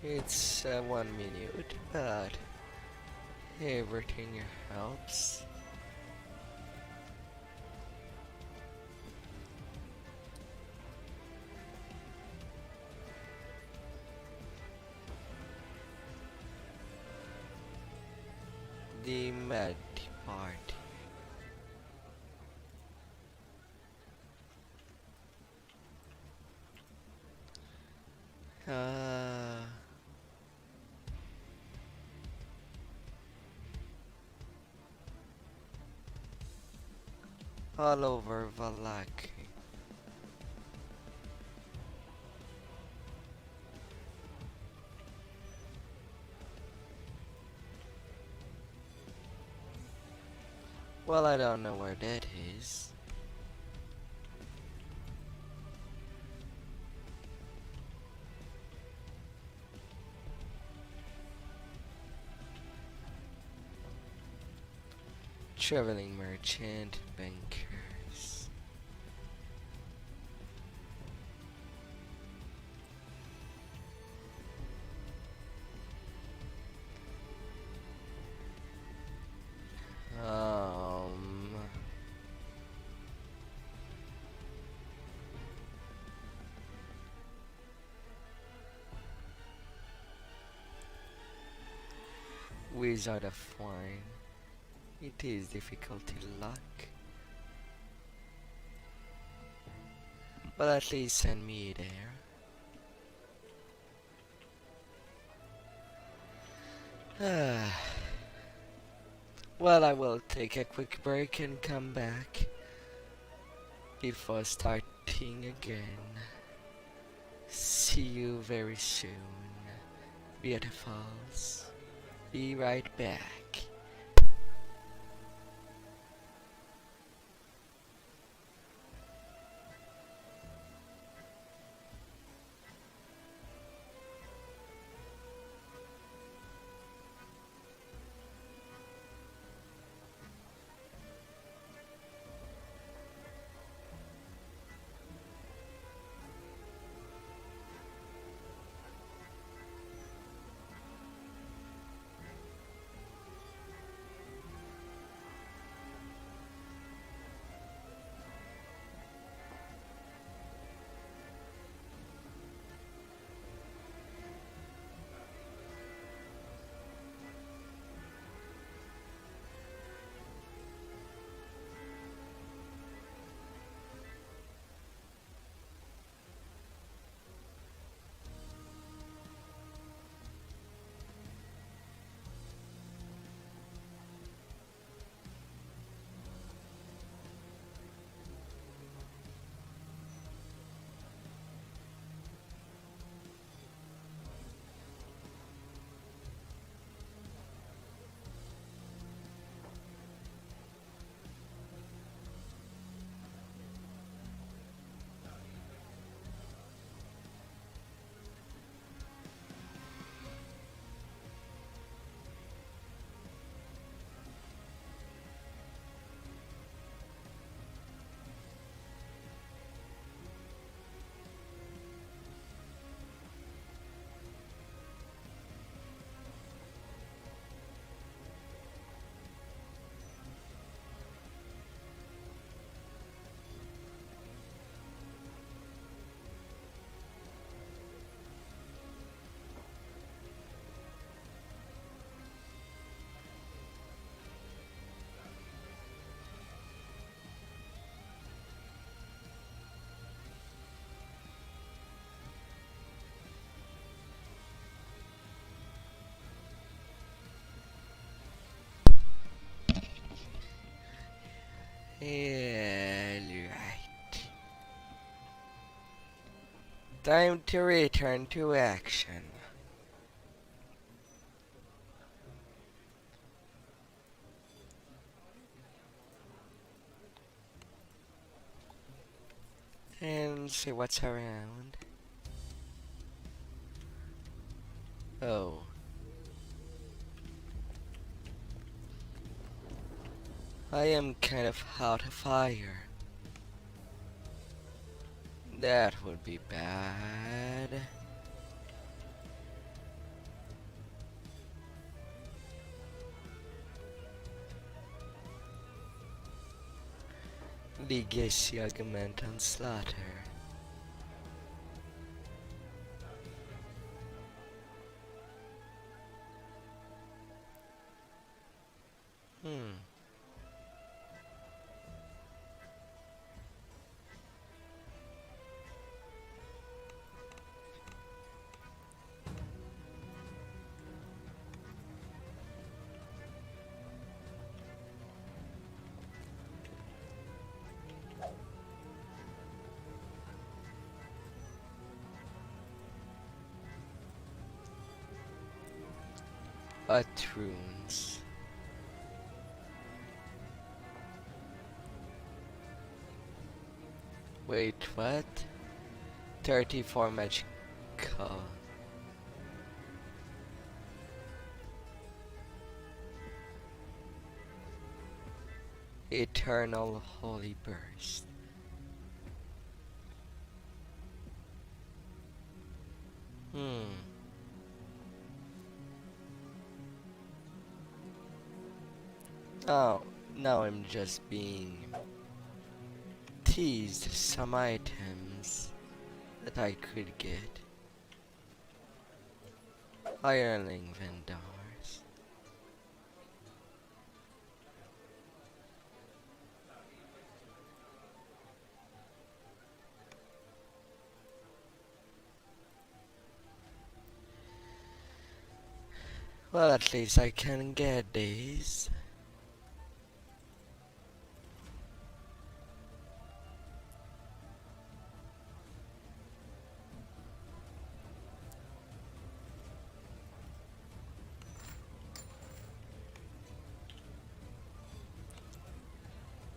It's 1 minute, but everything helps. The mad part. All over Valaki. Well, I don't know where that is. Traveling merchant, bankers. Wizard of Wine. It is difficulty luck. But at least send me there. Well, I will take a quick break and come back before starting again. See you very soon, beautifuls. Be right back. Alright. Time to return to action. And see what's around. Oh. I am kind of out of fire. That would be bad. Legacy Augment and Slaughter. Runes. Wait, what? 34 magical. Eternal Holy Burst. Oh, now I'm just being teased some items that I could get. Ironing vendors. Well, at least I can get these.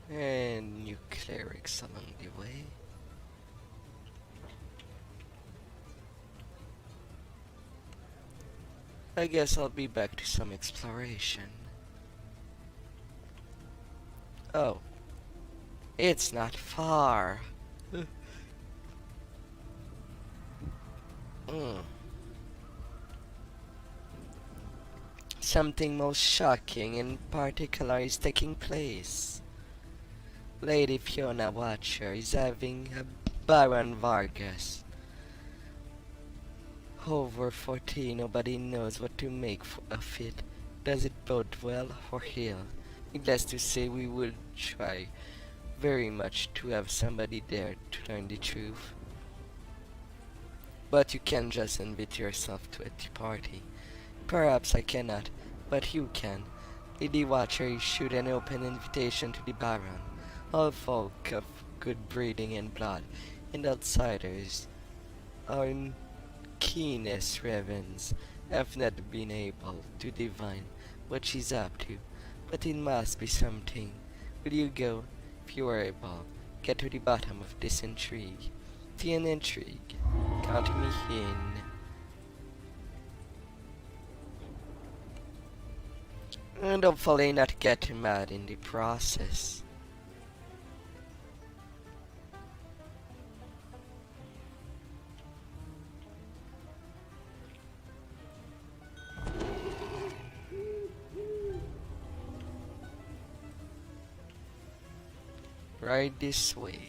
And new clerics along the way. I guess I'll be back to some exploration. Oh, it's not far. Mm. Something most shocking in particular is taking place. Lady Fiona Watcher is having a Baron Vargas. Over 40, nobody knows what to make of it. Does it bode well or ill? Needless to say, we would try very much to have somebody there to learn the truth. But you can't just invite yourself to a tea party. Perhaps I cannot, but you can. Lady Watcher issued an open invitation to the Baron. All folk of good breeding and blood, and outsiders, our keenest ravens, have not been able to divine what she's up to. But it must be something. Will you go? If you are able, get to the bottom of this intrigue. The intrigue. Count me in. And hopefully not get mad in the process. Right this way.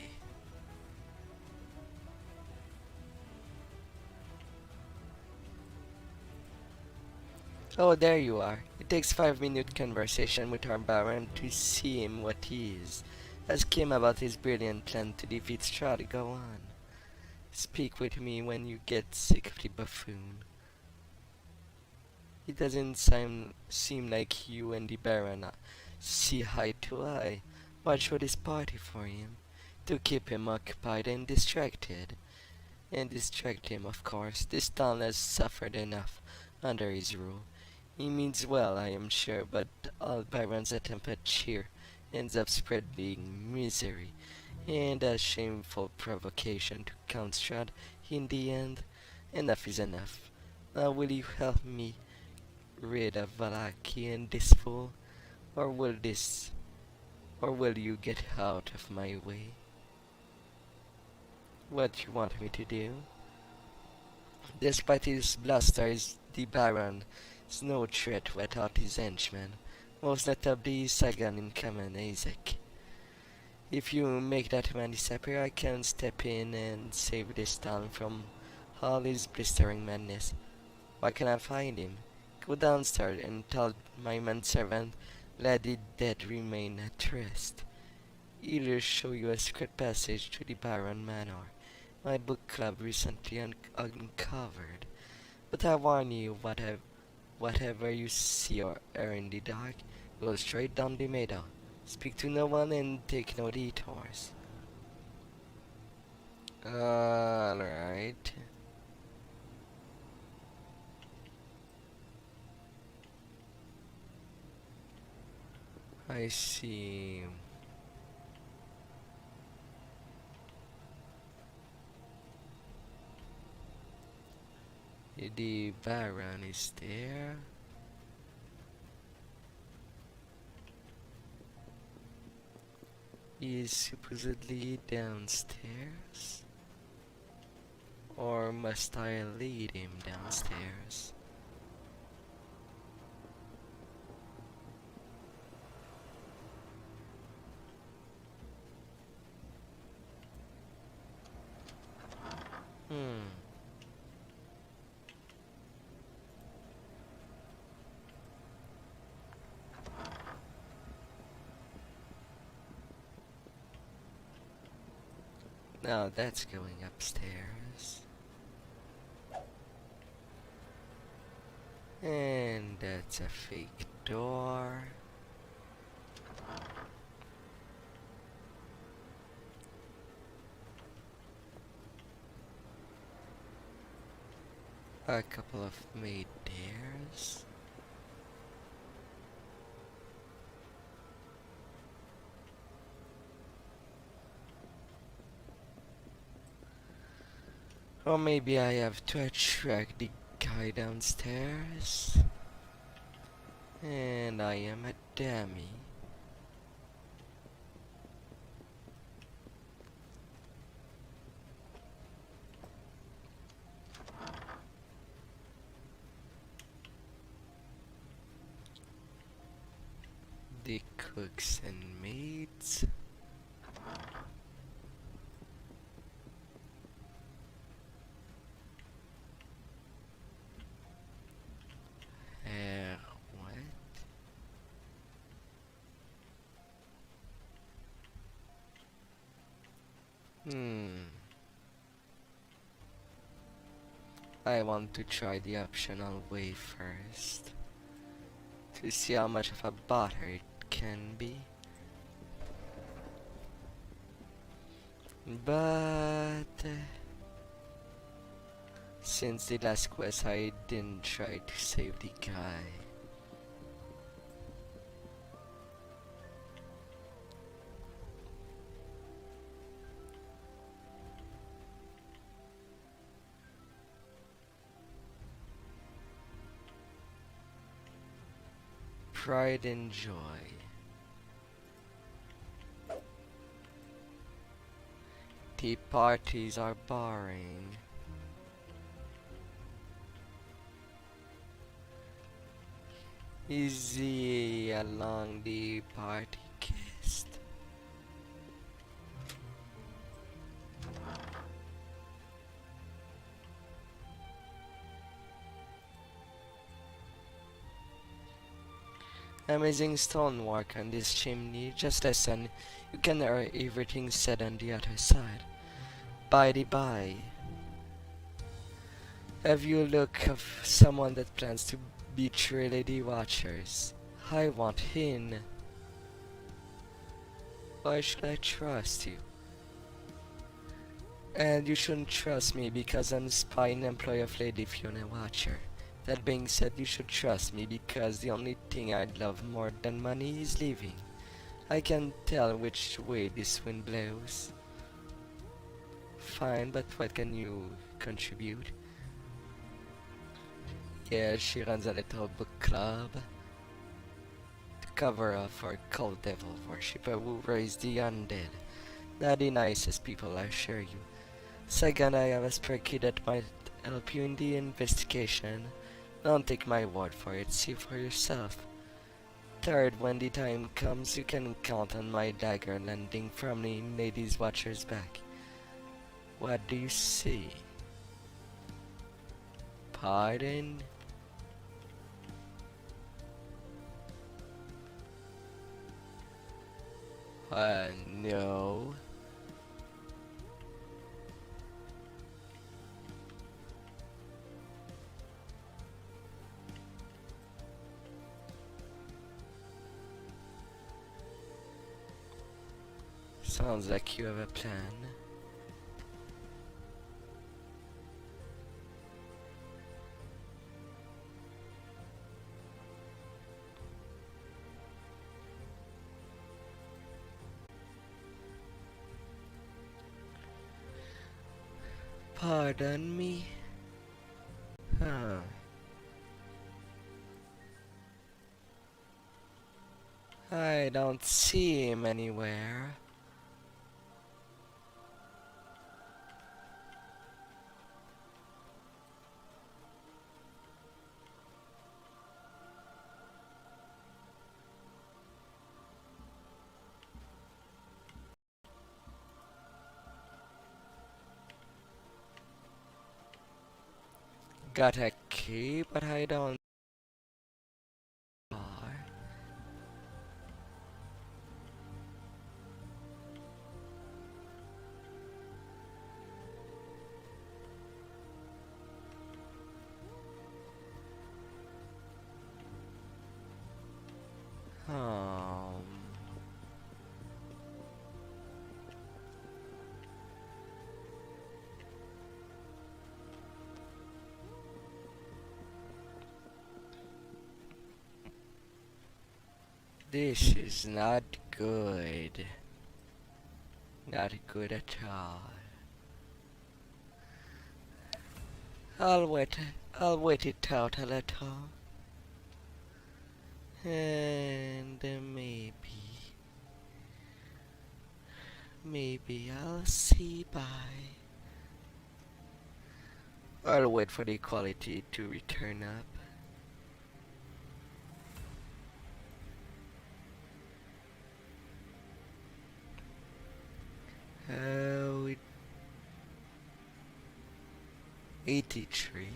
Oh, there you are. It takes 5-minute conversation with our Baron to see him what he is. Ask him about his brilliant plan to defeat Strahd. Go on. Speak with me when you get sick of the buffoon. It doesn't seem like you and the Baron see eye to eye. Watch for this party for him, to keep him occupied and distracted. And distract him, of course. This town has suffered enough under his rule. He means well, I am sure, but all Baron's attempt at cheer ends up spreading misery and a shameful provocation to Count Strahd in the end. Enough is enough. Now will you help me rid of Valaki and this fool, or will you get out of my way? What you want me to do? Despite his blusters, the Baron is no threat without his henchmen, most notably Sagan in common Isaac. If you make that man disappear, I can step in and save this town from all his blistering madness. Where can I find him? Go downstairs and tell my manservant, let the dead remain at rest. He'll show you a secret passage to the Baron Manor. My book club recently uncovered. But I warn you, whatever you see or hear in the dark, go straight down the meadow. Speak to no one and take no detours. Alright. I see. The Baron is there. He is supposedly downstairs. Or must I lead him downstairs? Now that's going upstairs. And that's a fake door. A couple of maid stairs. Or maybe I have to attract the guy downstairs. And I am a dummy. The cooks and maids. What? I want to try the optional way first. To see how much of a bother it can be. But since the last quest I didn't try to save the guy. Pride and joy. Tea parties are boring. Easy along the party kissed. Amazing stonework on this chimney. Just listen, you can hear everything said on the other side. By the by, have you look of someone that plans to betray Lady Watchers? I want him. Why should I trust you? And you shouldn't trust me because I'm spy and employee of Lady Fiona Watcher. That being said, you should trust me because the only thing I'd love more than money is living. I can tell which way this wind blows. Fine, but what can you contribute? Yeah, she runs a little book club to cover up for cold devil worshipper who raised the undead. Not the nicest people, I assure you. Second, I have a spare key that might help you in the investigation. Don't take my word for it, see for yourself. Third, when the time comes, you can count on my dagger landing firmly in Lady Watcher's back. What do you see? Pardon? No. Sounds like you have a plan. Pardon me? Huh. I don't see him anywhere. Got a key, but I don't. Um, this is not good. Not good at all. I'll wait. I'll wait it out a little. And maybe I'll see by. I'll wait for the equality to return up. Oh, 83.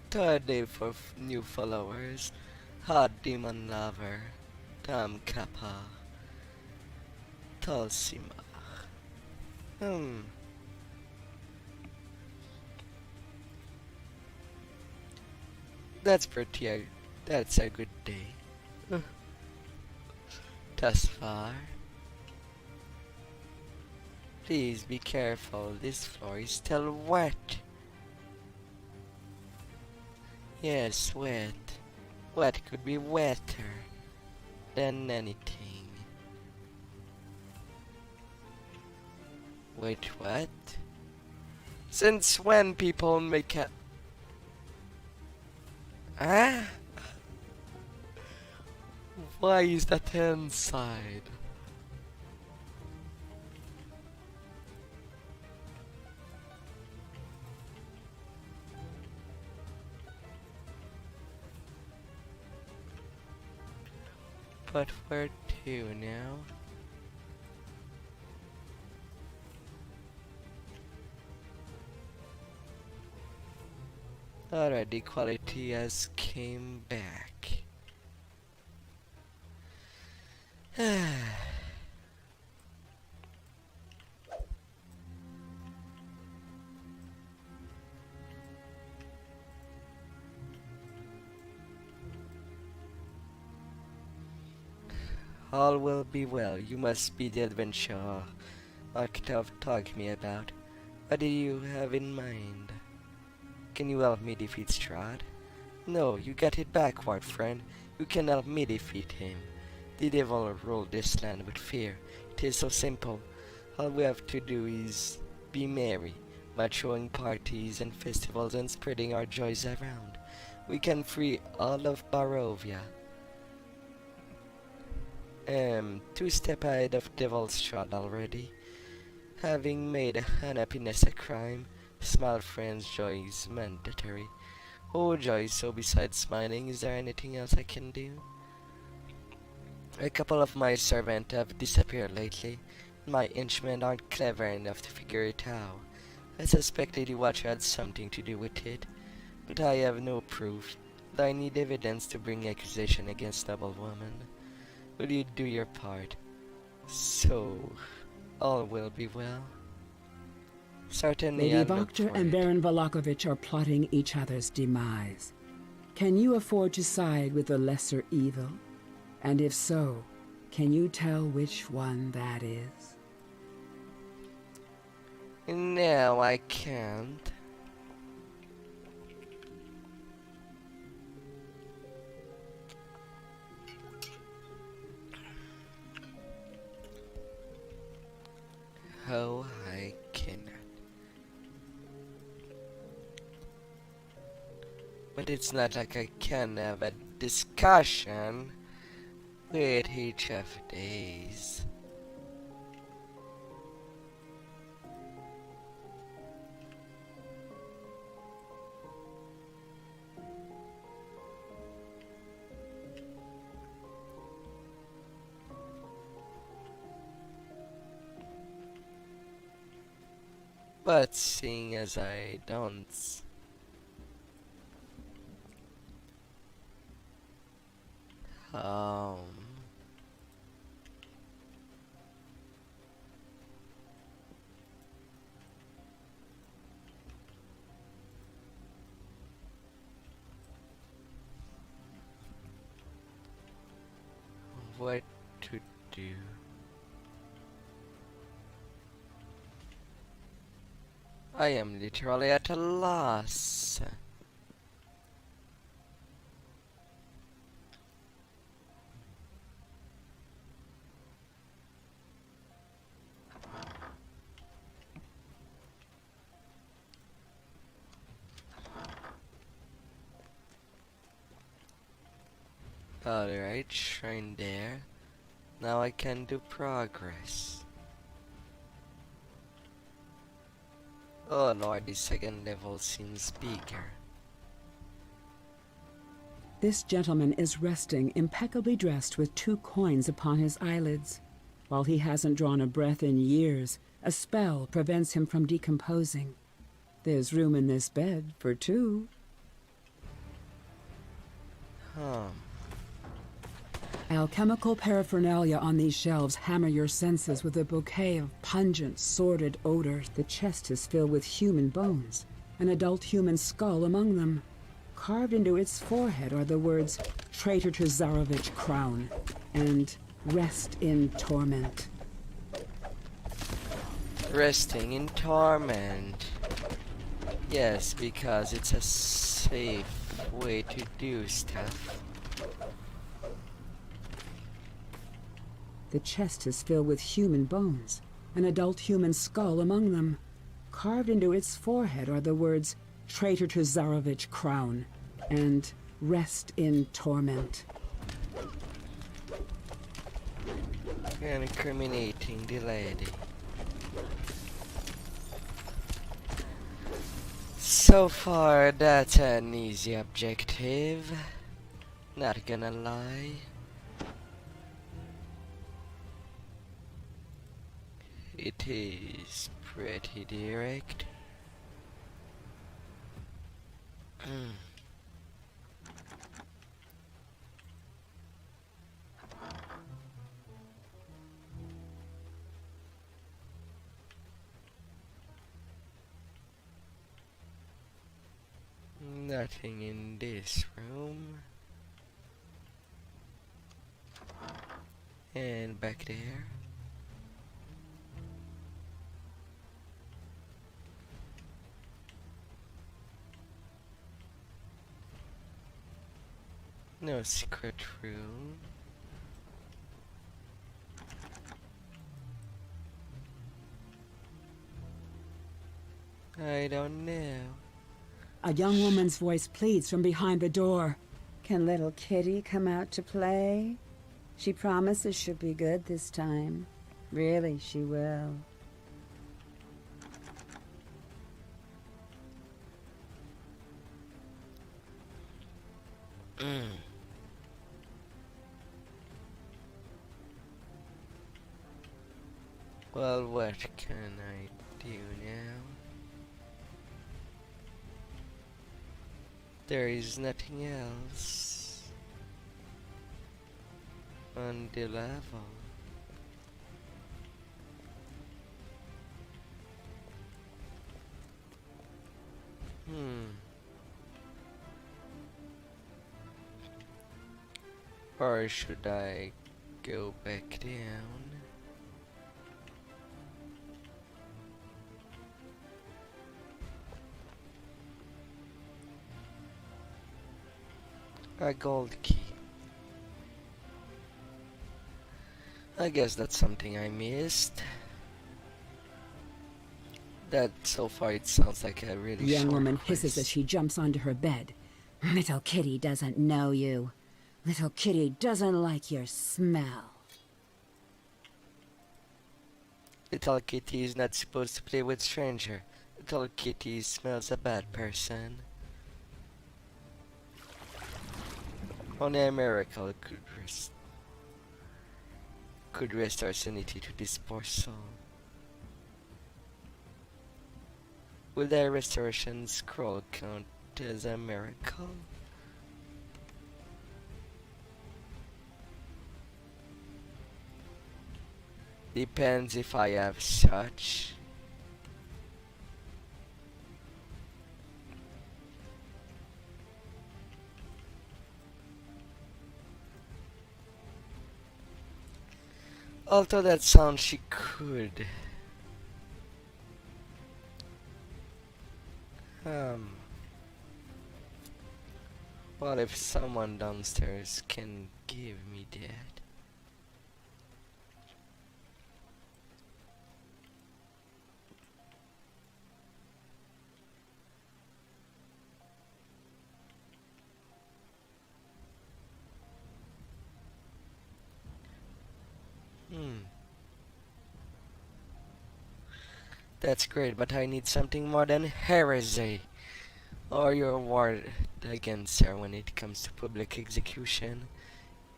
Third day for new followers. Hot Demon Lover. Tam Kappa. Tulsima. That's pretty. That's a good day. Thus far. Please be careful. This floor is still wet. Yes, wet. Wet could be wetter than anything. Wait, what? Since when people make a... Huh? Why is that inside? But where to now? Alright, the quality has came back. All will be well. You must be the adventurer Octave talked me about. What do you have in mind? Can you help me defeat Strahd? No, you got it backward, friend. You can help me defeat him. The devil ruled this land with fear. It is so simple. All we have to do is be merry, by throwing parties and festivals and spreading our joys around. We can free all of Barovia. 2 steps ahead of Devil's Strahd already. Having made unhappiness a crime, small friends' joy is mandatory. Oh joy, so besides smiling, is there anything else I can do? A couple of my servants have disappeared lately. My henchmen aren't clever enough to figure it out. I suspect Lady Watcher had something to do with it, but I have no proof. I need evidence to bring accusation against noblewoman. Will you do your part? So, all will be well. Certainly, Lady I'll look Wachter for and it. Baron Valakovich are plotting each other's demise. Can you afford to side with the lesser evil? And if so, can you tell which one that is? No, I can't. Oh, I cannot. But it's not like I can have a discussion with each of these. But seeing as I don't... what to do. I am literally at a loss. Alright, shrine there. Now I can do progress. Oh lord, the second level seems bigger. This gentleman is resting, impeccably dressed with 2 coins upon his eyelids. While he hasn't drawn a breath in years, a spell prevents him from decomposing. There's room in this bed for 2. Alchemical paraphernalia on these shelves hammer your senses with a bouquet of pungent, sordid odors. The chest is filled with human bones, an adult human skull among them. Carved into its forehead are the words, "Traitor to Zarovich Crown," and "Rest in torment." Resting in torment. Yes, because it's a safe way to do stuff. The chest is filled with human bones, an adult human skull among them. Carved into its forehead are the words, "Traitor to Zarovich Crown," and "Rest in torment." Incriminating the lady. So far, that's an easy objective. Not gonna lie. It is pretty direct. Nothing in this room. And back there. No secret room. I don't know. A young woman's voice pleads from behind the door. Can little Kitty come out to play? She promises she'll be good this time. Really, she will. Well, what can I do now? There is nothing else on the level. Or should I go back down? A gold key. I guess that's something I missed. That so far it sounds like a really The young short woman quest. hisses as she jumps onto her bed. Little Kitty doesn't know you. Little Kitty doesn't like your smell. Little Kitty is not supposed to play with stranger. Little Kitty smells a bad person. Only a miracle could restore sanity to this poor soul. Will the restoration scroll count as a miracle? Depends if I have such. Although that sounds she could. What if someone downstairs can give me that? That's great, but I need something more than heresy. Or your ward against her when it comes to public execution.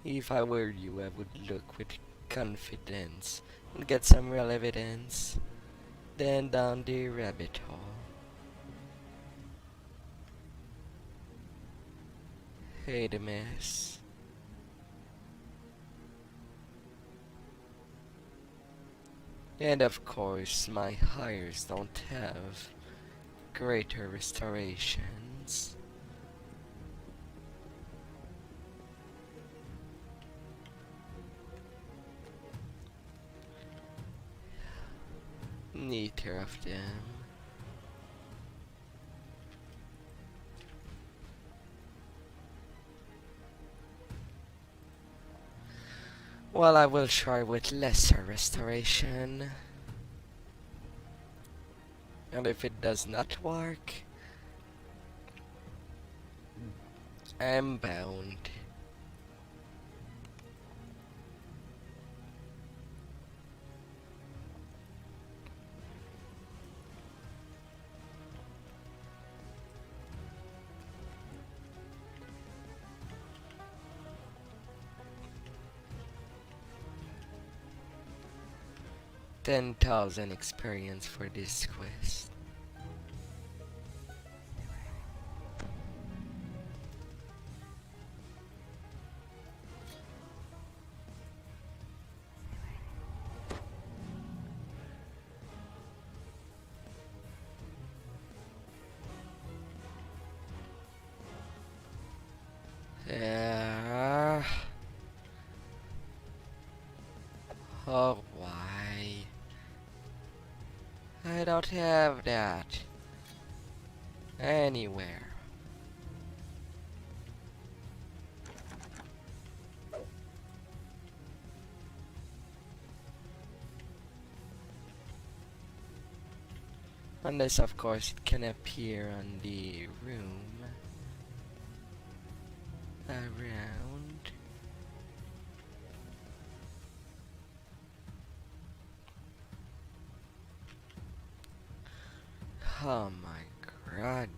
If I were you, I would look with confidence and get some real evidence. Then down the rabbit hole. Hate a mess. And of course, my hires don't have greater restorations. Neither of them. Well, I will try with lesser restoration. And if it does not work, I'm bound. $10,000 experience for this quest. Yeah. Oh, why? I don't have that anywhere. Unless, of course, it can appear on the room around. Oh my god.